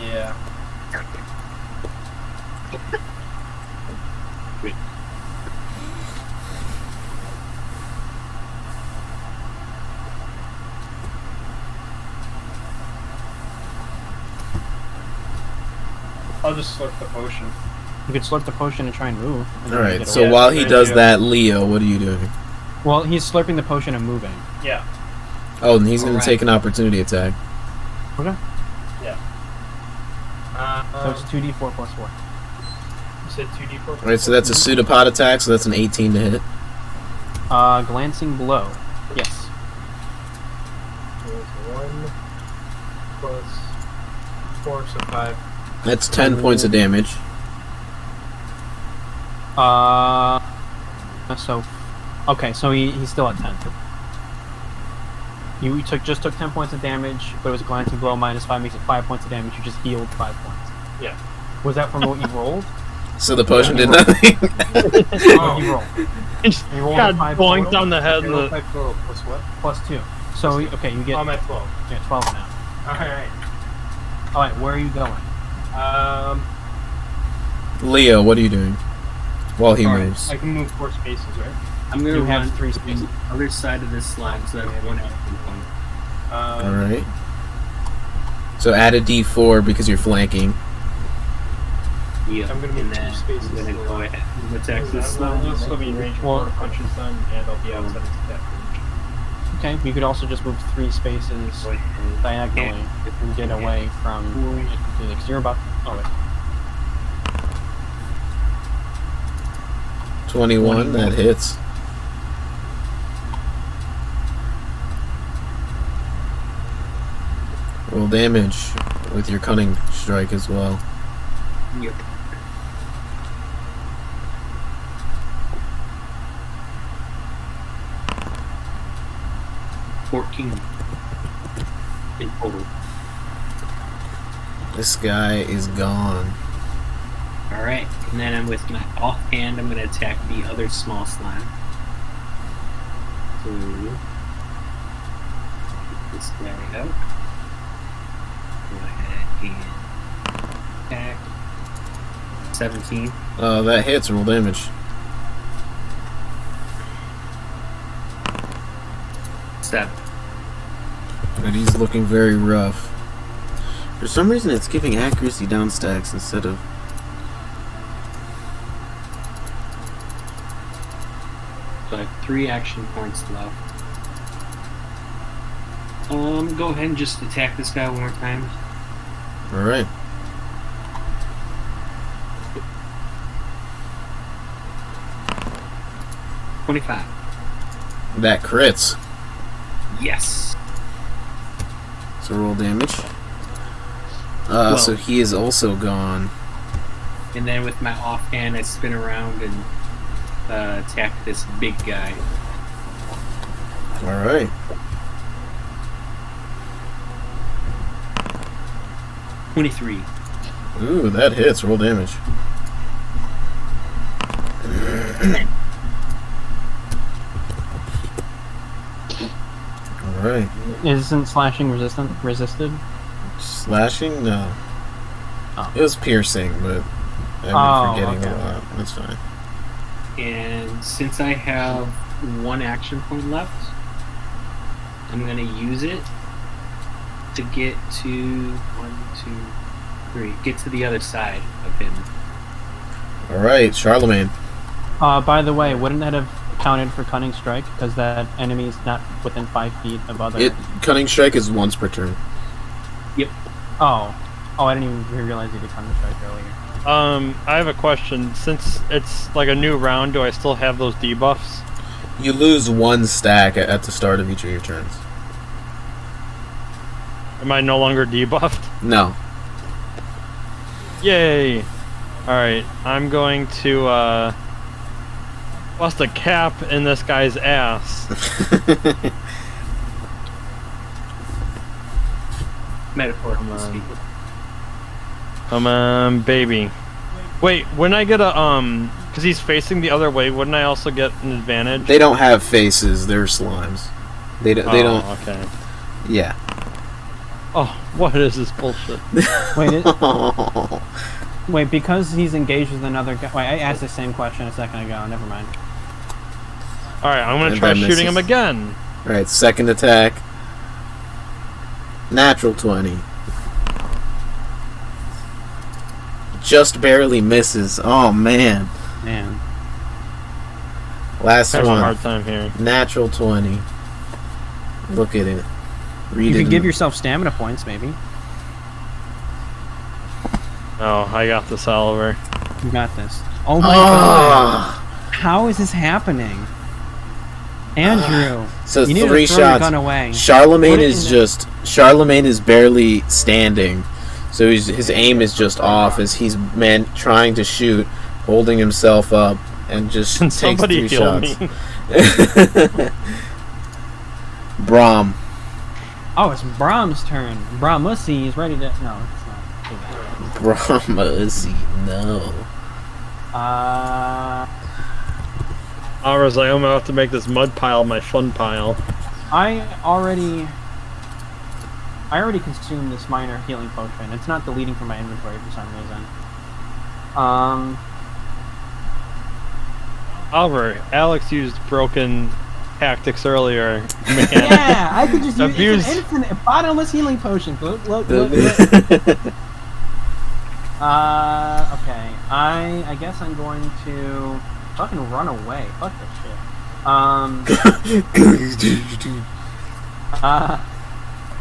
Yeah. I'll just slurp the potion. You could slurp the potion and try and move. and then Alright, get so away. while he does Yeah. that, Leo, what are you doing? Well, he's slurping the potion and moving. Yeah. Oh, and he's going to Alright. take an opportunity attack. Okay. Yeah. So it's 2d4 plus 4. You said 2d4? Alright, so that's a pseudopod attack, so that's an 18 to hit. Glancing blow. Yes. There's 1 plus 4, so 5. That's 10 points of damage. So, okay, so he's still at 10. You just took 10 points of damage, but it was a glancing blow minus 5 makes it 5 points of damage. You just healed 5 points. Yeah. Was that from what you rolled? So the potion did nothing. Oh, you roll. Just You rolled got a 5 boinked total? on the head. I rolled 5 total, plus what? Plus 2. So, okay, you get I'm at 12. 12 now. Alright. Alright, where are you going? Leo, what are you doing? While he Alright, moves. I can move 4 spaces, right? I'm gonna You run have 3 to spaces. the other side of this slide so I have one action point. Alright. So add a d4 because you're flanking. Yep. I'm gonna and move 2 then spaces. I'm gonna go ahead and attack this I'll slide. still be in range Well- for punches then, and I'll be outside of that range. Okay, you could also just move 3 spaces diagonally and get away from it completely. Because you're about. Oh, wait. 21, that hits. Roll damage with your cunning strike as well. Yep. In total. This guy is gone. Alright, and then I'm with my offhand, I'm gonna attack the other small slime. So, get this guy out. Go ahead and attack. 17. That hits, roll damage. 7. But he's looking very rough. For some reason it's giving accuracy down stacks instead of... So I have 3 action points left. Go ahead and just attack this guy one more time. Alright. $25. That crits. Yes. So roll damage. Well- So he is also gone. And then with my offhand, I spin around and attack this big guy. Alright. $23. Ooh, that hits, roll damage. Alright. Isn't slashing resisted? Slashing? No. Oh. It was piercing, but I've been forgetting a lot. That's fine. And since I have 1 action point left, I'm going to use it to get to 1, 2, 3. Get to the other side of him. Alright, Charlemagne. By the way, wouldn't that have counted for Cunning Strike? Because that enemy's not within 5 feet of other... Cunning Strike is once per turn. Yep. Oh, I didn't even realize you did Cunning Strike earlier. I have a question. Since it's like a new round, do I still have those debuffs? You lose 1 stack at the start of each of your turns. Am I no longer debuffed? No. Yay! Alright, I'm going to, bust a cap in this guy's ass. Metaphorically speaking. Come on, baby. Wait, wouldn't I get a, because he's facing the other way, wouldn't I also get an advantage? They don't have faces, they're slimes. They don't... okay. Yeah. Oh, what is this bullshit? Wait, because he's engaged with another guy... Wait, I asked the same question a second ago, never mind. Alright, I'm gonna And try that shooting him misses. again. Alright, second attack. Natural 20. Just barely misses. Oh, man. Man. Last Having a one. hard time here. Natural 20. Look at it. Read You it. could give yourself stamina points, maybe. Oh, I got this, Oliver. You got this. Oh my god. How is this happening? Andrew. So you need 3 to throw your shots. gun away. Charlemagne Put it is in the- just... Charlemagne is barely standing. So his aim is just off as he's trying to shoot, holding himself up, and just Can takes somebody 3 heal shots. me? Brom. Oh, it's Brom's turn. Bromussy is ready to... No, it's not. Too bad. Brahma, no. Aura's like, I'm gonna have to make this mud pile my fun pile. I already consumed this minor healing potion. It's not deleting from my inventory for some reason. Oliver, Alex used broken tactics earlier. Man. Yeah, I could just use Abuse. an infinite bottomless healing potion. Look. Okay. I guess I'm going to fucking run away. Fuck this shit.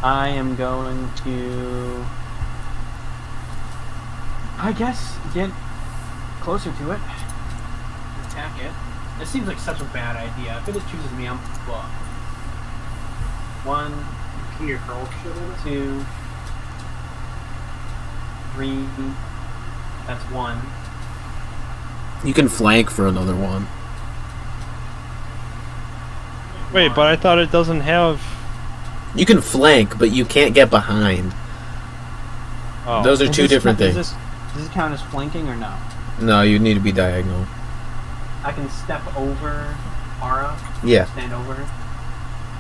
I am going to, I guess, get closer to it. Attack it. It seems like such a bad idea. If it just chooses me, I'm fucked. 1, Can you hurl shit at it? 2, 3. That's 1. You can flank for another one. Wait, but I thought it doesn't have... You can flank, but you can't get behind. Oh. Those are two different things. Does this count as flanking or no? No, you need to be diagonal. I can step over Aura. Yeah. Stand over her.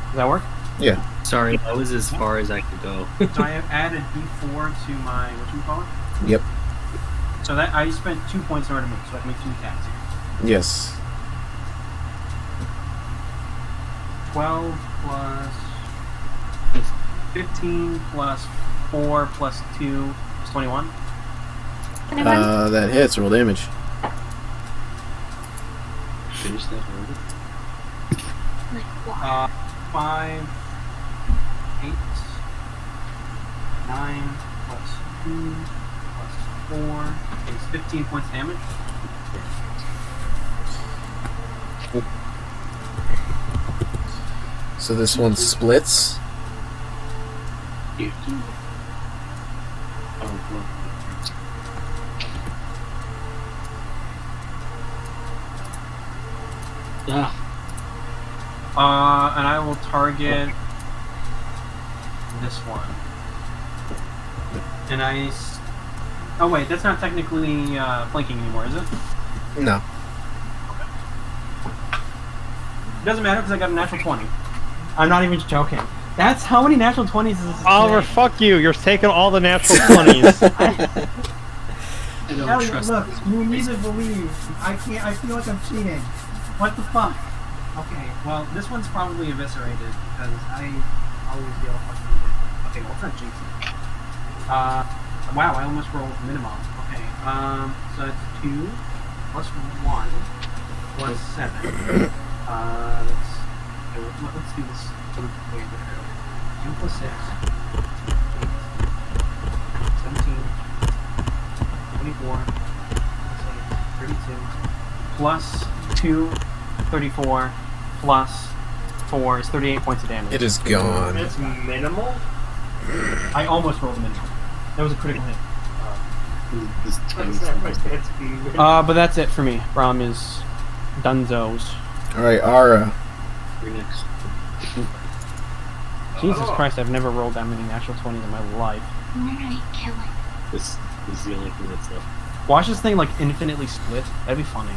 Does that work? Yeah. Sorry, that was as far as I could go. So I have added D4 to my whatchamacallit? Yep. So that I spent 2 points in order to move, so I can make 2 attacks here. Yes. 12 plus 15 plus 4 plus 2 is 21. Can I run? That hits. Roll damage. Finish that order. Like, what? 5, 8, 9 plus 2 plus 4 is 15 points damage. So this one splits. Yeah. Oh, well. And I will target this one. And oh wait, that's not technically flanking anymore, is it? No. It doesn't matter because I got a natural 20. I'm not even joking. That's how many natural 20s is this? Oliver, fuck you. You're taking all the natural 20s. I don't Elliott, trust look, this. you need to believe. I can't. I feel like I'm cheating. What the fuck? Okay, well, this one's probably eviscerated because I always deal fucking with it. Okay, well, it's not jinxing. Wow, I almost rolled minimum. Okay, so it's 2 plus 1 plus 7. Let's do this. Wait, 2 plus 6. 8, 17. 24. 32. Plus 2. 34 plus 4 is 38 points of damage. It is gone. It's minimal? I almost rolled a minimal. That was a critical hit. This tiny It's size. minimal. But that's it for me. Brom is dunzos. Alright, Ara. You're next. Jesus Christ, I've never rolled that many natural 20s in my life. Alright, kill it. This is the only thing that's left. Watch this thing like infinitely split. That'd be funny.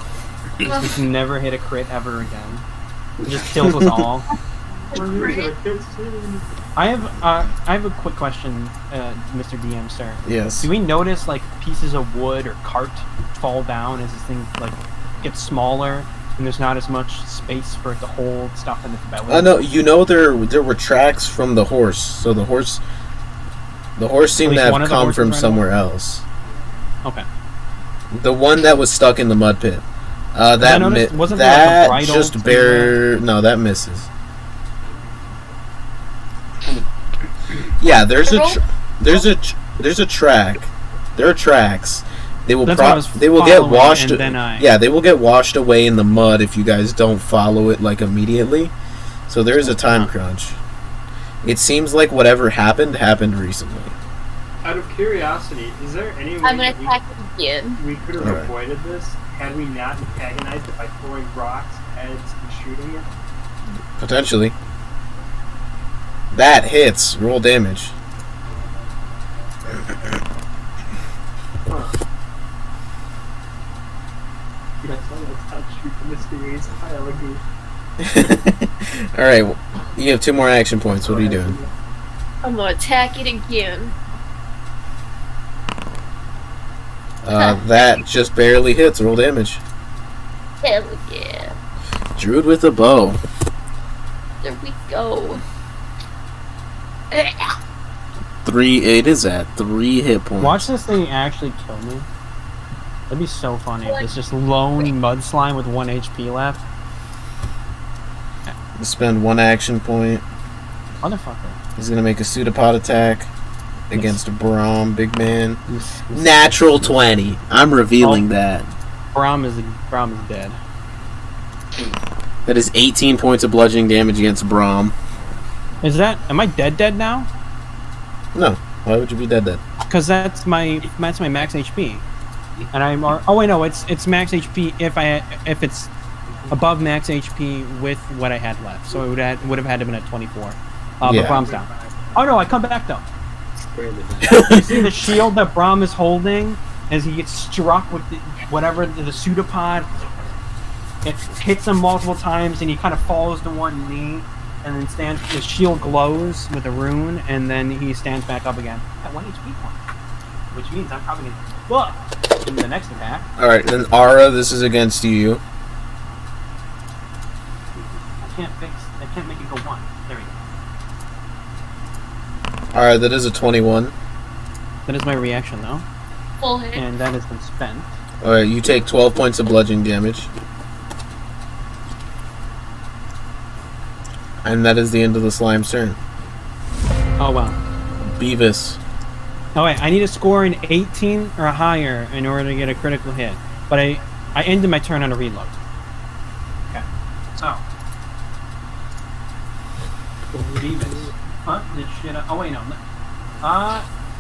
We can never hit a crit ever again. It just kills us all. I have a quick question, Mr. DM, sir. Yes. Do we notice like pieces of wood or cart fall down as this thing like gets smaller and there's not as much space for it to hold stuff in its belly? No, you know there were tracks from the horse, so the horse seemed to least one have of the come horses from ran somewhere else. Okay. The one that was stuck in the mud pit. That noticed- wasn't there, like, a that bridle just to no, that misses. Yeah, there's a track. There are tracks. They will That's what I was they will get following, washed. and then I- Yeah, they will get washed away in the mud if you guys don't follow it like immediately. So there is a time crunch. It seems like whatever happened recently. Out of curiosity, is there any way I'm gonna that attack it again. we could have Alright. avoided this had we not antagonized it by throwing rocks, heads, and shooting it? Potentially. That hits. Roll damage. mysterious pile of goo. Alright, you have 2 more action points. What are you doing? I'm gonna attack it again. That just barely hits. Roll damage. Hell yeah. Druid with a bow. There we go. 3, it is at 3 hit points. Watch this thing actually kill me. That'd be so funny. It's just lone mud slime with 1 HP left. Spend 1 action point. Motherfucker. He's gonna make a pseudopod attack against Brom, big man. Natural 20. I'm revealing that. Brom is dead. That is 18 points of bludgeoning damage against Brom. Am I dead now? No. Why would you be dead? Because that's my max HP. And I'm oh wait no, it's max HP if it's above max HP with what I had left. So it would have had to been at 24. But Brom's down. Oh no, I come back though. You see the shield that Brom is holding as he gets struck with the pseudopod. It hits him multiple times and he kind of falls to one knee and then his shield glows with a rune and then he stands back up again at 1 HP point. Which means I'm probably gonna in the next attack. Alright, then Ara, this is against you. I can't make it go 1. There we go. Alright, that is a 21. That is my reaction though. Full hit. And that has been spent. Alright, you take 12 points of bludgeoning damage. And that is the end of the slime's turn. Oh wow. Beavis. Oh wait, I need to score an 18 or higher in order to get a critical hit. But I ended my turn on a reload. Okay. So. Beavis. Fuck this shit up. Oh wait, no.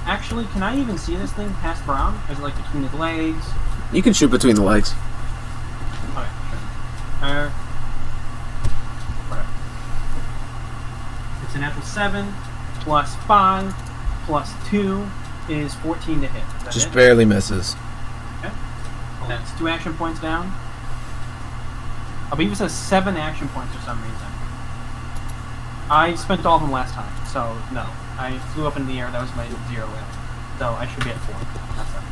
Actually, can I even see this thing past Brom? Or is it like between his legs? You can shoot between the legs. Okay, sure. Whatever. It's a natural 7 plus 5 plus 2 is 14 to hit. Just barely misses. Okay. That's 2 action points down. Beavis has 7 action points for some reason. I spent all of them last time, so no. I flew up in the air, that was my 0 wheel. So I should be at 4. That's it.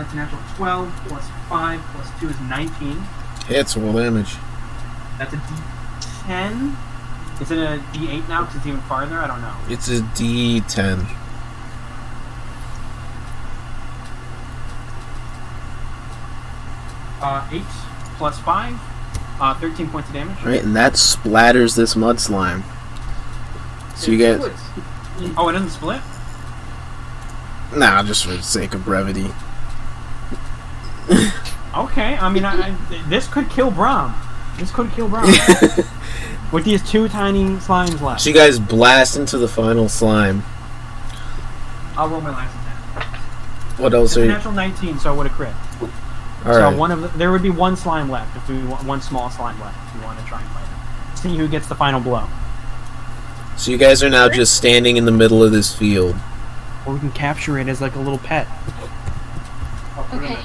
It's a natural 12 plus 5 plus 2 is 19. Hits, roll damage. That's a D10. Is it a D8 now because it's even farther? I don't know. It's a D10. Uh, 8 plus 5, 13 points of damage. Right, and that splatters this mud slime. So you get... Oh, it doesn't split? Nah, just for the sake of brevity. Okay, I mean, this could kill Brom. With these 2 tiny slimes left. So you guys blast into the final slime. I'll roll my last attack. What else It's are a you... natural 19, so I would have crit. Alright. There would be 1 slime left if we want 1 small slime left if we want to try and fight it. See who gets the final blow. So you guys are now just standing in the middle of this field. Or we can capture it as like a little pet. Okay.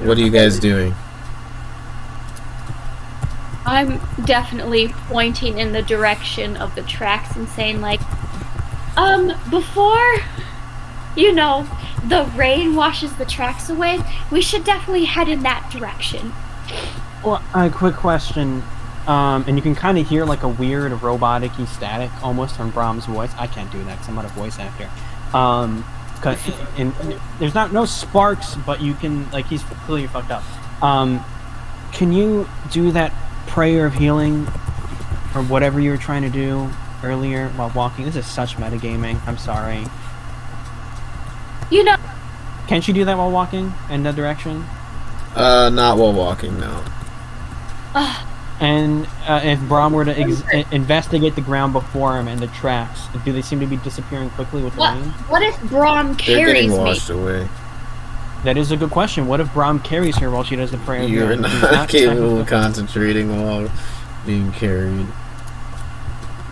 What are you guys doing? I'm definitely pointing in the direction of the tracks and saying like, before, the rain washes the tracks away, we should definitely head in that direction. Well, a quick question. And you can kind of hear like a weird robotic-y static almost from Brom's voice. I can't do that because I'm not a voice actor. There's no sparks, but you can, like, he's clearly fucked up. Can you do that prayer of healing or whatever you were trying to do earlier while walking? This is such metagaming. I'm sorry. Can't you do that while walking in that direction? Not while walking, no. And if Brom were to investigate the ground before him and the tracks, do they seem to be disappearing quickly with the rain? What if Brom They're carries getting me? washed away. That is a good question. What if Brom carries her while she does the prayer? You're not capable of concentrating while being carried.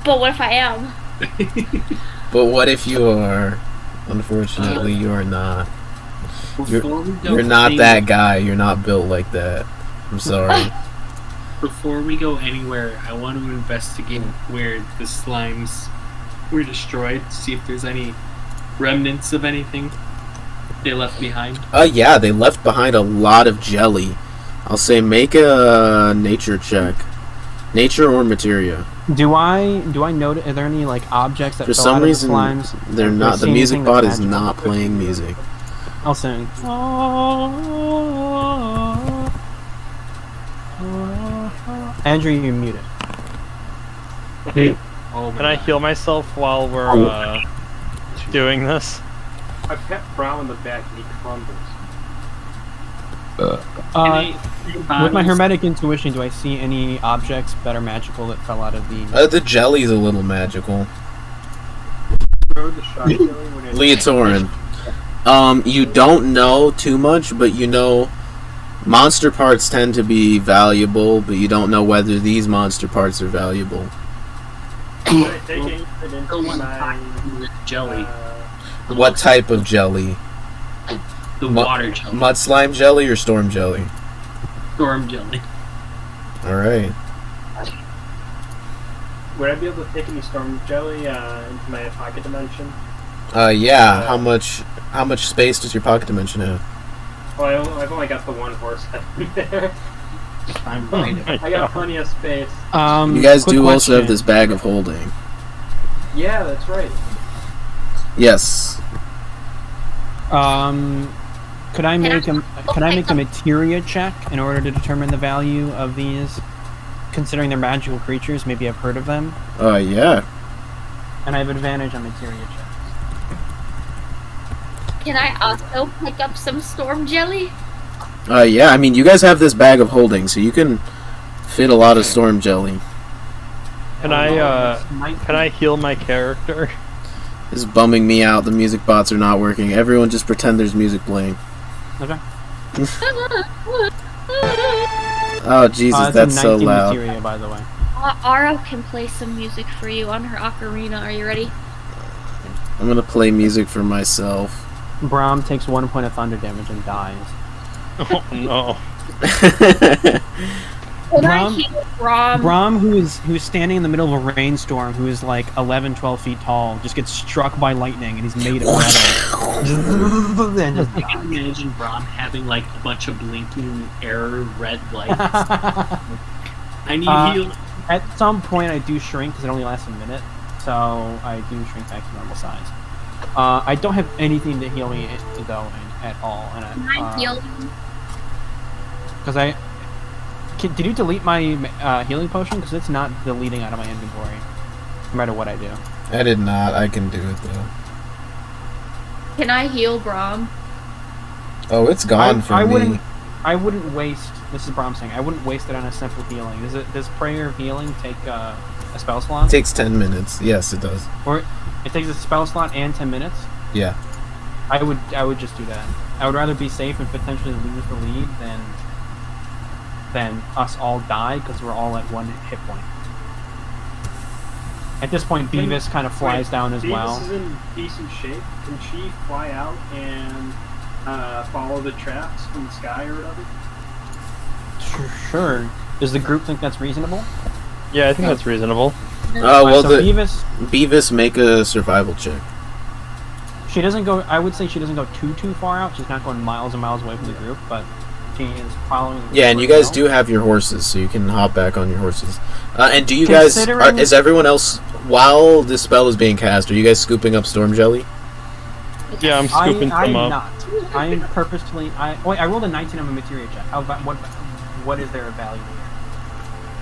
But what if I am? But what if you are? Unfortunately, you are not. Before we go You're not any- that guy. You're not built like that. I'm sorry. Before we go anywhere, I want to investigate where the slimes were destroyed. See if there's any remnants of anything they left behind. Yeah, they left behind a lot of jelly. I'll say make a nature check. Nature or materia. Do I note? Are there any like objects that For fell some out of the reason, slimes? they're Or not. The see music anything bot that's is magical? not playing music. I'll sing. Andrew, you muted. Oh my Can I God. heal myself while we're doing this? I pet Brom in the back and he crumbles. With my hermetic intuition, do I see any objects that are magical that fell out of the? The jelly's a little magical. Throw the shot jelly when it Leotorin. You don't know too much, but you know monster parts tend to be valuable, but you don't know whether these monster parts are valuable. Should I take any of it into Still want to my talk to the jelly. What type of jelly? The mu- water jelly. Mud slime jelly or storm jelly? Storm jelly. Alright. Would I be able to take any storm jelly into my pocket dimension? Yeah. How much space does your pocket dimension have? Well, I've only got the one horse head in there. I'm right. I got plenty of space. You guys Quick do also have question. this bag of holding. Yeah, that's right. Yes. Could I make a materia check in order to determine the value of these, considering they're magical creatures? Maybe I've heard of them, Yeah. and I have advantage on materia checks. Can I also pick up some storm jelly? Yeah, I mean, you guys have this bag of holding, so you can fit a lot of storm jelly. Can I heal my character? This is bumming me out. The music bots are not working. Everyone just pretend there's music playing. Okay. Oh, Jesus, that's a so 19 loud. materia, by the way. Aro can play some music for you on her ocarina. Are you ready? I'm gonna play music for myself. Brom takes 1 point of thunder damage and dies. Oh no. Can I Brom- heal Brom? Brom, who's standing in the middle of a rainstorm, who is like 11, 12 feet tall, just gets struck by lightning, and he's made of metal. And just I can imagine Brom having like a bunch of blinking error red lights. I need heal. At some point, I do shrink because it only lasts a minute, so I do shrink back to normal size. I don't have anything to heal me though at all, and Can I heal you? because did you delete my healing potion? Because it's not deleting out of my inventory, no matter what I do. I did not. I can do it, though. Can I heal Brom? Oh, it's gone for me. I wouldn't waste. This is Brom saying. I wouldn't waste it on a simple healing. Does Prayer of Healing take a spell slot? It takes 10 minutes. Yes, it does. Or it takes a spell slot and 10 minutes? Yeah. I would just do that. I would rather be safe and potentially lose the lead than us all die because we're all at 1 hit point. At this point, Beavis kind of flies down as well. Beavis is in decent shape. Can she fly out and follow the traps from the sky or whatever? Sure. Does the group think that's reasonable? Yeah, I think that's reasonable. Well, so Beavis, make a survival check. she doesn't go. I would say she doesn't go too far out. She's not going miles and miles away from the group, but she is following. The Yeah, and you group guys well. do have your horses, so you can hop back on your horses. And do you guys... Considering- is everyone else... While this spell is being cast, are you guys scooping up storm jelly? Yeah, I'm scooping I'm some up. not. I am purposefully. I rolled a 19 on my materia check. How about what is their value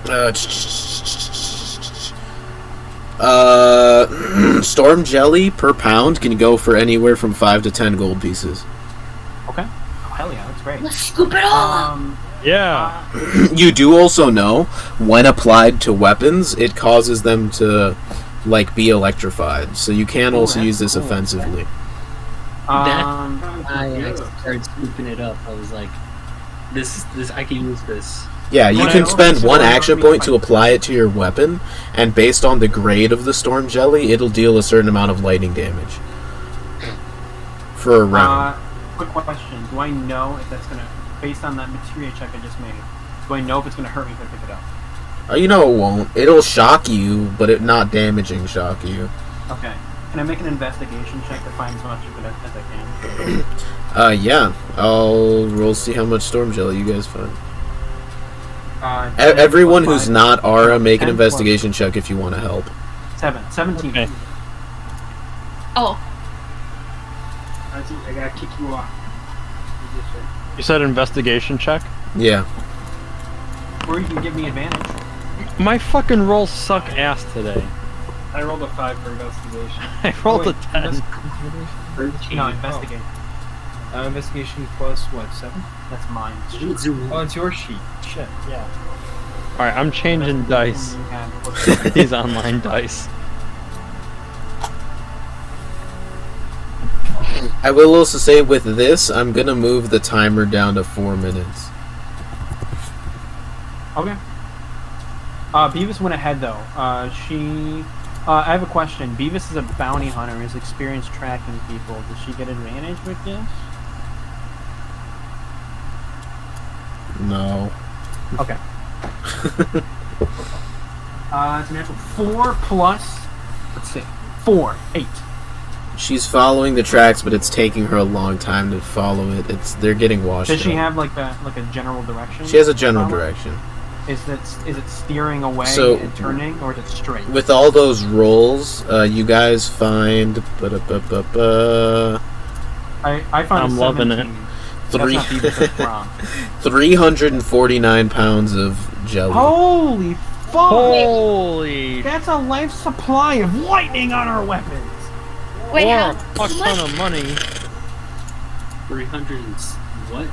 here? Storm jelly per pound can go for anywhere from 5 to 10 gold pieces. Okay. Oh, hell yeah, that's great. Let's scoop it all up. Yeah. You do also know, when applied to weapons, it causes them to, like, be electrified. So you can also use this offensively. I started scooping it up. I was like, this I can use this. Yeah, you When can I spend also one saw action me point to fight- apply it to your weapon, and based on the grade of the storm jelly, it'll deal a certain amount of lightning damage for a round. quick question. Do I know if that's gonna, based on that materia check I just made, do I know if it's gonna hurt me if I pick it up? You know it won't. It'll shock you, but it not damaging shock you. Okay. Can I make an investigation check to find as much of it as I can? Yeah. I'll roll see how much storm jelly you guys find. 10 Everyone plus who's 5. not Aura, make an 10 plus investigation check if you want to help. 17. Okay. Oh, I gotta kick you off. You said investigation check? Yeah. Or you can give me advantage. My fucking rolls suck ass today. I rolled a 5 for investigation. I rolled Wait, a 10. No, investigate. Investigation plus what, 7? That's mine. Oh, it's your sheet. Shit, yeah. Alright, I'm changing dice. These online dice. I will also say with this, I'm gonna move the timer down to 4 minutes. Okay. Beavis went ahead though. I have a question. Beavis is a bounty hunter. Is experienced tracking people. Does she get advantage with this? No. Okay. It's a natural 4 plus. Let's see. 4, 8. She's following the tracks, but it's taking her a long time to follow it. They're getting washed Does she out. have like a general direction? She has a general direction. Is it steering away So, and turning, or is it straight? With all those rolls, you guys find... I found I'm loving it. 349 pounds of jelly. Holy fuck! Holy That's a life supply of lightning on our weapons. Wait, or how a fuck ton of money. 300 and what?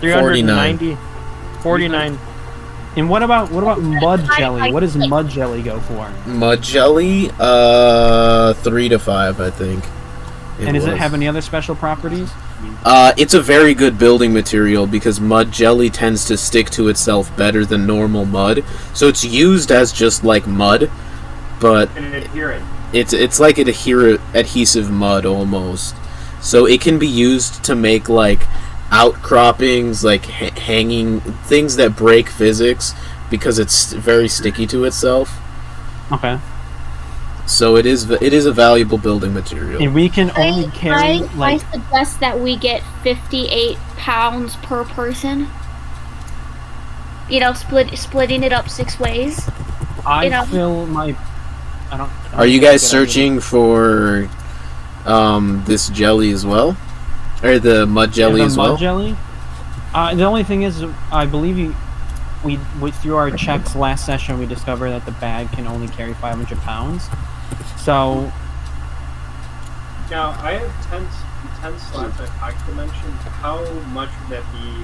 390. 49. And what about mud jelly? What does mud jelly go for? Mud jelly, 3 to 5, I think. And does it was. have any other special properties? It's a very good building material because mud jelly tends to stick to itself better than normal mud. So it's used as just like mud, but And adherent. it's like an adhesive mud almost. So it can be used to make like outcroppings, like hanging things that break physics because it's very sticky to itself. Okay. So it is a valuable building material. And we can only carry I suggest that we get 58 pounds per person. You know, splitting it up 6 ways. I feel my. I don't. Are you guys searching for this jelly as well, or the mud jelly as well? Mud jelly. The only thing is, I believe we through our checks last session, we discovered that the bag can only carry 500 pounds. So. Now, I have 10 slots at Pact dimension. How much would that be?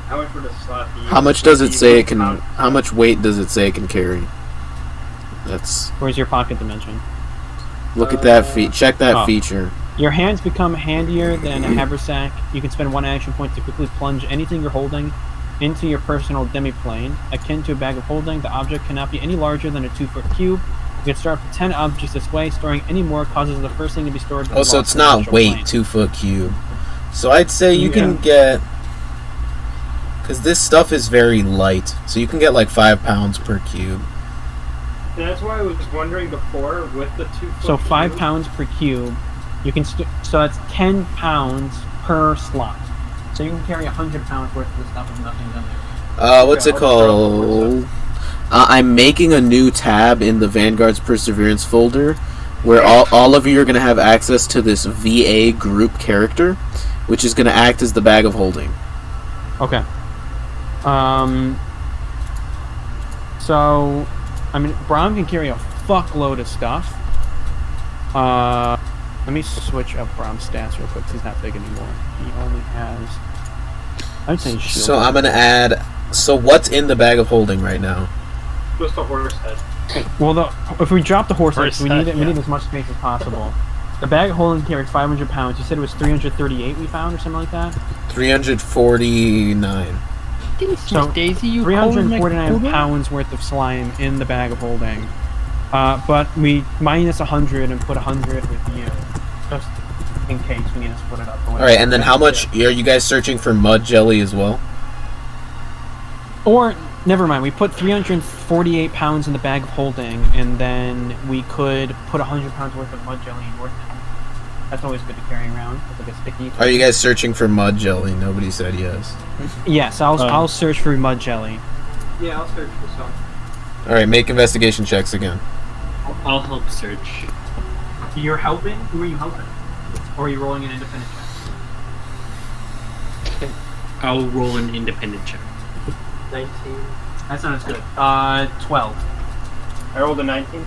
How much would a slot be? How much does it say it can? How much weight does it say it can carry? That's. Where's your pocket dimension? Look at that check that feature. Your hands become handier than a haversack. You can spend 1 action point to quickly plunge anything you're holding into your personal demiplane. Akin to a bag of holding, the object cannot be any larger than a 2-foot cube. You can store up to 10 objects this way. Storing any more causes the first thing to be stored. Oh, so it's not weight, 2-foot cube. So I'd say you can get, because this stuff is very light, so you can get like 5 pounds per cube. And that's why I was wondering before with the 2-foot. So 5 pounds per cube. You can so that's 10 pounds per slot. So you can carry 100 pounds worth of the stuff with nothing done there. What's it called? I'm making a new tab in the Vanguard's Perseverance folder where all of you are going to have access to this VA group character, which is going to act as the bag of holding. Okay. So, I mean, Brom can carry a fuckload of stuff. Let me switch up Brom's stats real quick, 'cause he's not big anymore. He only has... I would say shield. So I'm going to add... So what's in the bag of holding right now? Just a horse head. Well, if we drop the horse head, we need yeah. we need as much space as possible. The bag of holding carries 500 pounds. You said it was 338 we found, or something like that? 349. So, Daisy, you 349 pounds worth of slime in the bag of holding. But we minus 100 and put 100 with you. Just in case we need to split it up. All right, and then how much are you guys searching for mud jelly as well? Or never mind. We put 348 pounds in the bag of holding, and then we could put 100 pounds worth of mud jelly in your thing. That's always good to carry around. It's like a sticky. Are you guys searching for mud jelly? Nobody said yes. Yes, I'll search for mud jelly. Yeah, I'll search for some. All right, make investigation checks again. I'll help search. You're helping? Who are you helping? Or are you rolling an independent check? I'll roll an independent check. 19. That's not as good. 12. I rolled a 19.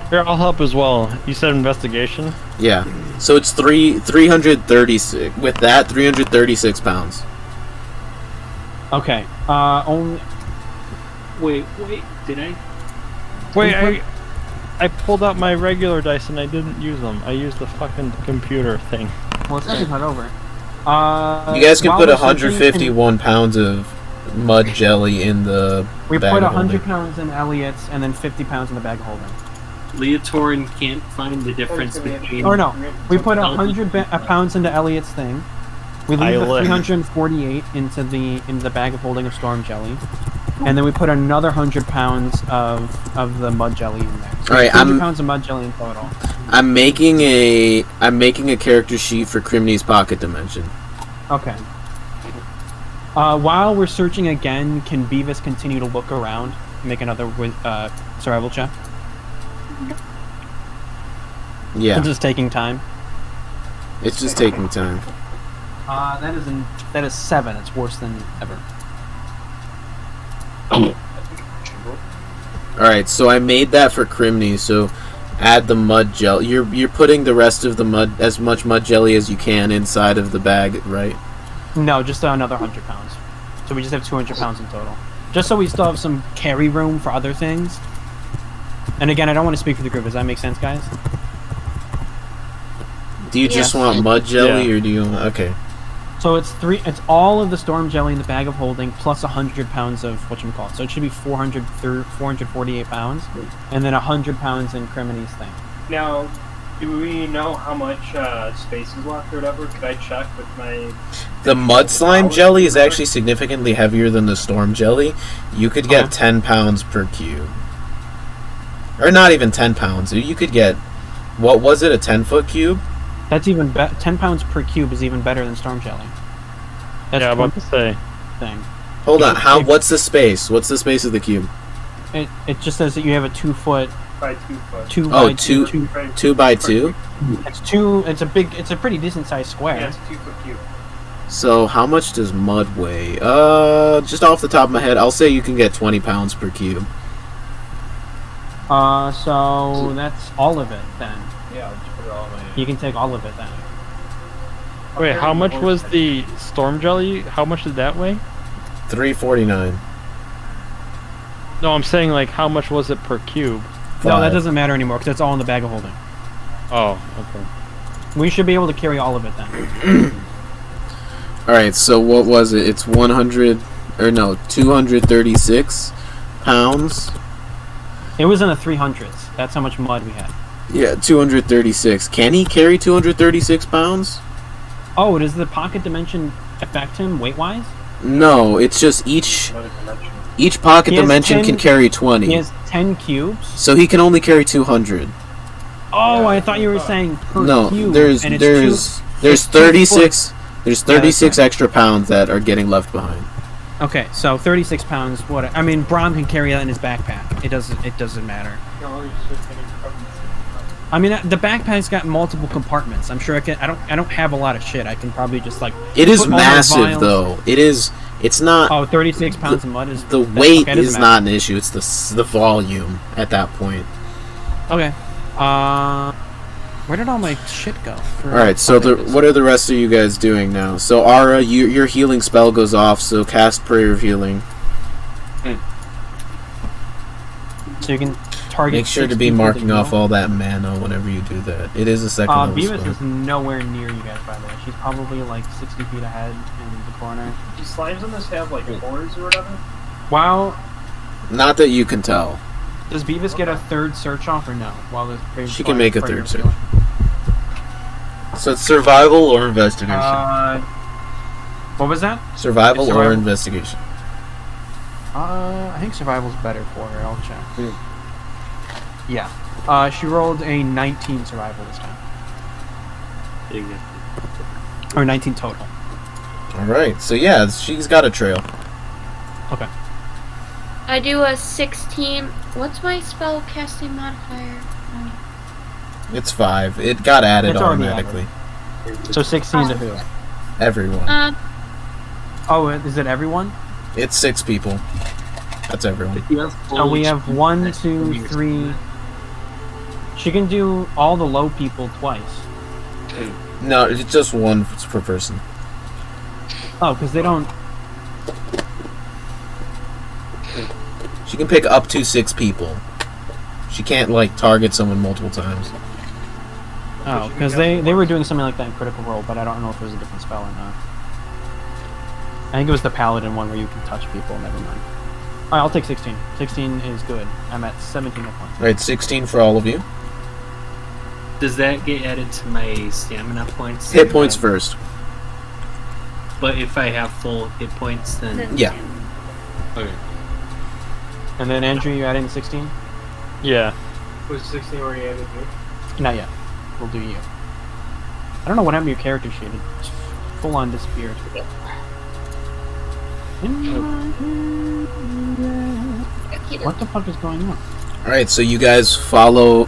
Here, I'll help as well. You said investigation? Yeah. So it's 336. With that, 336 pounds. Okay. Only. Wait, did I? Wait, I pulled out my regular dice and I didn't use them. I used the fucking computer thing. Well, it's not over. You guys can put 151 pounds of mud jelly in the We bag put of 100 holding. pounds in Elliott's and then 50 pounds in the bag of holding. Leotorin can't find the difference between. Or no, we put 100 pounds into Elliott's thing. We leave the 348 into the bag of holding of storm jelly, and then we put another 100 pounds of the mud jelly in there. So all right, 100 pounds of mud jelly in total. I'm making a character sheet for Crimeny's pocket dimension. Okay. While we're searching again, can Beavis continue to look around, make another survival check? Yeah. It's just taking time. It's just taking time. That is 7. It's worse than ever. Alright, so I made that for Crimeny, so add the mud jelly. You're putting the rest of the mud, as much mud jelly as you can inside of the bag, right? No, just another 100 pounds. So we just have 200 pounds in total. Just so we still have some carry room for other things. And again, I don't want to speak for the group. Does that make sense, guys? Do you just want mud jelly, or do you... Okay. So it's all of the storm jelly in the bag of holding plus 100 pounds of whatchamacallit. So it should be 448 pounds, and then 100 pounds in Crimeny's thing. Now, do we know how much space is left or whatever? Could I check with my... The mud slime jelly is actually significantly heavier than the storm jelly. You could get 10 pounds per cube. Or not even 10 pounds. You could get... What was it, a 10-foot cube? That's even 10 pounds per cube is even better than storm jelly. That's I'm about to say. Thing. Hold on. What's the space? What's the space of the cube? It just says that you have a 2 foot. By 2 foot. 2 Oh, by 2. 2 by 2. It's a pretty decent sized square. Yeah, it's a 2 foot cube. So how much does mud weigh? Just off the top of my head, I'll say you can get 20 pounds per cube. So that's all of it then. Yeah, I'll just put it all in my... You can take all of it then. Wait, how much was the storm jelly? How much did that weigh? 349. No, I'm saying like how much was it per cube? No, that doesn't matter anymore because it's all in the bag of holding. Oh, okay. We should be able to carry all of it then. Alright, so what was it? It's 236 pounds. It was in the 300s. That's how much mud we had. Yeah, 236. Can he carry 236 pounds? Oh, does the pocket dimension affect him weight-wise? No, it's just each pocket dimension can carry 20. He has 10 cubes? So he can only carry 200. Oh, I thought you were saying per cube. There's 36 extra pounds that are getting left behind. Okay, so 36 pounds. I mean, Brom can carry that in his backpack. It doesn't matter. I mean, the backpack's got multiple compartments. I'm sure I don't have a lot of shit. I can probably just like. It is massive, though. It's not. Oh, 36 pounds of mud is. The weight is not an issue. It's the volume at that point. Okay. Where did all my shit go? All right. So what are the rest of you guys doing now? So Ara, your healing spell goes off. So cast Prayer of Healing. So you can target. Make sure to be marking off all that mana whenever you do that. It is a second level Beavis spell. is nowhere near you guys, by the way. She's probably like 60 feet ahead in the corner. Do slimes on this have like cores or whatever? Wow. Not that you can tell. Does Beavis get a third search off or no? While the she can make a third search. So it's survival or investigation? What was that? Survival or survival. investigation? I think survival's better for her. I'll check. Yeah. She rolled a 19 survival this time. Or 19 total. Alright, so yeah, she's got a trail. Okay. I do a 16. What's my spell casting modifier? It's 5. It got added It's already automatically. So 16 to who? Everyone. Oh, is it everyone? It's 6 people. That's everyone. So we have 1, 2, 3. She can do all the low people twice. No, it's just one per person. Oh, because they don't... She can pick up to 6 people. She can't, like, target someone multiple times. Oh, because they were doing something like that in Critical Role, but I don't know if it was a different spell or not. I think it was the Paladin one where you can touch people. Never mind. Alright, I'll take 16. 16 is good. I'm at 17 hit points. Alright, 16 for all of you. Does that get added to my stamina points? Hit points first. But if I have full hit points, then... Yeah. Okay. And then Andrew, you add in 16? Yeah. Was 16 already added here? Not yet. We'll do you. I don't know what happened to your character sheet. It just full on disappeared. What the fuck is going on? Alright, so you guys follow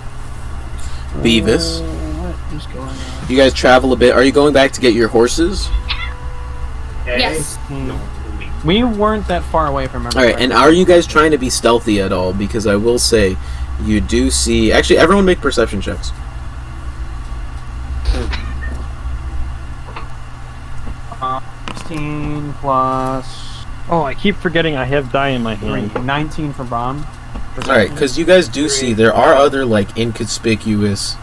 Beavis. What is going on? You guys travel a bit. Are you going back to get your horses? Yes. We weren't that far away from everyone. Alright, and are you guys trying to be stealthy at all? Because I will say, you do see... Actually, everyone make perception checks. Uh, 16 plus... Oh, I keep forgetting I have die in my hand. 19 for Brom. Alright, because you guys do see there are other, like, inconspicuous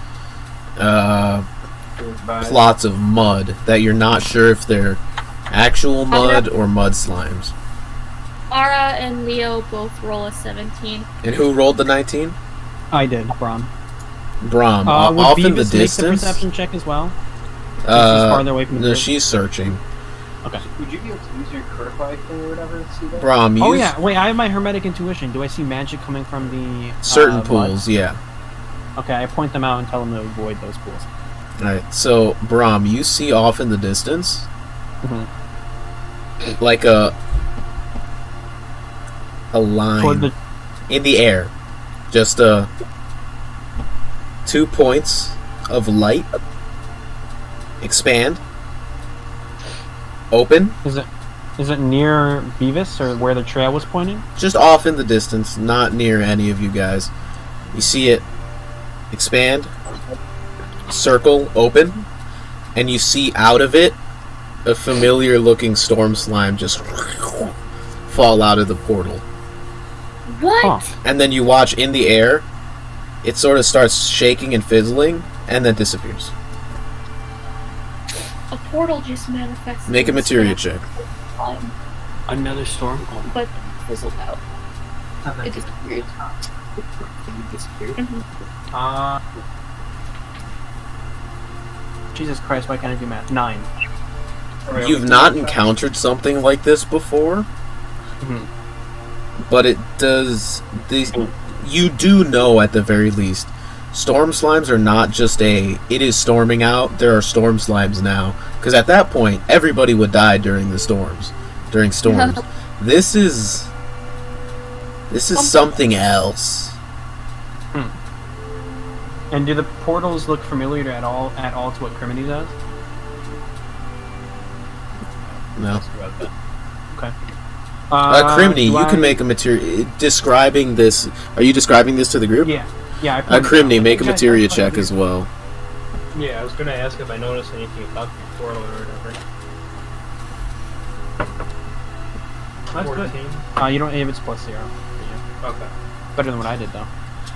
plots of mud that you're not sure if they're actual mud or mud slimes. Ara and Leo both roll a 17. And who rolled the 19? I did, Brom. Brom. Would Off in the Beavis make distance. the perception check as well? She's farther away from the no, group? she's searching. Okay. Would you be able to use your codify thing or whatever to see that? Brom, Oh use yeah, wait, I have my Hermetic Intuition. Do I see magic coming from the... certain mud? pools, yeah. Okay, I point them out and tell them to avoid those pools. Alright, so, Brom, you see off in the distance, like a line Toward the... in the air. Just 2 points of light. Expand. Open. Is it near Beavis or where the trail was pointing? Just off in the distance, not near any of you guys. You see it expand, circle, open, and you see out of it a familiar looking storm slime just fall out of the portal. What? Huh. And then you watch in the air, it sort of starts shaking and fizzling, and then disappears. A portal just manifested. Make a materia check. Another storm? Oh, But fizzled out. It disappeared. it disappeared? Jesus Christ, why can't I do math? 9. You've not encountered something like this before, but it does... You do know, at the very least, storm slimes are not just it is storming out, there are storm slimes now. Because at that point, everybody would die during storms. This is something else. And do the portals look familiar to at all to what Crimeny does? No. Okay. Crimeny, do you can I- make a materia... Describing this... Are you describing this to the group? Yeah. Yeah, I pointed Crimeny, out. make a Yeah, materia that's check fine. as well. Yeah, I was gonna ask if I noticed anything about the portal or whatever. That's good. 14. You don't aim, it's +0 for you. Okay. Better than what I did, though.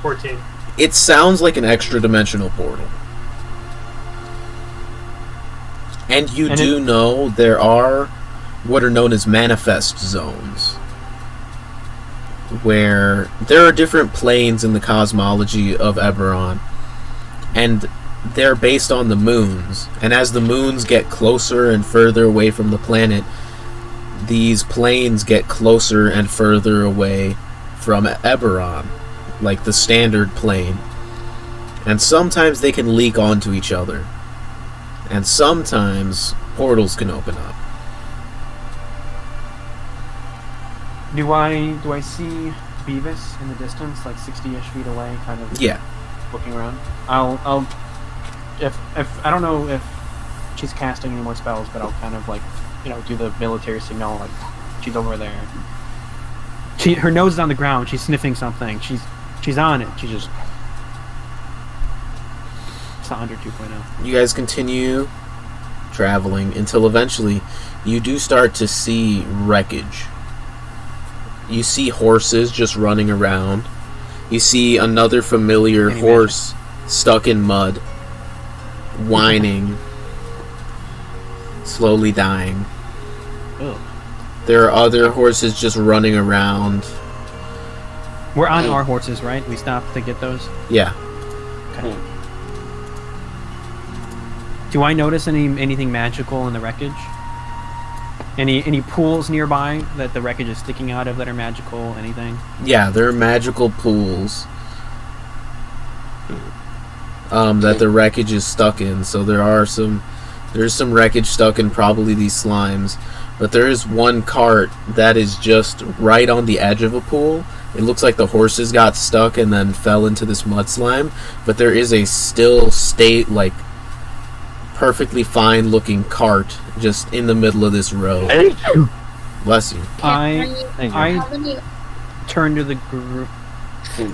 14. It sounds like an extra dimensional portal. And you do know there are what are known as manifest zones, where there are different planes in the cosmology of Eberron, and they're based on the moons, and as the moons get closer and further away from the planet, these planes get closer and further away from Eberron, like the standard plane. And sometimes they can leak onto each other, and sometimes portals can open up. Do I see Beavis in the distance, like 60-ish feet away, kind of Yeah. looking around? I'll if I don't know if she's casting any more spells, but I'll kind of like, do the military signal, like she's over there. Her nose is on the ground. She's sniffing something. She's on it. She just. It's not under 2.0. You guys continue traveling until eventually you do start to see wreckage. You see horses just running around. You see another familiar horse stuck in mud, whining, slowly dying. Ugh. There are other horses just running around. We're on our horses, right? We stopped to get those? Yeah. Okay. Do I notice anything magical in the wreckage? Any pools nearby that the wreckage is sticking out of that are magical? Anything? Yeah, there are magical pools that the wreckage is stuck in. So there's some wreckage stuck in probably these slimes. But there is one cart that is just right on the edge of a pool. It looks like the horses got stuck and then fell into this mud slime. But there is a still perfectly fine looking cart just in the middle of this road. Bless you. I turn to the group.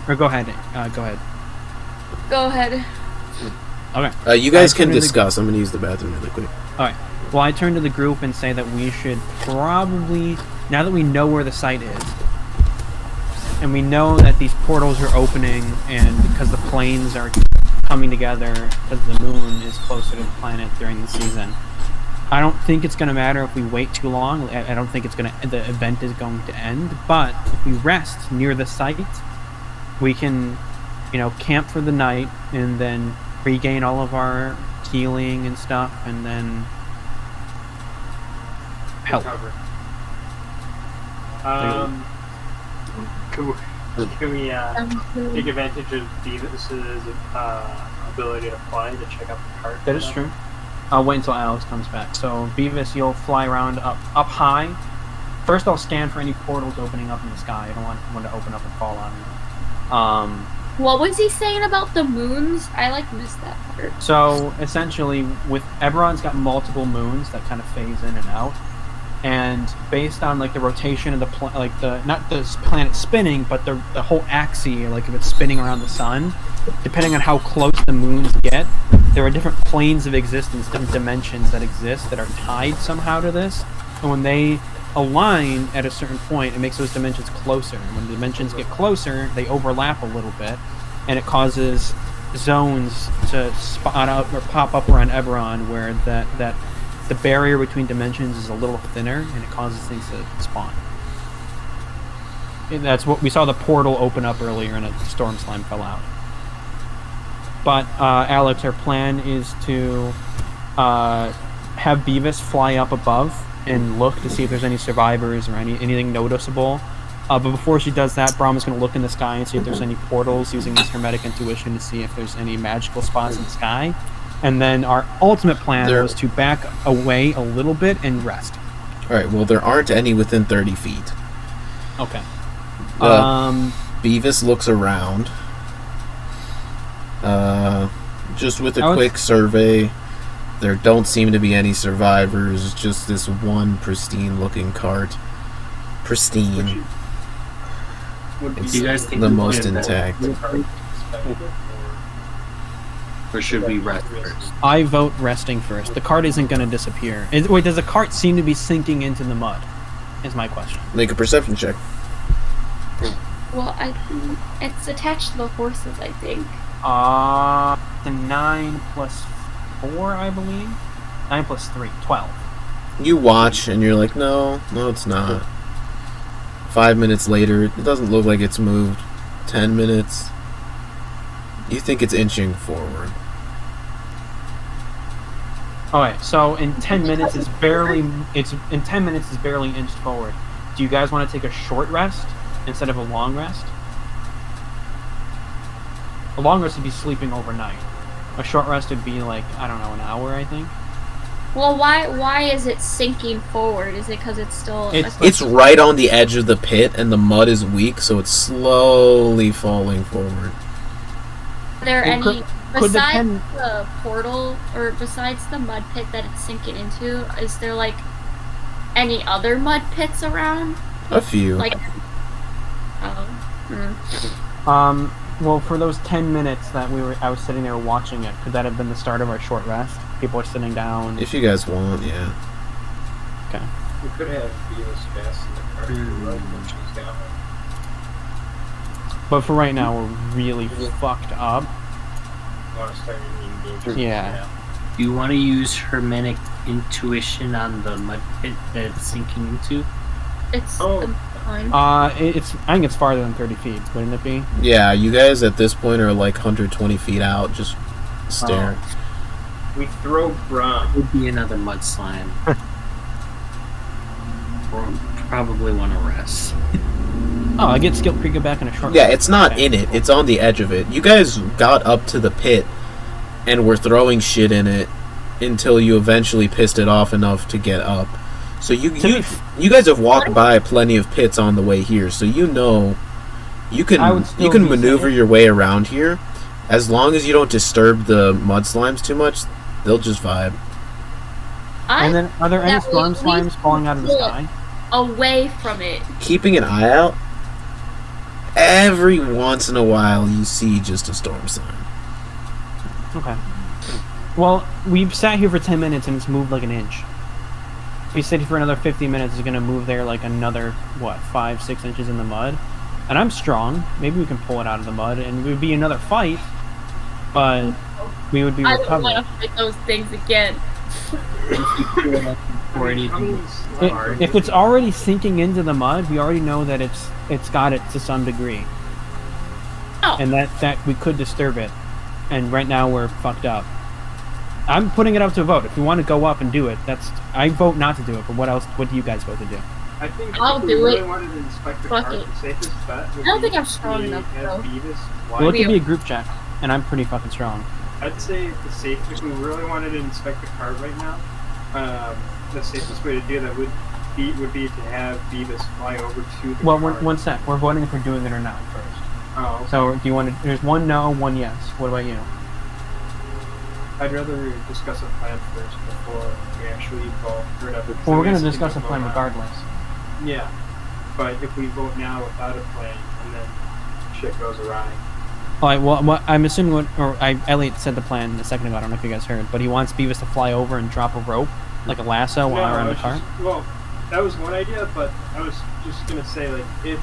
Or go ahead. Go ahead. Go ahead. Okay. You guys can discuss. I'm going to use the bathroom really quick. Alright. Well, I turn to the group and say that we should probably, now that we know where the site is, and we know that these portals are opening, and because the planes are coming together, because the moon is closer to the planet during the season, I don't think it's going to matter if we wait too long. I don't think the event is going to end, but if we rest near the site, we can, camp for the night, and then regain all of our healing and stuff, and then help. Can we take advantage of Beavis' ability to fly to check out the cart? That is true. I'll wait until Alex comes back. So, Beavis, you'll fly around up high. First, I'll scan for any portals opening up in the sky. I don't want one to open up and fall on me. What was he saying about the moons? I missed that part. So, essentially, with Eberron's got multiple moons that kind of phase in and out. And based on the rotation of the not the planet spinning, but the whole axis, if it's spinning around the sun, depending on how close the moons get, there are different planes of existence, different dimensions that exist that are tied somehow to this. And when they align at a certain point, it makes those dimensions closer. And when the dimensions get closer, they overlap a little bit, and it causes zones to spot out or pop up around Eberron where that the barrier between dimensions is a little thinner, and it causes things to spawn. And that's what we saw, the portal open up earlier, and a storm slime fell out. But Alex, our plan is to have Beavis fly up above and look to see if there's any survivors or anything noticeable. But before she does that, Brom is going to look in the sky and see if there's any portals, using his hermetic intuition to see if there's any magical spots in the sky. And then our ultimate plan was to back away a little bit and rest. Alright, well, there aren't any within 30 feet. Okay. Beavis looks around. Just with a quick survey, there don't seem to be any survivors, just this one pristine-looking cart. Pristine. It's Do you guys think the we most can- intact. Or should we rest first? I vote resting first. The cart isn't going to disappear. Wait, does the cart seem to be sinking into the mud? Is my question. Make a perception check. Well, it's attached to the horses, I think. The 9 plus 4, I believe. 9 plus 3, 12. You watch, and you're like, no, it's not. 5 minutes later, it doesn't look like it's moved. 10 minutes. You think it's inching forward. Alright, so in 10 minutes it's barely inched forward. Do you guys want to take a short rest instead of a long rest? A long rest would be sleeping overnight. A short rest would be like, I don't know, an hour, I think. Well, why is it sinking forward? Is it because it's still... It's right on the edge of the pit, and the mud is weak, so it's slowly falling forward. Are there any... could Besides the portal, or besides the mud pit that it's sinking into, is there, like, any other mud pits around? A few. Like... Well, for those 10 minutes that I was sitting there watching it, could that have been the start of our short rest? People are sitting down. If you guys want, yeah. Okay. We could have Beavis fast in the car when she's down. But for right now, we're really fucked up. Want to start engaging? Yeah. Do you want to use Hermetic Intuition on the mud pit that it's sinking into? It's... I think it's farther than 30 feet, wouldn't it be? Yeah, you guys at this point are like 120 feet out, just staring. We throw Brom. It would be another mud slime. We'll probably want to rest. Oh, I get skill creep back in a short. Yeah, it's not in it. It's on the edge of it. You guys got up to the pit and were throwing shit in it until you eventually pissed it off enough to get up. So you guys have walked by plenty of pits on the way here, so you know you can maneuver your way around here. As long as you don't disturb the mud slimes too much, they'll just vibe. And then, are there any storm slimes falling out of the sky? Away from it. Keeping an eye out. Every once in a while, you see just a storm slime. Okay. Well, we've sat here for 10 minutes and it's moved like an inch. If we sit here for another 50 minutes, it's gonna move there like another, 5-6 inches in the mud. And I'm strong. Maybe we can pull it out of the mud, and it would be another fight, but we would be recovered. I don't want to fight those things again. If it's already sinking into the mud, we already know that it's got it to some degree. Oh. And that we could disturb it. And right now we're fucked up. I'm putting it up to a vote. If we want to go up and do it, I vote not to do it, but what do you guys vote to do? I think I'll if we do really it. wanted to inspect the Fuck cart, it. the safest bet would I don't be think I'm strong to enough, have though. Beavis fly. Well, it could be a group check, and I'm pretty fucking strong. I'd say if we really wanted to inspect the cart right now, the safest way to do that would be to have Beavis fly over to the Well, cart. one sec. We're voting if we're doing it or not first. Oh, okay. So, do you want to... There's one no, one yes. What about you? I'd rather discuss a plan first before we actually vote or whatever. Well, we're going to discuss a plan regardless. Yeah, but if we vote now without a plan and then shit goes awry. Alright, well, I'm assuming Elliott said the plan a second ago, I don't know if you guys heard, but he wants Beavis to fly over and drop a rope, like a lasso, while around the cart. Well, that was one idea, but I was just gonna say, like, if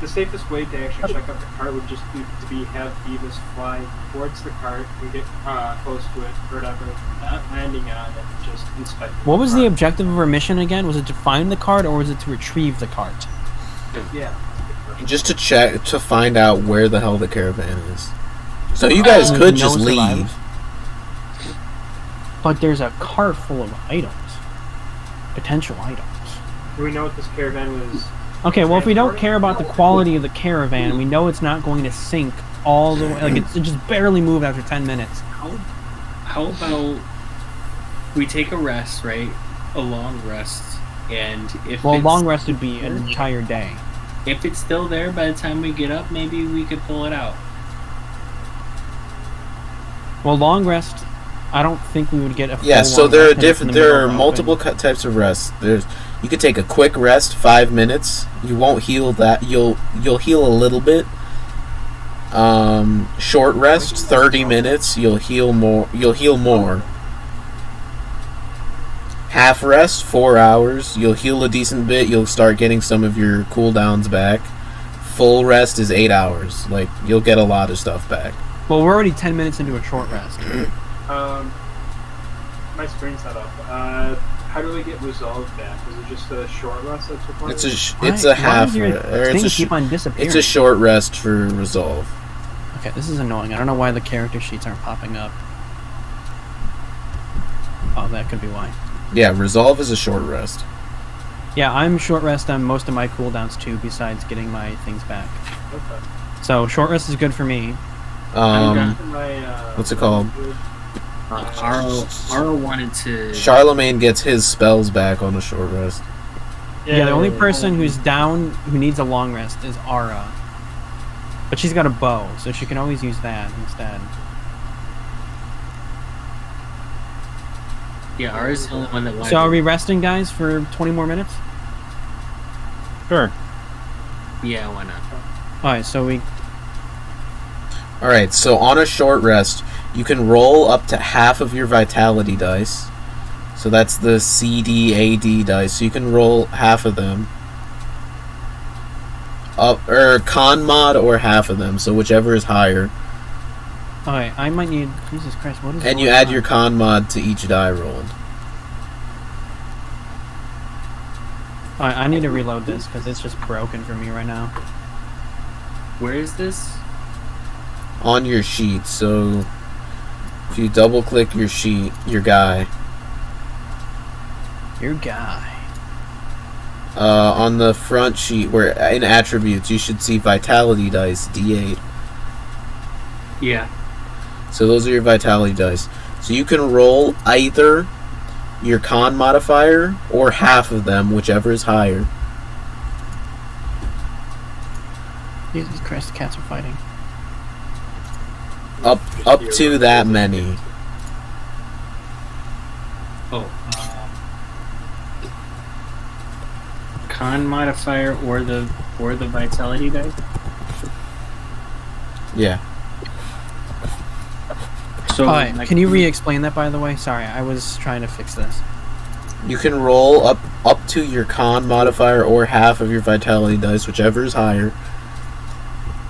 the safest way to actually check out the cart would just be to have Beavis fly towards the cart and get close to it, or whatever, not landing on it, just inspect it. What was the objective of our mission again? Was it to find the cart, or was it to retrieve the cart? Yeah. Just to find out where the hell the caravan is. So you guys could just leave. But there's a cart full of items. Potential items. Do we know what this caravan was? Okay, well, if we don't care about the quality of the caravan, we know it's not going to sink all the way. Like, it just barely moved after 10 minutes. How about we take a rest, right? A long rest, and if a long rest would be an entire day. If it's still there by the time we get up, maybe we could pull it out. Well, long rest, I don't think we would get a full so long there are rest there are multiple types of rests. You could take a quick rest, 5 minutes. You won't heal that. You'll heal a little bit. Short rest, 30 minutes. You'll heal more. Half rest, 4 hours. You'll heal a decent bit. You'll start getting some of your cooldowns back. Full rest is 8 hours. Like, you'll get a lot of stuff back. Well, we're already 10 minutes into a short rest. My screen's not up. How do we get resolved back? Is it just a short rest that's required? It's a half. It's a short rest for resolve. Okay, this is annoying. I don't know why the character sheets aren't popping up. Oh, that could be why. Yeah, resolve is a short rest. Yeah, I'm short rest on most of my cooldowns too, besides getting my things back. Okay. So short rest is good for me. What's it called? Aro wanted to. Charlemagne gets his spells back on a short rest. Yeah, the only person who's down who needs a long rest is Ara. But she's got a bow, so she can always use that instead. Yeah, Ara's the only one that wanted. So are we resting, guys, for 20 more minutes? Sure. Yeah, why not? Alright, so we... Alright, so on a short rest, you can roll up to half of your vitality dice. So that's the CDAD dice. So you can roll half of them. Or con mod or half of them, so whichever is higher. Alright, I might need... Jesus Christ, what is... And you add your con mod to each die rolled. Alright, I need to reload this, because it's just broken for me right now. Where is this? On your sheet, so... If you double click your sheet, your guy... Your guy. On the front sheet, where in attributes, you should see vitality dice, D8. Yeah. So those are your vitality dice. So you can roll either your con modifier or half of them, whichever is higher. Jesus Christ, the cats are fighting. Up to that many. Oh. Con modifier or the vitality dice? Yeah. So Alright, can you re-explain that, by the way? Sorry, I was trying to fix this. You can roll up to your con modifier or half of your vitality dice, whichever is higher,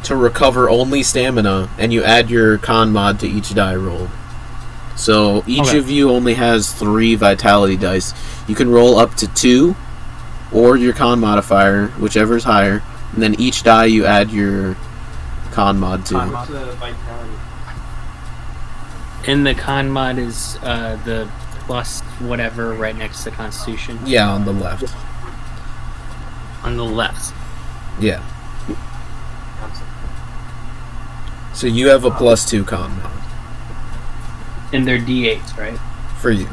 to recover only stamina, and you add your con mod to each die roll. So each of you only has 3 vitality dice. You can roll up to 2, or your con modifier, whichever is higher, and then each die you add your con mod to. What's the vitality? And the con mod is the plus whatever right next to Constitution. Yeah, on the left. On the left. Yeah. So you have a +2 con mod. And they're D8s, right? For you.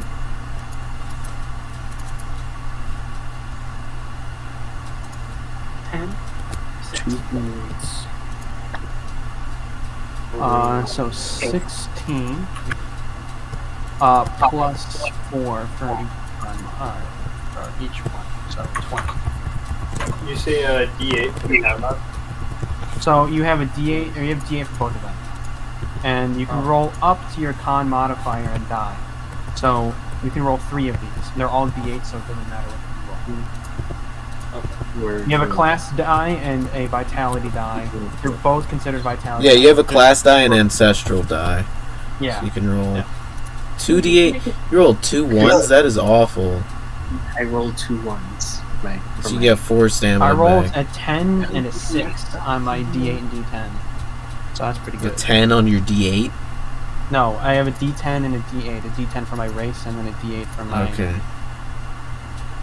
So 16 plus 4 for each one, so 20. You say D8. You have that? So you have a D8, or you have D8 for both of them, and you can roll up to your con modifier and die. So you can roll 3 of these. They're all D8, so it doesn't matter what you roll. You have a class die and a vitality die. They're both considered vitality. Yeah, you have a class die and ancestral die. Yeah. So you can roll 2d8. You rolled 2 1s? That is awful. I rolled 2 1s. Right. So you get 4 stamina I rolled back. a 10 and a 6 on my D8 and D10. So that's pretty A good. 10 on your d8? No, I have a D10 and a D8. A D10 for my race and then a D8 for my... Okay.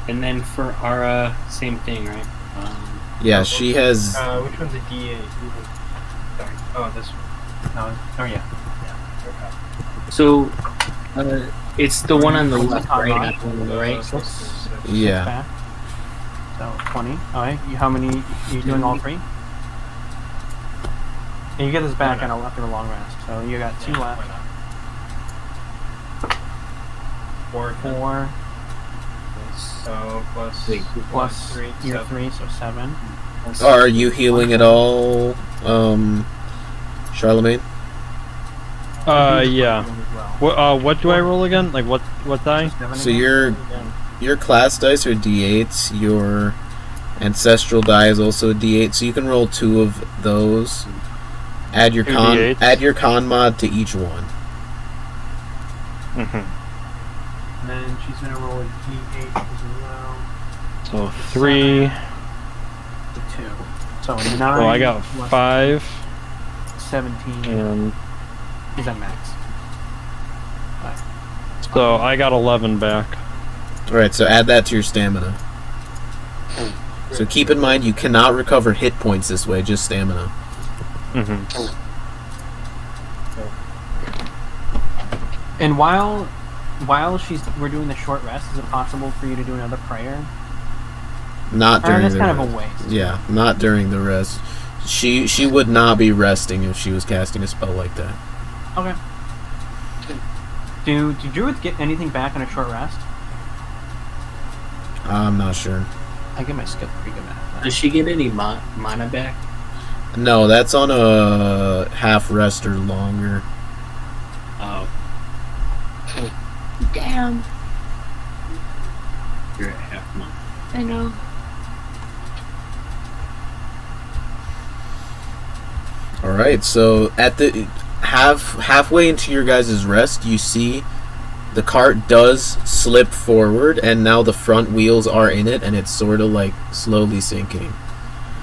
And then for Ara, same thing, right? Yeah, she has... Which one's a D8? Sorry. Oh, this one. No, oh yeah. So, it's the one on the left, right? Not the one on the right? Yeah. Back. So 20. Alright, how many? You doing all 3? And you get this back on after a long rest. So you got 2 left. 4. So Plus 3. your 3, so 7. Are you healing at all, Charlemagne? Yeah. What do I roll again? Like what die? So your class dice are d8s, your ancestral die is also a d8, so you can roll 2 of those. Add your con mod to each one. And then she's gonna roll a D8 as well. So 3. To 2. So 9. Oh, I got 5. 17. And Is that max? 5. So I got 11 back. Alright, so add that to your stamina. So keep in mind you cannot recover hit points this way, just stamina. Mm-hmm. And while we're doing the short rest, is it possible for you to do another prayer? Not during that's the kind rest. of a waste. Yeah, not during the rest. She would not be resting if she was casting a spell like that. Okay. Do druids get anything back on a short rest? I'm not sure. I get my skill pretty good at. Does she get any mana back? No, that's on a half rest or longer. Oh. Damn. You're at half month. I know. Alright, so at the halfway into your guys' rest, you see the cart does slip forward, and now the front wheels are in it, and it's sort of like slowly sinking.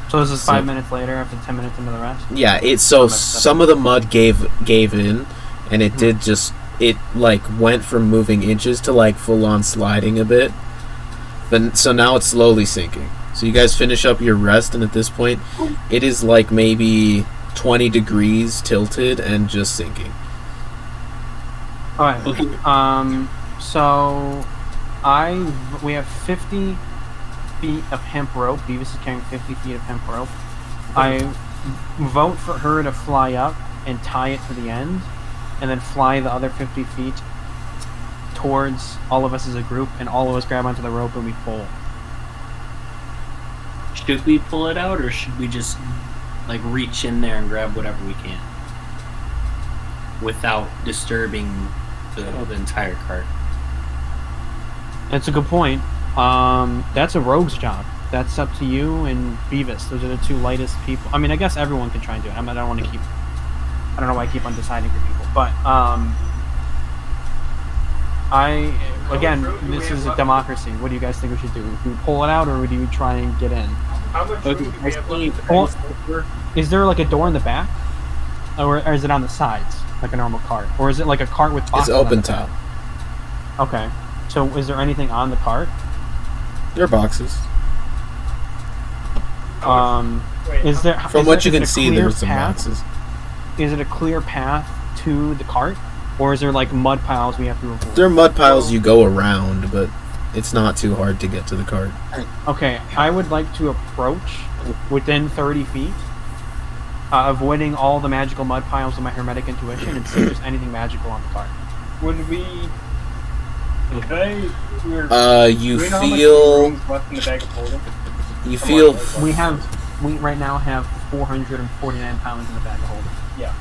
So this is 5 minutes later, after 10 minutes into the rest? Yeah, some of the mud gave in, and it did just, it like went from moving inches to like full on sliding a bit. But so now it's slowly sinking. So you guys finish up your rest, and at this point, it is like maybe 20 degrees tilted and just sinking. Alright. So we have 50 feet of hemp rope. Beavis is carrying 50 feet of hemp rope. I vote for her to fly up and tie it to the end, and then fly the other 50 feet towards all of us as a group, and all of us grab onto the rope and we pull. Should we pull it out, or should we just like reach in there and grab whatever we can without disturbing the entire cart? That's a good point. That's a rogue's job. That's up to you and Beavis. Those are the two lightest people. I mean, I guess everyone can try and do it. I don't want to keep. I don't know why I keep undeciding for people, but this is a democracy. What do you guys think we should do? Do we pull it out, or do you try and get in? How much food do we have? Is there like a door in the back, or is it on the sides like a normal cart, or is it like a cart with boxes? It's open top. Okay, so is there anything on the cart? There are boxes. Is there? From what you can see, there's some boxes. Is it a clear path to the cart, or is there like mud piles we have to avoid? There are mud piles you go around, but it's not too hard to get to the cart. Okay, I would like to approach within 30 feet, avoiding all the magical mud piles of my hermetic intuition, and see if there's anything magical on the cart. Would we? You we know feel. how much room's left in the bag of holding? You feel. We right now have 449 pounds in the bag of holding. Yeah.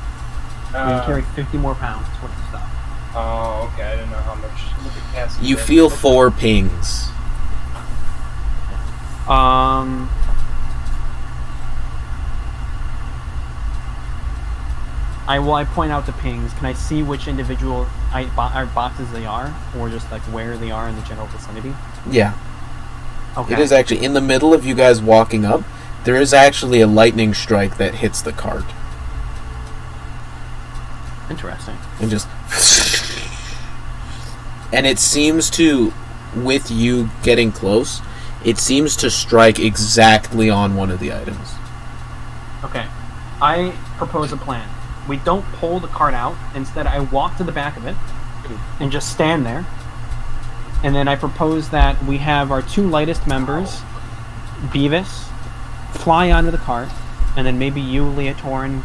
We can carry 50 more pounds worth of stuff. Oh, okay. I didn't know how much the capacity. You feel 4 pings. I point out the pings. Can I see which individual boxes they are, or just like where they are in the general vicinity? Yeah. Okay. It is actually in the middle of you guys walking up. There is actually a lightning strike that hits the cart. Interesting. And just... And it seems to, with you getting close, it seems to strike exactly on one of the items. Okay. I propose a plan. We don't pull the cart out. Instead, I walk to the back of it and just stand there. And then I propose that we have our 2 lightest members, Beavis, fly onto the cart, and then maybe you, Leotorin,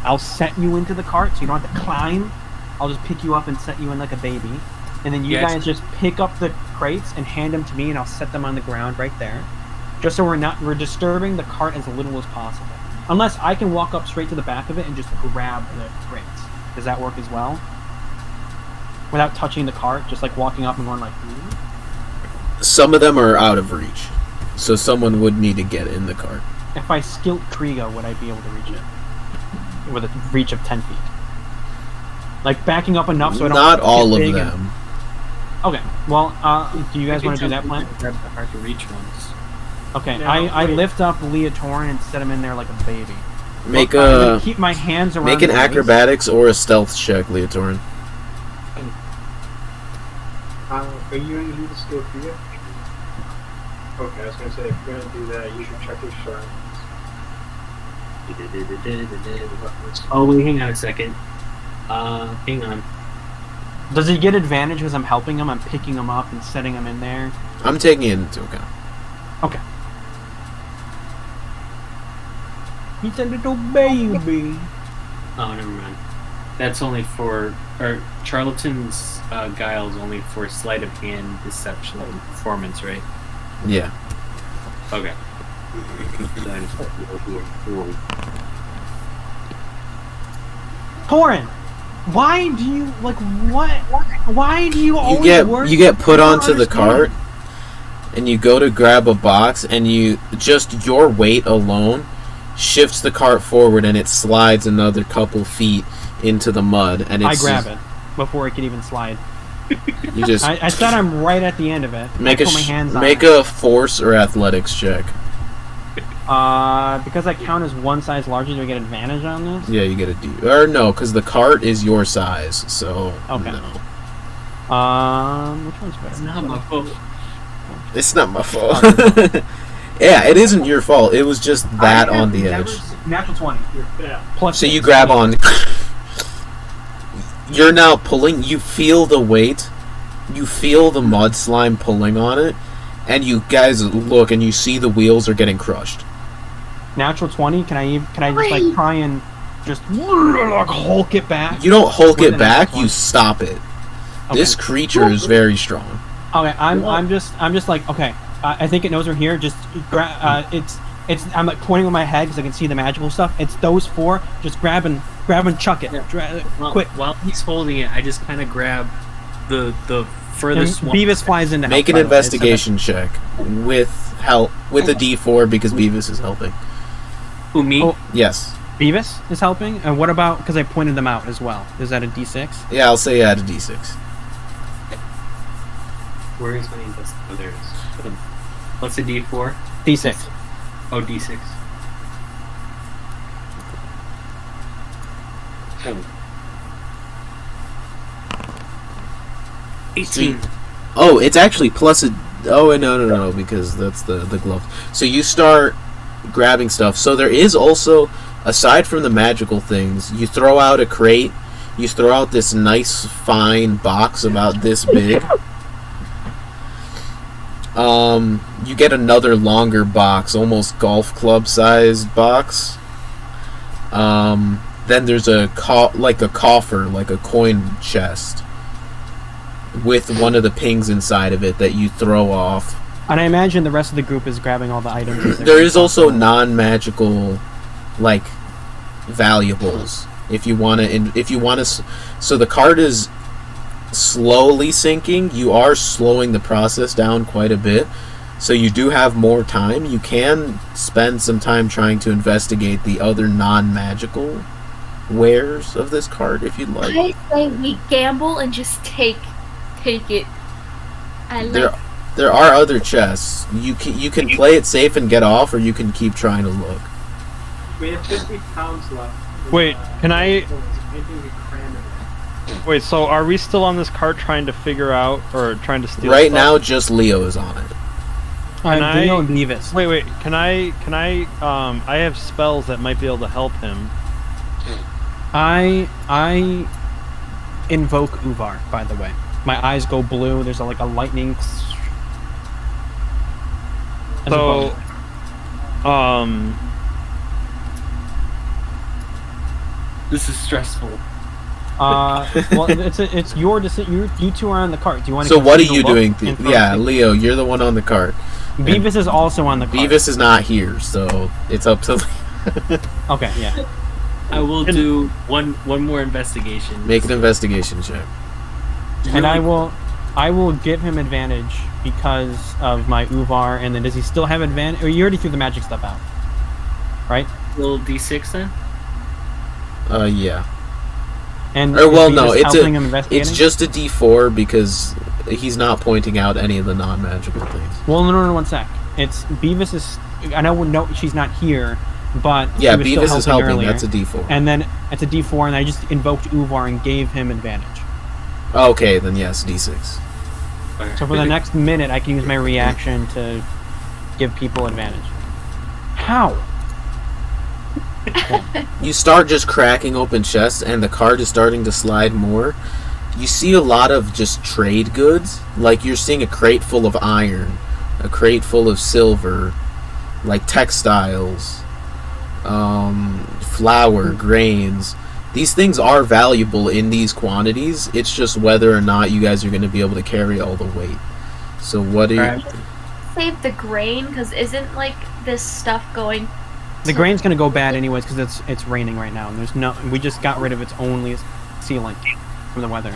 I'll set you into the cart so you don't have to climb. I'll just pick you up and set you in like a baby. And then you guys just pick up the crates and hand them to me, and I'll set them on the ground right there. Just so we're disturbing the cart as little as possible. Unless I can walk up straight to the back of it and just grab the crates. Does that work as well? Without touching the cart, just like walking up and going like... Some of them are out of reach. So someone would need to get in the cart. If I skilled Kriga, would I be able to reach it? With a reach of 10 feet. Like backing up enough so I don't... Not all of them. Okay, well, do you guys want to do that plan? Grab the hard to reach ones. Okay, I lift up Leotorin and set him in there like a baby. Make keep my hands around make an acrobatics or a stealth check, Leotorin. Are you going to do the skill fear? Okay, I was going to say, if you're going to do that, you should check your shrines. Oh, wait, hang on a second. Hang on. Does he get advantage because I'm helping him? I'm picking him up and setting him in there. I'm taking it into account. Okay. He's a little baby. Oh, never mind. That's only for... Or Charlatan's guile is only for sleight of hand, deception, and performance, right? Yeah. Okay. Torin, why do you like what? Why do you always You get put onto the cart, and you go to grab a box, and just your weight alone shifts the cart forward, and it slides another couple feet into the mud. And I grab it before it can even slide. You just I said I'm right at the end of it. Make I put my hands on make it. a force or athletics check. Because I count as one size larger, do I get advantage on this? Yeah, you get a D. Or no, because the cart is your size, so okay. No. Which one's better? It's not my fault. It's not my fault. Yeah, it isn't your fault. It was just that on the edge. Natural 20. Yeah. Plus so you grab on. You're now pulling. You feel the weight. You feel the mud slime pulling on it, and you guys look and you see the wheels are getting crushed. Natural 20. Can I just like try and just like Hulk it back? You don't Hulk it back. You stop it. Okay. This creature is very strong. Okay, I'm just like okay. I think it knows we're here. Just it's. I'm like pointing with my head because I can see the magical stuff. It's those four. Just grab and chuck it. Yeah. Quick. While he's holding it, I just kind of grab the furthest one. Beavis flies into. Make an investigation check with help with a D4 because Beavis is helping. Who, me? Oh, yes. Beavis is helping. And what about because I pointed them out as well? Is that a D6? Yeah, I'll say add a D6. Where is my invest? Oh, there it is. What's a D4? D6. Oh, D6. Oh. 18. Oh, it's actually plus a... Oh, no, because that's the glove. So you start grabbing stuff. So there is also, aside from the magical things, you throw out a crate, you throw out this nice, fine box about this big. You get another longer box, almost golf club-sized box. Then there's a coffer, like a coin chest, with one of the pings inside of it that you throw off. And I imagine the rest of the group is grabbing all the items. There is also non-magical, like, valuables. If you want to, so the cart is slowly sinking. You are slowing the process down quite a bit, so you do have more time. You can spend some time trying to investigate the other non-magical wares of this cart if you'd like. I say we gamble and just take it. There are other chests. You can play it safe and get off, or you can keep trying to look. We have 50 pounds left. Wait, can I... Anything we cram in. Wait, so are we still on this cart trying to figure out, or trying to steal Right stuff? now, just Leo is on it. Leo and Beavis. Wait, can I I have spells that might be able to help him. I invoke Uvar, by the way. My eyes go blue, there's like a lightning... So, this is stressful. Well, it's your decision. You two are on the cart. Do you want to? So what are you doing? Yeah, Leo, you're the one on the cart. Beavis is also on the cart. Beavis is not here, so it's up to. Okay, yeah. I will do one more investigation. Make an investigation check. And I will give him advantage because of my Uvar. And then does he still have advantage? Or you already threw the magic stuff out, right? Little D6 then. Yeah. And well, no, it's just a D4 because he's not pointing out any of the non-magical things. Well, no, 1 sec. It's Beavis is. I know she's not here, but yeah, she was Beavis is helping. Earlier. That's a D4. And then it's a D4, and I just invoked Uvar and gave him advantage. Okay, then yes, D6. Wildfire. So for the next minute, I can use my reaction to give people advantage. How? You start just cracking open chests, and the cart is starting to slide more. You see a lot of just trade goods. Like, you're seeing a crate full of iron, a crate full of silver, like textiles, flour, grains. These things are valuable in these quantities. It's just whether or not you guys are going to be able to carry all the weight. So what do you... Save the grain, because isn't, like, this stuff going... The grain's gonna go bad anyways because it's raining right now, and there's no. We just got rid of its only sealant from the weather.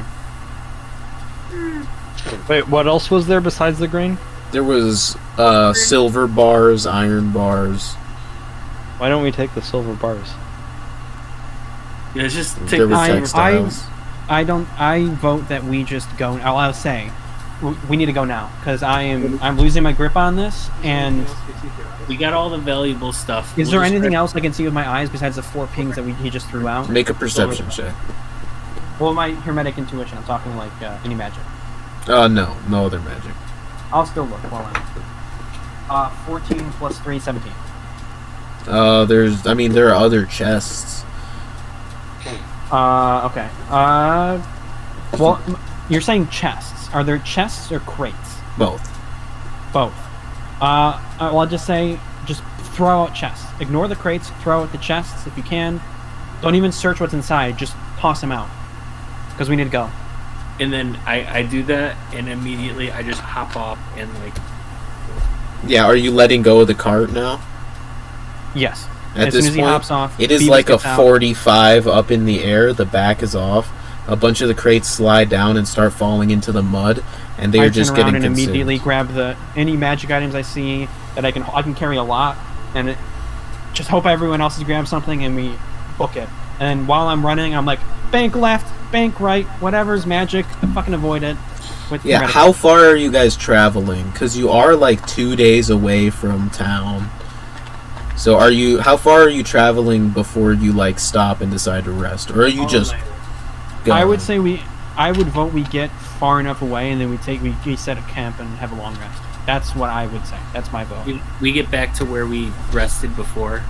Wait, what else was there besides the grain? There was silver bars, iron bars. Why don't we take the silver bars? Yeah, just take There the was textiles. I vote that we just go. I'll say, we need to go now because I'm losing my grip on this, and We got all the valuable stuff. is there anything else I can see with my eyes besides the 4 pings that he just threw out? Make a perception check. Well, my hermetic intuition. I'm talking like any magic. No other magic. I'll still look while I'm. 14 plus 3, 17. There are other chests. Okay. Well, you're saying chests. Are there chests or crates? Both. Both. Well, I'll just say, just throw out chests. Ignore the crates, throw out the chests if you can. Don't even search what's inside, just toss them out. Because we need to go. And then I do that, and immediately I just hop off and, like... Yeah, are you letting go of the cart now? Yes. At as this soon as he point, hops off, it is Beavis like a gets out. 45 up in the air, the back is off. A bunch of the crates slide down and start falling into the mud, and they are just getting and consumed. immediately grab any magic items I see that I can carry a lot, and just hope everyone else has grabbed something and we book it. And while I'm running, I'm like, bank left, bank right, whatever's magic, fucking avoid it. Yeah, hermetic. how far are you guys traveling? Because you are like 2 days away from town. So how far are you traveling before you like stop and decide to rest? Or are you just going? I would say I would vote we get far enough away and then we set a camp and have a long rest. That's what I would say. That's my vote. We get back to where we rested before.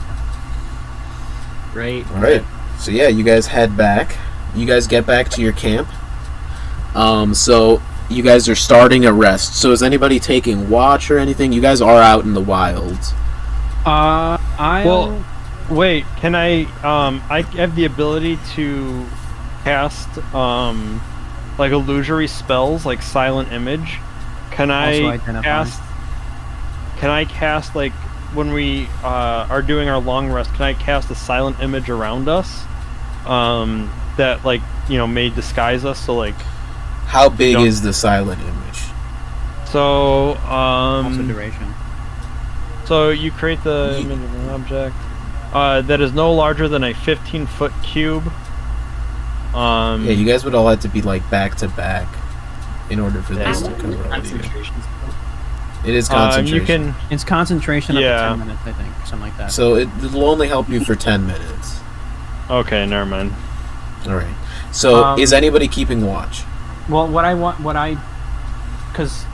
Right? Alright. So yeah, you guys head back. You guys get back to your camp. So you guys are starting a rest. So is anybody taking watch or anything? You guys are out in the wilds. Well, wait. Can I? I have the ability to cast like illusory spells, like Silent Image. Can I cast? Can I cast like when we are doing our long rest? Can I cast a Silent Image around us? That like may disguise us. So like, how big is the Silent Image? So also duration. So you create the image of an object that is no larger than a 15-foot cube. Yeah, you guys would all have to be like back to back in order for this to cover all of you. It is concentration. It's concentration up to 10 minutes, I think, or something like that. So it'll only help you for 10 minutes. Okay, never mind. All right. So is anybody keeping watch? Well, because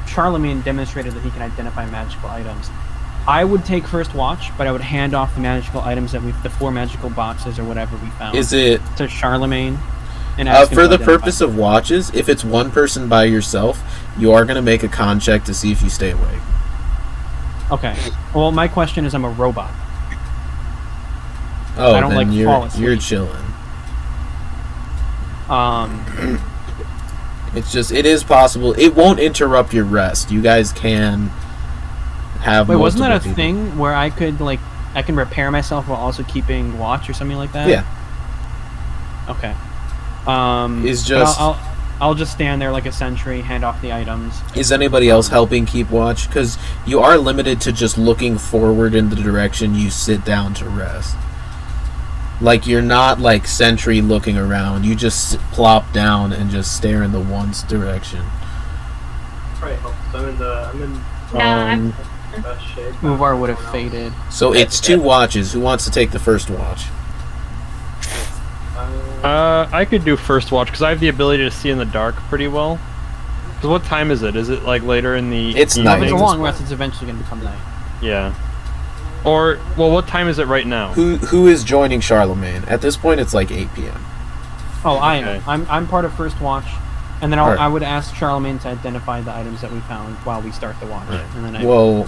Charlemagne demonstrated that he can identify magical items. I would take first watch, but I would hand off the magical items the 4 magical boxes or whatever we found. Is it to Charlemagne? And ask him for to the identify purpose of watches? If it's one person by yourself, you are going to make a con check to see if you stay awake. Okay. Well, my question is, I'm a robot. Oh, I don't then like fall asleep. you're chilling. It's just, it is possible. It won't interrupt your rest. You guys can have. Wait, wasn't that a people. thing where I can repair myself while also keeping watch or something like that? Yeah. Okay. Is just. I'll just stand there like a sentry, hand off the items. Is anybody else helping keep watch? Because you are limited to just looking forward in the direction you sit down to rest. Like, you're not like sentry looking around. You just plop down and just stare in the one direction. Probably helps. I'm in best shape. Uvar would have faded. So it's 2 watches. Who wants to take the first watch? I could do first watch because I have the ability to see in the dark pretty well. Because what time is it? Is it like later in the It's evening? night. If it's a long rest, it's eventually going to become night. Yeah. Or, well, what time is it right now? Who is joining Charlemagne? At this point, it's like 8 p.m. Oh, I Okay. am. I'm part of First Watch, and then Alright. I would ask Charlemagne to identify the items that we found while we start the watch, and then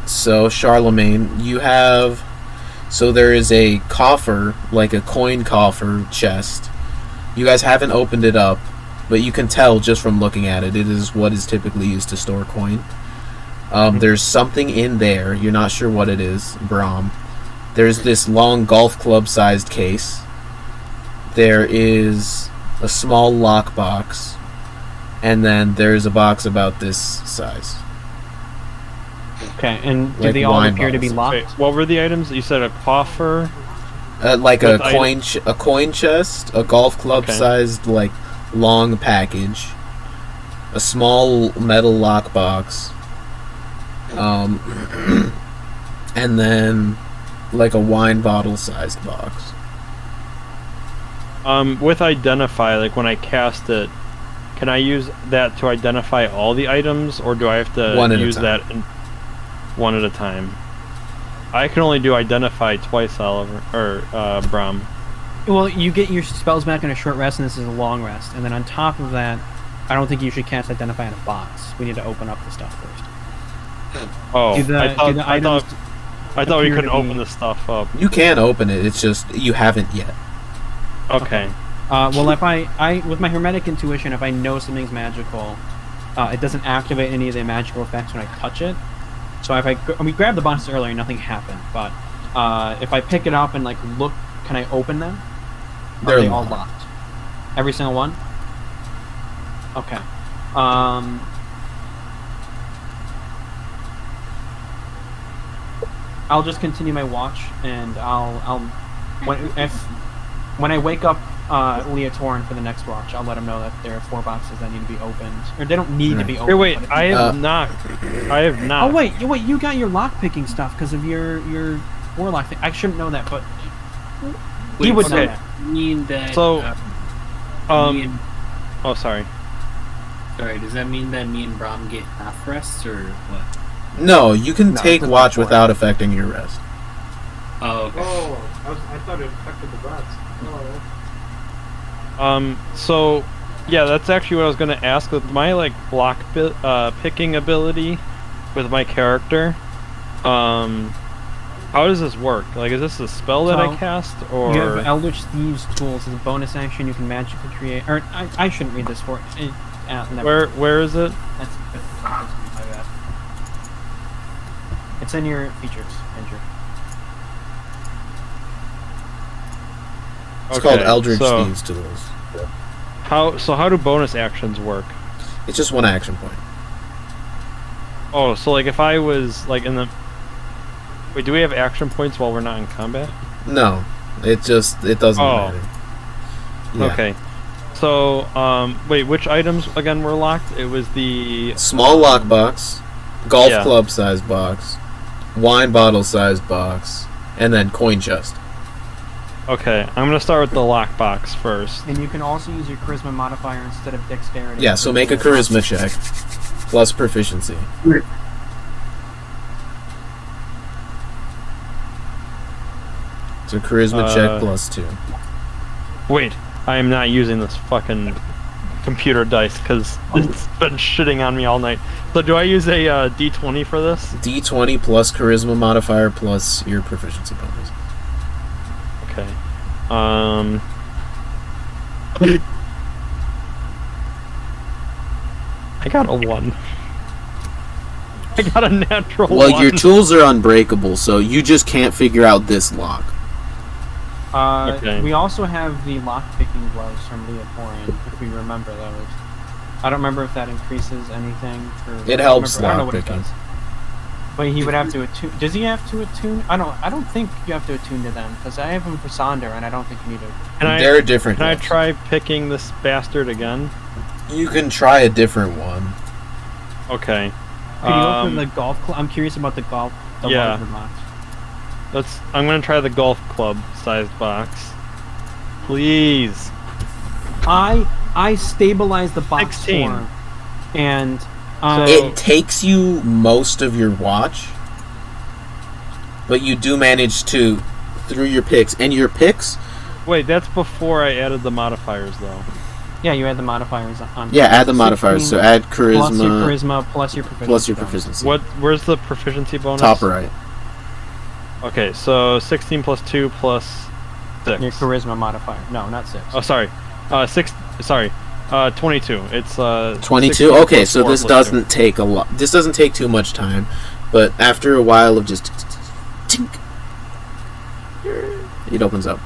So Charlemagne, you have... So there is a coffer, like a coin coffer chest. You guys haven't opened it up, but you can tell just from looking at it, it is what is typically used to store coin. There's something in there, you're not sure what it is, Brom. There's this long golf club-sized case. There is a small lockbox, and then there's a box about this size. Okay, and do Like they all wine appear to be bottles. locked? Wait, what were the items? You said a coffer? Like a With a coin chest, a golf club-sized like long package, a small metal lockbox, and then like a wine bottle-sized box. With identify, like when I cast it, can I use that to identify all the items, or do I have to One at a use time. that one at a time? I can only do identify twice, Oliver or Brom. Well, you get your spells back in a short rest, and this is a long rest. And then on top of that, I don't think you should cast Identify in a box. We need to open up the stuff first. Oh, Do the I thought items we appear couldn't to open be- the stuff up. You can open it. It's just you haven't yet. Okay. Well, if I with my Hermetic Intuition, if I know something's magical, it doesn't activate any of the magical effects when I touch it. So if we grabbed the boxes earlier, nothing happened. But if I pick it up and like look, can I open them? They're Are they all locked. locked? Every single one? Okay. I'll just continue my watch, and when I wake up Leotorin for the next watch, I'll let him know that there are 4 boxes that need to be opened, or they don't need to be opened. Here, wait, but if I you- have not. I have not. Oh wait, you got your lock picking stuff because of your warlock thing. I shouldn't know that, but you would know okay. that. I mean that. So, me and, oh, sorry. sorry, does that mean that me and Brom get half rests or what? No, you can No, take it's watch not without affecting your rest. Oh, okay. Oh, I thought it affected the rods. Oh. So, yeah, that's actually what I was gonna ask. With my like block picking ability with my character, how does this work? Like, is this a spell that I So, cast, or You have Eldritch Thieves tools as a bonus action. You can magically create. Or I shouldn't read this for it. Never. where is it? That's my bad. It's in your features, Andrew. It's called Okay, Eldritch so Thieves Tools. How do bonus actions work? It's just 1 action point. Oh, so like if I was like in the wait, do we have action points while we're not in combat? No, it doesn't Oh. matter. Yeah. Okay. So, wait, which items again were locked? It was the Small lockbox, golf Yeah. club sized box, wine bottle sized box, and then coin chest. Okay, I'm gonna start with the lockbox first. And you can also use your charisma modifier instead of dexterity. Yeah, so make a charisma check plus proficiency. So charisma check plus 2. Wait, I am not using this fucking computer dice because it's been shitting on me all night. So do I use a D20 for this? D20 plus charisma modifier plus your proficiency bonus. Okay. I got a 1. I got a natural Well, 1. your tools are unbreakable, so you just can't figure out this lock. Okay. We also have the lock-picking gloves from Leotorin, if we remember those. I don't remember if that increases anything. It helps I don't know what it lock-picking. does. But he would have to attune. Does he have to attune? I don't think you have to attune to them because I have them for Sonder, and I don't think you need to. They're different. Can I gloves. try picking this bastard again? You can try a different one. Okay. Could you open the golf club? I'm curious about the golf. The Yeah. larger box. I'm gonna try the golf club sized box. Please. I I stabilize the box 16. form, and It takes you most of your watch, but you do manage to, through your picks, and your picks... Wait, that's before I added the modifiers, though. yeah, you add the modifiers on. Yeah, add the modifiers, so add charisma... Plus your charisma, plus your proficiency. Plus your proficiency. Where's the proficiency bonus? Top right. Okay, so 16 plus 2 plus 6. Your charisma modifier. No, not 6. Oh, sorry. 22. It's 22? Okay, so this doesn't take a lot. This doesn't take too much time, but after a while of just... tink, it opens up.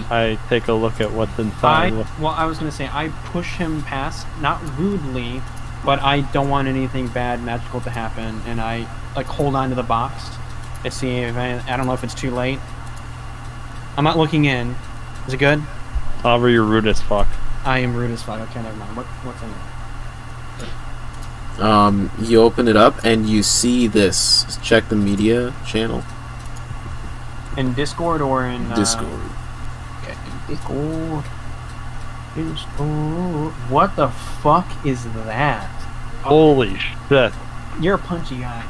I take a look at what's inside. I was going to say, I push him past, not rudely, but I don't want anything bad, magical to happen, and I hold on to the box to see if I don't know if it's too late. I'm not looking in. Is it good? Oliver, you're rude as fuck. I am rude as fuck. Okay, never mind. What's in it? You open it up and you see this. Check the media channel. In Discord or in... Discord. Okay, Discord. What the fuck is that? Holy shit. You're a punchy guy.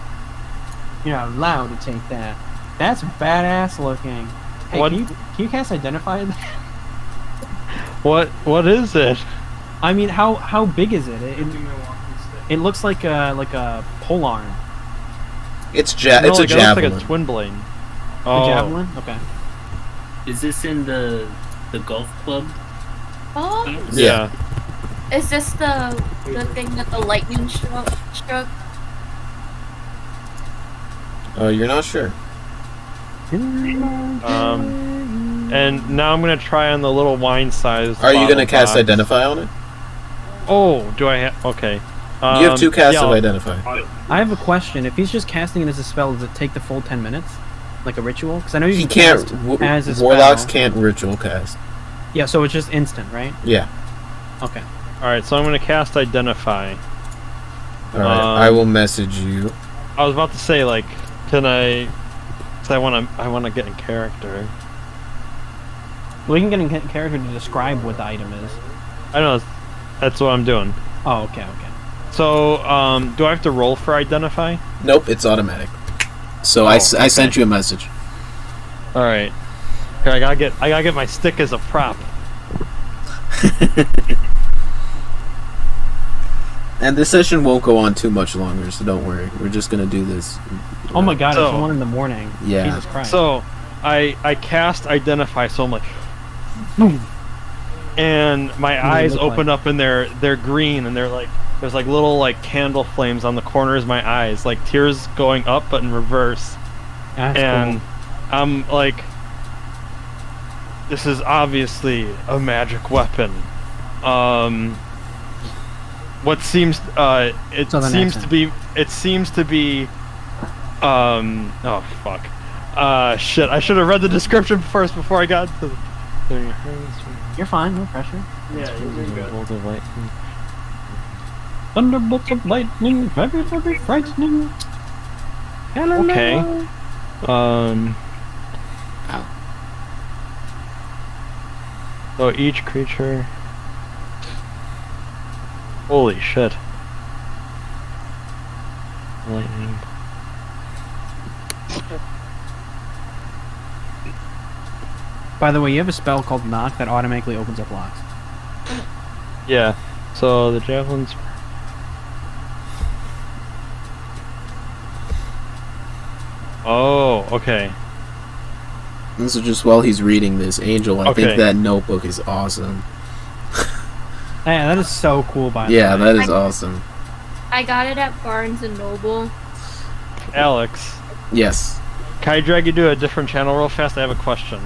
You're not allowed to take that. That's badass looking. Hey, What? Can you cast Identify? What is it? I mean, how big is it? It looks like a pole arm. It's No, it's a it looks javelin. like a twin blade. A javelin? Okay. Is this in the golf club? Oh, Yeah. is this the thing that the lightning struck? You're not sure. And now I'm gonna try on the little wine size. Are you gonna cast box. Identify on it? Oh, do I have? Okay. You have 2 casts yeah, of I'll- Identify. I have a question. If he's just casting it as a spell, does it take the full 10 minutes? Like a ritual? Because I know you He can can't. cast as a spell. Warlocks can't ritual cast. Yeah, so it's just instant, right? Yeah. Okay. All right, so I'm gonna cast Identify. All right. I will message you. I was about to say, like, can I? Cause I wanna get in character. We can get in character to describe what the item is. I know. That's what I'm doing. Oh, okay. So, do I have to roll for Identify? Nope, it's automatic. So Oh, I okay. sent you a message. All right. Okay, I gotta get my stick as a prop. And this session won't go on too much longer, so don't worry. We're just gonna do this. Oh my god, So- it's 1 in the morning. Yeah. Jesus Christ. So, I cast Identify, so I'm like, boom, and my does it eyes look open up and they're green and they're like there's like little like candle flames on the corners of my eyes, like tears going up but in reverse. That's And cool. I'm like, this is obviously a magic weapon. What seems it Southern seems accent. it seems to be oh fuck. Shit, I should have read the description first before I got to You're fine, no pressure. Yeah, you're good. Thunderbolts of lightning, very, very frightening. Okay. So each creature. Holy shit. Lightning. By the way, you have a spell called Knock that automatically opens up locks. Yeah. So the javelins. Oh, okay. And so just while he's reading this, Angel, I Okay. think that notebook is awesome. Yeah, that is so cool, by the Yeah, way. that is awesome. I got it at Barnes and Noble. Alex, Yes. can I drag you to a different channel real fast? I have a question.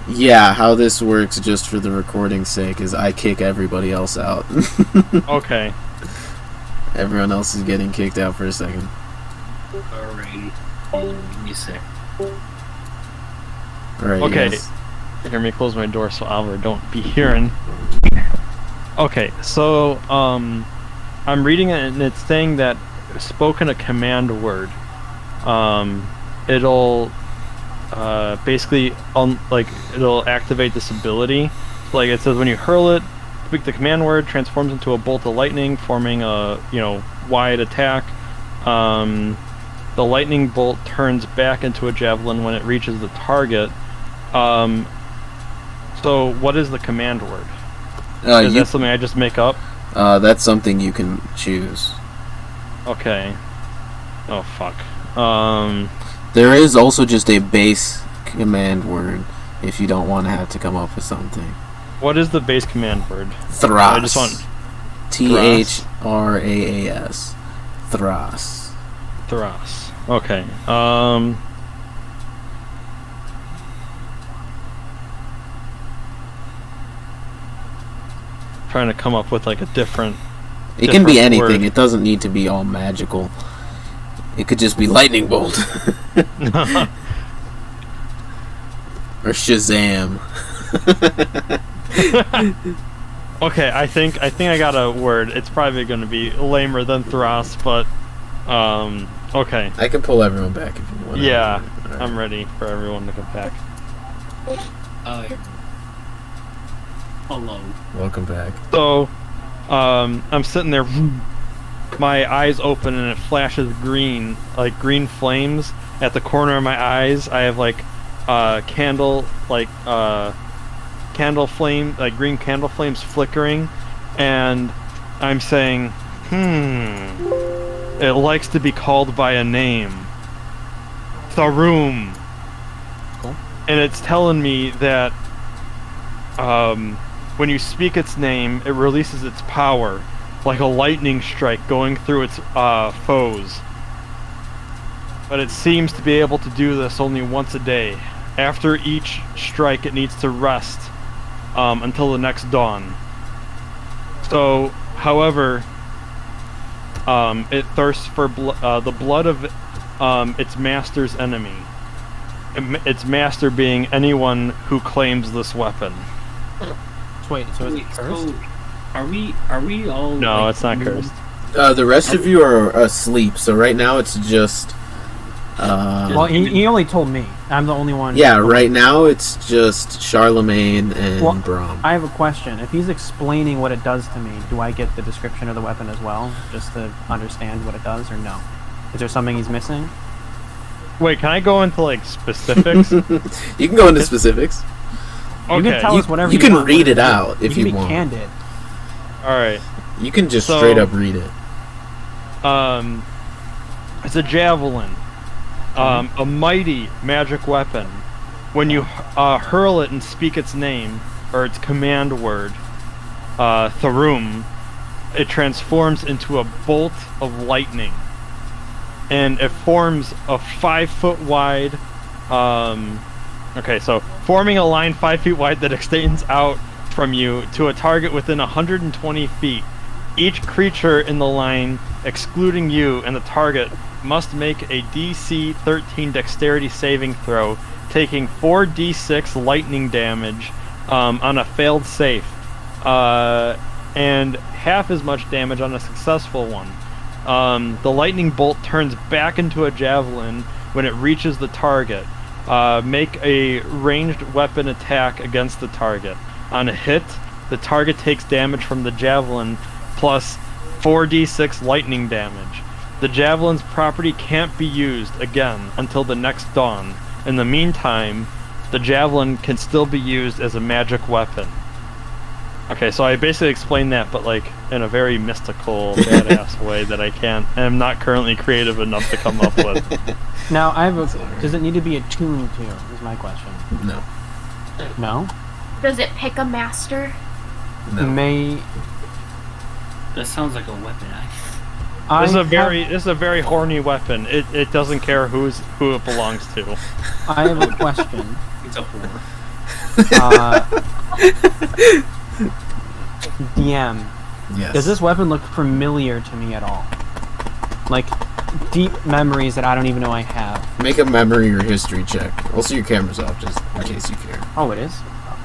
Yeah, how this works just for the recording's sake is I kick everybody else out. Okay. Everyone else is getting kicked out for a second. Alrighty. Give me a sec. Alright. Okay. Yes. Hear me close my door so Oliver don't be hearing. Okay, so I'm reading it and it's saying that spoken a command word. It'll basically, like it'll activate this ability. Like it says, when you hurl it, speak the command word, transforms into a bolt of lightning, forming a wide attack. The lightning bolt turns back into a javelin when it reaches the target. So what is the command word? Is that something I just make up? That's something you can choose. Okay. Oh fuck. There is also just a base command word if you don't want to have to come up with something. What is the base command word? Thras. I just want Thraas. Thras. Thras. Okay. Trying to come up with like a different. It can be anything. Word. It doesn't need to be all magical. It could just be lightning bolt. Or Shazam. Okay, I think I got a word. It's probably going to be lamer than Thras, but okay. I can pull everyone back if you want. Yeah, right. I'm ready for everyone to come back. Hello. Welcome back. So, I'm sitting there, my eyes open and it flashes green, like green flames at the corner of my eyes. I have like candle flame, like green candle flames flickering, and I'm saying, it likes to be called by a name. Tharum. Cool. And it's telling me that when you speak its name, it releases its power, like a lightning strike going through its foes. But it seems to be able to do this only once a day. After each strike, it needs to rest until the next dawn. So, however, it thirsts for the blood of its master's enemy. Its master being anyone who claims this weapon. Wait, so is it cursed? So are we all? No, like, it's not cursed. The rest of you are asleep, so right now it's just. Well, he only told me. I'm the only one. Yeah, right now it's just Charlemagne and Brom. I have a question. If he's explaining what it does to me, do I get the description of the weapon as well, just to understand what it does, or no? Is there something he's missing? Wait, can I go into like specifics? You can go into specifics. Okay. You can tell us whatever you can want, read it out if you can be want. candid. Alright. You can just straight up read it. It's a javelin. A mighty magic weapon. When you hurl it and speak its name, or its command word, Tharum, it transforms into a bolt of lightning. And it forms a 5 foot wide, forming a line 5 feet wide that extends out from you to a target within 120 feet. Each creature in the line, excluding you and the target, must make a DC 13 dexterity saving throw, taking 4d6 lightning damage on a failed save, and half as much damage on a successful one. The lightning bolt turns back into a javelin when it reaches the target. Make a ranged weapon attack against the target. On a hit, the target takes damage from the javelin plus 4d6 lightning damage. The javelin's property can't be used again until the next dawn. In the meantime, the javelin can still be used as a magic weapon. Okay, so I basically explained that, but like in a very mystical, badass way that I am not currently creative enough to come up with. Now, does it need to be attuned to? Is my question. No. No? Does it pick a master? No. That sounds like a weapon. This is a very horny weapon. It doesn't care who it belongs to. I have a question. It's a whore. DM. Yes. Does this weapon look familiar to me at all? Like, deep memories that I don't even know I have. Make a memory or history check. Also, your camera's off, just in case you care. Oh, it is?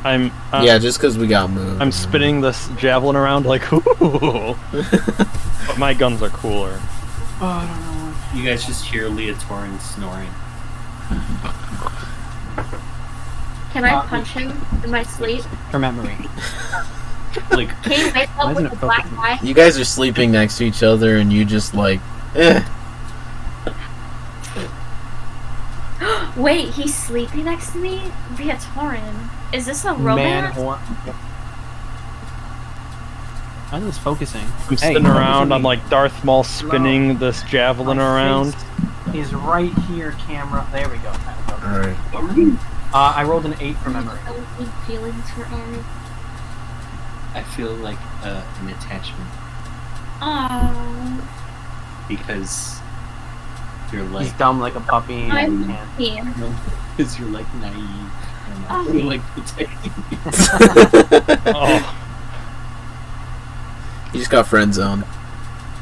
Yeah, just because we got moved. I'm spinning this javelin around like, ooh. But my guns are cooler. Oh, I don't know. You guys just hear Leotorin snoring. Can I punch him in my sleep? From memory. Like, Can he wake Why up isn't with it a black focusing? eye? You guys are sleeping next to each other, and you just like, Wait, he's sleeping next to me? Leotorin. Is this a Man, romance? Why is this focusing? I'm sitting around. I'm like Darth Maul spinning this javelin around. Is right here, camera. There we go. alright. I rolled an 8 from memory. I have deep feelings for Ari. I feel like an attachment Aww. because you're like He's dumb like a puppy. I'm and here. because you're like naive. And I Oh. feel like protecting you. Oh, You just got friend zoned.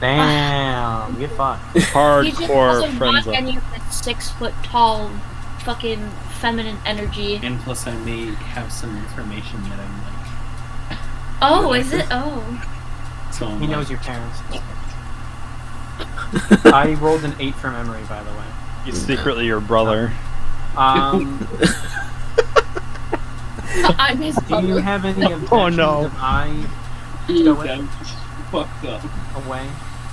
Damn, get fucked. He just hardcore doesn't friends. want any of that 6 foot tall, fucking feminine energy. And plus, I may have some information that I'm like. Oh, is it? Oh. So I'm He like, knows your parents. I rolled an 8 from memory, by the way. He's secretly your brother. I'm his Do you brother. have any objections Oh, no. if I Dude, go it I'm just fucked up. away?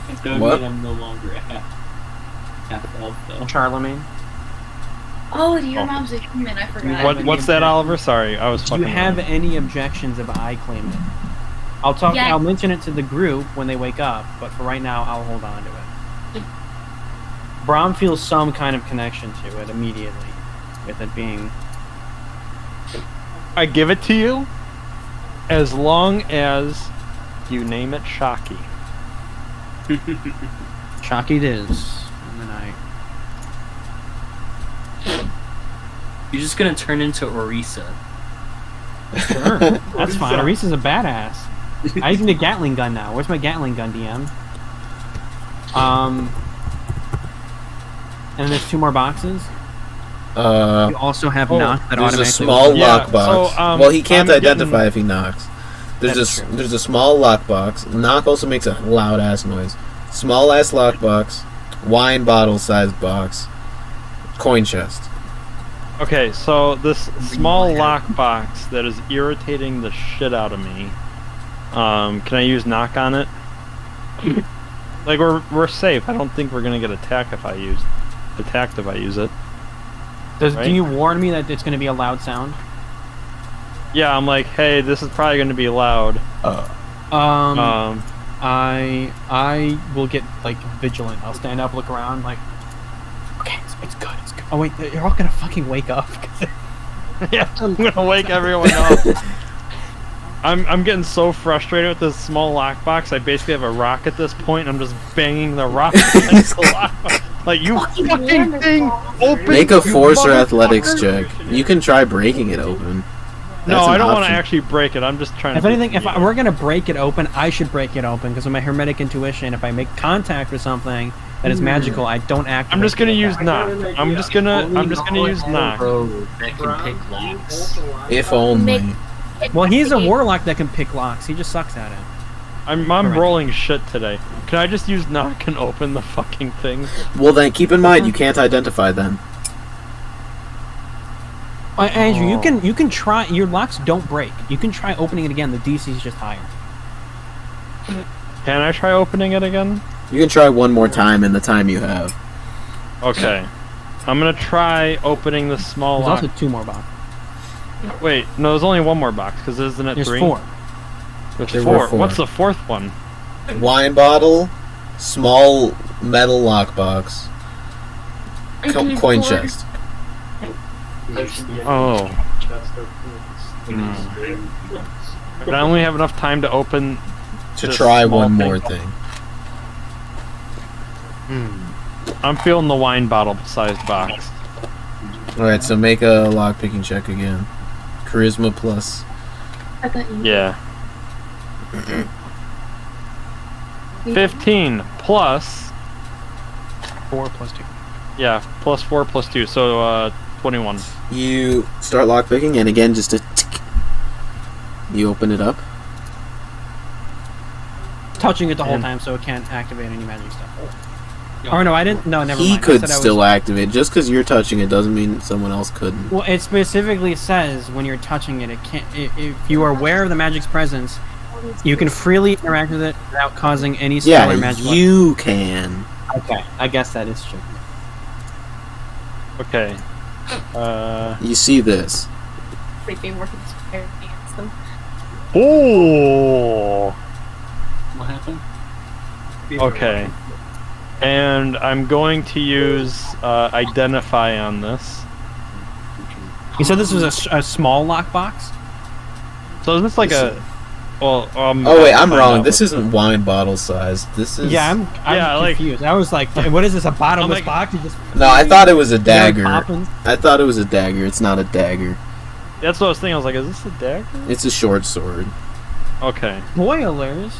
It doesn't What? mean I'm no longer a half elf though. Charlemagne? Oh, your mom's a human. I forgot. What's that, Oliver? Sorry, I was Do fucking. you have around. any objections if I claim it? I'll talk. Yeah. I'll mention it to the group when they wake up, but for right now, I'll hold on to it. Brom feels some kind of connection to it immediately, with it being. I give it to you, as long as you name it Shocky. Shocky it is. And then You're just gonna turn into Orisa. Sure, that's fine. Arisa's a badass. I even a Gatling gun now. Where's my Gatling gun, DM? And then there's 2 more boxes. You also have knock that There's a automatically. small Yeah, lockbox. so, Well, he can't I'm identify getting- if he knocks. That's true. There's a small lockbox. Knock also makes a loud ass noise. Small ass lockbox, wine bottle sized box, coin chest. Okay, so this small lockbox that is irritating the shit out of me. Can I use knock on it? Like we're safe. I don't think we're gonna get attacked if I use it. Do right? you warn me that it's going to be a loud sound? Yeah, I'm like, hey, this is probably gonna be loud. I will get like vigilant. I'll stand up, look around, like, okay, it's good. It's good. Oh wait, you're all gonna fucking wake up. Yeah, I'm gonna wake everyone up. I'm getting so frustrated with this small lockbox. I basically have a rock at this point. And I'm just banging the rock against the lockbox. Like, you fucking thing, open. Make a you force or athletics motherfucker. check. You can try breaking it open. No, That's an I don't want to option. actually break it. I'm just trying If to. anything, if we're gonna break it open, I should break it open because of my hermetic intuition. If I make contact with something that is magical, I don't activate. I'm just gonna the use attack. knock. I'm just gonna use knock. Bro, that can pick locks. If only. Well, he's a warlock that can pick locks. He just sucks at it. I'm rolling shit today. Can I just use knock and open the fucking thing? Well, then keep in mind you can't identify them. Andrew, you can try. Your locks don't break. You can try opening it again. The DC is just higher. Can I try opening it again? You can try one more time in the time you have. Okay. I'm gonna try opening the small There's lock. also 2 more boxes. Wait, no, there's only 1 more box, because isn't it There's 3? 4. There's There 4. were 4. What's the 4th one? Wine bottle, small metal lockbox, coin chest. Oh. But I only have enough time to open. To this try small one more thing. I'm feeling the wine bottle sized box. Alright, so make a lockpicking check again. Charisma plus. I got you. Yeah. 15 plus. 4 plus 2. Yeah, plus 4 plus 2, so 21. You start lockpicking, and again, just a tick. You open it up. Touching it the whole And- time, so it can't activate any magic stuff. Oh no, I didn't. No, never He mind. I could said I was- still activate. Just because you're touching it doesn't mean someone else couldn't. Well, it specifically says when you're touching it, it can't. If you are aware of the magic's presence, you can freely interact with it without causing any spell or Yeah, magic. you can. Okay, I guess that is true. Okay. You see this. Creeping working prepared against them. Oh. What happened? Okay. And I'm going to use identify on this. You said this was a small lockbox? So is this like a? Well, Oh wait, I'm wrong. This isn't wine bottle size. This is. Yeah, I'm confused. I was like, what is this? A bottomless box? You just No, I thought it was a Yeah, dagger. poppins. I thought it was a dagger. It's not a dagger. That's what I was thinking. I was like, is this a dagger? It's a short sword. Okay. Spoilers.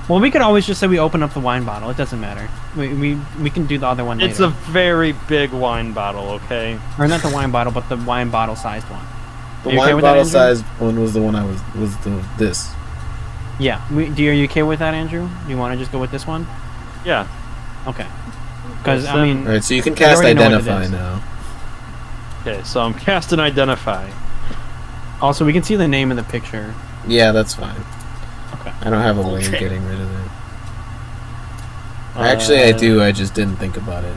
Well, we could always just say we open up the wine bottle. It doesn't matter. We can do the other one It's later. a very big wine bottle. Okay. Or not the wine bottle, but the wine bottle sized one. The Are you okay wine with that, bottle Andrew? sized one was the one this. Yeah. Are you okay with that, Andrew? Do you want to just go with this one? Yeah. Okay. Because I mean, Alright, so you can we cast already know what it identify is. now. Okay, so I'm casting identify. Also, we can see the name in the picture. Yeah, that's fine. Okay. I don't have a way of Okay. getting rid of it. Actually, I do. I just didn't think about it.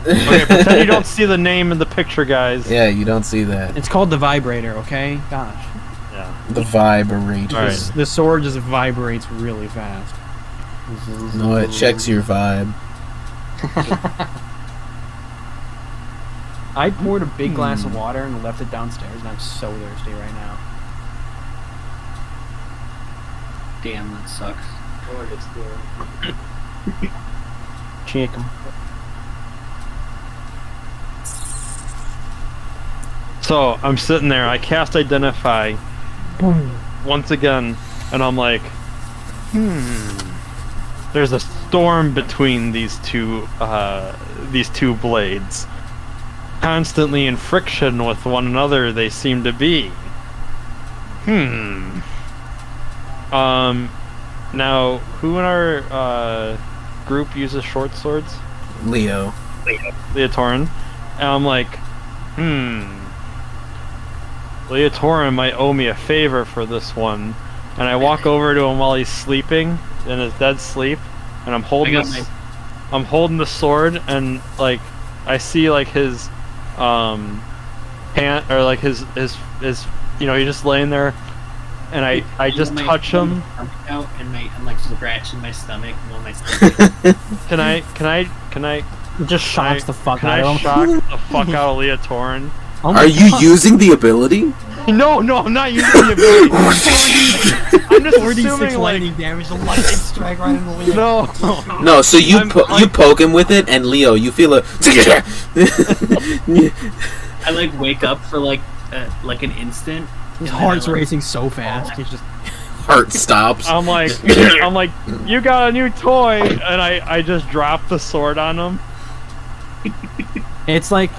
Okay, pretend you don't see the name in the picture, guys. Yeah, you don't see that. It's called the vibrator. Okay. Gosh. Yeah. The vibrator. Alright. The sword just vibrates really fast. No, it checks your vibe. I poured a big glass of water and left it downstairs, and I'm so thirsty right now. Damn, that sucks. Check 'em. So I'm sitting there. I cast identify once again, and I'm like, there's a storm between these two blades. Constantly in friction with one another, they seem to be. Now, who in our group uses short swords? Leo. Leotorin. And I'm like, Leotorin might owe me a favor for this one. And I walk over to him while he's sleeping in his dead sleep, and I'm holding I'm holding the sword, and like I see like his hand, or like his you know, he's just laying there, and I just touch him. Out and I'm like scratching my stomach. While my stomach Can I It just shocks the fuck can out I of him. shock the fuck out of Leotorin? Oh my Are you God. using the ability? No, I'm not using the ability. I'm just 46 assuming like lightning damage, the lightning strike right in the Leo. no. No, so you I'm- you poke him with it, and Leo, you feel a. I like wake up for like an instant. His and then heart's I, like, racing so fast. He's just Heart stops. I'm like, you got a new toy, and I just drop the sword on him. it's like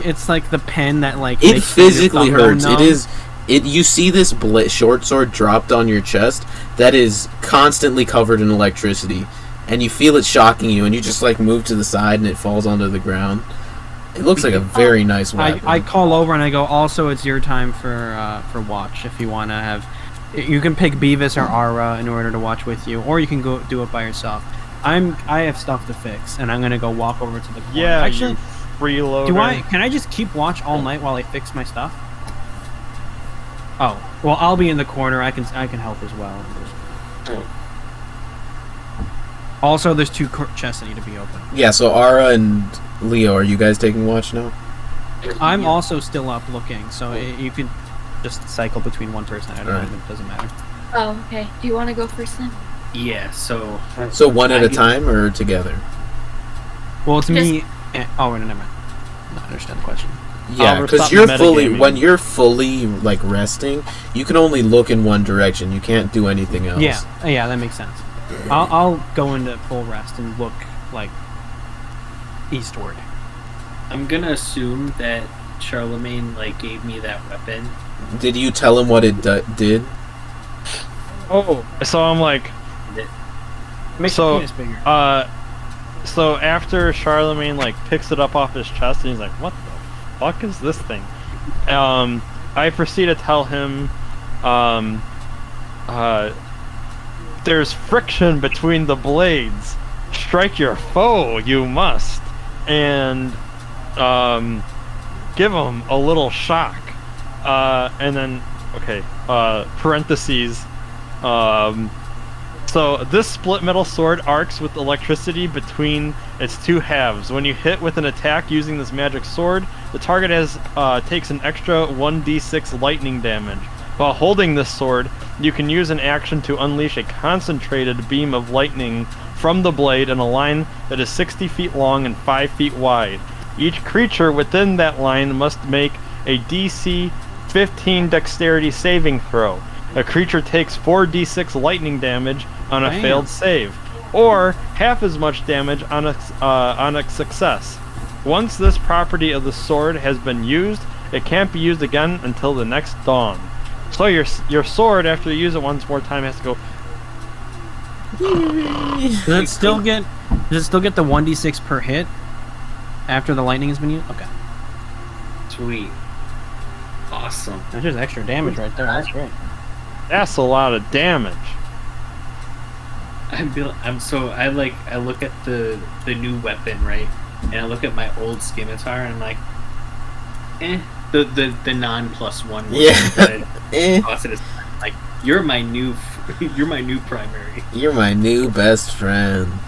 the pen that like It makes your physically thumb hurts. numb. It is. You see this short sword dropped on your chest that is constantly covered in electricity, and you feel it shocking you, and you just like move to the side, and it falls onto the ground. It looks like a very nice weapon. I call over and I go, also it's your time for watch if you want to have. You can pick Beavis or Ara in order to watch with you, or you can go do it by yourself. I have stuff to fix, and I'm gonna go walk over to the corner. Yeah, Actually, you freeloader. can I just keep watch all night while I fix my stuff? Oh, well, I'll be in the corner. I can help as well. Also, there's two chests that need to be open. Yeah, so Ara and Leo, are you guys taking watch now? I'm also still up looking, so you could just cycle between one person at a time. It doesn't matter. Oh, okay. Do you want to go first then? Yeah. So One at a time or together? Well, it's me. Oh, wait, never mind. I understand the question. Yeah, because stop you're metagaming. when you're fully like resting, you can only look in one direction. You can't do anything else. Yeah, that makes sense. I'll go into full rest and look like eastward. I'm gonna assume that Charlemagne like gave me that weapon. Did you tell him what it did? Oh, so I'm like, Make So, the penis bigger. So after Charlemagne like picks it up off his chest and he's like, "What the fuck is this thing?" I proceed to tell him, "There's friction between the blades. Strike your foe, you must, and give him a little shock." And then, okay, parentheses. So this split metal sword arcs with electricity between its two halves. When you hit with an attack using this magic sword, the target takes an extra 1d6 lightning damage. While holding this sword, you can use an action to unleash a concentrated beam of lightning from the blade in a line that is 60 feet long and 5 feet wide. Each creature within that line must make a DC 15 dexterity saving throw. A creature takes 4d6 lightning damage on a failed save, or half as much damage on a success. Once this property of the sword has been used, it can't be used again until the next dawn. So your sword, after you use it once more time, has to go. Does it still get the 1d6 per hit after the lightning has been used? Okay. Sweet. Awesome. That's just extra damage right there. That's great. That's a lot of damage. I look at the new weapon, right? And I look at my old scimitar and I'm like, the non +1 one. Yeah. Like, you're my new primary. You're my new best friend.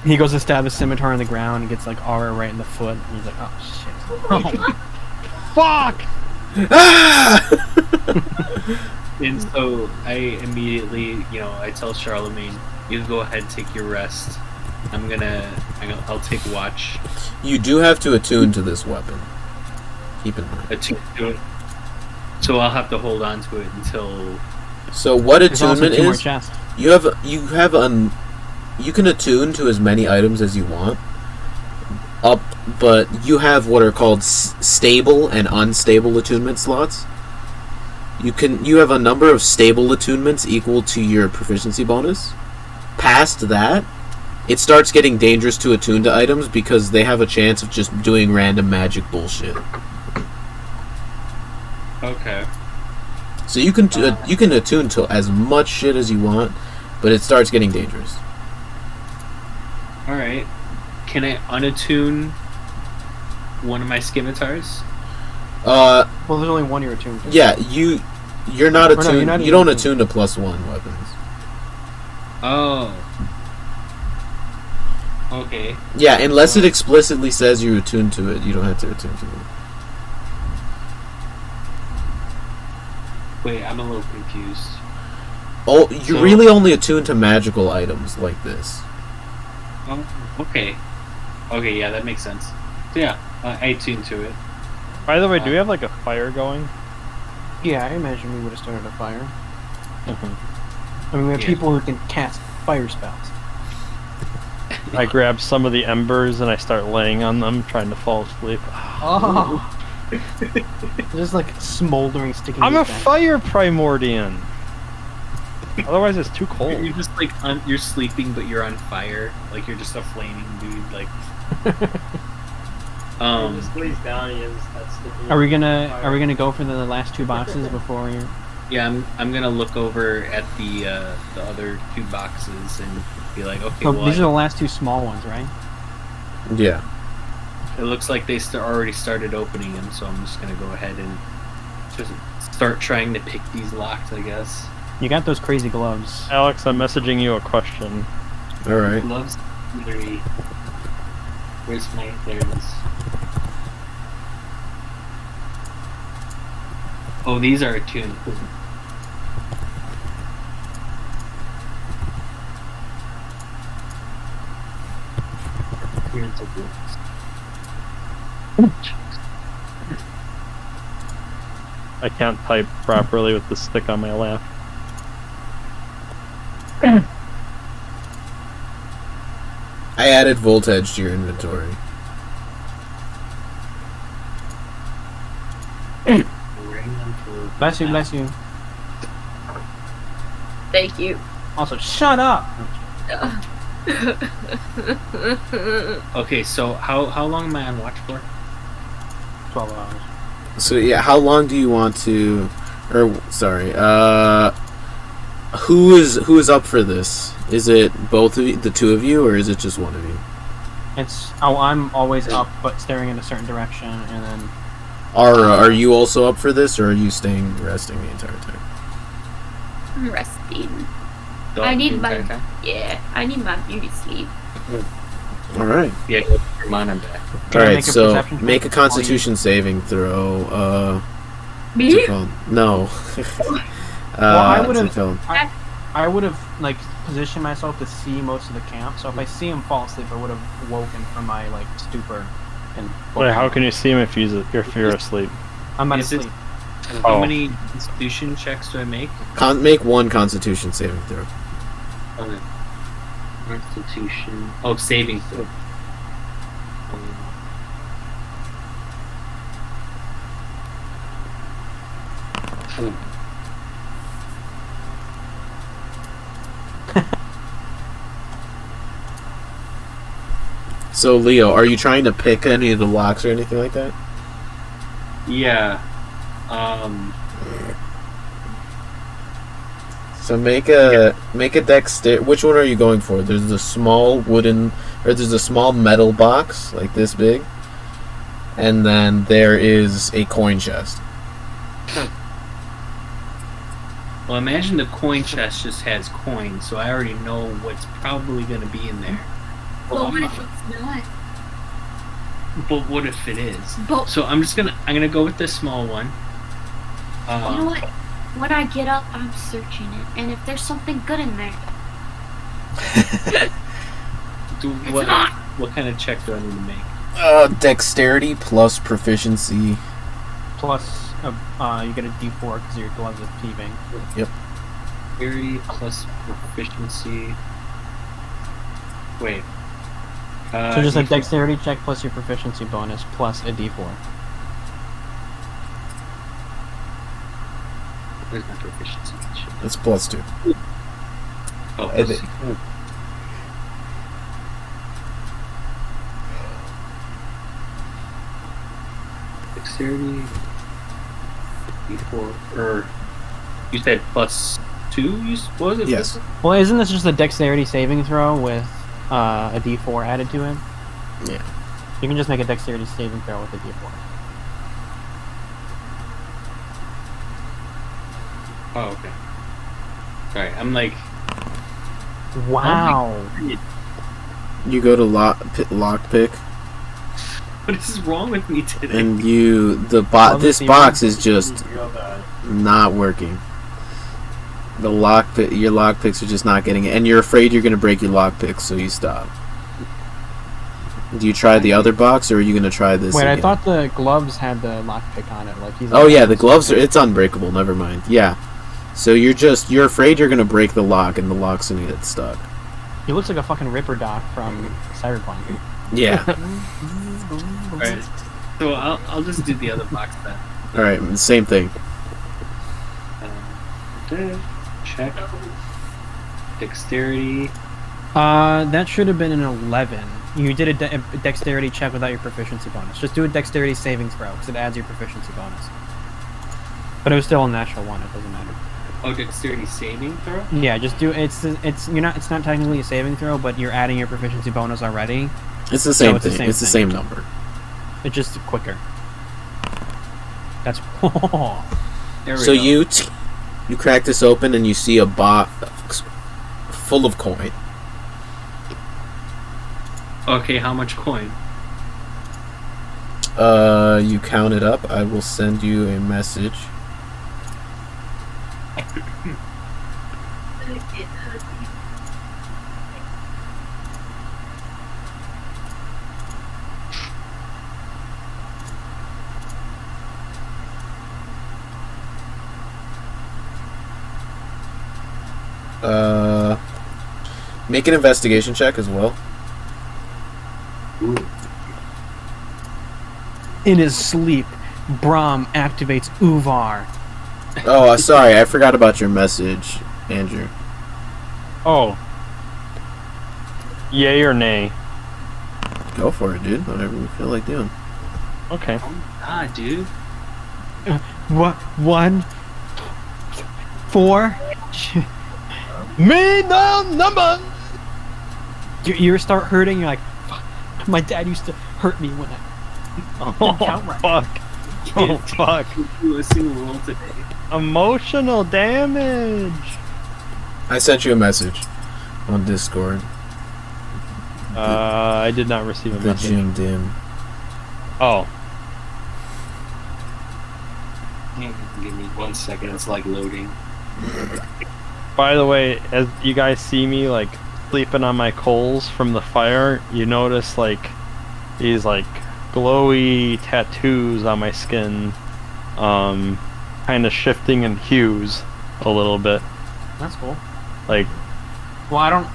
He goes to stab his scimitar in the ground and gets like aura right in the foot. And he's like, oh shit. Oh, fuck! And so I immediately, I tell Charlemagne, you go ahead and take your rest. I'll take watch. You do have to attune to this weapon. Keep in mind. Attune to it. So I'll have to hold on to it until. So what attunement is? You can attune to as many items as you want. But you have what are called stable and unstable attunement slots. You have a number of stable attunements equal to your proficiency bonus. Past that, it starts getting dangerous to attune to items because they have a chance of just doing random magic bullshit. Okay. So you can attune to as much shit as you want, but it starts getting dangerous. All right. Can I unattune one of my scimitars? Well, there's only one you're attuned to. Yeah, you're not attuned. You don't attune to +1 weapons. Oh. Okay. Yeah, unless it explicitly says you're attuned to it, you don't have to attune to it. Wait, I'm a little confused. Oh, you're really only attuned to magical items like this. Oh, okay. Okay, yeah, that makes sense. So yeah, I attune to it. By the way, do we have like a fire going? Yeah, I imagine we would have started a fire. Mm-hmm. I mean, we have people who can cast fire spells. I grab some of the embers and I start laying on them, trying to fall asleep. Oh! There's like smoldering sticking. I'm a fire Primordian. Otherwise, it's too cold. You're just like you're sleeping, but you're on fire. Like you're just a flaming dude. Like. He just lays down and he has that sticking. Are we gonna go for the last two boxes before you? Yeah, I'm gonna look over at the other two boxes and be like, okay. So these are the last two small ones, right? Yeah. It looks like they already started opening them, so I'm just gonna go ahead and just start trying to pick these locks, I guess. You got those crazy gloves. Alex, I'm messaging you a question. Alright. Gloves 3. Where's my... There it is. Oh, these are attuned. Here's the gloves. I can't type properly with the stick on my lap. I added voltage to your inventory. Bless you, bless you. Thank you. Also, shut up! Okay, so how long am I on watch for? 12 hours. So yeah, how long do you want to? Or sorry, who is up for this? Is it both of you, the two of you, or is it just one of you? I'm always up, but staring in a certain direction, and then. Are you also up for this, or are you staying resting the entire time? I'm resting. Don't I need do my that, okay? I need my beauty sleep. All right. Yeah, your mana back. All right. make a So perception check make a before you- Constitution saving throw. What's Me? it called? No. Well, I what's it would've- called? I would have like positioned myself to see most of the camp. So if I see him fall asleep, I would have woken from my like stupor. And Wait, how can you see him if you're asleep? I'm not Is it- asleep. How Oh. many Constitution checks do I make? Make one Constitution saving throw. Okay. Constitution. Oh, saving throw. So Leo, are you trying to pick any of the locks or anything like that? Yeah. So make a dexter. Which one are you going for? There's a small wooden, or there's a small metal box like this big, and then there is a coin chest. Well, imagine the coin chest just has coins, so I already know what's probably going to be in there. But what if it's not? But what if it is? But So I'm gonna go with the small one. you know what? When I get up, I'm searching it, and if there's something good in there, What kind of check do I need to make? Dexterity plus proficiency. Plus, you get a D4 because your gloves are thieving. Yep. 30 plus proficiency. Wait. So just a D4. dexterity check plus your proficiency bonus plus a D4. Where's my proficiency? Shit. That's +2. Oh, I plus- think- Dexterity. D4. Or you said +2. What was it? Yes. Well, isn't this just a dexterity saving throw with a D4 added to it? Yeah. You can just make a dexterity saving throw with a D4. Oh, okay. Sorry, I'm like. Wow. You go to lockpick, What is wrong with me today? and this box is just not working. Your lockpicks are just not getting it, and you're afraid you're gonna break your lockpicks, so you stop. Do you try the other box, or are you gonna try this? Wait, I again? thought the gloves had the lockpick on it. Like he's. Oh yeah, the gloves it's unbreakable. Never mind. Yeah. So you're afraid you're gonna break the lock, and the lock's gonna get stuck. He looks like a fucking Ripper Doc from Cyberpunk. Yeah. Alright. So I'll just do the other box then. All right. Same thing. Check. Dexterity. That should have been an 11. You did a dexterity check without your proficiency bonus. Just do a dexterity saving throw because it adds your proficiency bonus. But it was still a natural one. It doesn't matter. Oh, dexterity saving throw? Yeah, just do it's not technically a saving throw, but you're adding your proficiency bonus already. It's the same it's the thing. same It's the thing. same number. It's just quicker. That's There we So go. you crack this open, and you see a box full of coin. Okay, how much coin? You count it up. I will send you a message. Make an investigation check as well. in his sleep. Brom activates Uvar. Oh, sorry, I forgot about your message, Andrew. Oh. Yay or nay? Go for it, dude. Whatever you feel like doing. Okay. Ah, dude. What? 1, 4. Middle number. Your ears start hurting. You're like, fuck. My dad used to hurt me when I. Oh, count right. fuck. Oh, fuck. Do a single roll today. Emotional damage. I sent you a message on Discord. I did not receive a The message. Jim Dim. Oh. Give me 1 second. It's like loading. By the way, as you guys see me like sleeping on my coals from the fire, you notice like these like glowy tattoos on my skin, kind of shifting in hues a little bit. That's cool. Like, Well, I don't.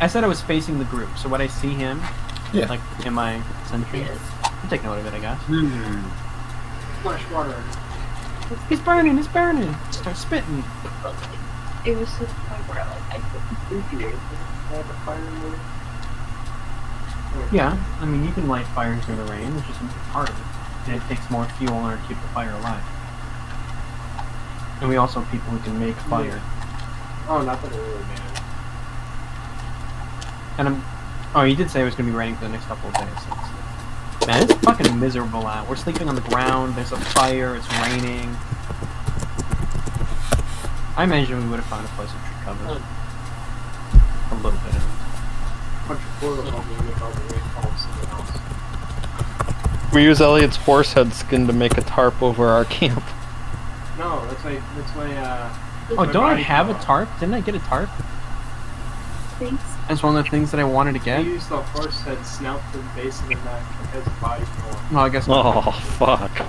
I said I was facing the group, so when I see him, Yeah. like in my sentry, I'll take note of it, I guess. Flash water. It's burning. It's burning. Start spitting. It was to the point where I couldn't do it. Yeah, I mean you can light fires in the rain, which is harder, and it takes more fuel in order to keep the fire alive. And we also have people who can make fire. Oh, not that it really matters. And oh, you did say it was gonna be raining for the next couple of days. So man, it's fucking miserable out. We're sleeping on the ground. There's a fire. It's raining. I imagine we would have found a place of tree cover. A little bit of it. Bunch of portals all being about the rainfall of something else. we use Elliott's horse head skin to make a tarp over our camp. No, that's my Oh, don't I have a tarp? Didn't I get a tarp? Thanks. That's one of the things that I wanted to I get. use the horse head snout to the base of the neck as a body form. No, I guess not. Oh, fuck.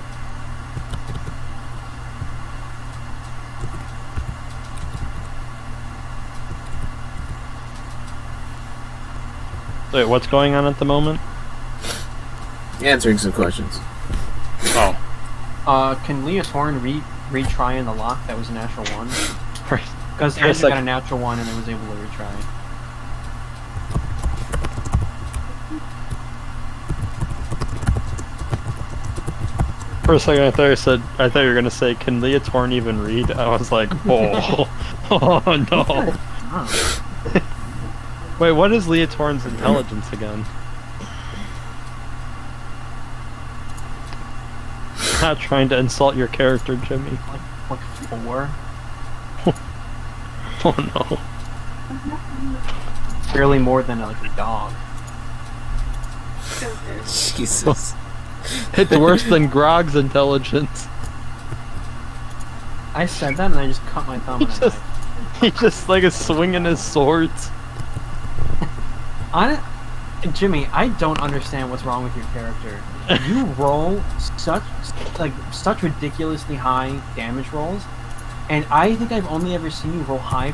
Wait, what's going on at the moment? Answering some questions. Oh. Can Leotorin retry in the lock that was a natural 1? Right. Because For a Andrew got a sec- natural 1 and it was able to retry. For a second, I thought you were gonna say, "Can Leotorin even read?" I was like, "Oh, oh no!" Oh. Wait, what is Leotorin's intelligence again? Not trying to insult your character, Jimmy. Like 4? Oh no! Barely more than like a dog. Jesus. It's worse than Grog's intelligence. I said that and I just cut my thumb on a knife. He just like is swinging his swords. Jimmy, I don't understand what's wrong with your character. You roll such ridiculously high damage rolls, and I think I've only ever seen you roll high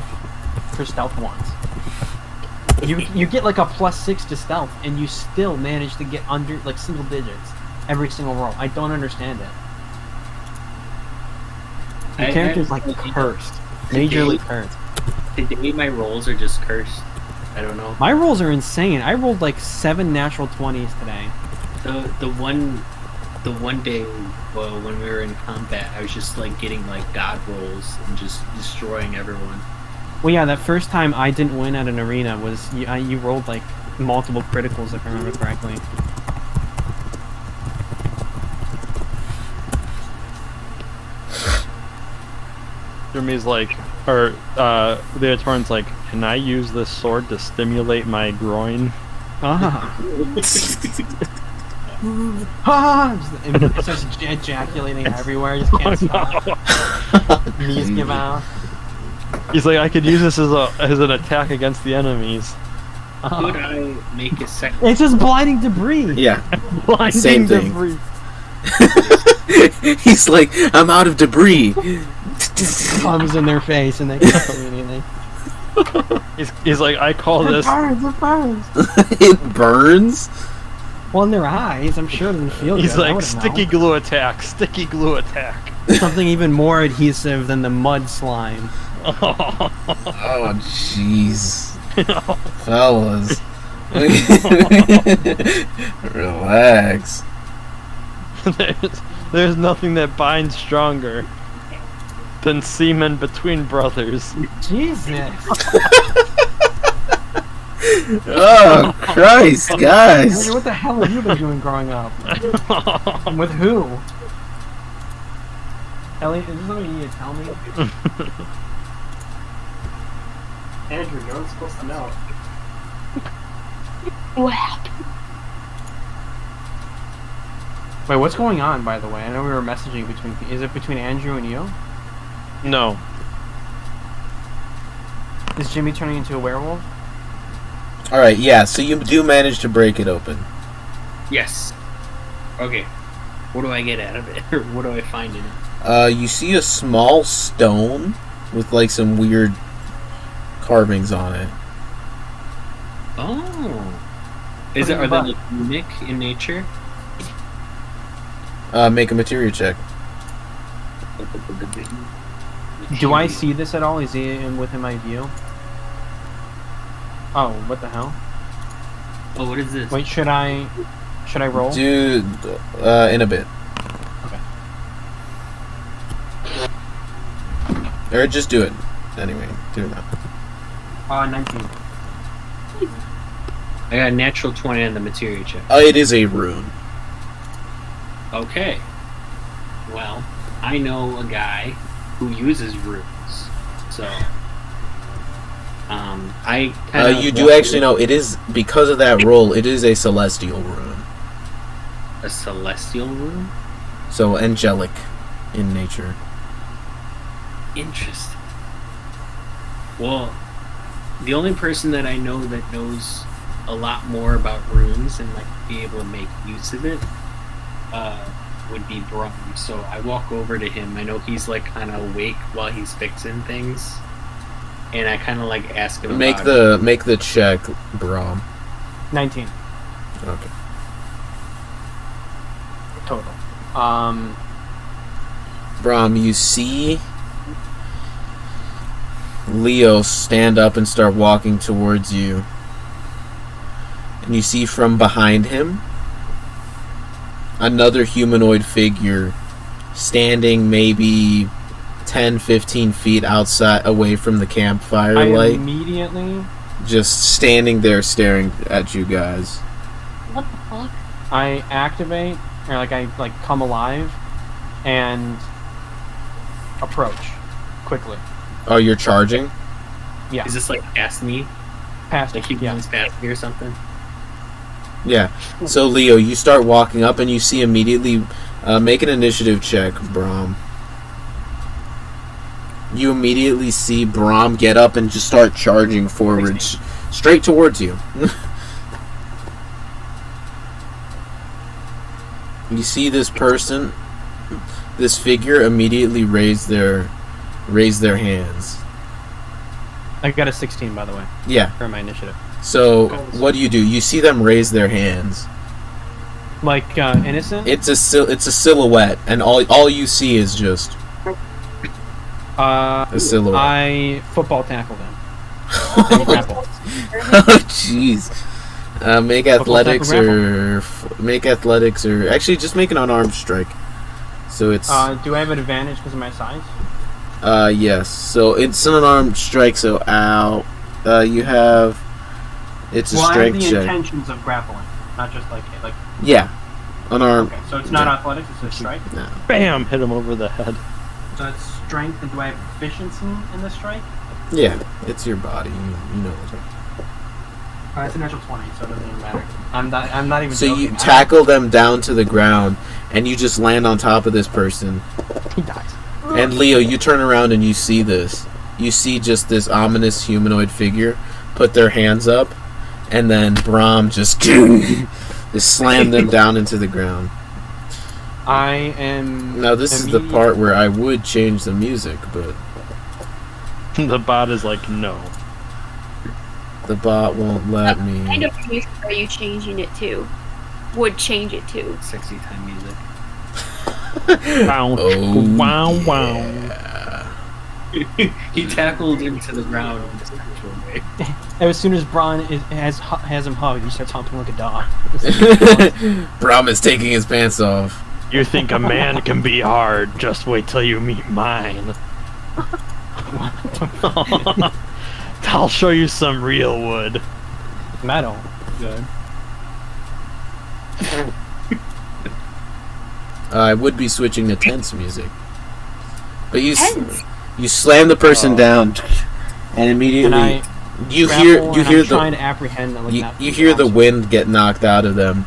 for stealth once. You get like a +6 to stealth, and you still manage to get under like single digits every single roll. I don't understand it. Your character's like cursed, majorly cursed. Today my rolls are just cursed. I don't know. My rolls are insane. I rolled like 7 natural 20s today. The one day, well, when we were in combat, I was just like getting like god rolls and just destroying everyone. Well, yeah, that first time I didn't win at an arena was you rolled like multiple criticals, if I remember correctly. Jimmy's like, or Leotorin's like, "Can I use this sword to stimulate my groin?" Ah. Ah! It starts ejaculating everywhere. Just can't stop. Knees give out. He's like, "I could use this as an attack against the enemies." Could I make a second? It's just blinding debris. Yeah. Blinding Same thing. debris. He's like, I'm out of debris. Comes in their face and they can't do anything. He's like, "I call It this." burns. It burns. It burns? Well, in their eyes, I'm sure it didn't feel He's good. I like, would've "Sticky known. glue attack, sticky glue attack." Something even more adhesive than the mud slime. Oh, jeez. Fellas. Relax. There's nothing that binds stronger than semen between brothers. Jesus. Oh, Christ, guys. What the hell have you been doing growing up? With who? Elliott, is this something you need to tell me? Andrew, no one's supposed to know. What happened? Wait, what's going on, by the way? I know we were messaging between... Is it between Andrew and you? No. Is Jimmy turning into a werewolf? Alright, yeah, so you do manage to break it open. Yes. Okay. What do I get out of it? Or what do I find in it? You see a small stone with like some weird carvings on it. Oh. Are they like unique in nature? Make a materia check. Do I see this at all? Is he within my view? Oh, what the hell? Oh, what is this? Wait, should I roll? Dude, in a bit. Okay. Or just do it. Anyway, do it now. 19. I got a natural 20 on the materia check. It is a rune. Okay. Well, I know a guy who uses runes. So, I kind of... You do actually know, it is, because of that roll, it is a celestial rune. A celestial rune? So, angelic in nature. Interesting. Well, the only person that I know that knows a lot more about runes and like be able to make use of it would be Brom. So I walk over to him. I know he's like kind of awake while he's fixing things, and I kind of like ask him. Make the check, Brom. 19 Okay. total. Brom, you see Leo stand up and start walking towards you. And you see from behind him another humanoid figure standing maybe 10-15 feet outside away from the campfire light. Immediately just standing there staring at you guys. What the fuck? I activate, or I come alive and approach quickly. Oh, you're charging? Yeah. Is this like past me? Past Like he yeah. runs past me or something? Yeah. So, Leo, you start walking up and you see immediately... make an initiative check, Brom. You immediately see Brom get up and just start charging forward, straight towards you. You see this person, this figure, immediately raise their hands. I got a 16, by the way. Yeah. For my initiative. So, what do? You see them raise their hands. Like, innocent? It's a silhouette, and all you see is just a silhouette. I football tackle them. Oh, jeez. Make athletics or actually just make an unarmed strike. So it's. Do I have an advantage because of my size? Yes. So it's an unarmed strike. So you have. It's a strength I have the check. intentions of grappling, not just like. Yeah, unarmed. Okay, so it's not athletics; it's a strike. No. Bam! Hit him over the head. So it's strength, and do I have efficiency in the strike? Yeah, it's your body. You know. It's a natural 20, so it doesn't even matter. I'm not even. So joking. you tackle them down to the ground, and you just land on top of this person. He dies. And Leo, you turn around and you see this. You see just this ominous humanoid figure put their hands up, and then Brom just slam them down into the ground. I am. Now this is the part where I would change the music, but the bot is like, no. The bot won't let me. What kind of music are you changing it to? Would change it to? Sexy time music. Wow. Oh, wow, yeah. He tackled him to the ground in this actual way. As soon as Bron has him hugged, he starts humping like a dog. Brom is taking his pants off. You think a man can be hard? Just wait till you meet mine. I'll show you some real wood. Metal. Good. I would be switching to tense music, but you slam the person down, and immediately you hear trying to apprehend them. You hear the wind get knocked out of them,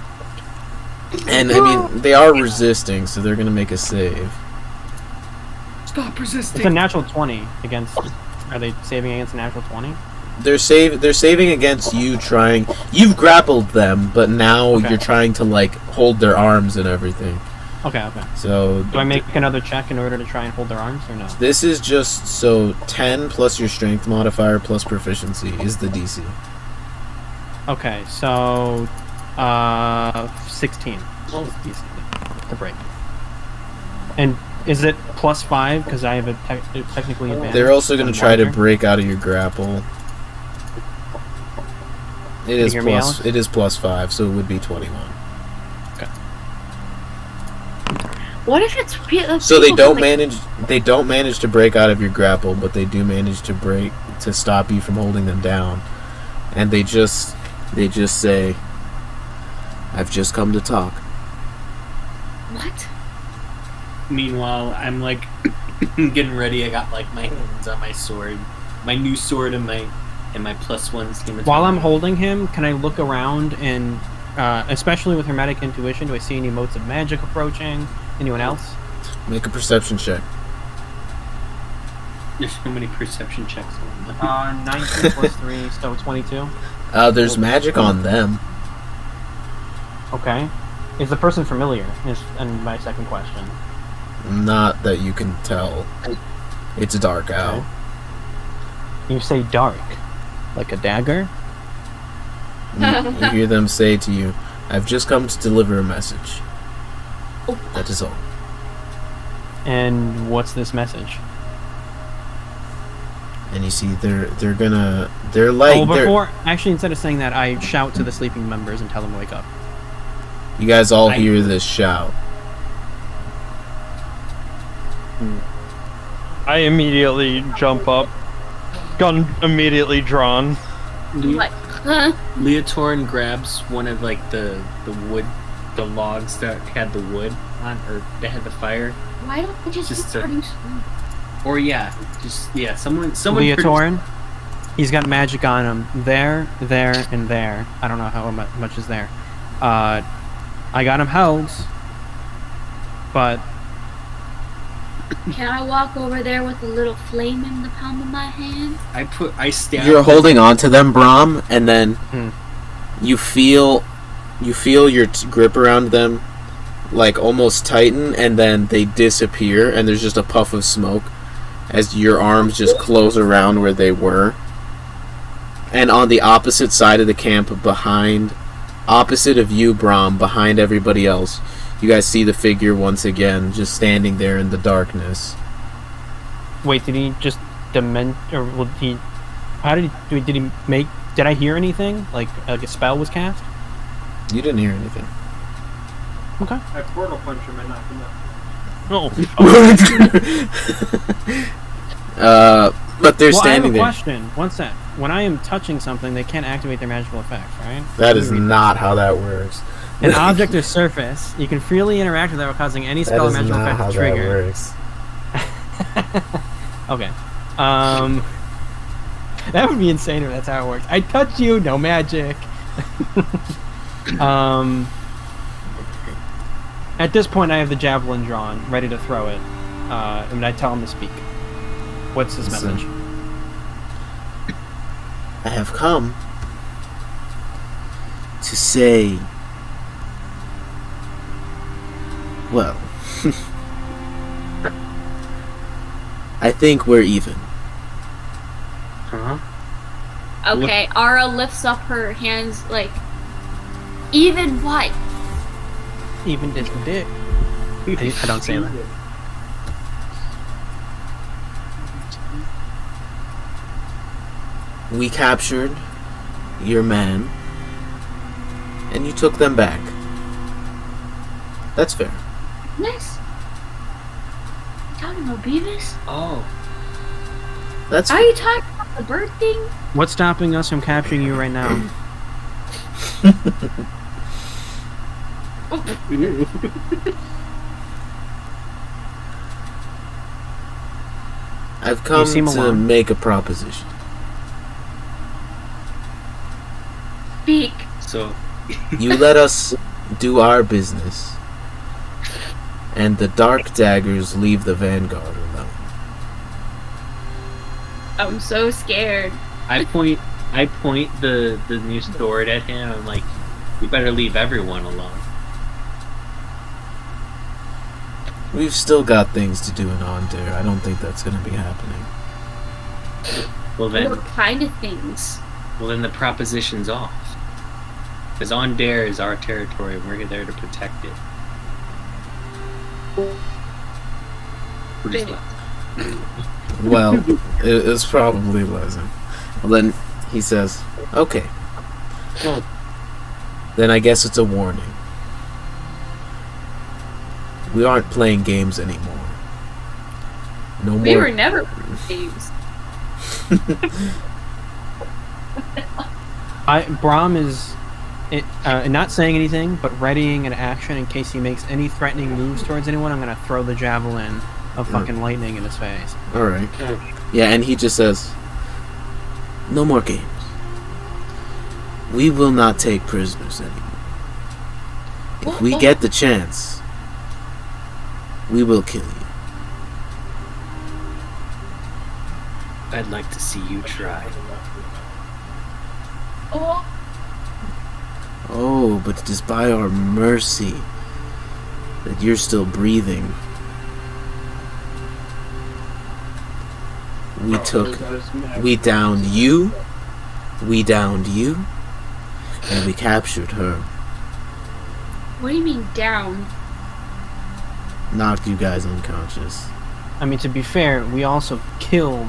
and I mean they are resisting, so they're gonna make a save. Stop resisting. It's a natural 20 against. Are they saving against a natural 20? They're saving against you trying. You've grappled them, but now you're trying to like hold their arms and everything. Okay. So do I make another check in order to try and hold their arms, or no? This is just 10 plus your strength modifier plus proficiency is the DC. Okay, so 16 is DC to break. And is it +5 because I have a technically advantage? They're also going to try to break out of your grapple. It is +5, so it would be 21. What if it's so they don't manage to break out of your grapple, but they do manage to stop you from holding them down, and they just say, "I've just come to talk." What? Meanwhile, I'm like getting ready. I got like my hands on my sword, my new sword, and my +1 scheme. While I'm holding him, can I look around and, especially with Hermetic Intuition, do I see any motes of magic approaching? Anyone else? Make a perception check. There's so many perception checks on them. 19 plus 3, so 22. There's magic on them. Okay. Is the person familiar? Is my second question. Not that you can tell. It's dark out. You say dark, like a dagger? You hear them say to you, "I've just come to deliver a message." That is all. And what's this message? And you see, they're like. Actually, instead of saying that, I shout to the sleeping members and tell them to wake up. You guys all hear this shout. I immediately jump up, gun immediately drawn. What? Leotorin grabs one of like the wood, the logs that had the wood on, or that had the fire. Why don't we just someone. Leotorin. He's got magic on him. There, and there. I don't know how much is there. I got him held, but. Can I walk over there with a little flame in the palm of my hand? I stab. You're holding on to them, Brom, and then you feel your grip around them like almost tighten, and then they disappear, and there's just a puff of smoke as your arms just close around where they were. And on the opposite side of the camp, opposite of you, Brom, behind everybody else, you guys see the figure once again, just standing there in the darkness. Wait, did he just or did he? How did he? Did he make? Did I hear anything? Like a spell was cast? You didn't hear anything. Okay. I portal punch him and knock him out. But they're standing there. I have a question. One sec. When I am touching something, they can't activate their magical effects, right? That is not how that works. An object or surface, you can freely interact with it without causing any spell or magical effect to trigger. That works. Okay. That would be insane if that's how it works. I touch you, no magic. At this point, I have the javelin drawn, ready to throw it. And I tell him to speak. What's his message? I have come to say, well, I think we're even. Okay, Ara lifts up her hands like, even what? Even this dick. I don't say that. We captured your man, and you took them back. That's fair. Nice. Talking about Beavis? Oh. That's Are you talking about the bird thing? What's stopping us from capturing you right now? I've come seem to alarmed. make a proposition. Speak. So, You let us do our business, and the Dark Daggers leave the Vanguard alone. I'm so scared. I point the new sword at him. I'm like, you better leave everyone alone. We've still got things to do in Aundair. I don't think that's going to be happening. Well then, What kind of things? the proposition's off. Because Aundair is our territory, and we're there to protect it. We're just left. Well, it was probably Eliza. Well, then he says, okay. Then I guess it's a warning. We aren't playing games anymore. No We more. were never games. Brom is not saying anything, but readying an action in case he makes any threatening moves towards anyone. I'm gonna throw the javelin of fucking lightning in his face. Alright. Yeah, and he just says, no more games. We will not take prisoners anymore. If we get the chance, we will kill you. I'd like to see you try. Oh, Oh, but it is by our mercy that you're still breathing. We downed you, and we captured her. what do you mean down? Knocked you guys unconscious. I mean, to be fair, we also killed.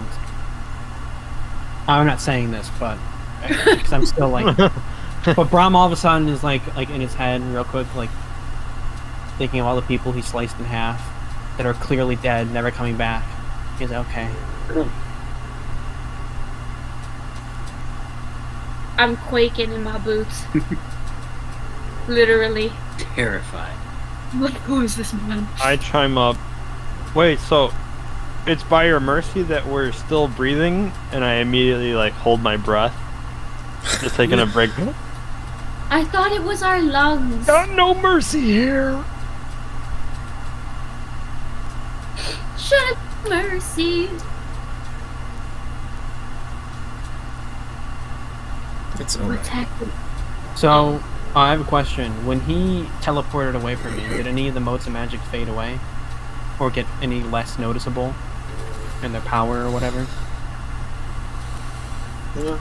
I'm not saying this, but because I'm still like. But Brom all of a sudden is like in his head real quick, like thinking of all the people he sliced in half that are clearly dead, never coming back. He's like, okay. I'm quaking in my boots. Literally. Terrified. Who is this man? I chime up. Wait, so it's by your mercy that we're still breathing, and I immediately like hold my breath, just taking a break. I thought it was our lungs. Got no mercy here. Shut up, mercy. It's alright. Protected. So I have a question. When he teleported away from me, did any of the motes of magic fade away, or get any less noticeable in their power or whatever? Yeah.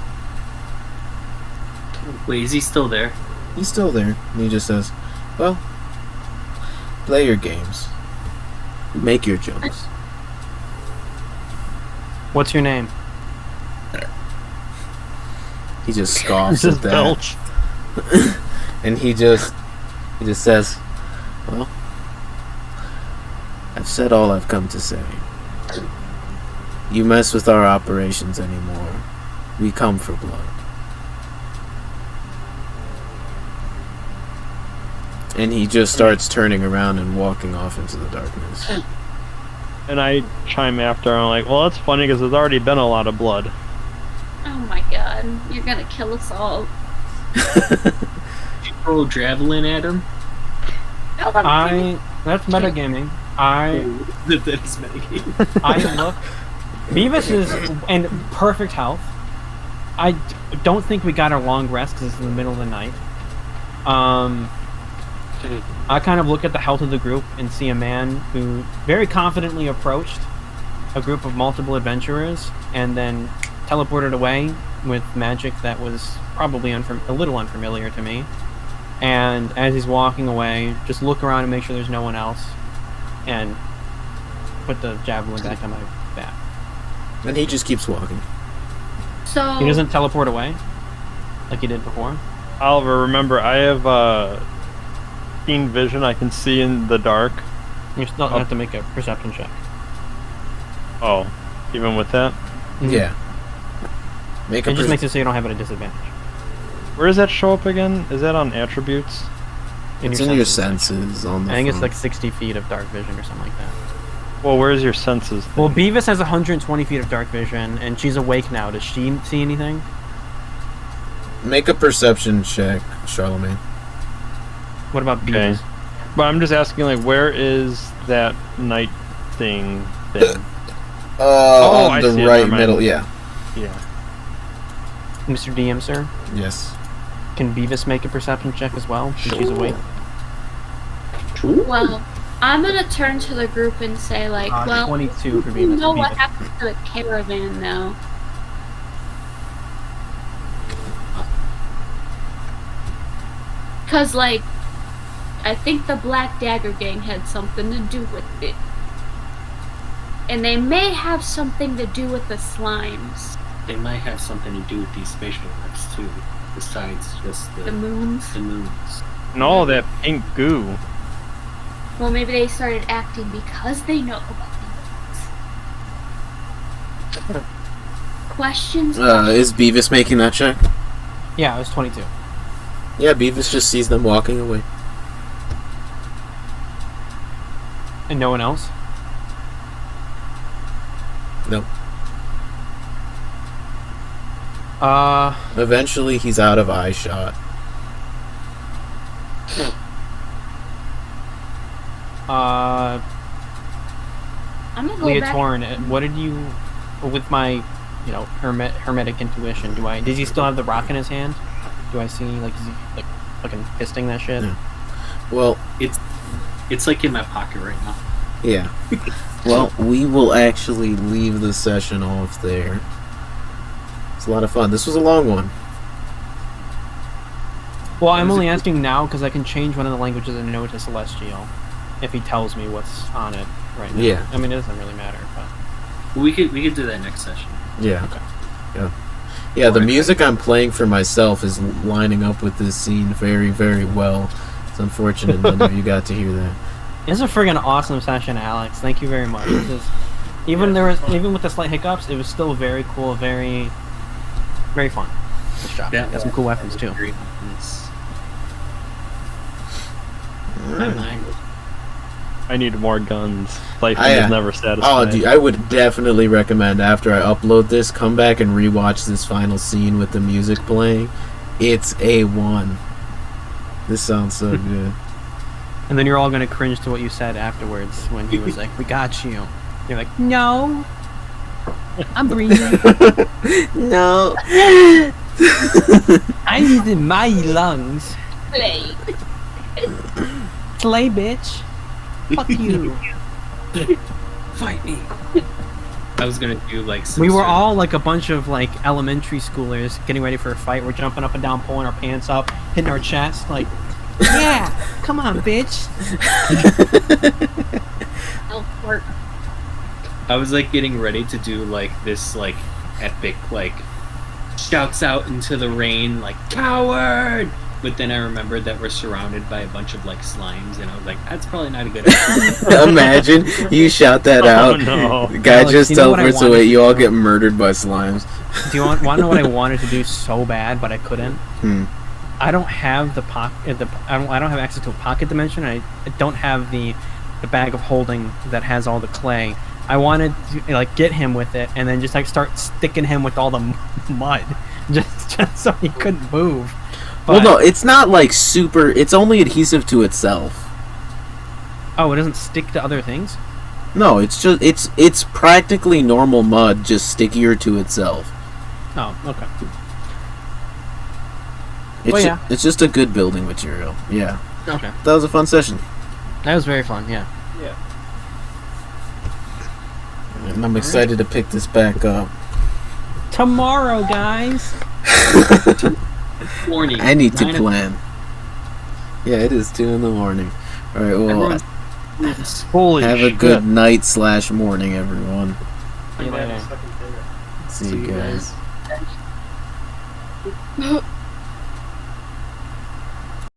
Wait, is he still there? He's still there. And he just says, well, play your games. Make your jokes. What's your name? He just scoffs Just at that. belch. And he just says, well, I've said all I've come to say. You mess with our operations anymore, we come for blood. And he just starts turning around and walking off into the darkness. And I chime after. I'm like, well, that's funny because there's already been a lot of blood. Oh my god, you're gonna kill us all. You throw javelin at him? That's metagaming. That is metagame. I look. Beavis is in perfect health. I don't think we got a long rest because it's in the middle of the night. I kind of look at the health of the group and see a man who very confidently approached a group of multiple adventurers and then teleported away with magic that was probably a little unfamiliar to me. And as he's walking away, just look around and make sure there's no one else, and put the javelin back on my back. And he just keeps walking. So He doesn't teleport away? like you did before. Oliver, remember, I have keen vision. I can see in the dark. You still have to make a perception check. Oh, even with that? Yeah. It just makes it so you don't have it at a disadvantage. Where does that show up again? Is that on attributes? It's in your senses on the I think front. it's like 60 feet of dark vision or something like that. Well, where's your senses thing? Well, Beavis has 120 feet of dark vision, and she's awake now. Does she see anything? Make a perception check, Charlemagne. What about Beavis? Okay. But I'm just asking, like, where is that night thing? On I the see it, right never mind. middle, yeah. Yeah. Mr. DM, sir? Yes. Can Beavis make a perception check as well, since she's awake? Well, I'm gonna turn to the group and say, like, well, 22 for you Beavis. know what happened to the caravan now? Cause, like, I think the Black Dagger Gang had something to do with it. And they may have something to do with the slimes. They might have something to do with these spatial effects too, besides just The moons. The moons. And all that pink goo. Well, maybe they started acting because they know about the moons. Questions? Is Beavis making that check? Yeah, it was 22. Yeah, Beavis just sees them walking away. And no one else? No. Eventually he's out of eye shot. I'm gonna go Leotorin, what did you, with my, hermetic intuition, does he still have the rock in his hand? Do I see, like, is he, like, fucking fisting that shit? Yeah. Well, it's like in my pocket right now. Yeah. Well, we will actually leave the session off there. It's a lot of fun. This was a long one. Well, I'm only asking now because I can change one of the languages and know to Celestial if he tells me what's on it right now. Yeah. I mean, it doesn't really matter, but... We could do that next session. Yeah. Okay. Yeah. Yeah, the music I'm playing for myself is lining up with this scene very, very well. It's unfortunate none of you got to hear that. It's a friggin' awesome session, Alex. Thank you very much. Even with the slight hiccups, it was still very cool, very, very fun. Good job. Yeah. Got some cool weapons too. My mind. I need more guns. Life is never satisfied. Oh, dude, I would definitely recommend after I upload this, come back and rewatch this final scene with the music playing. It's A1. This sounds so good. And then you're all gonna cringe to what you said afterwards when he was like, "We got you." You're like, "No, I'm breathing. No, I'm using my lungs." Play. Slay, bitch. Fuck you. Fight me. I was gonna do like some We were sort of- all like a bunch of like elementary schoolers getting ready for a fight. We're jumping up and down, pulling our pants up, hitting our chest, like, yeah, come on, bitch. I was like getting ready to do like this like epic like shouts out into the rain like coward, but then I remembered that we're surrounded by a bunch of like slimes, and I was like, that's probably not a good idea. Imagine you shout that out. No. The guy Alex, just you know what I teleports wanted away. to You all do? get murdered by slimes. Do you want to know what I wanted to do so bad, but I couldn't? I don't have the pocket. I don't have access to a pocket dimension. I don't have the bag of holding that has all the clay. I wanted to like get him with it, and then just like start sticking him with all the mud, just so he couldn't move. Well, no, it's not like super. It's only adhesive to itself. Oh, it doesn't stick to other things? No, it's just it's practically normal mud, just stickier to itself. Oh, okay. It's just a good building material. Yeah. Okay. That was a fun session. That was very fun, yeah. Yeah. And I'm excited to pick this back up. Tomorrow, guys. Morning. I need to 9 plan. Yeah, it is 2 in the morning. All right. Well, Holy have shit. a good night/morning, everyone. See you later. See you guys.